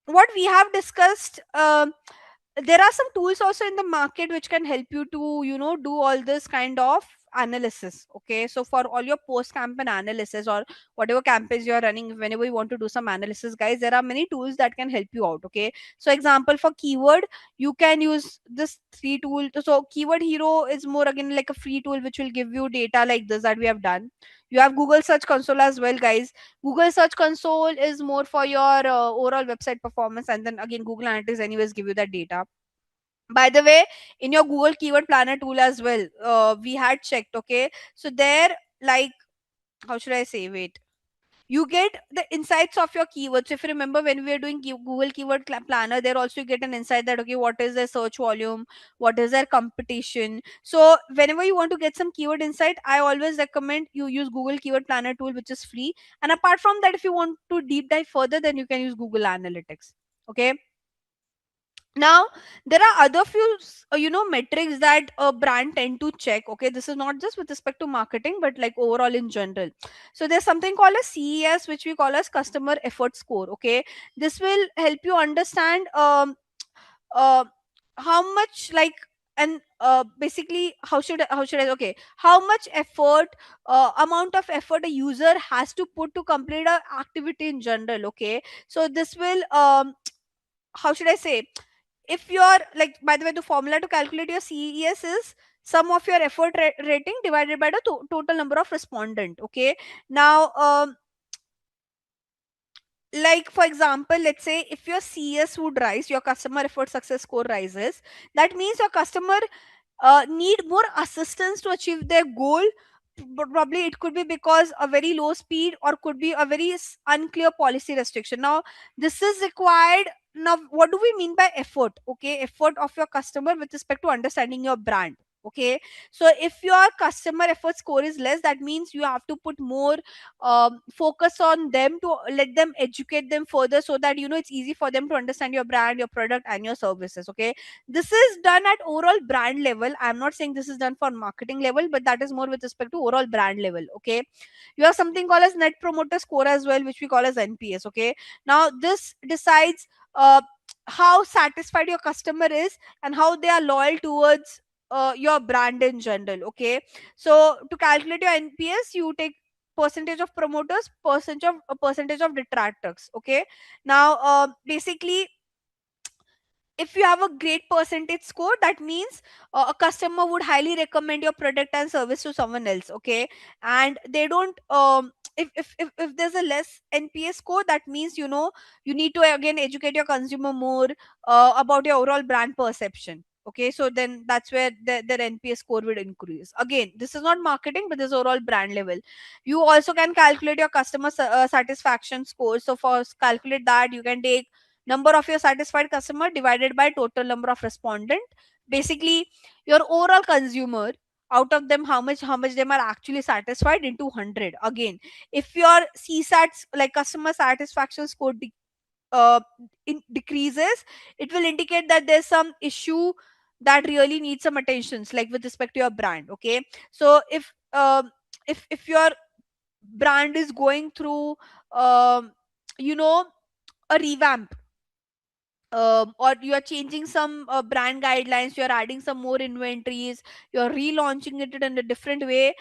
What we have discussed, there are some tools also in the market which can help you to, do all this kind of analysis. Okay, so for all your post campaign analysis or whatever campaigns you are running, whenever you want to do some analysis, guys, there are many tools that can help you out. Okay, so example, for keyword, you can use this three tool. So keyword hero is more again like a free tool which will give you data like this that we have done. You have Google search console as well, guys. Google search console is more for your overall website performance, and then again Google analytics anyways give you that data. By the way, in your Google keyword planner tool as well, we had checked. Okay, so there, like, how should I say, wait, you get the insights of your keywords. If you remember, when we were doing Google keyword planner, there also you get an insight that, okay, what is their search volume, what is their competition. So whenever you want to get some keyword insight, I always recommend you use Google keyword planner tool, which is free. And apart from that, if you want to deep dive further, then you can use Google analytics. Okay. Now there are other few metrics that a brand tend to check. Okay, this is not just with respect to marketing but like overall in general. So there's something called a CES, which we call as customer effort score. Okay, this will help you understand uh, how much like, and basically how should I okay, how much effort, amount of effort a user has to put to complete a activity in general. Okay, so this will how should I say, if you're like, by the way, the formula to calculate your CES is sum of your effort rating divided by the total number of respondent. Okay, now like for example, let's say if your CS would rise, your customer effort success score rises, that means your customer need more assistance to achieve their goal. But probably it could be because a very low speed, or could be a very unclear policy restriction. Now this is required. Now what do we mean by effort? Okay, effort of your customer with respect to understanding your brand. Okay, so if your customer effort score is less, that means you have to put more focus on them to let them educate them further, so that it's easy for them to understand your brand, your product, and your services. Okay, this is done at overall brand level. I'm not saying this is done for marketing level, but that is more with respect to overall brand level. Okay, you have something called as net promoter score as well, which we call as NPS. Okay, now this decides how satisfied your customer is and how they are loyal towards your brand in general. Okay, so to calculate your NPS, you take percentage of promoters, percentage of detractors. Okay, now basically, if you have a great percentage score, that means a customer would highly recommend your product and service to someone else. Okay, and they don't if there's a less NPS score, that means you need to again educate your consumer more about your overall brand perception. Okay, so then that's where their NPS score would increase. Again, this is not marketing, but this is overall brand level. You also can calculate your customer satisfaction score. So for calculate that, you can take number of your satisfied customer divided by total number of respondent. Basically, your overall consumer, out of them, how much them are actually satisfied into 100. Again, if your CSAT, like customer satisfaction score, uh, decreases, it will indicate that there's some issue that really needs some attentions, like with respect to your brand. Okay, so if your brand is going through you know a revamp, or you are changing some brand guidelines, you're adding some more inventories, you're relaunching it in a different way,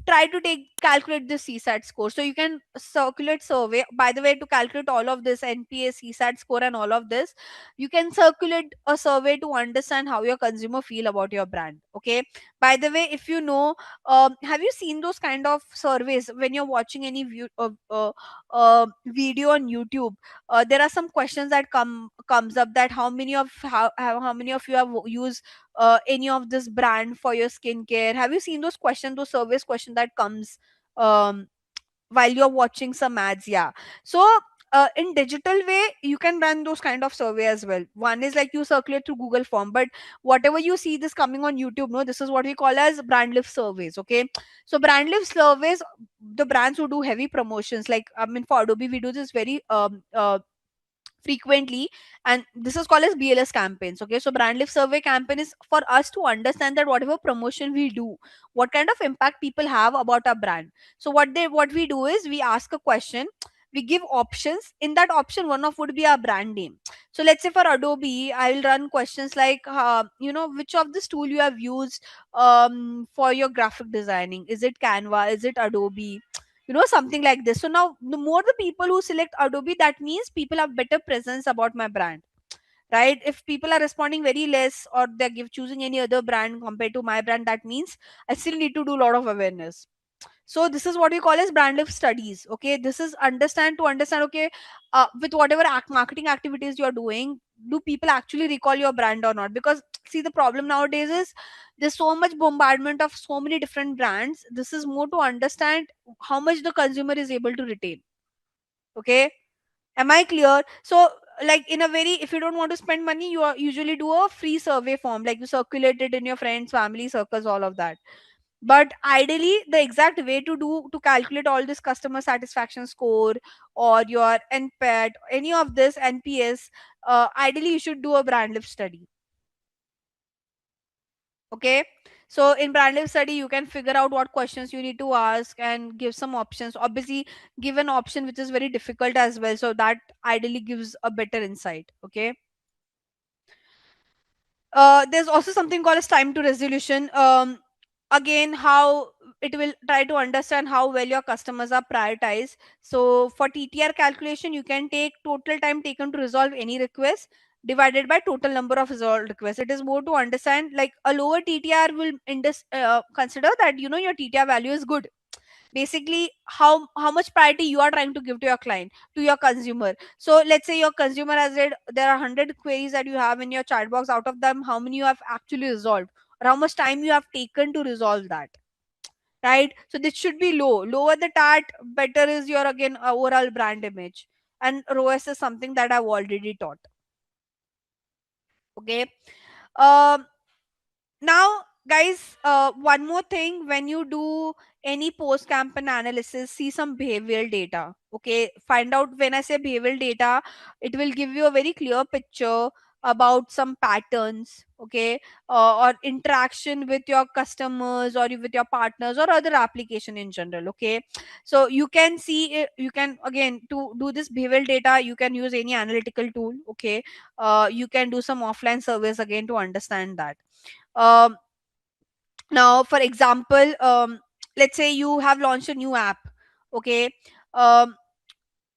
try to take calculate the CSAT score. So you can circulate survey. By the way, to calculate all of this NPA, CSAT score, and all of this, you can circulate a survey to understand how your consumer feel about your brand. Okay. By the way, if have you seen those kind of surveys when you're watching any video on YouTube? There are some questions that comes up, that how many of you have used any of this brand for your skincare. Have you seen those questions, those service question that comes um, while you're watching some ads? Yeah. So in digital way, you can run those kind of survey as well. One is like you circulate through Google form, but whatever you see this coming on YouTube, no, this is what we call as brand lift surveys. Okay, so brand lift surveys, the brands who do heavy promotions, like I mean for Adobe we do this very frequently, and this is called as BLS campaigns. Okay, so brand lift survey campaign is for us to understand that whatever promotion we do, what kind of impact people have about our brand. So what we do is we ask a question, we give options. In that option, one of would be our brand name. So let's say for Adobe, I will run questions like which of this tool you have used for your graphic designing. Is it Canva? Is it Adobe? Something like this. So now the more the people who select Adobe, that means people have better presence about my brand, right? If people are responding very less, or they're choosing any other brand compared to my brand, that means I still need to do a lot of awareness. So this is what we call as brand lift studies. Okay, this is understand. Okay, with whatever marketing activities you are doing, do people actually recall your brand or not? Because see, the problem nowadays is there's so much bombardment of so many different brands. This is more to understand how much the consumer is able to retain. Okay, am I clear? So like in a very, if you don't want to spend money, you usually do a free survey form, like you circulate it in your friends, family circles, all of that. But ideally, the exact way to calculate all this customer satisfaction score or your NPAT, any of this NPS, ideally you should do a brand lift study. Okay, so in brand lift study you can figure out what questions you need to ask and give some options. Obviously, give an option which is very difficult as well, so that ideally gives a better insight. Okay. There's also something called as time to resolution. Again, how it will try to understand how well your customers are prioritized. So for TTR calculation, you can take total time taken to resolve any request divided by total number of resolved requests. It is more to understand, like a lower TTR will consider that your TTR value is good. Basically, how much priority you are trying to give to your client, to your consumer. So let's say your consumer has read, there are 100 queries that you have in your chat box. Out of them, how many you have actually resolved, or how much time you have taken to resolve that, right? So this should be lower the tat, better is your, again, overall brand image. And ROAS is something that I've already taught. Okay. um Now, guys, one more thing: when you do any post campaign analysis, see some behavioral data. Okay, find out, when I say behavioral data, it will give you a very clear picture about some patterns. Okay, or interaction with your customers or with your partners or other application in general. Okay, so you can see it, you can, again, to do this behavioral data, you can use any analytical tool. Okay, you can do some offline surveys again to understand that. um, Now, for example, let's say you have launched a new app. Okay. um,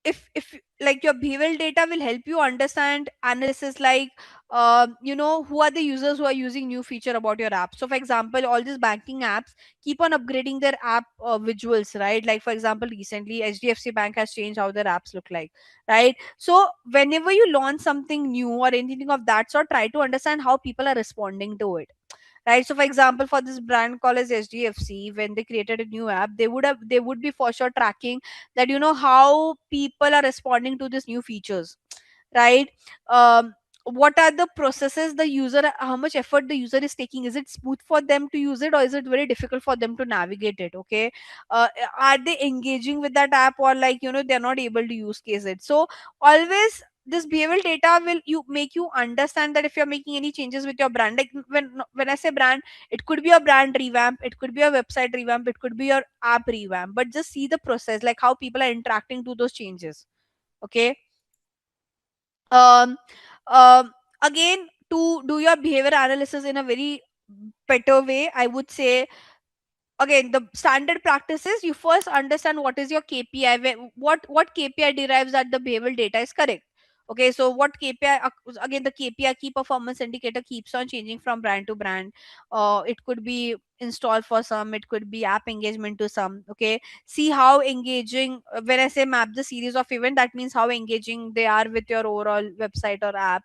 if like your behavioral data will help you understand analysis, like who are the users who are using new feature about your app. So for example, all these banking apps keep on upgrading their app visuals, right? Like for example, recently HDFC Bank has changed how their apps look like, right? So whenever you launch something new or anything of that sort, try to understand how people are responding to it, right? So for example, for this brand called as HDFC, when they created a new app, they would be for sure tracking that, how people are responding to these new features, right? What are the processes the user, how much effort the user is taking, is it smooth for them to use it or is it very difficult for them to navigate it? Okay. uh, are they engaging with that app, or like they're not able to use case it? So always this behavioral data will you make you understand that if you're making any changes with your brand, like when I say brand, it could be a brand revamp, it could be a website revamp, it could be your app revamp, but just see the process, like how people are interacting to those changes. Okay. um, Again, to do your behavior analysis in a very better way, I would say, again, the standard practice is you first understand what is your KPI, what KPI derives that the behavioral data is correct. Okay, so what KPI, again, the KPI, key performance indicator, keeps on changing from brand to brand. It could be install for some, it could be app engagement to some. Okay, see how engaging, when I say map the series of event, that means how engaging they are with your overall website or app.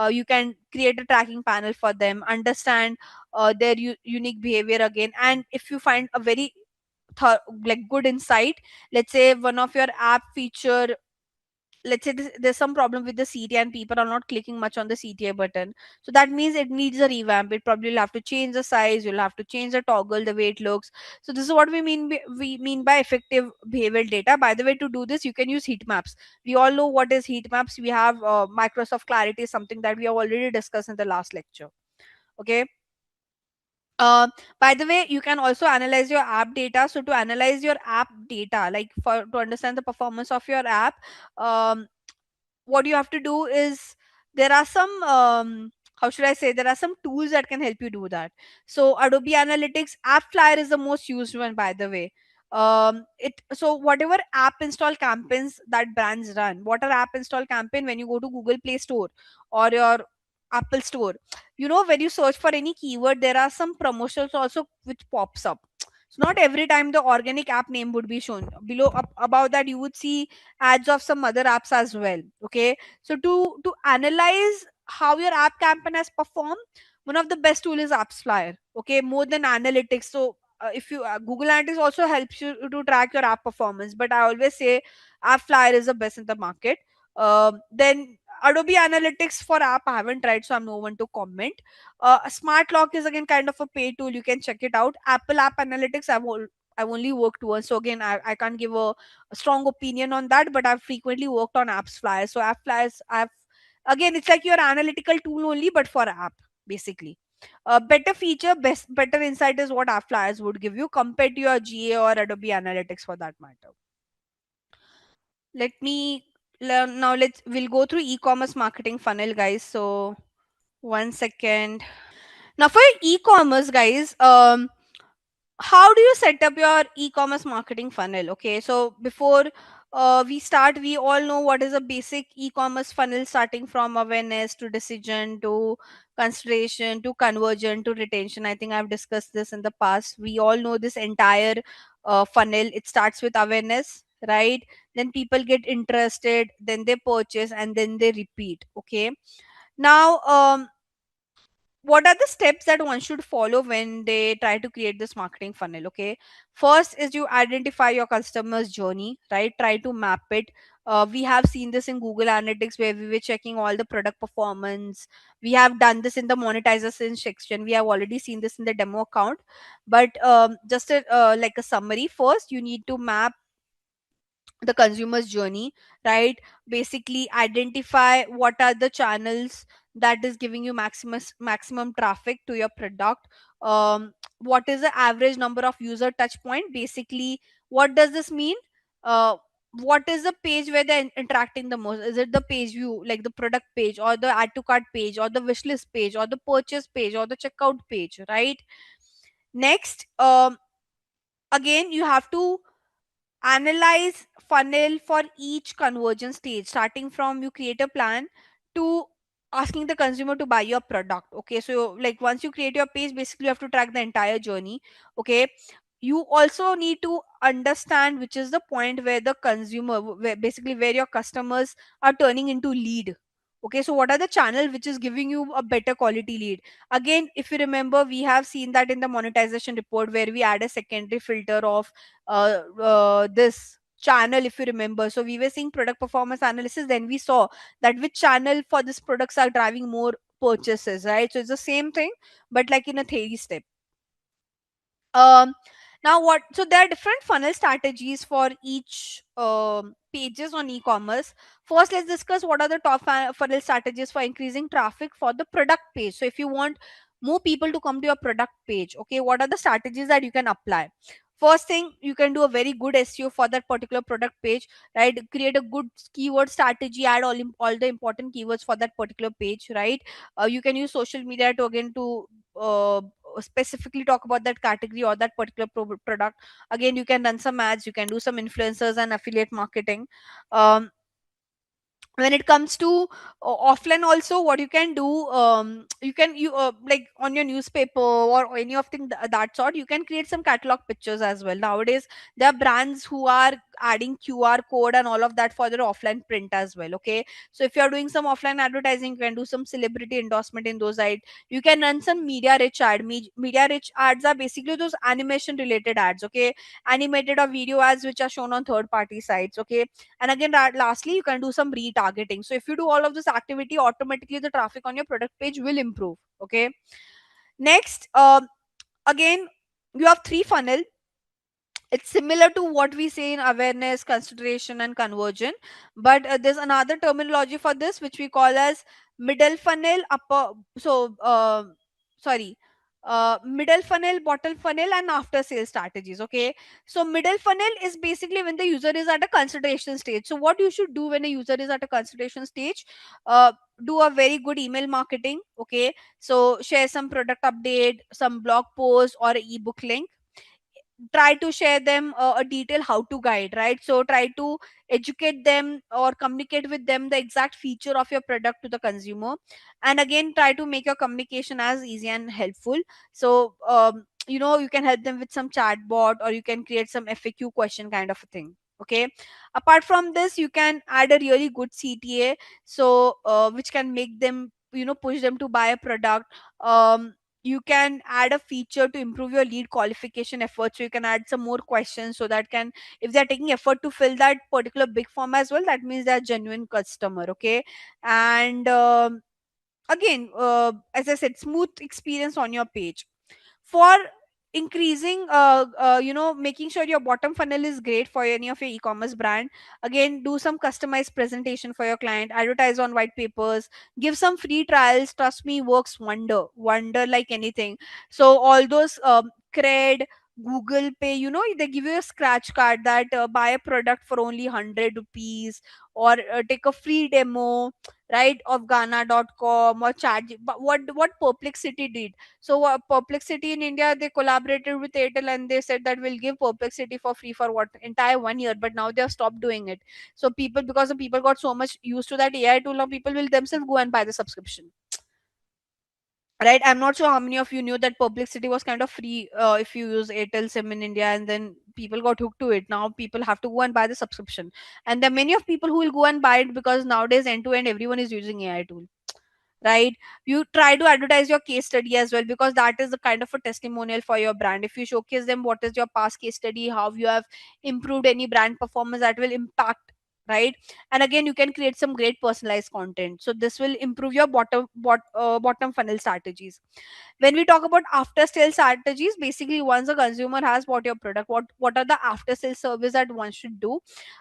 You can create a tracking panel for them, understand their unique behavior again. And if you find a very like good insight, let's say one of your app feature, let's say there's some problem with the CTA and people are not clicking much on the CTA button, so that means it needs a revamp. It probably will have to change the size, you'll have to change the toggle, the way it looks. So this is what we mean by effective behavioral data. By the way, to do this, you can use heat maps. We all know what is heat maps. We have Microsoft Clarity, something that we have already discussed in the last lecture. Okay. uh, by the way, you can also analyze your app data. So to analyze your app data, like for to understand the performance of your app, um, what you have to do is, there are some how should I say, there are some tools that can help you do that. So Adobe Analytics App Flyer is the most used one, by the way. It so whatever app install campaigns that brands run, what are app install campaign, when you go to Google Play Store or your Apple Store, when you search for any keyword, there are some promotions also which pops up. So not every time the organic app name would be shown below. Above that, you would see ads of some other apps as well. Okay, so to analyze how your app campaign has performed, one of the best tool is apps flyer. Okay, more than analytics. So if you Google Analytics also helps you to track your app performance, but I always say app flyer is the best in the market. Then Adobe Analytics for app I haven't tried, so I'm no one to comment. Smart Lock is again kind of a pay tool. You can check it out. Apple App Analytics I've only worked once, so again I can't give a strong opinion on that. But I've frequently worked on Apps Flyer. So App Flyers, I've again it's like your analytical tool only, but for app basically. Better feature, better insight is what App Flyers would give you compared to your GA or Adobe Analytics for that matter. Let me learn now. We'll go through e-commerce marketing funnel, guys. So 1 second. Now for e-commerce, guys, how do you set up your e-commerce marketing funnel? Okay, so before we start, we all know what is a basic e-commerce funnel, starting from awareness to decision to consideration to conversion to retention. I think I've discussed this in the past. We all know this entire funnel. It starts with awareness, right? Then people get interested, then they purchase, and then they repeat. Okay, now what are the steps that one should follow when they try to create this marketing funnel? Okay, first is you identify your customer's journey, right? Try to map it. We have seen this in Google Analytics where we were checking all the product performance. We have done this in the monetization section. We have already seen this in the demo account. But just like a summary, first you need to map the consumer's journey, right? Basically identify what are the channels that is giving you maximum traffic to your product. What is the average number of user touch point? Basically, what does this mean? uh, what is the page where they're interacting the most? Is it the page view, like the product page, or the add to cart page, or the wish list page, or the purchase page, or the checkout page, right? Next, again you have to analyze funnel for each conversion stage, starting from you create a plan to asking the consumer to buy your product. Okay, so like once you create your page, basically you have to track the entire journey. Okay, you also need to understand which is the point where the consumer, where basically where your customers are turning into lead. Okay, so what are the channel which is giving you a better quality lead? Again, if you remember, we have seen that in the monetization report where we add a secondary filter of this channel, if you remember. So we were seeing product performance analysis, then we saw that which channel for these products are driving more purchases, right? So it's the same thing, but like in a theory step. um Now what, so there are different funnel strategies for each pages on e-commerce. First, let's discuss what are the top funnel strategies for increasing traffic for the product page. So if you want more people to come to your product page, okay, what are the strategies that you can apply? First thing, you can do a very good SEO for that particular product page, right? Create a good keyword strategy, add all the important keywords for that particular page, right? You can use social media to again to uh, specifically talk about that category or that particular product. Again, you can run some ads, you can do some influencers and affiliate marketing. When it comes to offline also, what you can do, you can you like on your newspaper or any of that sort, you can create some catalog pictures as well. Nowadays there are brands who are adding QR code and all of that for their offline print as well. Okay, so if you are doing some offline advertising, you can do some celebrity endorsement in those ads. You can run some media rich media rich ads are basically those animation related ads. Okay, animated or video ads which are shown on third party sites. Okay, and again lastly, you can do some retargeting. So if you do all of this activity, automatically the traffic on your product page will improve. Okay, next, again you have three funnel. It's similar to what we say in awareness, consideration, and conversion, but there's another terminology for this which we call as middle funnel, upper, so sorry, middle funnel, bottom funnel, and after sales strategies. Okay, so middle funnel is basically when the user is at a consideration stage. So what you should do when a user is at a consideration stage, uh, do a very good email marketing. Okay, so share some product update, some blog post, or a ebook link. Try to share them a detailed how to guide, right? So try to educate them or communicate with them the exact feature of your product to the consumer. And again, try to make your communication as easy and helpful. So you can help them with some chatbot, or you can create some FAQ question kind of a thing. Okay, apart from this, you can add a really good CTA, so which can make them, push them to buy a product. You can add a feature to improve your lead qualification efforts, so you can add some more questions, so that can, if they're taking effort to fill that particular big form as well, that means they're genuine customer. Okay. And again, as I said, smooth experience on your page. For increasing, making sure your bottom funnel is great for any of your e-commerce brand, again, do some customized presentation for your client, advertise on white papers, give some free trials. Trust me, works wonder like anything. So all those cred, Google Pay, they give you a scratch card that buy a product for only 100 rupees, or take a free demo, right, of Ghana.com or chat. But what Perplexity did, so Perplexity in India, they collaborated with Airtel, and they said that we'll give Perplexity for free for what, entire 1 year. But now they have stopped doing it. So people, because the people got so much used to that AI tool, now people will themselves go and buy the subscription. Right? I'm not sure how many of you knew that Perplexity was kind of free if you use Airtel SIM in India, and then people got hooked to it. Now people have to go and buy the subscription, and there are many of people who will go and buy it because nowadays end to end everyone is using AI tool. Right? You try to advertise your case study as well, because that is the kind of a testimonial for your brand. If you showcase them what is your past case study, how you have improved any brand performance, that will impact. Right? And again, you can create some great personalized content, so this will improve your bottom funnel strategies. When we talk about after sales strategies, basically once a consumer has bought your product, what are the after sales service that one should do?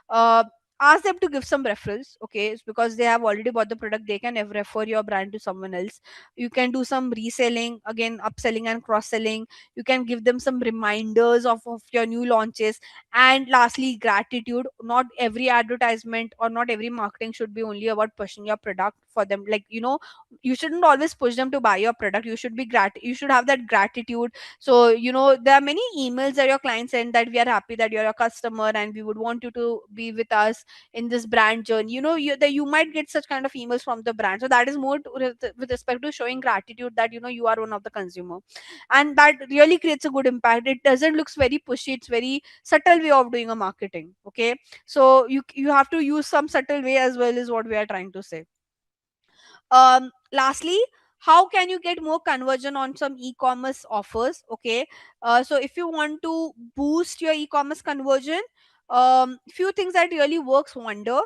uh, Ask them to give some referrals. Okay, it's because they have already bought the product, they can refer your brand to someone else. You can do some reselling, again, upselling and cross selling. You can give them some reminders of your new launches. And lastly, gratitude. Not every advertisement or not every marketing should be only about pushing your product for them. Like, you shouldn't always push them to buy your product. You should be you should have that gratitude. So, there are many emails that your clients send, that we are happy that you're a customer and we would want you to be with us in this brand journey. You might get such kind of emails from the brand, so that is more with respect to showing gratitude, that you are one of the consumer. And that really creates a good impact. It doesn't looks very pushy, it's very subtle way of doing a marketing. Okay. So you have to use some subtle way as well, is what we are trying to say. Lastly, how can you get more conversion on some e-commerce offers? Okay. So if you want to boost your e-commerce conversion, few things that really works wonder.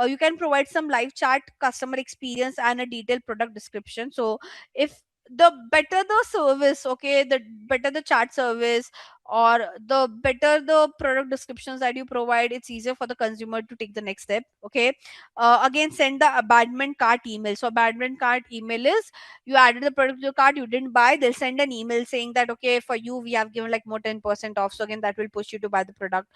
You can provide some live chat, customer experience, and a detailed product description. So if the better the service, okay, the better the chat service, or the better the product descriptions that you provide, it's easier for the consumer to take the next step. Okay. Again, send the abandonment cart email. So abandonment cart email is, you added the product to the cart, you didn't buy, they'll send an email saying that, okay, for you we have given like more 10% off. So again, that will push you to buy the product.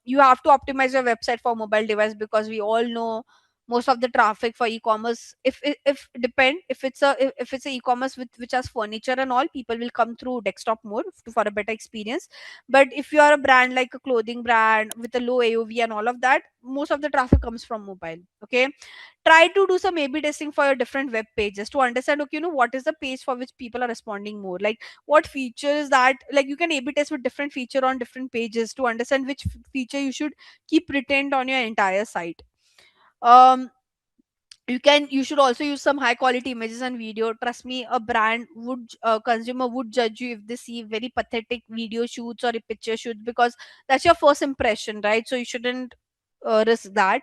You have to optimize your website for mobile device, because we all know most of the traffic for e-commerce, if depend, if it's a e-commerce with which has furniture and all, people will come through desktop more for a better experience. But if you are a brand like a clothing brand with a low AOV and all of that, most of the traffic comes from mobile. Okay. Try to do some A/B testing for your different web pages to understand, okay, what is the page for which people are responding more, like what features that, like you can A/B test with different feature on different pages to understand which feature you should keep retained on your entire site. um you should also use some high quality images and video. Trust me, a brand would consumer would judge you if they see very pathetic video shoots or a picture shoots, because that's your first impression, right? So you shouldn't risk that.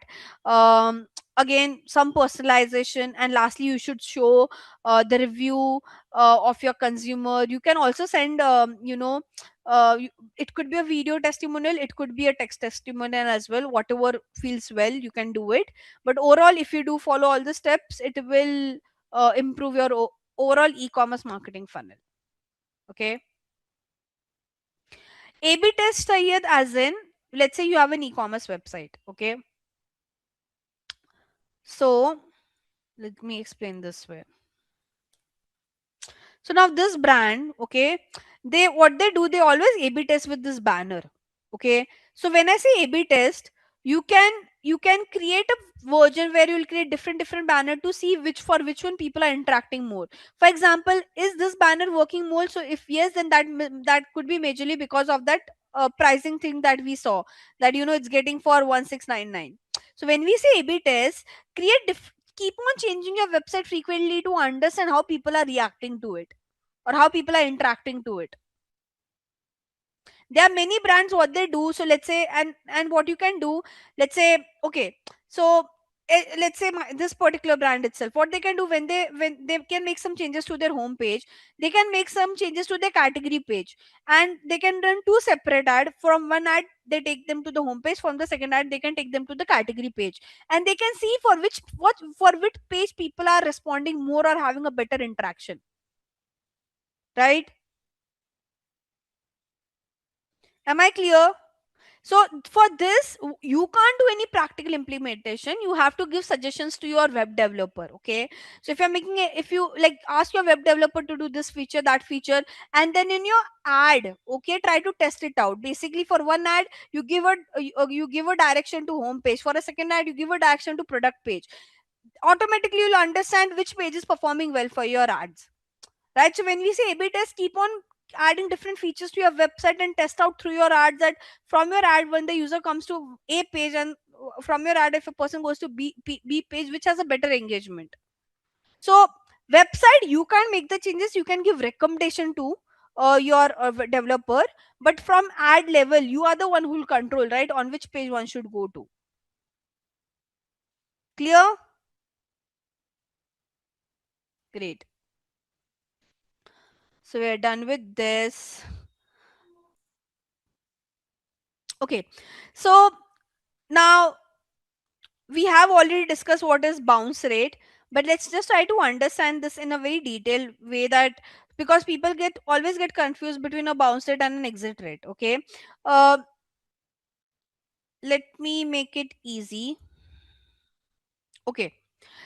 Again, some personalization. And lastly, you should show the review of your consumer. You can also send it could be a video testimonial, it could be a text testimonial as well. Whatever feels well, you can do it. But overall, if you do follow all the steps, it will improve your overall e-commerce marketing funnel. Okay. A/B test, Syed, as in, let's say you have an e-commerce website. Okay. So let me explain this way. So now this brand, okay, they what they do, they always A/B test with this banner. Okay. So when I say A/B test, you can create a version where you will create different banner to see which one people are interacting more. For example, is this banner working more? So if yes, then that could be majorly because of that pricing thing that we saw, that it's getting for 1699. So when we say A/B test, keep on changing your website frequently to understand how people are reacting to it. or how people are interacting to it. There are many brands what they do. So let's say, and what you can do, let's say, okay, so let's say this particular brand itself, what they can do, when they can make some changes to their home page, they can make some changes to their category page, and they can run two separate ad. From one ad they take them to the home page, from the second ad they can take them to the category page, and they can see for which page people are responding more or having a better interaction, right? Am I clear? So for this, you can't do any practical implementation. You have to give suggestions to your web developer. Okay. So if you're making a, if you like ask your web developer to do this feature, that feature, and then in your ad, okay, try to test it out. Basically, for one ad, you give you give a direction to home page. For a second ad, you give a direction to product page. Automatically, you'll understand which page is performing well for your ads, right? So when we say A/B test, keep on adding different features to your website and test out through your ads, that from your ad, when the user comes to A page, and from your ad, if a person goes to B page, which has a better engagement. So website, you can make the changes, you can give recommendation to your developer, but from ad level, you are the one who will control, right, on which page one should go to. Clear? Great. So we're done with this. Okay. So now we have already discussed what is bounce rate, but let's just try to understand this in a very detailed way, that because people get always get confused between a bounce rate and an exit rate. Okay. uh, let me make it easy. Okay.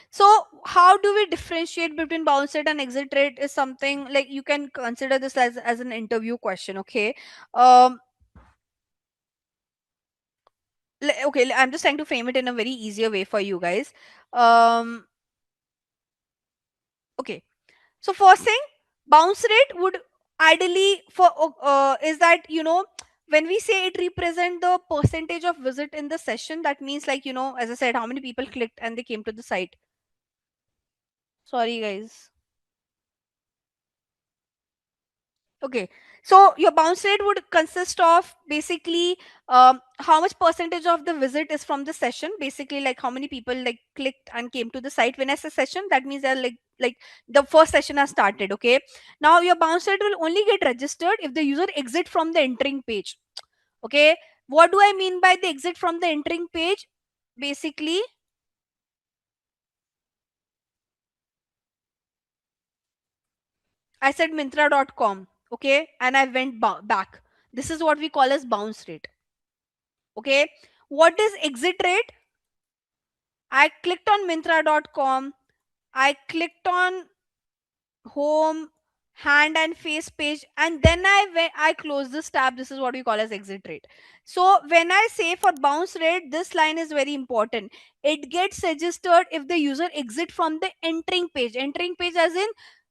So how do we differentiate between bounce rate and exit rate is something like you can consider this as an interview question. Okay. um okay, I'm just trying to frame it in a very easier way for you guys. um okay. So first thing, bounce rate would ideally for is that, when we say it represent the percentage of visit in the session, that means, like, as I said, how many people clicked and they came to the site. Sorry guys. Okay. So your bounce rate would consist of basically how much percentage of the visit is from the session. Basically, like how many people like clicked and came to the site. When I say session, that means they're like the first session has started. Okay. Now your bounce rate will only get registered if the user exit from the entering page. Okay. What do I mean by the exit from the entering page? Basically, I said Mintra.com. Okay. And I went back. This is what we call as bounce rate. Okay. What is exit rate? I clicked on Mintra.com. I clicked on home, hand and face page, and then I close this tab. This is what we call as exit rate. So when I say for bounce rate, this line is very important. It gets registered if the user exit from the entering page. Entering page as in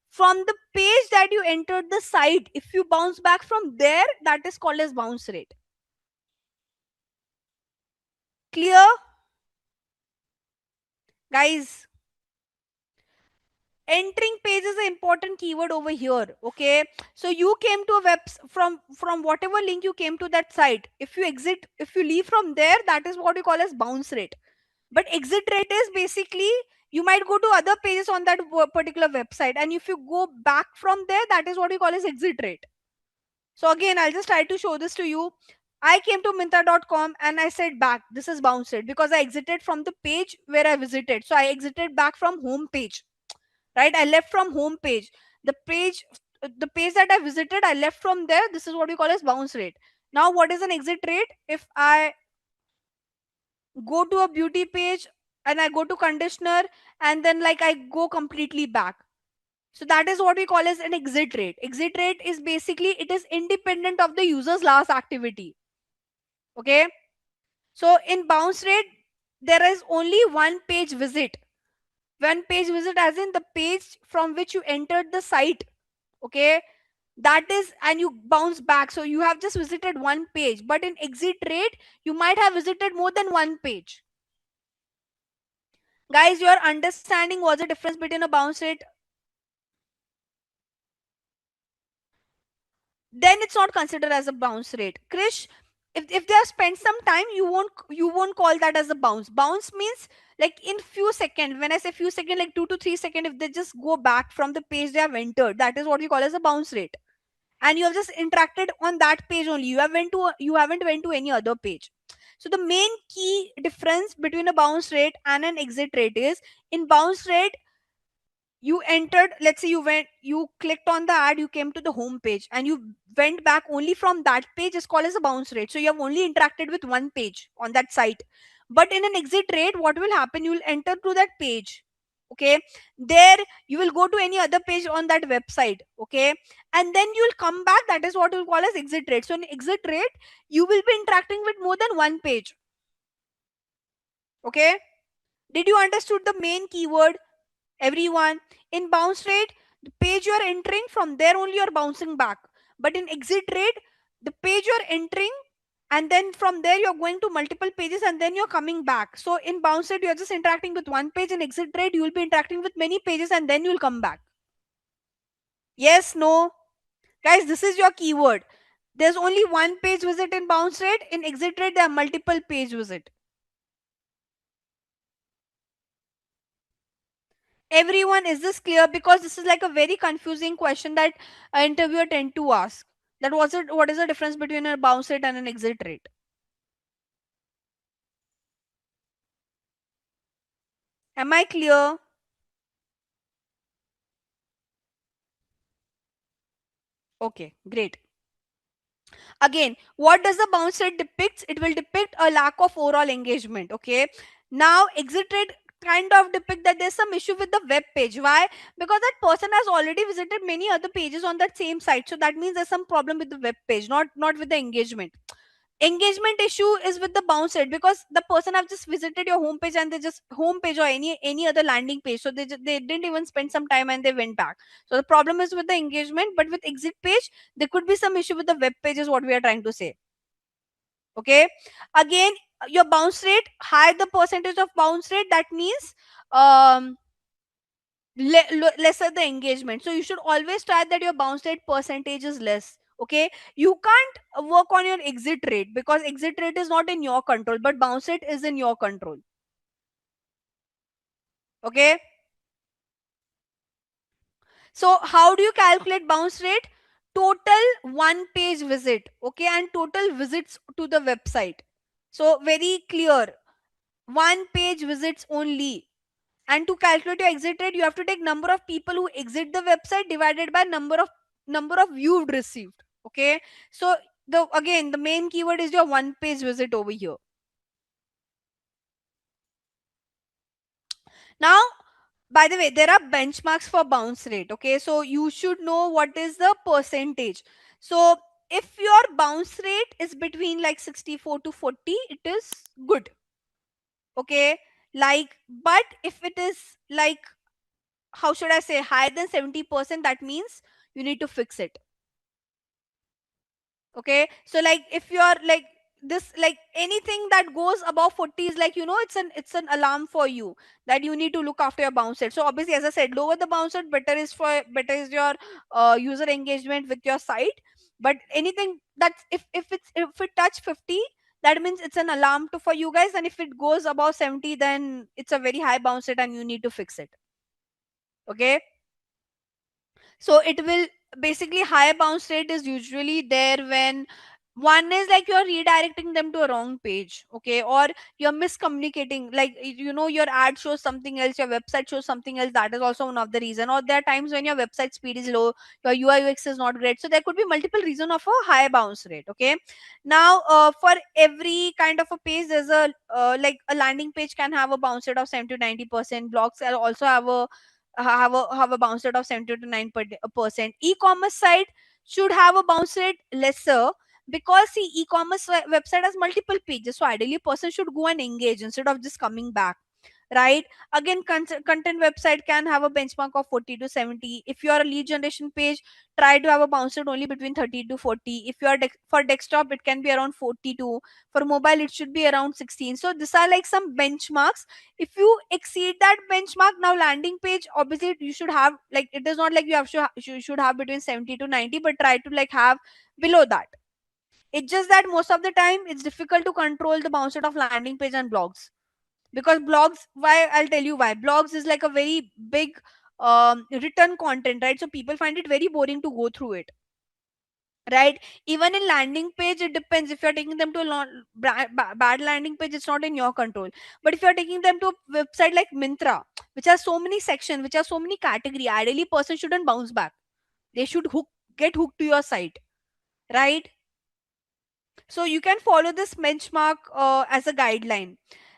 from the page that you entered the site. If you bounce back from there, that is called as bounce rate. Clear, guys? Entering page is an important keyword over here. Okay. So you came to a web from whatever link you came to that site. If you exit, if you leave from there, that is what you call as bounce rate. But exit rate is basically, you might go to other pages on that particular website, and if you go back from there, that is what you call as exit rate. So again, I'll just try to show this to you. I came to minta.com and I said back, this is bounce rate because I exited from the page where I visited. So I exited back from home page, right? I left from home page. The page that I visited, I left from there. This is what we call as bounce rate. Now what is an exit rate? If I go to a beauty page and I go to conditioner, and then like I go completely back, so that is what we call as an exit rate. Exit rate is basically, it is independent of the user's last activity. Okay. So in bounce rate, there is only one page visit. One page visit as in the page from which you entered the site. Okay. That is, and you bounce back, so you have just visited one page. But in exit rate, you might have visited more than one page. Guys, your understanding was the difference between a bounce rate. then it's not considered as a bounce rate. Krish, if they have spent some time, you won't call that as a bounce. Bounce means like in few seconds. When I say few seconds, like 2 to 3 seconds, if they just go back from the page they have entered, that is what you call as a bounce rate. And you have just interacted on that page only. You haven't went to any other page. So the main key difference between a bounce rate and an exit rate is, in bounce rate, you entered, let's say you clicked on the ad, you came to the home page and you went back only from that page, is called as a bounce rate. So you have only interacted with one page on that site. But in an exit rate, what will happen, you will enter to that page, okay, there you will go to any other page on that website, okay, and then you will come back. That is what we'll call as exit rate. So in exit rate, you will be interacting with more than one page, okay. Did you understood the main keyword, everyone? In bounce rate, the page you're entering, from there only you're bouncing back. But in exit rate, the page you're entering, and then from there you're going to multiple pages and then you're coming back. So in bounce rate, you're just interacting with one page. In exit rate, you will be interacting with many pages and then you'll come back. Yes, no? Guys, this is your keyword. There's only one page visit in bounce rate. In exit rate, there are multiple page visit. Everyone, is this clear? Because this is like a very confusing question that an interviewer tend to ask. That was it. What is the difference between a bounce rate and an exit rate? Am I clear? Okay, great. Again, what does the bounce rate depicts? It will depict a lack of overall engagement. Okay. Now, exit rate kind of depict that there's some issue with the web page. Why? Because that person has already visited many other pages on that same site. So that means there's some problem with the web page, not with the engagement. Engagement issue is with the bounce rate, because the person have just visited your homepage and they just homepage or any other landing page, so they didn't even spend some time and they went back. So the problem is with the engagement, but with exit page there could be some issue with the web page, is what we are trying to say. Okay. Again, your bounce rate, higher the percentage of bounce rate, that means um lesser the engagement. So you should always try that your bounce rate percentage is less. Okay. You can't work on your exit rate, because exit rate is not in your control, but bounce rate is in your control. Okay. So how do you calculate bounce rate? Total one page visit, okay, and total visits to the website. So very clear, one page visits only. And to calculate your exit rate, you have to take number of people who exit the website divided by number of viewed received. Okay. So the main keyword is your one page visit over here. Now, by the way, there are benchmarks for bounce rate. Okay. So you should know what is the percentage. So if your bounce rate is between like 64 to 40, it is good. Okay. Like, but if it is like, how should I say, higher than 70%, that means you need to fix it. Okay. So like if you're like this, like anything that goes above 40 is like, it's an alarm for you that you need to look after your bounce rate. So obviously, as I said, lower the bounce rate, better is your user engagement with your site. But anything that's, if it touch 50, that means it's an alarm for you guys. And if it goes above 70, then it's a very high bounce rate and you need to fix it. Okay. So it will basically, higher bounce rate is usually there when one is like you're redirecting them to a wrong page, okay, or you're miscommunicating, like your ad shows something else, your website shows something else. That is also one of the reason. Or there are times when your website speed is low, your UI UX is not great. So there could be multiple reason of a high bounce rate. Okay. Now, for every kind of a page, there's a like a landing page can have a bounce rate of 70 to 90%. Blogs also have a bounce rate of 70 to 9%. E-commerce site should have a bounce rate lesser, because see, e-commerce website has multiple pages, so ideally a person should go and engage instead of just coming back. right? Again, content website can have a benchmark of 40 to 70. If you are a lead generation page, try to have a bounce rate only between 30 to 40. If you are for desktop, it can be around 42. For mobile, it should be around 16. So these are like some benchmarks. If you exceed that benchmark, now landing page, obviously you should have, like, it is not like you have to you should have between 70 to 90, but try to like have below that. It's just that most of the time it's difficult to control the bounce rate of landing page and blogs, because blogs, why, I'll tell you why. Blogs is like a very big written content, right? So people find it very boring to go through it, right? Even in landing page, it depends. If you're taking them to a bad landing page, it's not in your control. But if you're taking them to a website like Mintra, which has so many sections, which has so many category, ideally person shouldn't bounce back. They should get hooked to your site, right? So you can follow this benchmark as a guideline.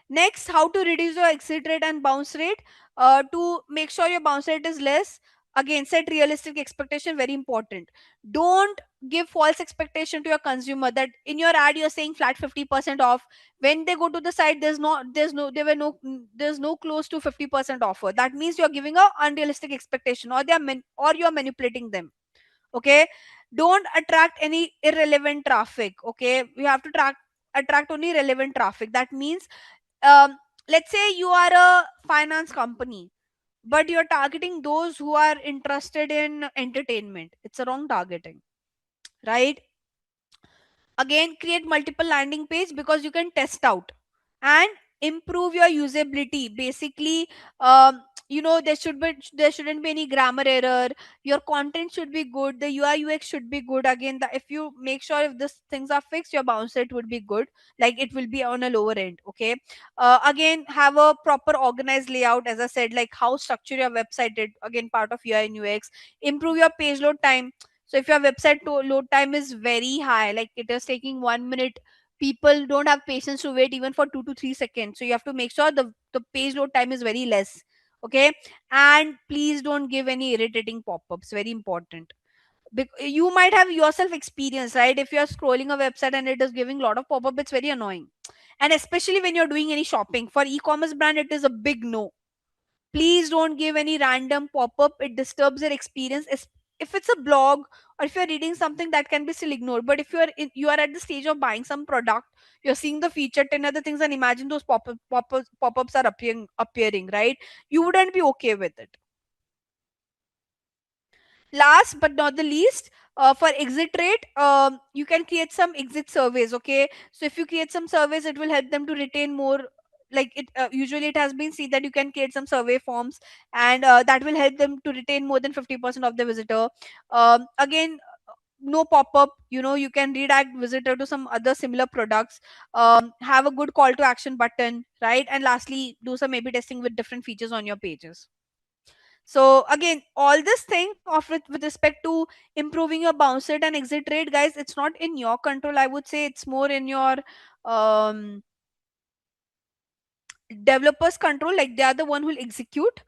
Next, how to reduce your exit rate and bounce rate. To make sure your bounce rate is less, again, set realistic expectation, very important. Don't give false expectation to your consumer that in your ad you're saying flat 50% off. When they go to the site, there's no close to 50% offer. That means you're giving a unrealistic expectation, or or you're manipulating them. Okay, don't attract any irrelevant traffic. Okay, you have to attract only relevant traffic. That means, um, let's say you are a finance company, but you're targeting those who are interested in entertainment. It's a wrong targeting, right? Again, create multiple landing page, because you can test out and improve your usability. Basically, there shouldn't be any grammar error. Your content should be good, the UI UX should be good. Again, if you make sure if these things are fixed, your bounce rate would be good, like it will be on a lower end. Okay, again, have a proper organized layout, as I said, like how structure your website it, again, part of UI and UX. Improve your page load time. So if your website load time is very high, like it is taking 1 minute, people don't have patience to wait even for 2 to 3 seconds. So you have to make sure the page load time is very less. Okay, and please don't give any irritating pop-ups. Very important. You might have yourself experience, right? If you're scrolling a website and it is giving a lot of pop-up, it's very annoying. And especially when you're doing any shopping for e-commerce brand, it is a big no. Please don't give any random pop-up. It disturbs your experience. If it's a blog, or if you're reading something, that can be still ignored. But if you are at the stage of buying some product, you're seeing the feature 10 other things, and imagine those pop-ups are appearing, right? You wouldn't be okay with it. Last but not the least, for exit rate, you can create some exit surveys. Okay, so if you create some surveys, it will help them to retain more. Like it usually it has been seen that you can create some survey forms, and that will help them to retain more than 50% of the visitor. Again, no pop-up, you can redirect visitor to some other similar products. Have a good call to action button, right? And lastly, do some A/B testing with different features on your pages. So again, all this thing of with respect to improving your bounce rate and exit rate, guys, it's not in your control. I would say it's more in your um, developers control. Like they are the one who will execute.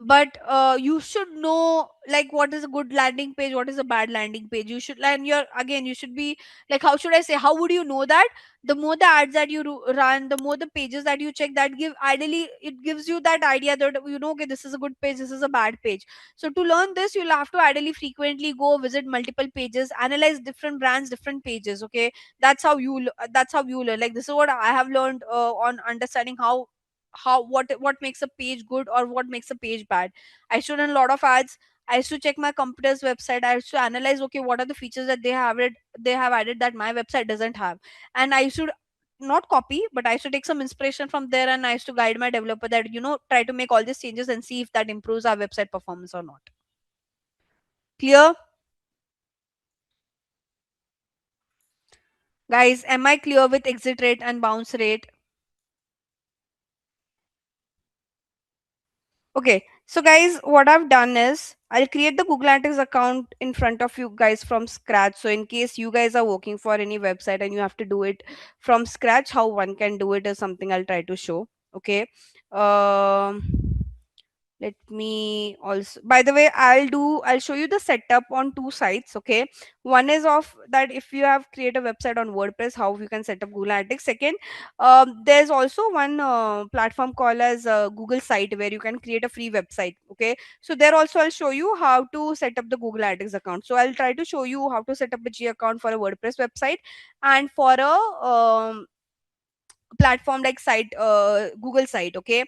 But you should know like what is a good landing page, what is a bad landing page. You should, and your, again, you should be like, how should I say, how would you know that? The more the ads that you run, the more the pages that you check, that give, ideally it gives you that idea that, okay, this is a good page, this is a bad page. So to learn this, you'll have to ideally frequently go visit multiple pages, analyze different brands, different pages. Okay, that's how you learn. Like this is what I have learned on understanding how what makes a page good or what makes a page bad. I used to run a lot of ads. I used to check my competitor's website. I used to analyze, okay, what are the features that they have added that my website doesn't have. And I used to not copy, but I used to take some inspiration from there, and I used to guide my developer that, try to make all these changes and see if that improves our website performance or not. Clear? Guys, am I clear with exit rate and bounce rate? Okay, so guys, what I've done is I'll create the Google Analytics account in front of you guys from scratch. So in case you guys are working for any website and you have to do it from scratch, how one can do it is something I'll try to show. Okay. Um Let me also, by the way, I'll show you the setup on two sites. Okay, one is of that if you have create a website on WordPress, how you can set up Google Analytics. Second, there's also one platform called as Google site where you can create a free website. Okay, so there also I'll show you how to set up the Google Analytics account. So I'll try to show you how to set up a G account for a WordPress website and for a platform like site, Google site. Okay,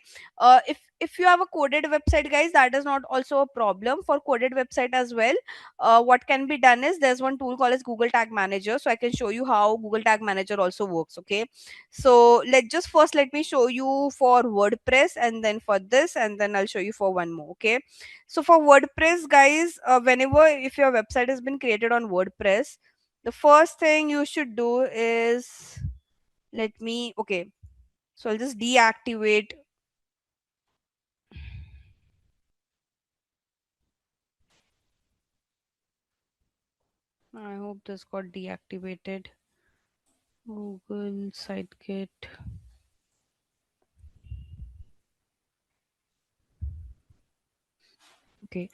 if you have a coded website, guys, that is not also a problem. For coded website as well, what can be done is there's one tool called as Google Tag Manager, so I can show you how Google Tag Manager also works. Okay, so let me show you for WordPress, and then for this, and then I'll show you for one more. Okay, so for WordPress, guys, whenever if your website has been created on WordPress, the first thing you should do is, let me, okay, so I'll just deactivate. I hope this got deactivated. Google Sitekit. Okay.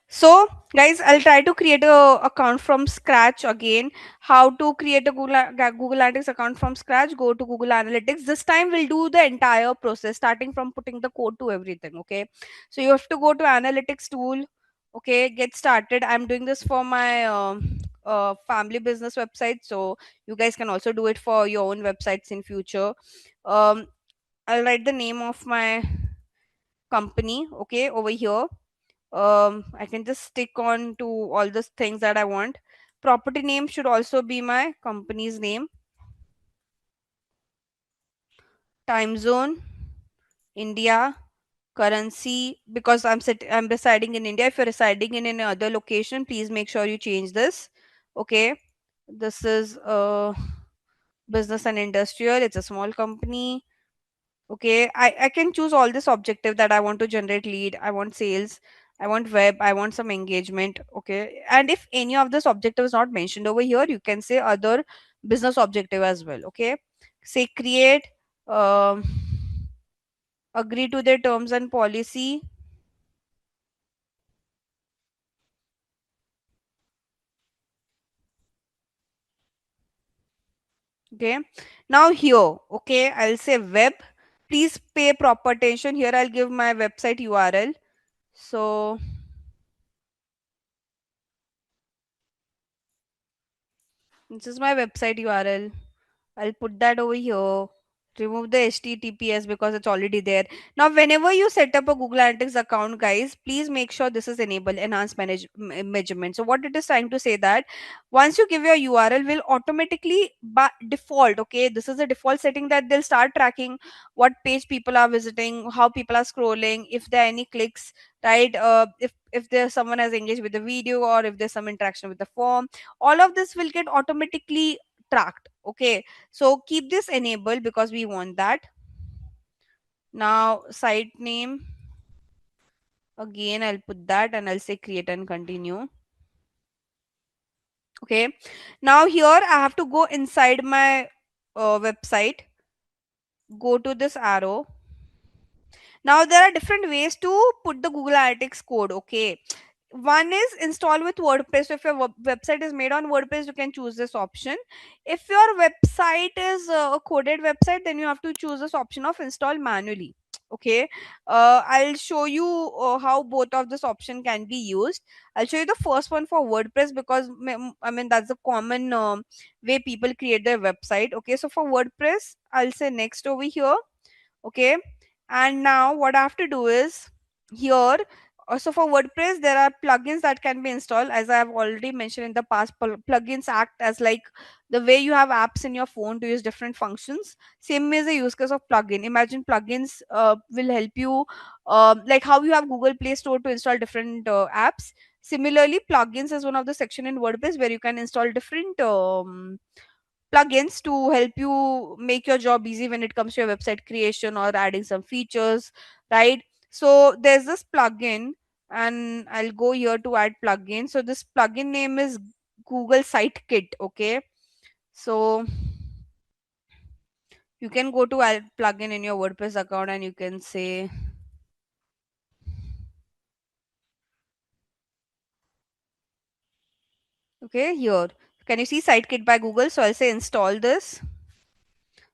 So, guys, I'll try to create a account from scratch again. How to create a Google Analytics account from scratch? Go to Google Analytics. This time we'll do the entire process, starting from putting the code to everything. Okay. So you have to go to Analytics tool. Okay, get started. I'm doing this for my family business website, so you guys can also do it for your own websites in future. Um, I'll write the name of my company. Okay, over here. I can just stick on to all the things that I want. Property name should also be my company's name. Time zone, India. Currency, because I'm residing in India. If you're residing in any other location, please make sure you change this. Okay, this is business and industrial, it's a small company. Okay, I can choose all this objective that I want to generate lead, I want sales, I want web, I want some engagement. Okay, and if any of this objective is not mentioned over here, you can say other business objective as well. Okay, say create, um, agree to their terms and policy. Okay, now here, okay, I'll say web. Please pay proper attention here. I'll give my website URL. So this is my website URL. I'll put that over here. Remove the HTTPS because it's already there. Now, whenever you set up a Google Analytics account, guys, please make sure this is enabled enhanced measurement. So, what it is trying to say that once you give your URL, will automatically by default, okay, this is a default setting that they'll start tracking what page people are visiting, how people are scrolling, if there are any clicks, right? If there's someone has engaged with the video or if there's some interaction with the form, all of this will get automatically tracked. Okay, so keep this enabled because we want that. Now site name, again I'll put that and I'll say create and continue. Okay, now here I have to go inside my website, go to this arrow. Now there are different ways to put the Google Analytics code. Okay, one is install with WordPress. So if your website is made on WordPress, you can choose this option. If your website is a coded website, then you have to choose this option of install manually. Okay, I'll show you how both of this option can be used. I'll show you the first one for WordPress because I mean that's the common way people create their website. Okay, so for WordPress, I'll say next over here. Okay, and now what I have to do is here, so for WordPress there are plugins that can be installed. As I have already mentioned in the past, plugins act as like the way you have apps in your phone to use different functions. Same is the use case of plugin. Imagine plugins will help you, like how you have Google Play Store to install different apps. Similarly, plugins is one of the section in WordPress where you can install different plugins to help you make your job easy when it comes to your website creation or adding some features, right? So there's this plugin, and I'll go here to add plugin. So this plugin name is Google Site Kit. Okay, so you can go to add plugin in your WordPress account and you can say Okay, here. Can you see Sitekit by Google? So I'll say install this.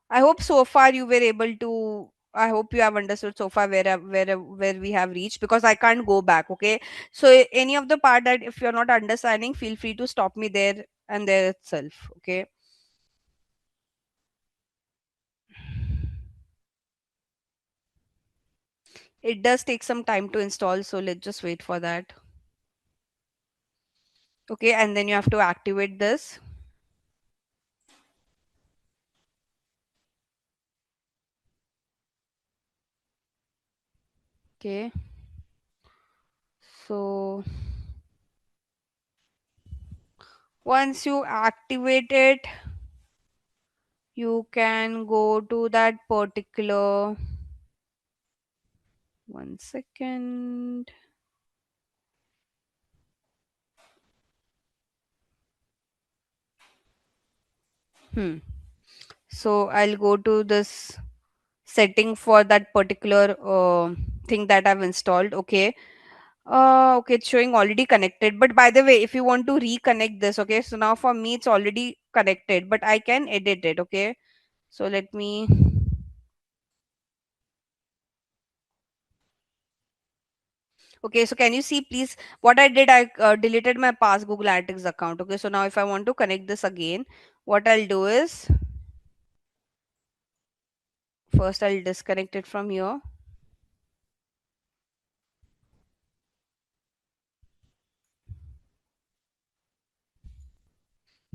I hope so far you were able to. I hope you have understood so far where we have reached, because I can't go back. Okay, so any of the part that if you're not understanding, feel free to stop me there and there itself. Okay. It does take some time to install, so let's just wait for that. Okay, and then you have to activate this. Okay, so once you activate it, you can go to that particular. One second. Hmm. So I'll go to this setting for that particular thing that I've installed. Okay. Okay, it's showing already connected. But by the way, if you want to reconnect this, okay, so now for me it's already connected, but I can edit it. Okay. So let me. Okay, so can you see, please? What I did, I deleted my past Google Analytics account. Okay, so now if I want to connect this again, what I'll do is first I'll disconnect it from here.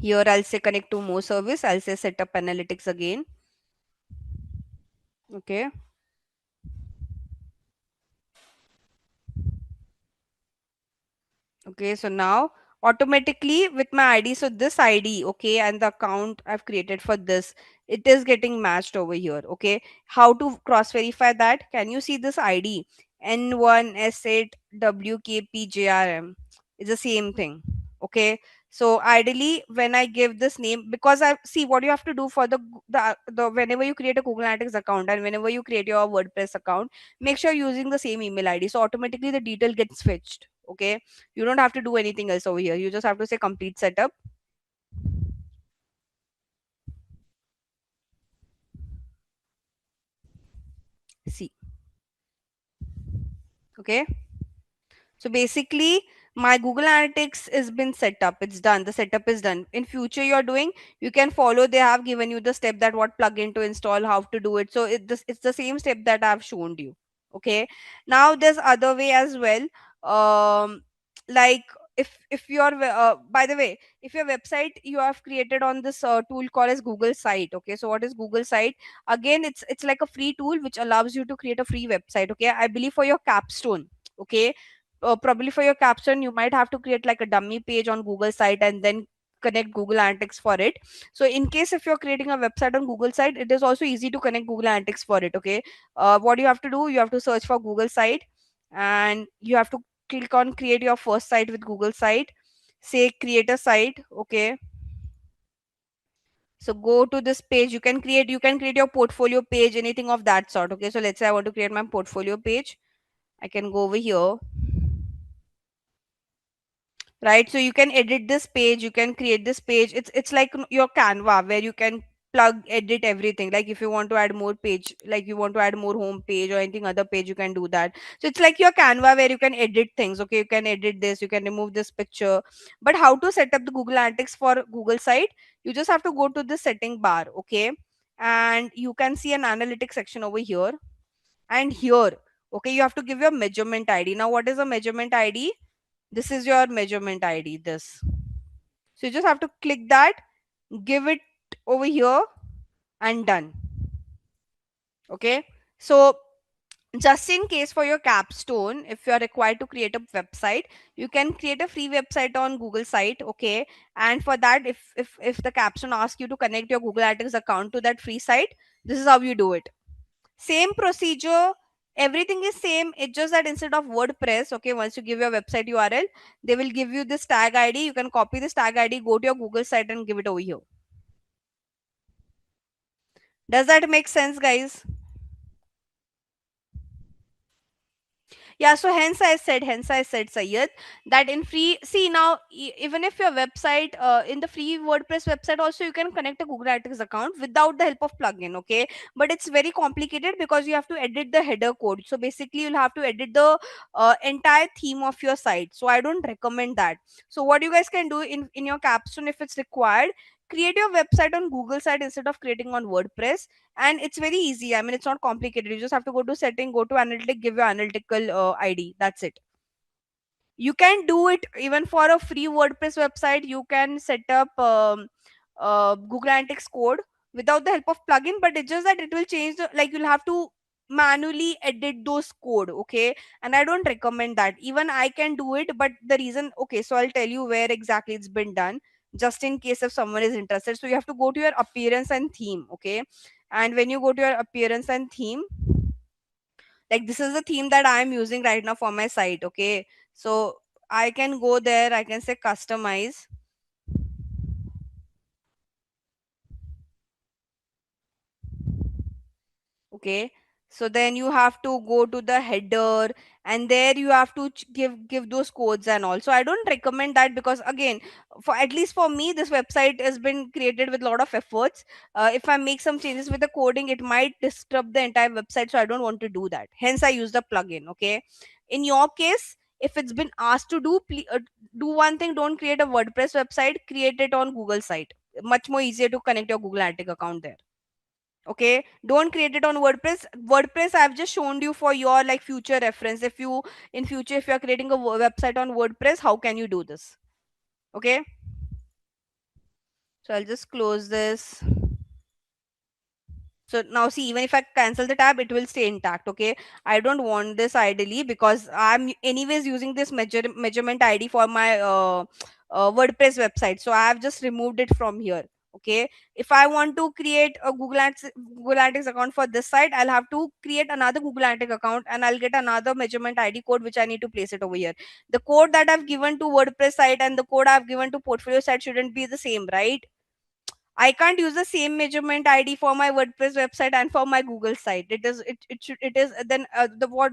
Here I'll say connect to more service. I'll say set up analytics again. Okay. Okay, so now automatically with my ID, so this ID, okay, and the account I've created for this, it is getting matched over here. Okay, how to cross verify that? Can you see this ID N1S8WKPJRM? It's the same thing. Okay, so ideally when I give this name, because I see what you have to do for the whenever you create a Google Analytics account and whenever you create your WordPress account, make sure you're using the same email ID. So automatically the detail gets switched. Okay, you don't have to do anything else over here. You just have to say complete setup. See. Okay. So basically, my Google Analytics has been set up. It's done. The setup is done. In future, you're doing, you can follow. They have given you the step that what plugin to install, how to do it. So it's the same step that I've shown you. Okay. Now there's other way as well. Like if your by the way, if your website you have created on this tool called as Google Site. Okay. So what is Google Site? Again, it's like a free tool which allows you to create a free website. Okay. I believe for your capstone. Okay, probably for your caption you might have to create like a dummy page on Google Site and then connect Google Analytics for it. So in case if you're creating a website on Google Site, it is also easy to connect Google Analytics for it. Okay, what you have to do, you have to search for Google Site and you have to click on create your first site with Google Site. Say create a site. Okay, so go to this page. You can create your portfolio page, anything of that sort. Okay, so let's say I want to create my portfolio page. I can go over here, right? So you can edit this page, you can create this page. It's like your Canva where you can plug edit everything. Like if you want to add more page, like you want to add more home page or anything other page, you can do that. So it's like your Canva where you can edit things. Okay, you can edit this, you can remove this picture. But how to set up the Google Analytics for Google Site? You just have to go to the setting bar. Okay, and you can see an analytics section over here. And here, okay, you have to give your measurement ID. Now what is a measurement ID? This is your measurement ID, this. So you just have to click that, give it over here, and done. Okay. So just in case for your capstone, if you are required to create a website, you can create a free website on Google Site. Okay, and for that, if the capstone asks you to connect your Google Analytics account to that free site, this is how you do it. Same procedure, everything is same. It's just that instead of WordPress, okay, once you give your website URL, they will give you this tag ID. You can copy this tag ID, go to your Google site and give it over here. Does that make sense, guys? Yeah, so hence I said, Sayed, that in free, see now, even if your website, in the free WordPress website also, you can connect a Google Analytics account without the help of plugin, okay? But it's very complicated because you have to edit the header code. So basically, you'll have to edit the entire theme of your site. So I don't recommend that. So what you guys can do in your capstone, if it's required, create your website on Google site instead of creating on WordPress. And it's very easy. I mean, it's not complicated. You just have to go to setting, go to analytic, give your analytical ID. That's it. You can do it even for a free WordPress website. You can set up Google Analytics code without the help of plugin, but it's just that it will change the, like, you'll have to manually edit those code, okay? And I don't recommend that. Even I can do it, but the reason, okay, so I'll tell you where exactly it's been done, just in case if someone is interested. So you have to go to your appearance and theme, okay? And when you go to your appearance and theme, like, this is the theme that I am using right now for my site, okay? So I can go there, I can say customize. Okay, so then you have to go to the header, and there you have to give those codes and all. So I don't recommend that, because again, for at least for me, this website has been created with a lot of efforts. If I make some changes with the coding, it might disrupt the entire website, so I don't want to do that. Hence I use the plugin, okay? In your case, if it's been asked to do, do one thing: don't create a WordPress website, create it on Google site. Much more easier to connect your Google Analytics account there. Okay, don't create it on WordPress. I've just shown you for your, like, future reference. If you, in future, if you're creating a website on WordPress, how can you do this? Okay, so I'll just close this. So now see, even if I cancel the tab, it will stay intact. Okay, I don't want this ideally, because I'm anyways using this measurement ID for my WordPress website. So I have just removed it from here. Okay, if I want to create a Google Analytics account for this site, I'll have to create another Google Analytics account, and I'll get another measurement ID code, which I need to place it over here. The code that I've given to WordPress site and the code I've given to portfolio site shouldn't be the same, right? I can't use the same measurement ID for my WordPress website and for my Google site. It is then, the what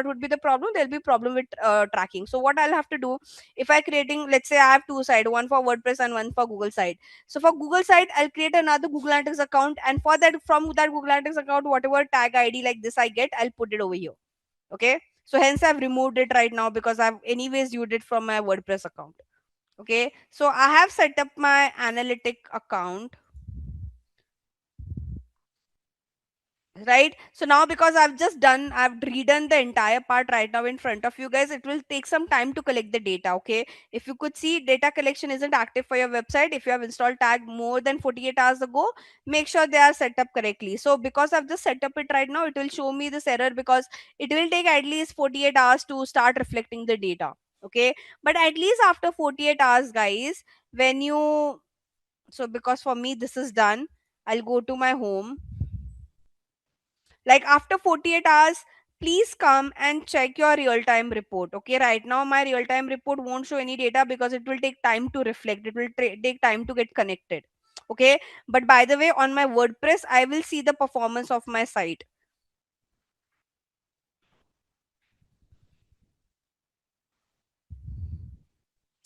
would be the problem? There'll be problem with tracking. So what I'll have to do, if I creating, let's say I have two site, one for WordPress and one for Google site. So for Google site, I'll create another Google Analytics account, and for that, from that Google Analytics account, whatever tag ID like this I get, I'll put it over here. Okay. So hence I've removed it right now, because I've anyways used it from my WordPress account. Okay, so I have set up my analytic account, right? So now, because I've redone the entire part right now in front of you guys, it will take some time to collect the data. Okay, if you could see, data collection isn't active for your website. If you have installed tag more than 48 hours ago, make sure they are set up correctly. So because I've just set up it right now, it will show me this error, because it will take at least 48 hours to start reflecting the data. Okay, but at least after 48 hours, guys, when you, so because for me this is done, I'll go to my home. Like, after 48 hours, please come and check your real time report. Okay, right now my real time report won't show any data, because it will take time to reflect, it will take time to get connected. Okay, but by the way, on my WordPress, I will see the performance of my site.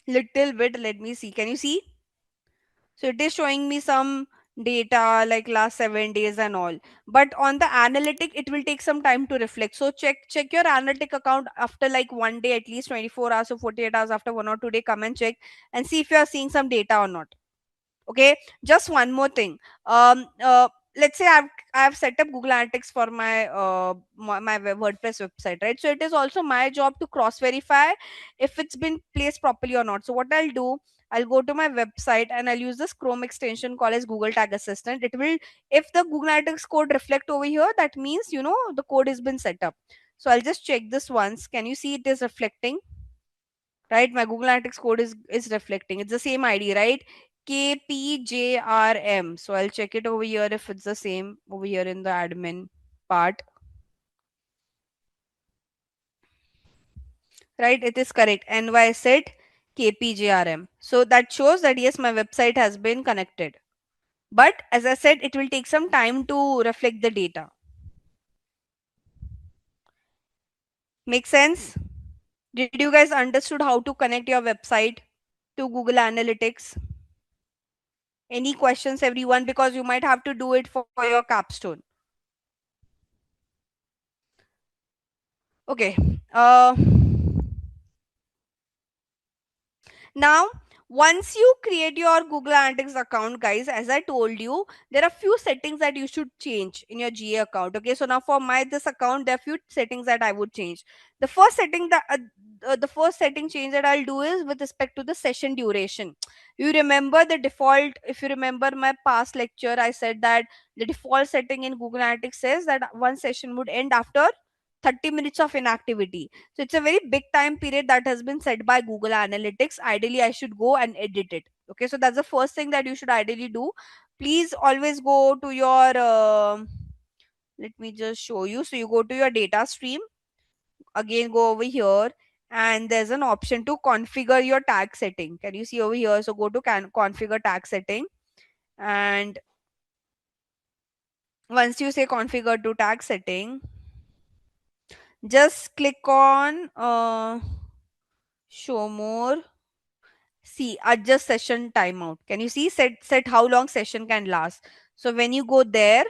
Little bit, let me see, can you see? So it is showing me some data like last 7 days and all. But on the analytic, it will take some time to reflect. So check your analytic account after like 1 day, at least 24 hours or 48 hours after 1 or 2 day. Come and check and see if you are seeing some data or not. Okay, just one more thing. Let's say I've set up Google Analytics for my WordPress website, right? So it is also my job to cross verify if it's been placed properly or not. So what I'll do, I'll go to my website and I'll use this Chrome extension called as Google Tag Assistant. It will, if the Google Analytics code reflect over here, that means, the code has been set up. So I'll just check this once. Can you see it is reflecting? Right, my Google Analytics code is reflecting. It's the same ID, right? KPJRM. So I'll check it over here if it's the same over here in the admin part. Right, it is correct. NY set KPJRM. So that shows that yes, my website has been connected. But as I said, it will take some time to reflect the data. Make sense? Did you guys understood how to connect your website to Google Analytics? Any questions, everyone? Because you might have to do it for your capstone. Okay. Now, once you create your Google Analytics account, guys, as I told you, there are few settings that you should change in your GA account. Okay, so now for my this account, there are few settings that I would change. The first setting that the first setting change that I'll do is with respect to the session duration. You remember the default, if you remember my past lecture, I said that the default setting in Google Analytics says that one session would end after 30 minutes of inactivity. So it's a very big time period that has been set by Google Analytics. Ideally, I should go and edit it. Okay, so that's the first thing that you should ideally do. Please always go to your, let me just show you. So you go to your data stream, again, go over here, and there's an option to configure your tag setting. Can you see over here? So go to configure tag setting, and once you say configure to tag setting, just click on show more. See, adjust session timeout. Can you see? Set how long session can last. So when you go there,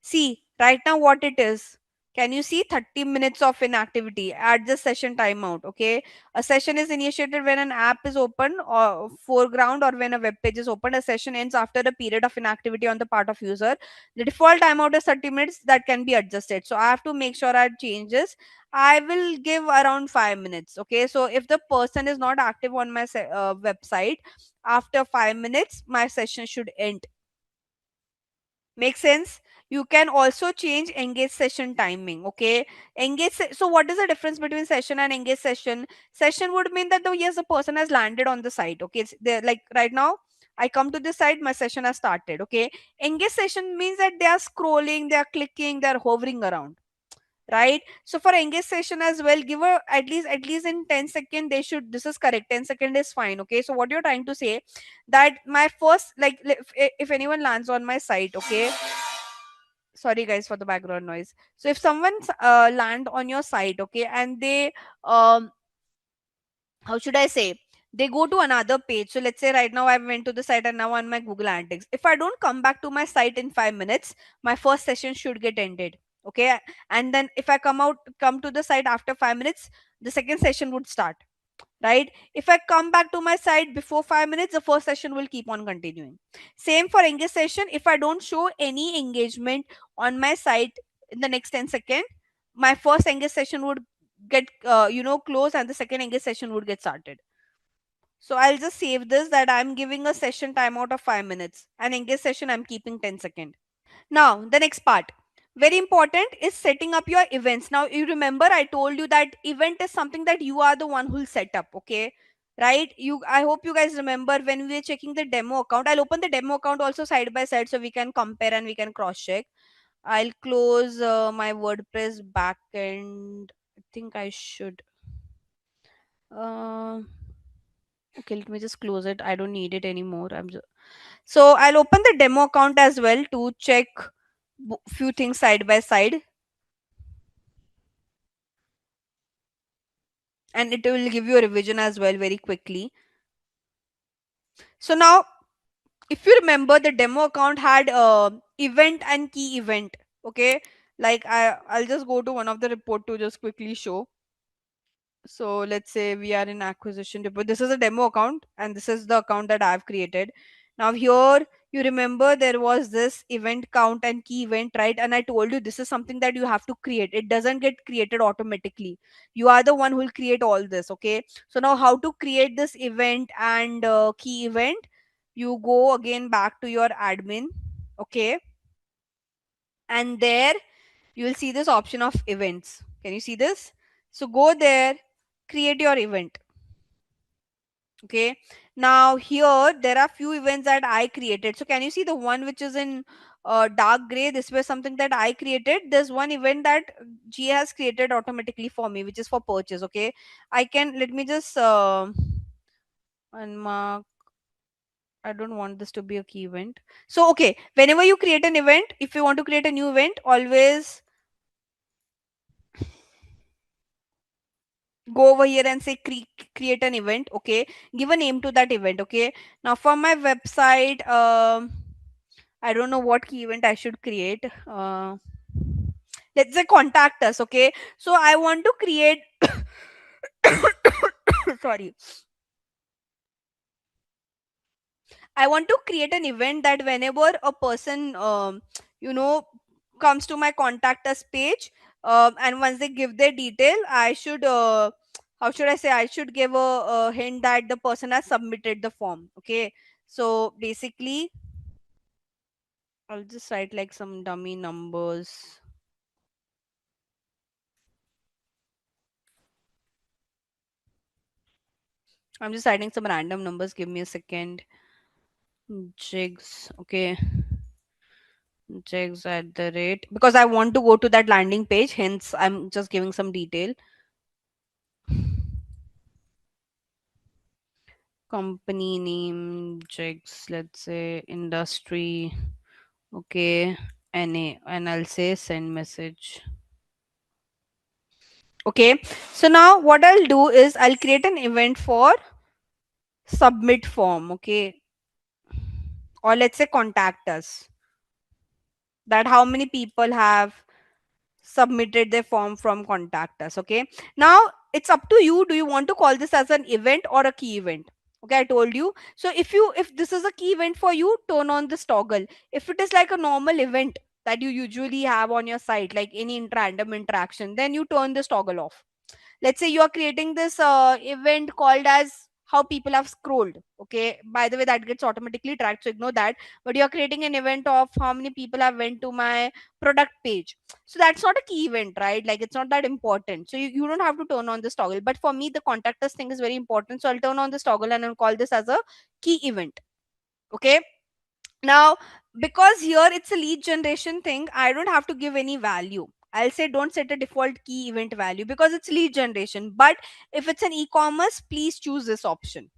see, right now what it is. Can you see 30 minutes of inactivity? Adjust session timeout. Okay. A session is initiated when an app is open or foreground, or when a web page is open. A session ends after a period of inactivity on the part of user. The default timeout is 30 minutes, that can be adjusted. So I have to make sure I change this. I will give around 5 minutes. Okay. So if the person is not active on my website, after 5 minutes, my session should end. Make sense? You can also change engage session timing. Okay, so what is the difference between session and engage session? Session would mean that, though, yes, the person has landed on the site. Okay, it's there, like right now I come to this site, my session has started. Okay, engage session means that they are scrolling, they are clicking, they are hovering around, right? So for engage session as well, give a at least in 10 second they should, this is correct, 10 second is fine. Okay, so what you're trying to say, that my first, like, if anyone lands on my site, okay, sorry guys for the background noise. So if someone land on your site, okay, and they, um how should I say, they go to another page. So let's say right now I went to the site and now on my Google Analytics, if I don't come back to my site in 5 minutes, my first session should get ended. Okay, and then if I come to the site after 5 minutes, the second session would start, right? If I come back to my site before 5 minutes, the first session will keep on continuing. Same for engage session. If I don't show any engagement on my site in the next 10 seconds, my first engage session would get close, and the second engage session would get started. So I'll just save this, that I'm giving a session timeout of 5 minutes, and engage session I'm keeping 10 seconds. Now, the next part, very important, is setting up your events. Now, you remember I told you that event is something that you are the one who'll set up, okay? Right? I hope you guys remember when we were checking the demo account. I'll open the demo account also side by side so we can compare and we can cross check. I'll close my WordPress backend. I think I should. Uh, okay, let me just close it. I don't need it anymore. So I'll open the demo account as well to check few things side by side, and it will give you a revision as well very quickly. So now, if you remember, the demo account had event and key event. Okay, like I'll just go to one of the report to just quickly show. So let's say we are in acquisition report. This is a demo account, and this is the account that I've created. Now here, you remember there was this event count and key event, right? And I told you this is something that you have to create. It doesn't get created automatically. You are the one who will create all this. Okay, so now how to create this event and key event? You go again back to your admin. Okay, and there you will see this option of events. Can you see this? So go there, create your event. Okay, now here there are few events that I created. So can you see the one which is in dark gray? This was something that I created. There's one event that GA has created automatically for me, which is for purchase. Okay, I can, let me just unmark. I don't want this to be a key event. So okay, whenever you create an event, if you want to create a new event, always Go over here and say create an event. Okay, give a name to that event. Okay, now for my website, I don't know what key event I should create. Let's say contact us. Okay, so I want to create sorry, I want to create an event that whenever a person, you know, comes to my contact us page, and once they give their detail, I should, how should I say, I should give a hint that the person has submitted the form. Okay. So basically, I'll just write like some dummy numbers. I'm just writing some random numbers. Give me a second. Jigs. Okay. Jigs at the rate. Because I want to go to that landing page. Hence, I'm just giving some detail. Company name, jigs, let's say industry. Okay. NA. And I'll say send message. Okay. So now what I'll do is I'll create an event for submit form. Okay. Or let's say contact us. That how many people have submitted their form from contact us. Okay, now it's up to you, do you want to call this as an event or a key event? Okay, I told you. So if this is a key event for you, turn on this toggle. If it is like a normal event that you usually have on your site, like any random interaction, then you turn this toggle off. Let's say you are creating this event called as how people have scrolled. Okay, by the way, that gets automatically tracked, so ignore that. But you are creating an event of how many people have went to my product page. So that's not a key event, right? Like it's not that important, so you don't have to turn on this toggle. But for me, the contact us thing is very important, so I'll turn on this toggle and I'll call this as a key event. Okay, now, because here it's a lead generation thing, I don't have to give any value. I'll say don't set a default key event value because it's lead generation. But if it's an e-commerce, please choose this option.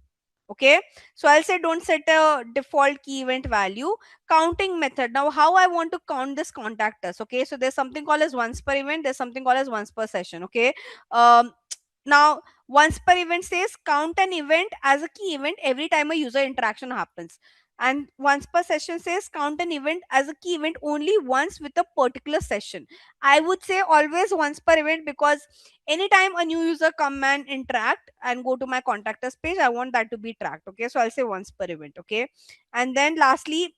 Okay, so I'll say don't set a default key event value. Counting method. Now, how I want to count this contact us. Okay, so there's something called as once per event, there's something called as once per session. Okay, um, now once per event says count an event as a key event every time a user interaction happens, and once per session says count an event as a key event only once with a particular session. I would say always once per event, because anytime a new user come and interact and go to my contact us page, I want that to be tracked. Okay, so I'll say once per event. Okay, and then lastly,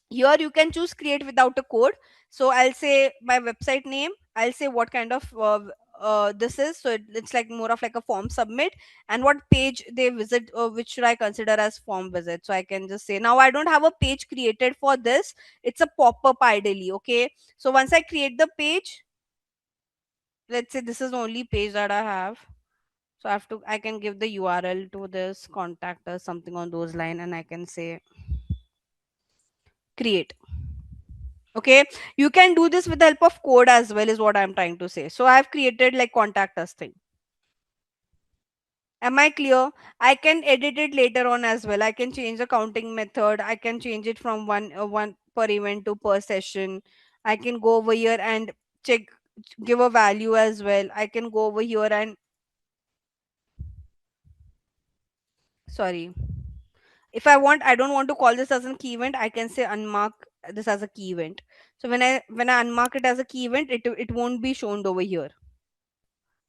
here you can choose create without a code. So I'll say my website name, I'll say what kind of this is, so it's like more of like a form submit, and what page they visit, which should I consider as form visit. So I can just say, now I don't have a page created for this, it's a pop-up ideally. Okay, so once I create the page, let's say this is the only page that I have, so I can give the URL to this contact us, something on those line, and I can say create. Okay, you can do this with the help of code as well, is what I'm trying to say. So I have created like contact us thing. Am I clear? I can edit it later on as well. I can change the counting method. I can change it from one per event to per session. I can go over here and check, give a value as well. I can go over here and, sorry, if I don't want to call this as a key event, I can say unmark this as a key event. So when I unmark it as a key event, it won't be shown over here.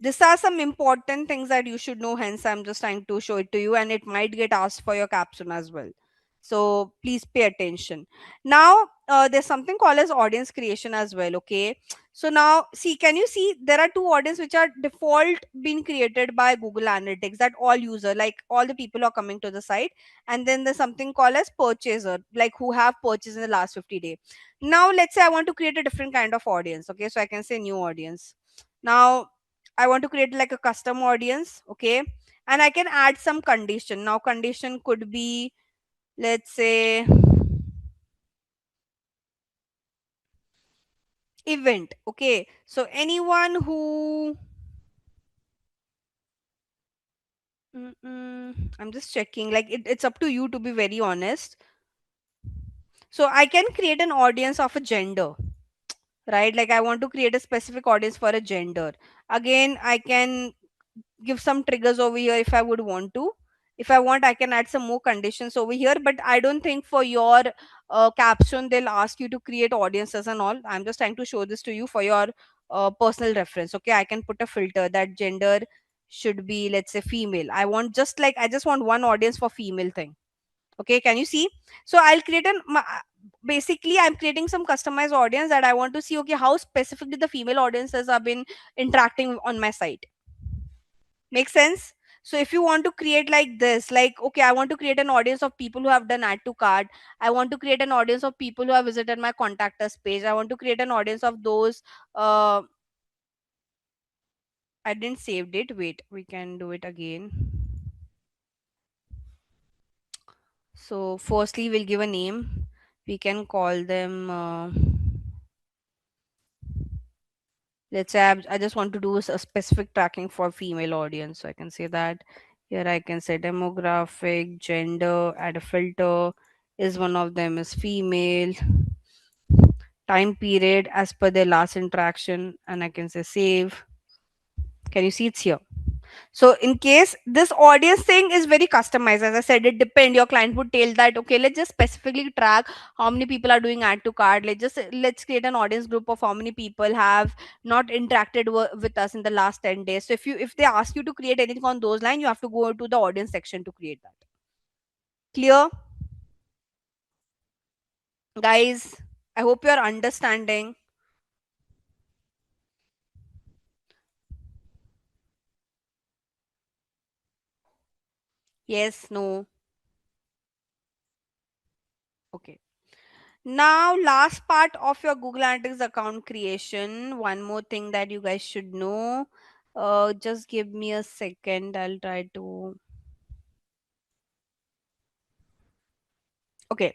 These are some important things that you should know, hence I'm just trying to show it to you, and it might get asked for your caption as well, so please pay attention. Now there's something called as audience creation as well. Okay, so now see, can you see there are two audience which are default being created by Google Analytics, that all user, like all the people are coming to the site, and then there's something called as purchaser, like who have purchased in the last 50 days. Now let's say I want to create a different kind of audience. Okay, so I can say new audience. Now I want to create like a custom audience. Okay, and I can add some condition. Now condition could be, let's say, event. Okay, so anyone who, I'm just checking, like it's up to you to be very honest. So I can create an audience of a gender, right? Like I want to create a specific audience for a gender. Again, I can give some triggers over here if I would want to. If I want, I can add some more conditions over here, but I don't think for your caption they'll ask you to create audiences and all. I'm just trying to show this to you for your personal reference. Okay, I can put a filter that gender should be, let's say, female. I just want one audience for female thing. Okay, can you see? So I'll create basically I'm creating some customized audience that I want to see, okay, how specifically the female audiences have been interacting on my site. Make sense? So if you want to create like this, like, okay, I want to create an audience of people who have done add to cart. I want to create an audience of people who have visited my contact us page. I want to create an audience of those. I didn't saved it. Wait, we can do it again. So firstly, we'll give a name. We can call them. Let's say I just want to do a specific tracking for female audience. So I can say that here I can say demographic, gender, add a filter. Is one of them is female, time period as per their last interaction, and I can say save. Can you see it's here? So in case this audience thing is very customized, as I said, it depend. Your client would tell that, okay, let's just specifically track how many people are doing add to cart. Let's create an audience group of how many people have not interacted with us in the last 10 days. So if they ask you to create anything on those lines, you have to go to the audience section to create that. Clear, guys? I hope you are understanding. Yes, no. Okay. Now, last part of your Google Analytics account creation. One more thing that you guys should know. Just give me a second. I'll try to. Okay.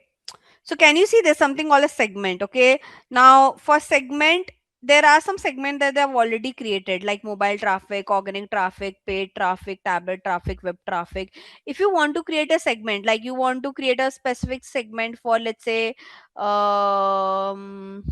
So can you see there's something called a segment? Okay. Now for segment, there are some segments that they have already created, like mobile traffic, organic traffic, paid traffic, tablet traffic, web traffic. If you want to create a segment, like you want to create a specific segment for, let's say, um,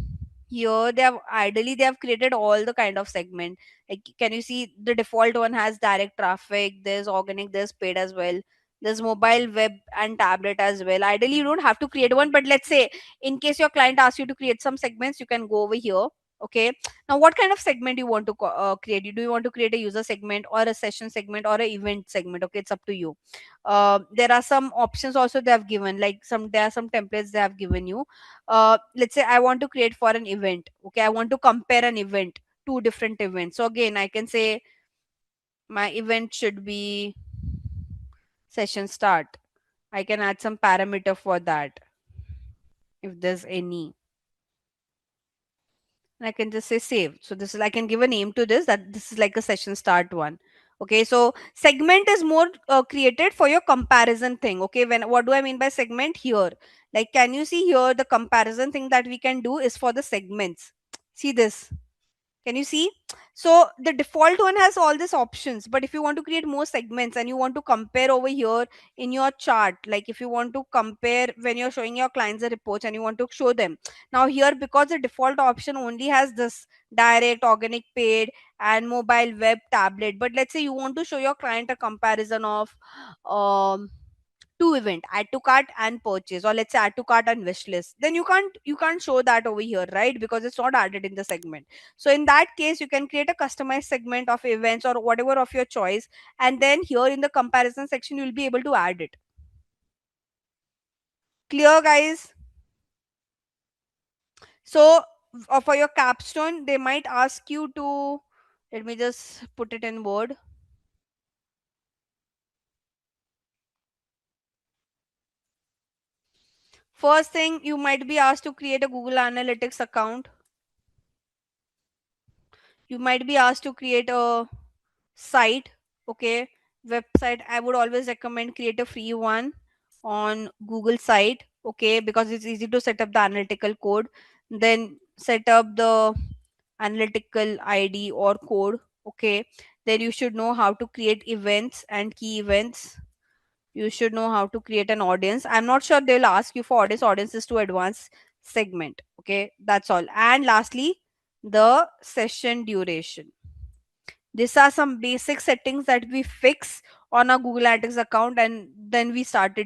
here they have created all the kind of segment. Like, can you see the default one has direct traffic, there's organic, there's paid as well, there's mobile, web, and tablet as well. Ideally, you don't have to create one, but let's say in case your client asks you to create some segments, you can go over here. Okay. Now, what kind of segment you want to create? Do you want to create a user segment or a session segment or a event segment? Okay, it's up to you. There are some options also they have given, like there are some templates they have given you. Let's say I want to create for an event. Okay, I want to compare an event, two different events. So again, I can say my event should be session start. I can add some parameter for that if there's any. And I can just say save. So this is, I can give a name to this, that this is like a session start one. Okay, so segment is more created for your comparison thing. Okay, what do I mean by segment here? Like, can you see here the comparison thing that we can do is for the segments. See this. Can you see? So the default one has all these options, but if you want to create more segments and you want to compare over here in your chart, like if you want to compare when you're showing your clients the reports and you want to show them. Now here, because the default option only has this direct, organic, paid, and mobile, web, tablet. But let's say you want to show your client a comparison of um two event, add to cart and purchase, or let's say add to cart and wish list, then you can't show that over here, right? Because it's not added in the segment. So in that case, you can create a customized segment of events or whatever of your choice, and then here in the comparison section you'll be able to add it. Clear, guys? So for your capstone, they might ask you to, let me just put it in word. First thing, you might be asked to create a Google Analytics account. You might be asked to create a site. Okay, website. I would always recommend create a free one on Google site. Okay, because it's easy to set up the analytical code, then set up the analytical ID or code. Okay, then you should know how to create events and key events. You should know how to create an audience. I'm not sure they'll ask you for audiences to advanced segment. Okay, that's all. And lastly, the session duration. These are some basic settings that we fix on our Google Analytics account, and then we start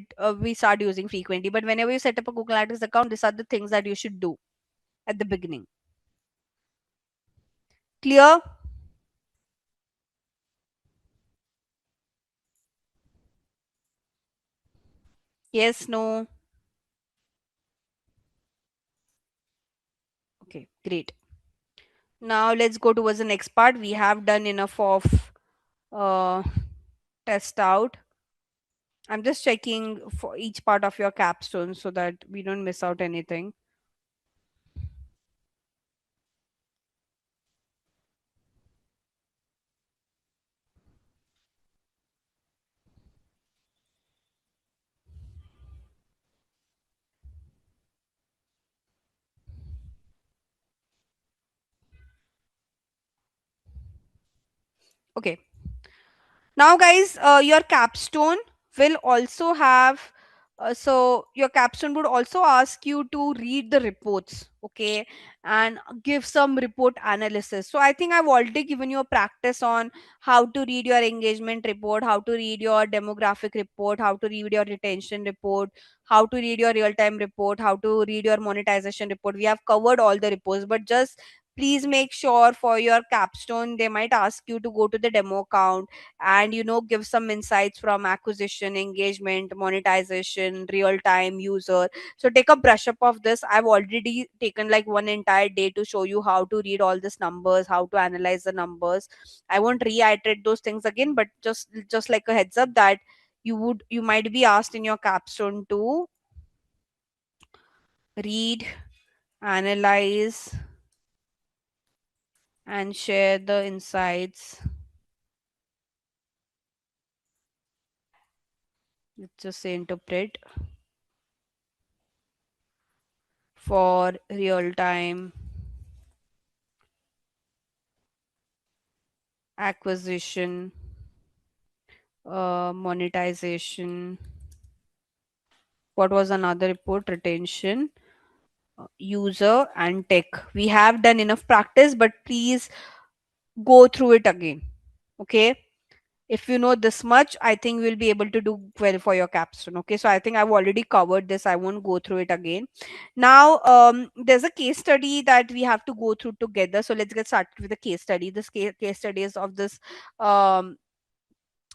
using frequently. But whenever you set up a Google Analytics account, these are the things that you should do at the beginning. Clear? Yes, no? Okay, great. Now let's go towards the next part. We have done enough of uh, test out. I'm just checking for each part of your capstone so that we don't miss out anything. Okay. Now, guys, your capstone will also have. Your capstone would also ask you to read the reports, okay, and give some report analysis. So I think I've already given you a practice on how to read your engagement report, how to read your demographic report, how to read your retention report, how to read your real time report, how to read your monetization report. We have covered all the reports, but just please make sure for your capstone they might ask you to go to the demo account and give some insights from acquisition, engagement, monetization, real time user. So take a brush up of this. I've already taken like one entire day to show you how to read all these numbers, how to analyze the numbers. I won't reiterate those things again, but just like a heads up that you might be asked in your capstone to read, analyze, and share the insights. Let's just say interpret for real time acquisition, monetization. What was another report? Retention, user, and tech. We have done enough practice, but please go through it again. Okay. If you know this much, I think we'll be able to do well for your capstone. Okay. So I think I've already covered this. I won't go through it again. Now, there's a case study that we have to go through together. So let's get started with the case study. This case study is of this um,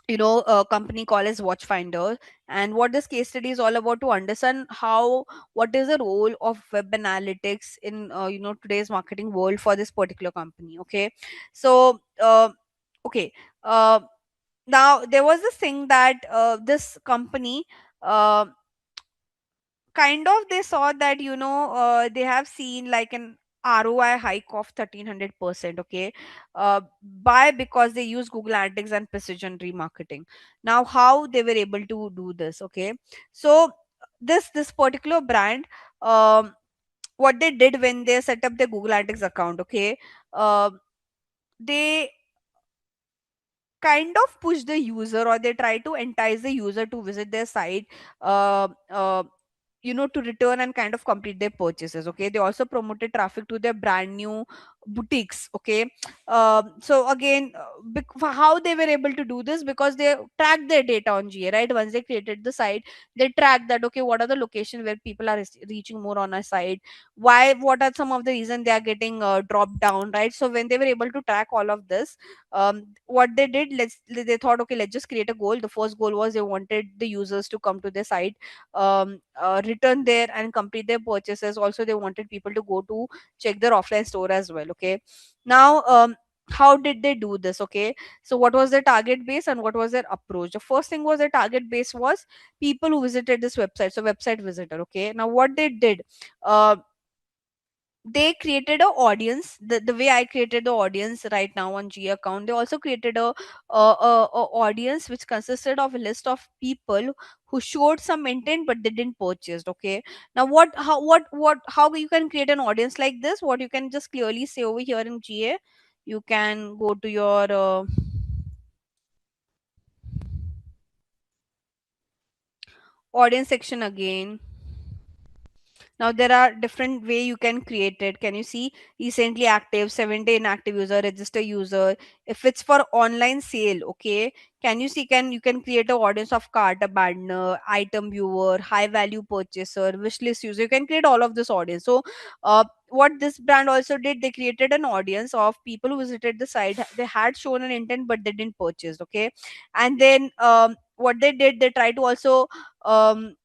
a company called as Watchfinder, and what this case study is all about to understand how what is the role of web analytics in today's marketing world for this particular company. Okay. So okay uh, now there was this thing that this company uh, kind of they saw that they have seen like an ROI hike of 1300%. Okay. By because they use Google Analytics and precision remarketing. Now how they were able to do this? Okay. So this particular brand, um, what they did when they set up their Google Analytics account, okay, uh, they kind of push the user, or they try to entice the user to visit their site, uh, uh, to return and kind of complete their purchases. Okay. They also promoted traffic to their brand new boutiques. Okay. So again, for how they were able to do this, because they tracked their data on GA, right? Once they created the site, they tracked that, okay, what are the locations where people are reaching more on our site, what are some of the reasons they are getting dropped down, right? So when they were able to track all of this, what they did, they thought, okay, let's just create a goal. The first goal was they wanted the users to come to their site, return there and complete their purchases. Also they wanted people to go to check their offline store as well. Okay. Now, how did they do this? Okay. So what was their target base and what was their approach? The first thing was their target base was people who visited this website, so website visitor. Okay. Now what they did, uh, they created a audience, the way I created the audience right now on G account. They also created a audience which consisted of a list of people who showed some intent but they didn't purchase. Okay. Now how you can create an audience like this? What you can just clearly say over here in GA, you can go to your audience section again. Now there are different way you can create it. Can you see recently active, 7-day inactive user, register user? If it's for online sale, okay, can you see, can you can create a audience of cart abandoner, item viewer, high value purchaser, wish list user. You can create all of this audience. So what this brand also did, they created an audience of people who visited the site. They had shown an intent but they didn't purchase, okay. And then what they did, they tried to also um,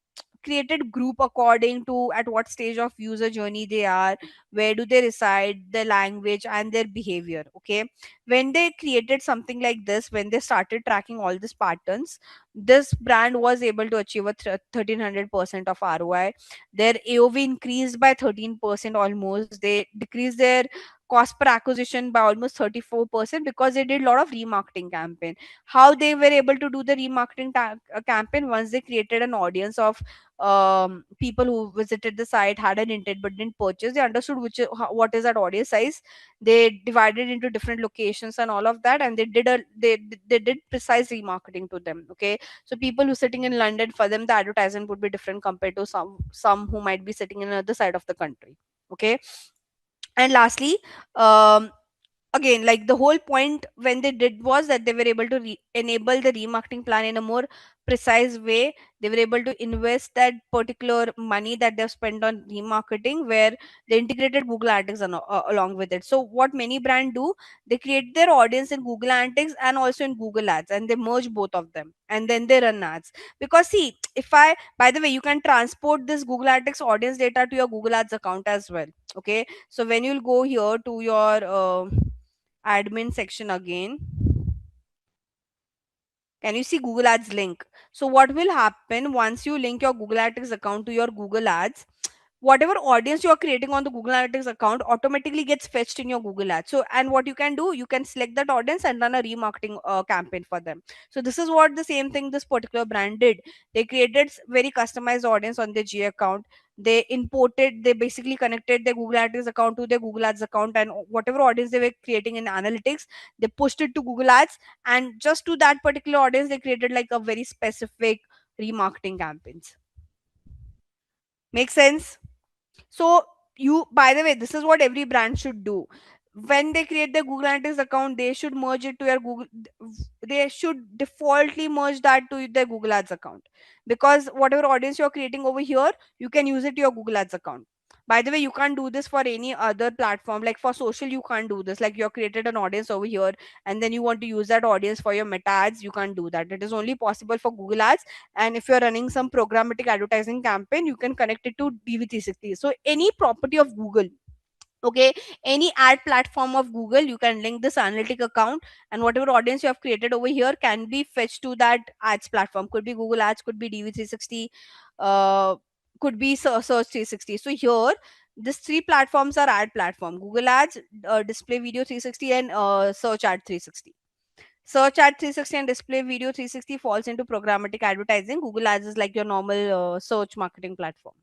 created group according to at what stage of user journey they are, where do they reside, their language and their behavior, okay. When they created something like this, when they started tracking all these patterns, this brand was able to achieve a 1300% of ROI. Their AOV increased by 13% almost. They decreased their cost per acquisition by almost 34% because they did a lot of remarketing campaign. How they were able to do the remarketing campaign? Once they created an audience of people who visited the site, had an intent but didn't purchase, they understood what is that audience size. They divided into different locations and all of that, and they did precise remarketing to them, okay. So people who sitting in London, for them the advertisement would be different compared to some who might be sitting in another side of the country, okay. And lastly, um again, like the whole point when they did was that they were able to enable the remarketing plan in a more precise way. They were able to invest that particular money that they've spent on remarketing, where they integrated Google Analytics along with it. So what many brand do, they create their audience in Google Analytics and also in Google Ads, and they merge both of them and then they run ads. Because see, if I, by the way, you can transport this Google Analytics audience data to your Google Ads account as well, okay. So when you'll go here to your admin section again, can you see Google Ads link? So what will happen once you link your Google Analytics account to your Google Ads, whatever audience you are creating on the Google Analytics account automatically gets fetched in your Google Ads. So, and what you can do, you can select that audience and run a remarketing campaign for them. So this is what the same thing this particular brand did. They created very customized audience on their G account. They basically connected their Google Analytics account to their Google Ads account, and whatever audience they were creating in analytics, they pushed it to Google Ads, and just to that particular audience, they created like a very specific remarketing campaigns. Make sense? So you, by the way, this is what every brand should do. When they create their Google Analytics account, they should merge it to your Google. They should defaultly merge that to their Google Ads account, because whatever audience you're creating over here, you can use it to your Google Ads account. By the way, you can't do this for any other platform. Like for social, you can't do this. Like you created an audience over here, and then you want to use that audience for your Meta ads. You can't do that. It is only possible for Google Ads. And if you're running some programmatic advertising campaign, you can connect it to DV360. So any property of Google, okay, any ad platform of Google, you can link this analytic account, and whatever audience you have created over here can be fetched to that ads platform. Could be Google Ads, could be DV360, uh, could be search 360. So here these three platforms are ad platform: Google Ads, display video 360, and search ad 360. Search ad 360 and display video 360 falls into programmatic advertising. Google Ads is like your normal search marketing platform.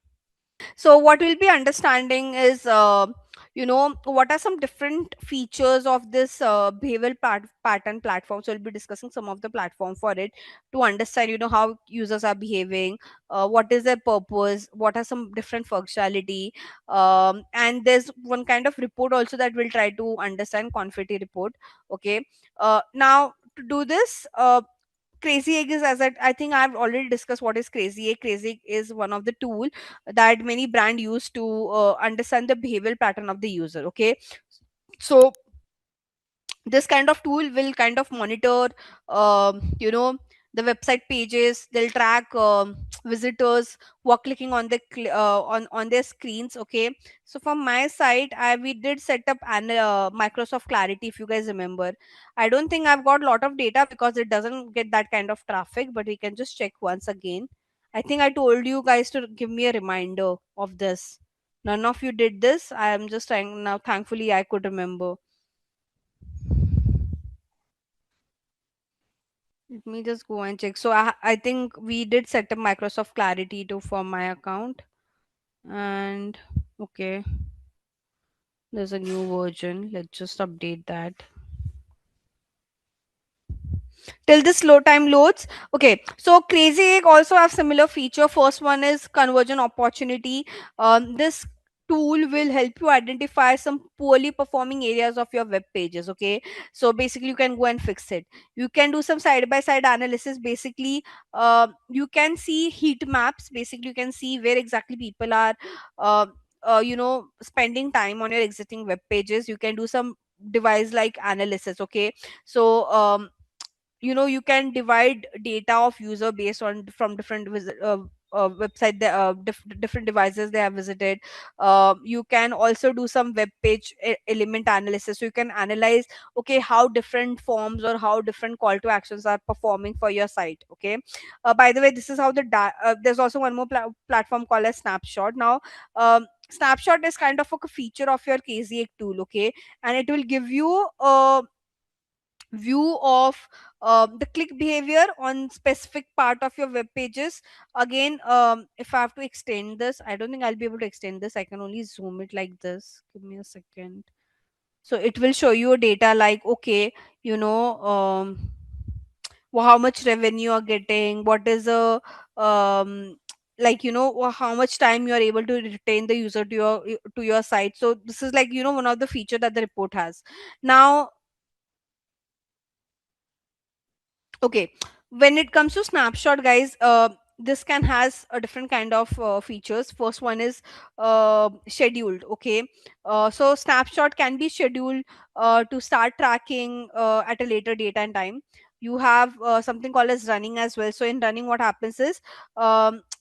So what we'll be understanding is, what are some different features of this behavioral pattern platform. So we'll be discussing some of the platform for it to understand, how users are behaving, what is their purpose, what are some different functionality, and there's one kind of report also that we'll try to understand, confetti report. Okay. Now to do this, crazy egg is, as I think I've already discussed what is crazy egg. Crazy egg is one of the tool that many brand use to understand the behavioral pattern of the user, okay. So this kind of tool will kind of monitor, the website pages. They'll track visitors who are clicking on the on their screens, okay. So from my side, we did set up an Microsoft Clarity, if you guys remember. I don't think I've got a lot of data because it doesn't get that kind of traffic, but we can just check once again. I think I told you guys to give me a reminder of this. None of you did this. I am just trying now. Thankfully, I could remember. Let me just go and check. So I think we did set up Microsoft Clarity to for my account. And okay, there's a new version. Let's just update that. till this slow time loads. Okay, so crazy egg also have similar feature. First one is conversion opportunity. This tool will help you identify some poorly performing areas of your web pages. Okay, so basically you can go and fix it. You can do some side by side analysis. Basically, you can see heat maps. Basically, you can see where exactly people are uh, spending time on your existing web pages. You can do some device like analysis. Okay, so you can divide data of user based on from different website, different devices they have visited. You can also do some web page element analysis, so you can analyze, okay, how different forms or how different call to actions are performing for your site. Okay, by the way, this is how there's also one more platform called as Snapshot. Now, Snapshot is kind of a feature of your KZA tool. Okay, and it will give you a view of the click behavior on specific part of your web pages. Again, if I have to extend this, I don't think I'll be able to extend this. I can only zoom it like this. Give me a second. So it will show you data like, okay, you know um, how much revenue you're getting, what is a like, how much time you are able to retain the user to your site. So this is like, one of the feature that the report has. Now, okay, when it comes to Snapshot, guys, this can has a different kind of features. First one is scheduled. Okay, so Snapshot can be scheduled to start tracking at a later date and time. You have something called as running as well. So in running, what happens is,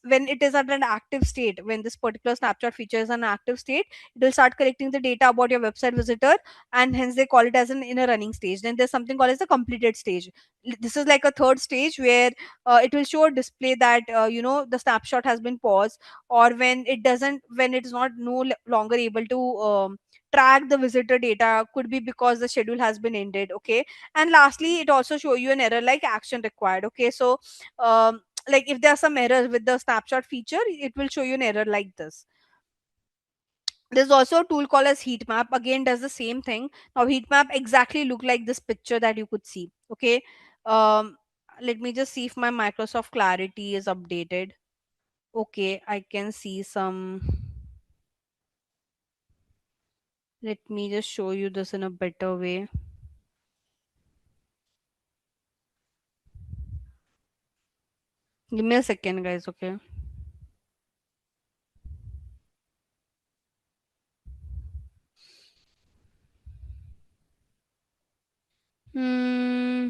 when it is at an active state, when this particular Snapshot feature is an active state, it will start collecting the data about your website visitor, and hence they call it as an in a running stage. Then there's something called as the completed stage. This is like a third stage where it will show a display that the snapshot has been paused, or when it doesn't, when it is not longer able to track the visitor data, could be because the schedule has been ended. Okay, and lastly, it also show you an error like action required. Okay, so like if there are some errors with the snapshot feature, it will show you an error like this. There's also a tool called as heat map. Again, does the same thing. Now, heat map exactly look like this picture that you could see. Okay, um let me just see if my Microsoft Clarity is updated. Okay, I can see some. Let me just show you this in a better way. Give me a second, guys. Okay. Hmm.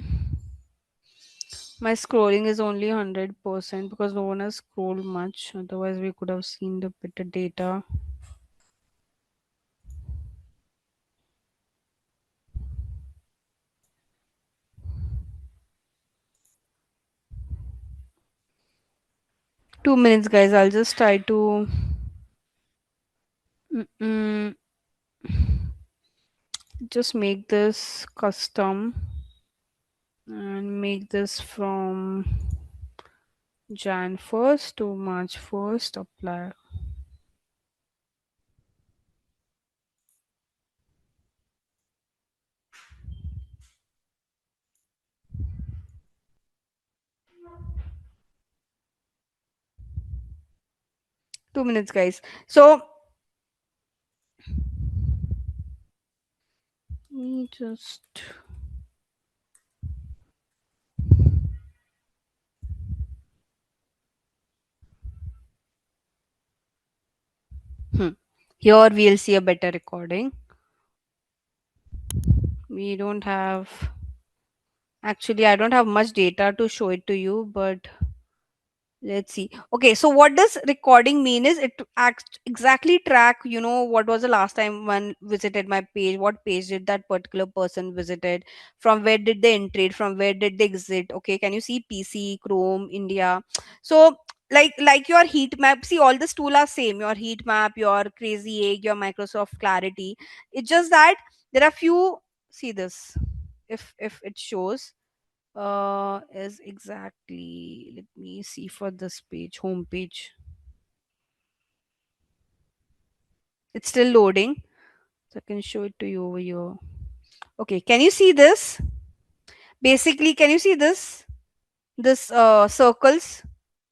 My scrolling is only 100% because no one has scrolled much. Otherwise, we could have seen the better data. 2 minutes, guys. I'll just try to mm, just make this custom and make this from Jan 1st to March 1st. Apply. Two minutes, guys. So just hmm. Here we'll see a better recording. We don't have, actually, I don't have much data to show it to you, but let's see. Okay, so what does recording mean is it acts exactly track, what was the last time one visited my page, what page did that particular person visited, from where did they enter, from where did they exit. Okay, can you see PC, Chrome, India? So like your heat map, see all this tool are same, your heat map, your crazy egg, your Microsoft Clarity. It's just that there are few, see this, if it shows is exactly, let me see for this page, home page. It's still loading, so I can show it to you over here. Okay, can you see this? Basically, can you see this? This circles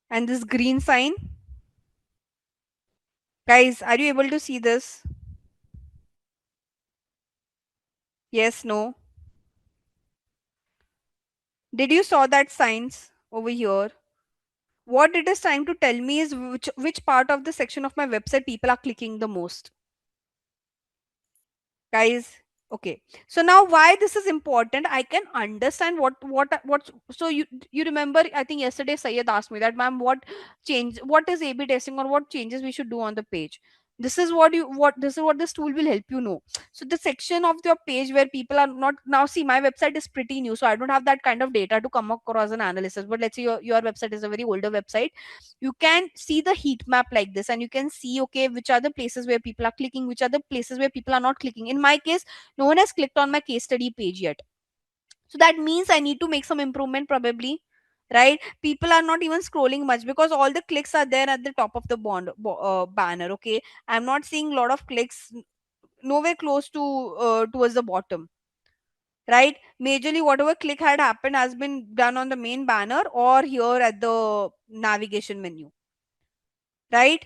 and this green sign. Guys, are you able to see this? Yes, no. Did you saw that signs over here? What it is trying to tell me is which part of the section of my website people are clicking the most. Guys, okay, so now why this is important, I can understand what. So you remember, I think yesterday Sayed asked me that, ma'am, what is A/B testing, or what changes we should do on the page. This is what this tool will help you know. So the section of your page where people are not, now see, my website is pretty new, so I don't have that kind of data to come across an analysis, but let's say your website is a very older website. You can see the heat map like this, and you can see, okay, which are the places where people are clicking, which are the places where people are not clicking. In my case, no one has clicked on my case study page yet, so that means I need to make some improvement probably, right? People are not even scrolling much because all the clicks are there at the top of the banner. Okay, I'm not seeing a lot of clicks, nowhere close to towards the bottom, right? Majorly whatever click had happened has been done on the main banner or here at the navigation menu, right?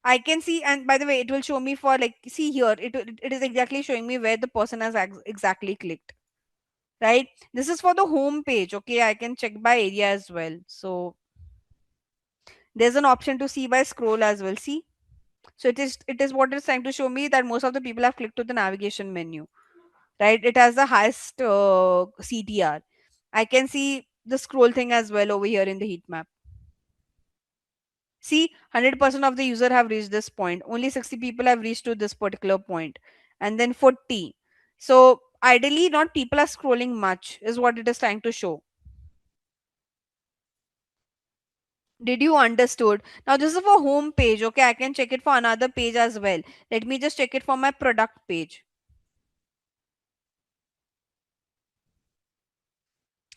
I can see, and by the way, it will show me for, like, see here, it is exactly showing me where the person has exactly clicked, right? This is for the home page. Okay, I can check by area as well. So there's an option to see by scroll as well. See, so it is what it's trying to show me that most of the people have clicked to the navigation menu, right? It has the highest CTR. I can see the scroll thing as well over here in the heat map. See, 100% of the user have reached this point. Only 60 people have reached to this particular point, and then 40. So ideally, not people are scrolling much, is what it is trying to show. Did you understood? Now this is for home page. Okay, I can check it for another page as well. Let me just check it for my product page.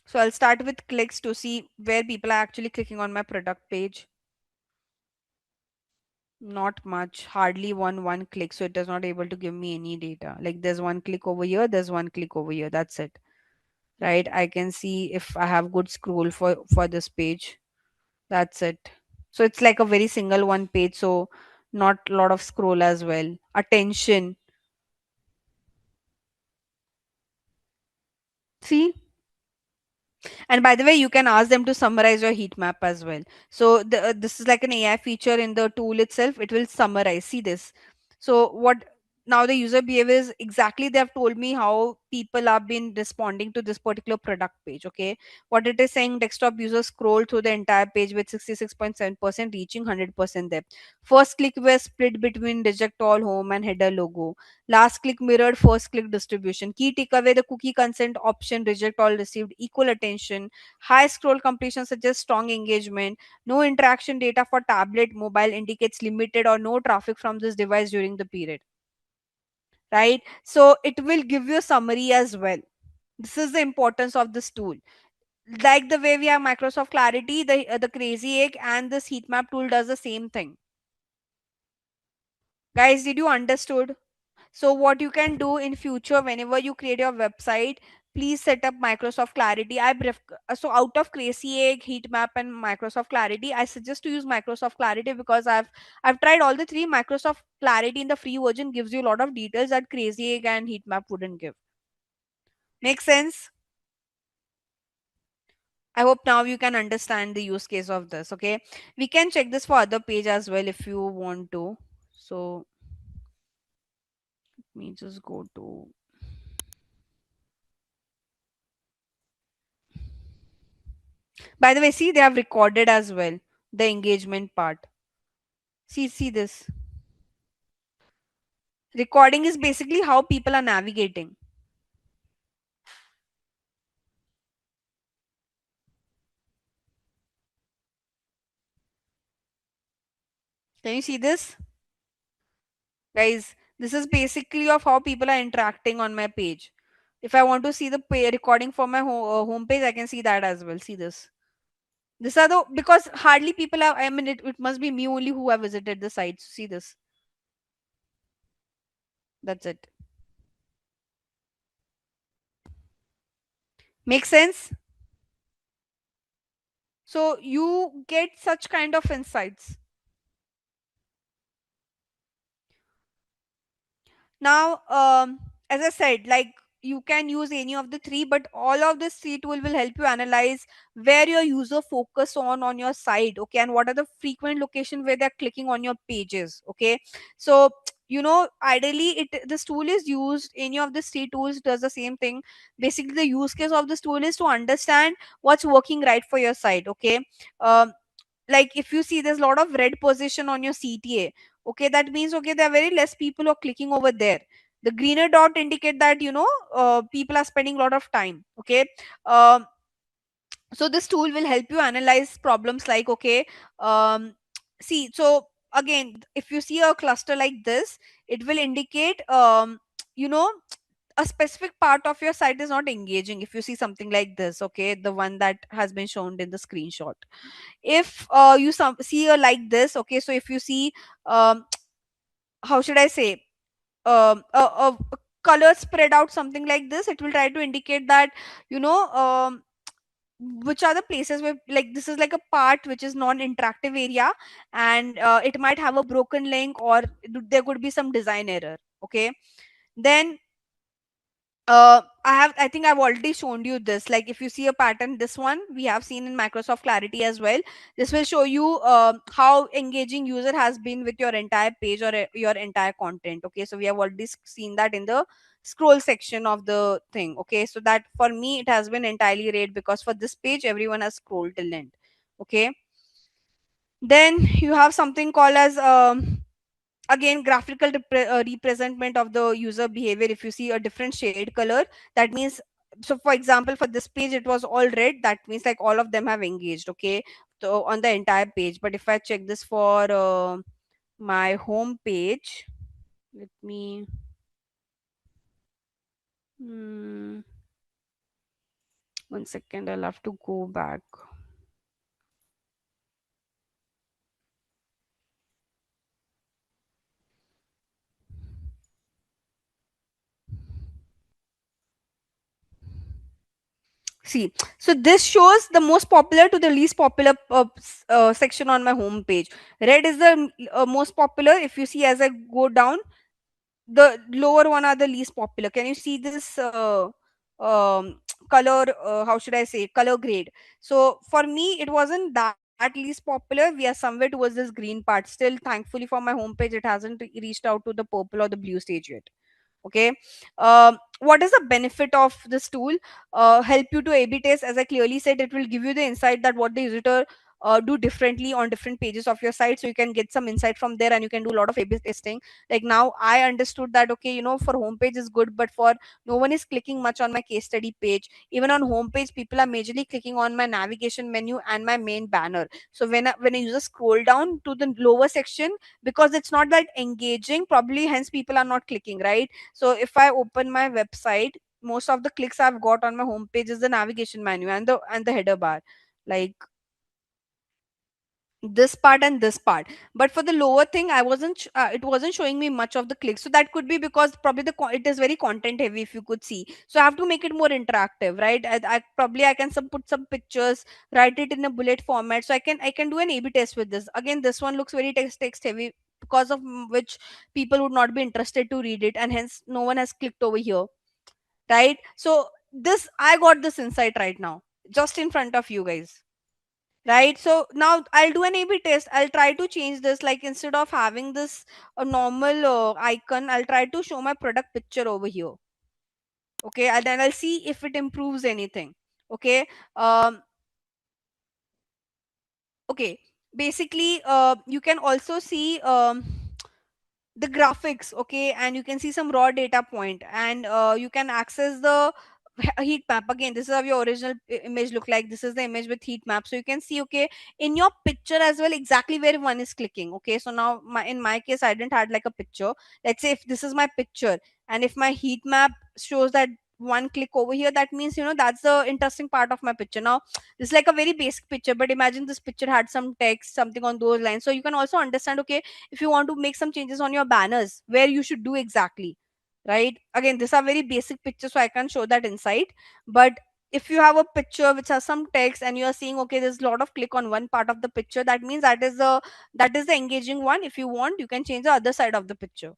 So I'll start with clicks to see where people are actually clicking on my product page. Not much, hardly one click, so it is not able to give me any data. Like there's one click over here, there's one click over here. That's it, right? I can see if I have good scroll for this page. That's it. So it's like a very single one page, so not a lot of scroll as well. Attention. See, and by the way, you can ask them to summarize your heat map as well. So this is like an AI feature in the tool itself. It will summarize. See this. So what, now the user behavior is exactly, they have told me how people have been responding to this particular product page. Okay. What it is saying, desktop users scroll through the entire page with 66.7% reaching 100% depth. First click was split between reject all, home and header logo. Last click mirrored first click distribution. Key takeaway, the cookie consent option reject all received equal attention. High scroll completion suggests strong engagement. No interaction data for tablet, mobile indicates limited or no traffic from this device during the period. Right? So it will give you a summary as well. This is the importance of this tool. Like the way we have Microsoft Clarity, the Crazy Egg and this heat map tool does the same thing. Guys, did you understood? So what you can do in future, whenever you create your website, please set up Microsoft Clarity. So out of Crazy Egg, Heatmap, and Microsoft Clarity, I suggest to use Microsoft Clarity because I've tried all the three. Microsoft Clarity in the free version gives you a lot of details that Crazy Egg and Heatmap wouldn't give. Make sense? I hope now you can understand the use case of this. Okay, we can check this for other page as well if you want to. So let me just go to. By the way, see, they have recorded as well the engagement part. See this. Recording is basically how people are navigating. Can you see this? Guys, this is basically of how people are interacting on my page. If I want to see the recording for my home page, I can see that as well. See this. This are the, because hardly people have, I mean, it must be me only who have visited the site. See this. That's it. Make sense? So you get such kind of insights. Now, as I said, like, you can use any of the three, but all of this three tool will help you analyze where your user focus on your site, okay, and what are the frequent location where they're clicking on your pages, okay. So ideally, this tool is used. Any of these three tools does the same thing. Basically, the use case of this tool is to understand what's working right for your site, okay. um, like, if you see there's a lot of red position on your CTA, okay, that means, okay, there are very less people who are clicking over there. The greener dot indicate that people are spending a lot of time, okay. um, so this tool will help you analyze problems like, okay, um, see, so again, if you see a cluster like this, it will indicate you know a specific part of your site is not engaging. If you see something like this, okay, the one that has been shown in the screenshot, if you see a like this, okay, so if you see, um, how should I say, a color spread out something like this, it will try to indicate that, you know um, which are the places where, like, this is like a part which is non-interactive area, and it might have a broken link, or there could be some design error, okay. Then I think I've already shown you this. Like, if you see a pattern, this one we have seen in Microsoft Clarity as well. This will show you how engaging user has been with your entire page, or your entire content, okay. So we have already seen that in the scroll section of the thing, okay. So that, for me, it has been entirely red, because for this page everyone has scrolled till end, okay. Then you have something called as, again, graphical representment of the user behavior. If you see a different shade color, that means, so for example, for this page it was all red, that means like all of them have engaged, okay, so on the entire page. But if I check this for my home page, let me, hmm, 1 second, I'll have to go back. See, so this shows the most popular to the least popular section on my home page. Red is the most popular. If you see, as I go down, the lower one are the least popular. Can you see this color, how should I say, color grade? So for me, it wasn't that least popular. We are somewhere towards this green part. Still, thankfully for my homepage, it hasn't reached out to the purple or the blue stage yet, okay. What is the benefit of this tool? Help you to A/B test. As I clearly said, it will give you the insight that what the visitor do differently on different pages of your site, so you can get some insight from there, and you can do a lot of A/B testing. Like, now I understood that, okay, for homepage is good, but for no one is clicking much on my case study page. Even on homepage, people are majorly clicking on my navigation menu and my main banner. So when a user scroll down to the lower section, because it's not that engaging, probably hence people are not clicking, right? So if I open my website, most of the clicks I've got on my homepage is the navigation menu and the header bar, like this part and this part. But for the lower thing, it wasn't showing me much of the clicks. So that could be because probably it is very content heavy, if you could see. So I have to make it more interactive, right? I can put some pictures, write it in a bullet format, so I can do an A/B test with this. Again, this one looks very text heavy, because of which people would not be interested to read it, and hence no one has clicked over here, right? So this, I got this insight right now, just in front of you guys, right? So now I'll do an A/B test. I'll try to change this, like, instead of having this a normal icon, I'll try to show my product picture over here, okay, and then I'll see if it improves anything, okay. Um okay basically, you can also see the graphics, okay, and you can see some raw data point, and you can access the heat map. Again, this is how your original image look like. This is the image with heat map, so you can see, okay, in your picture as well, exactly where one is clicking, okay. So now, in my case, I didn't had like a picture. Let's say if this is my picture, and if my heat map shows that one click over here, that means, that's the interesting part of my picture. Now, this is like a very basic picture, but imagine this picture had some text, something on those lines, so you can also understand, okay, if you want to make some changes on your banners, where you should do exactly, right? Again, these are very basic pictures, so I can't show that insight. But if you have a picture which has some text and you are seeing, okay, there's a lot of click on one part of the picture, that means that is the engaging one. If you want, you can change the other side of the picture,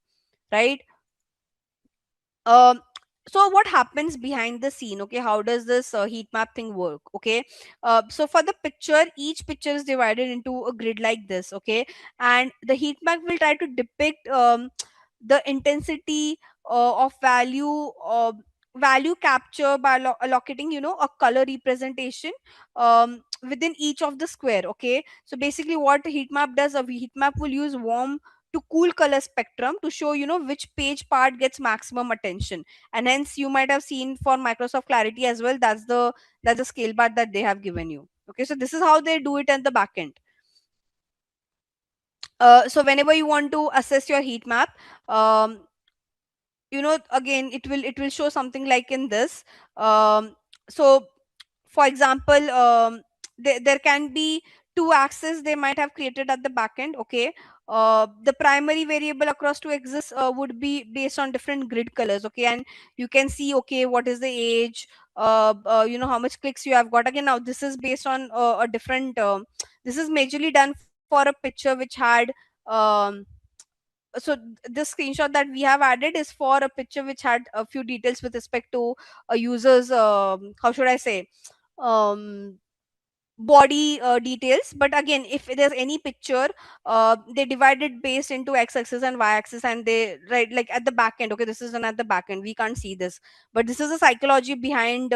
right? um so what happens behind the scene? Okay, how does this heat map thing work? Okay, so for the picture, each picture is divided into a grid like this. Okay, and the heat map will try to depict the intensity of value capture by allocating, a color representation within each of the square. Okay, so basically what heat map does, a heat map will use warm to cool color spectrum to show, which page part gets maximum attention. And hence you might have seen for Microsoft Clarity as well, that's the scale bar that they have given you. Okay, so this is how they do it at the back end. So whenever you want to assess your heat map, um, again, it will show something like in this. So for example, there can be two axes they might have created at the back end. Okay, the primary variable across two axes would be based on different grid colors. Okay, and you can see, okay, what is the age, how much clicks you have got. Again, now this is based on a different this is majorly done for a picture which had um, so this screenshot that we have added is for a picture which had a few details with respect to a user's, how should I say, um, body details. But again, if there's any picture, they divide it based into x-axis and y-axis, and they right, like at the back end. Okay, this is done at the back end, we can't see this, but this is the psychology behind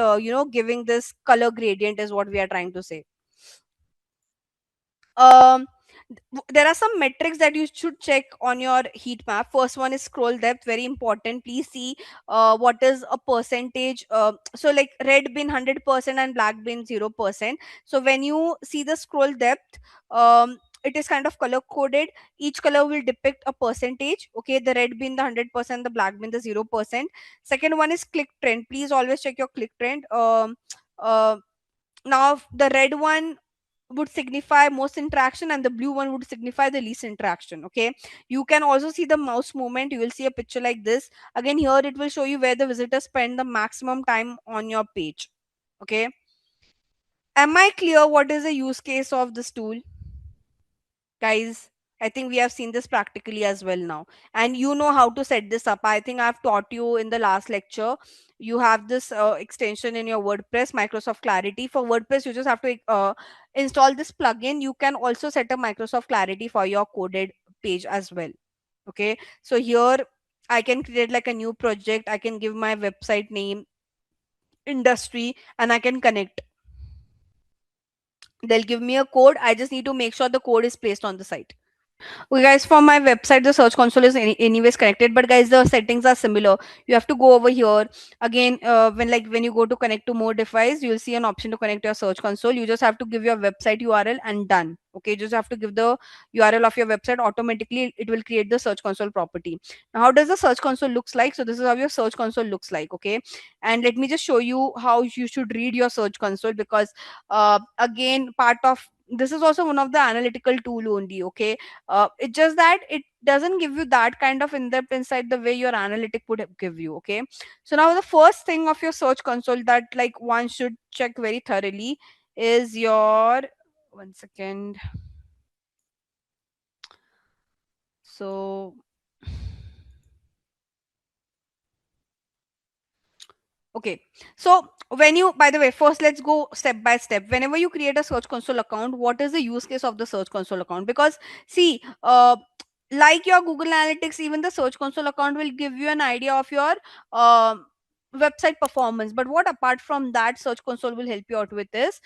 giving this color gradient, is what we are trying to say. um there are some metrics that you should check on your heat map. First one is scroll depth, very important. Please see what is a percentage. So like red bin 100% and black bin 0%. So when you see the scroll depth, it is kind of color coded. Each color will depict a percentage. Okay, the red bin the 100%, the black bin the 0%. Second one is click trend. Please always check your click trend. Uh, Now the red one would signify most interaction and the blue one would signify the least interaction. Okay, you can also see the mouse movement. You will see a picture like this. Again, here it will show you where the visitors spend the maximum time on your page. Okay, am I clear what is the use case of this tool, guys? I think we have seen this practically as well now, and you know how to set this up. I think I've taught you in the last lecture. You have this extension in your WordPress, Microsoft Clarity. For WordPress, you just have to install this plugin. You can also set up Microsoft Clarity for your coded page as well. Okay, so here I can create like a new project. I can give my website name, industry, and I can connect. They'll give me a code. I just need to make sure the code is placed on the site. Okay, guys, for my website, the search console is anyways connected, but guys, the settings are similar. You have to go over here again. When you go to connect to more device, you'll see an option to connect your search console. You just have to give your website URL and done. Okay, you just have to give the URL of your website. Automatically, it will create the search console property. Now, how does the search console looks like? So this is how your search console looks like. Okay, and let me just show you how you should read your search console, because again, part of this is also one of the analytical tool only. Okay, it's just that it doesn't give you that kind of in-depth insight the way your analytic would give you. Okay, so now the first thing of your search console that like one should check very thoroughly is your, one second. So okay, so when you, by the way, first let's go step by step. Whenever you create a search console account, what is the use case of the search console account? Because see, like your Google Analytics, even the search console account will give you an idea of your um website performance. But what apart from that search console will help you out with is,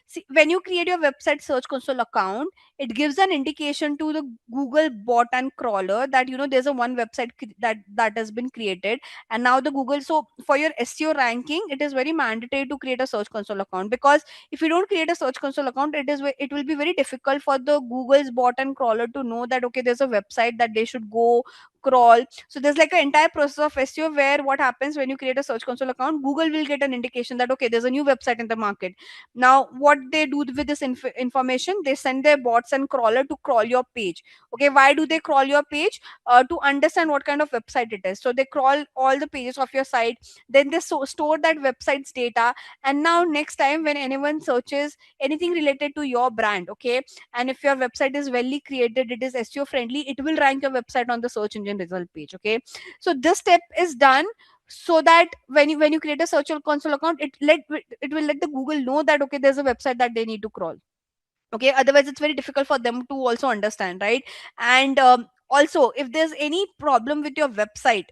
see, when you create your website search console account, it gives an indication to the Google bot and crawler that there's a one website that has been created. And now the Google, so for your SEO ranking, it is very mandatory to create a search console account, because if you don't create a search console account, it will be very difficult for the Google's bot and crawler to know that okay, there's a website that they should go crawl. So there's like an entire process of SEO where what happens when you create a search console account, Google will get an indication that okay, there's a new website in the market. Now what they do with this information, they send their bots and crawler to crawl your page. Okay, why do they crawl your page? To understand what kind of website it is. So they crawl all the pages of your site, then they store that website's data, and now next time when anyone searches anything related to your brand, okay, and if your website is well created, it is SEO friendly, it will rank your website on the search engine result page. Okay, so this step is done so that when you create a search console account, it will let the Google know that okay, there's a website that they need to crawl. Okay, otherwise it's very difficult for them to also understand, right? And also if there's any problem with your website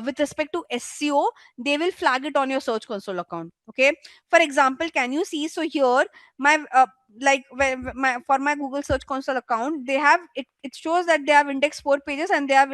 with respect to SEO, they will flag it on your search console account. Okay, for example, can you see, so here my like when for my Google search console account, they have it shows that they have indexed 4 pages and they have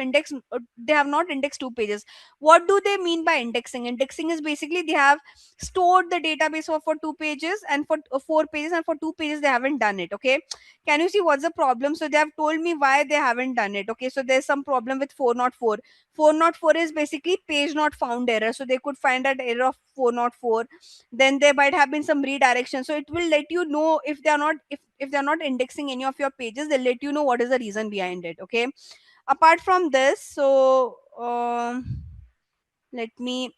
not indexed 2 pages. What do they mean by indexing? Indexing is basically they have stored the database for 2 pages, and for 4 pages, and for 2 pages they haven't done it. Okay, can you see what's the problem? So they have told me why they haven't done it. Okay, so there's some problem with 404. 404 is basically page not found error, so they could find that error of 404. Then there might have been some redirection, so it will let you know if they are not, if they are not indexing any of your pages, they'll let you know what is the reason behind it. Okay, apart from this, so let me,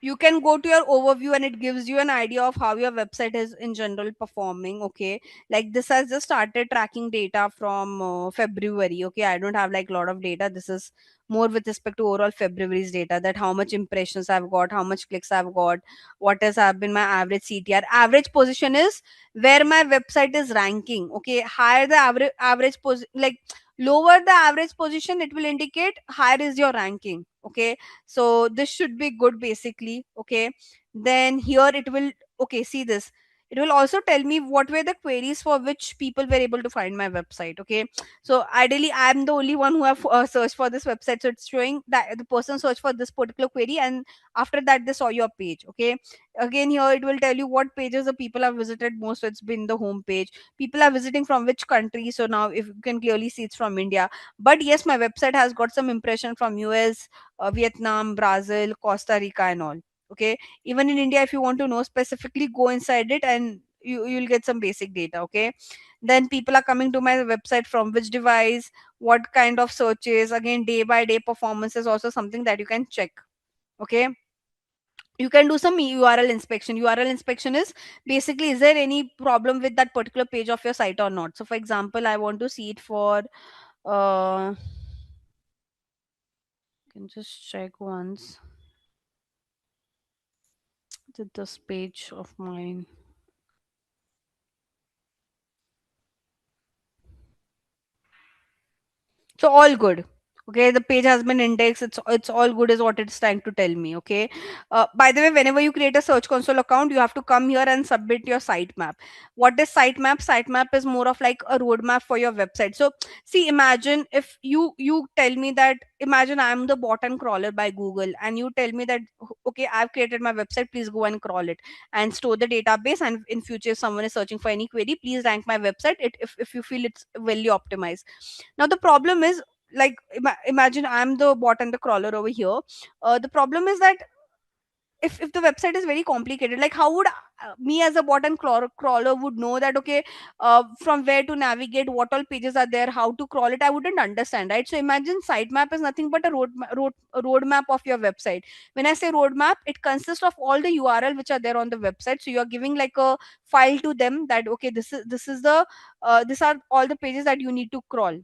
you can go to your overview and it gives you an idea of how your website is in general performing. Okay, like this has just started tracking data from February. Okay, I don't have like a lot of data. This is more with respect to overall February's data, that how much impressions I've got, how much clicks I've got, what has have been my average CTR. Average position is where my website is ranking. Okay, higher the average like lower the average position, it will indicate higher is your ranking. Okay, so this should be good basically. Okay, then here it will, okay, see this, it will also tell me what were the queries for which people were able to find my website. Okay, so ideally I am the only one who have searched for this website, so it's showing that the person searched for this particular query and after that they saw your page. Okay, again here it will tell you what pages the people have visited most, so it's been the home page. People are visiting from which country, so now if you can clearly see it's from India. But yes, my website has got some impression from US, Vietnam, Brazil, Costa Rica, and all. Okay, even in India, if you want to know specifically, go inside it and you'll get some basic data. Okay, then people are coming to my website from which device, what kind of searches. Again, day by day performance is also something that you can check. Okay, you can do some URL inspection. URL inspection is basically, is there any problem with that particular page of your site or not? So, for example, I want to see it for. Can just check once. Did this page of mine. So all good. Okay, the page has been indexed. It's all good is what it's trying to tell me. Okay. By the way, whenever you create a Search Console account, you have to come here and submit your sitemap. What is sitemap? Sitemap is more of like a roadmap for your website. So see, imagine if you tell me that, imagine I'm the bot and crawler by Google, and you tell me that okay, I've created my website. Please go and crawl it and store the database. And in future, if someone is searching for any query, please rank my website. If you feel it's well optimized. Now the problem is, like imagine I'm the bot and the crawler over here. The problem is that if the website is very complicated, like how would me as a bot and crawler would know that okay, from where to navigate, what all pages are there, how to crawl it, I wouldn't understand, right? So imagine sitemap is nothing but a roadmap of your website. When I say roadmap, it consists of all the URL which are there on the website, so you're giving like a file to them that okay, this is the these are all the pages that you need to crawl.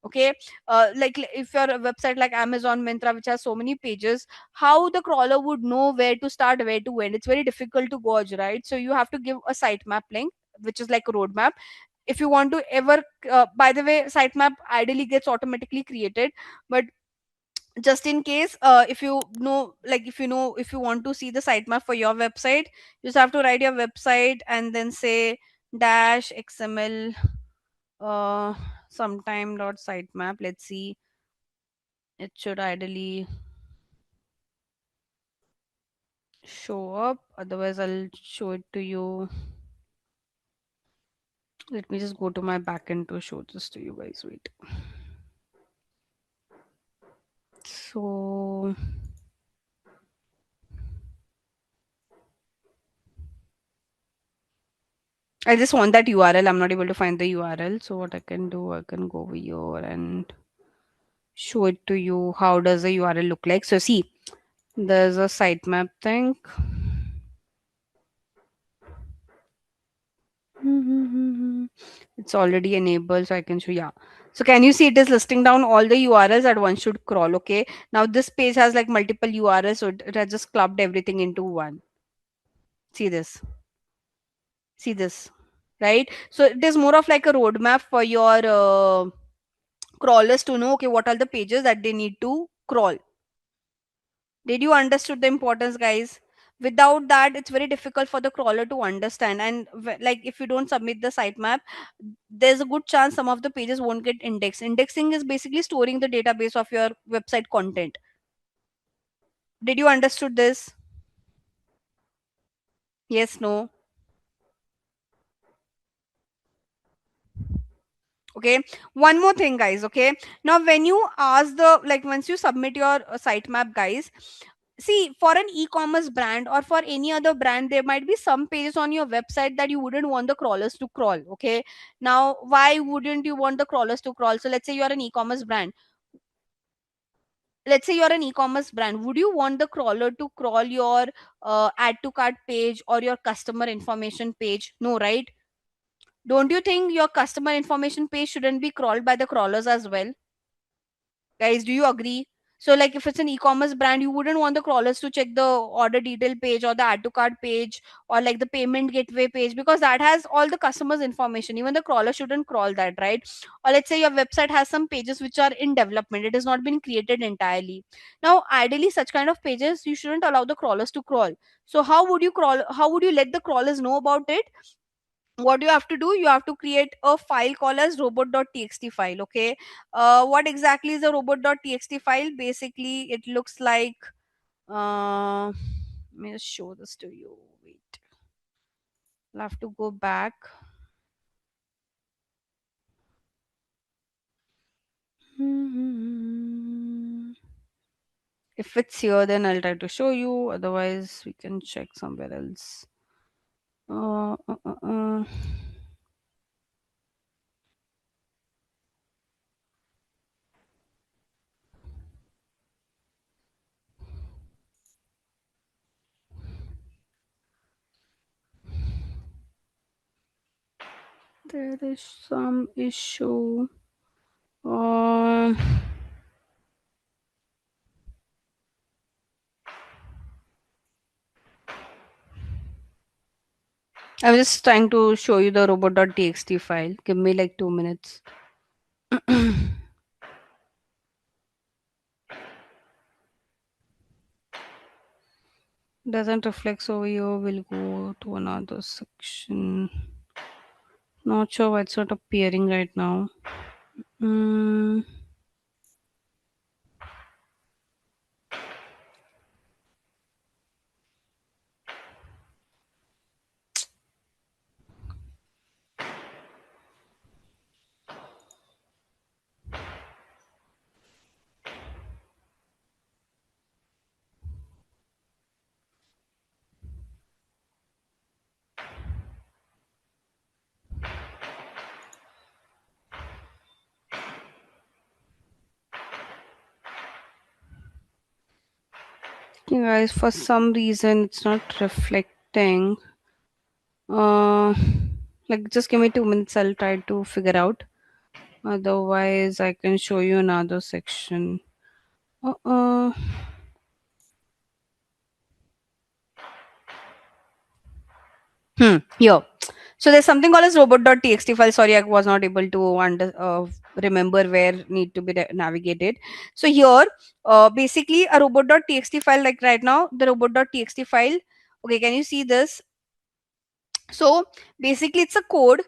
Okay, if your website like Amazon, Myntra, which has so many pages, how the crawler would know where to start, where to end? It's very difficult to gauge, right? So you have to give a sitemap link, which is like a roadmap. If you want to ever, by the way, sitemap ideally gets automatically created, but just in case, if you know, like if you want to see the sitemap for your website, you just have to write your website and then say dash xml sometime dot sitemap. Let's see, it should ideally show up, otherwise I'll show it to you. Let me just go to my backend to show this to you guys. Wait. So I just want that URL. I'm not able to find the URL. So what I can do, I can go over here and show it to you. How does the URL look like? So see, there's a sitemap thing. It's already enabled, so I can show. Yeah. So can you see it is listing down all the URLs that one should crawl? Okay. Now this page has like multiple URLs, so it has just clubbed everything into one. See this. See this. Right. So it is more of like a roadmap for your crawlers to know, okay, what are the pages that they need to crawl. Did you understood the importance, guys? Without that, it's very difficult for the crawler to understand. And like if you don't submit the sitemap, there's a good chance some of the pages won't get indexed. Indexing is basically storing the database of your website content. Did you understood this? Yes, no? Okay. One more thing, guys. Okay. Now, when you ask the, like, once you submit your sitemap, guys, see, for an e-commerce brand or for any other brand, there might be some pages on your website that you wouldn't want the crawlers to crawl. Okay. Now, why wouldn't you want the crawlers to crawl? So let's say you're an e-commerce brand. Let's say you're an e-commerce brand. Would you want the crawler to crawl your add to cart page or your customer information page? No, right? Don't you think your customer information page shouldn't be crawled by the crawlers as well? Guys, do you agree? So like if it's an e-commerce brand, you wouldn't want the crawlers to check the order detail page or the add to cart page or like the payment gateway page, because that has all the customers information. Even the crawler shouldn't crawl that, right? Or let's say your website has some pages which are in development, it has not been created entirely. Now ideally such kind of pages you shouldn't allow the crawlers to crawl. So how would you let the crawlers know about it? What you have to do, you have to create a file called as robot.txt file. Okay. What exactly is a robot.txt file? Basically it looks like let me just show this to you. Wait, I'll have to go back. If it's here, then I'll try to show you, otherwise we can check somewhere else. uh, uh, uh, uh. There is some issue. um I'm just trying to show you the robot.txt file. Give me like 2 minutes. Doesn't reflect over here. We'll go to another section. Not sure why it's not appearing right now. Mm, okay, guys, for some reason it's not reflecting. Uh, like just give me 2 minutes. I'll try to figure out. Otherwise, I can show you another section. Uh, Here. So there's something called as robot.txt file. Sorry, I was not able to remember where need to be navigated. So here, basically a robot.txt file, like right now, the robot.txt file. Okay, can you see this? So basically it's a code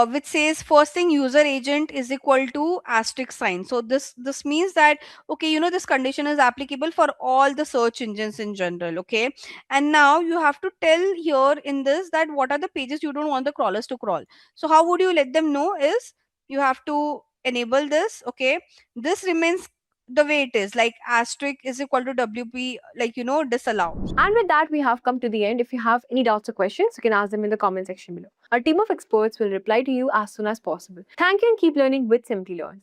which says first thing user agent is equal to asterisk sign. So this means that, okay, this condition is applicable for all the search engines in general. Okay, and now you have to tell here in this that what are the pages you don't want the crawlers to crawl. So how would you let them know is you have to enable this. Okay, this remains the way it is, like asterisk is equal to wp, like disallow. And with that, we have come to the end. If you have any doubts or questions, you can ask them in the comment section below. Our team of experts will reply to you as soon as possible. Thank you and keep learning with Simplilearn.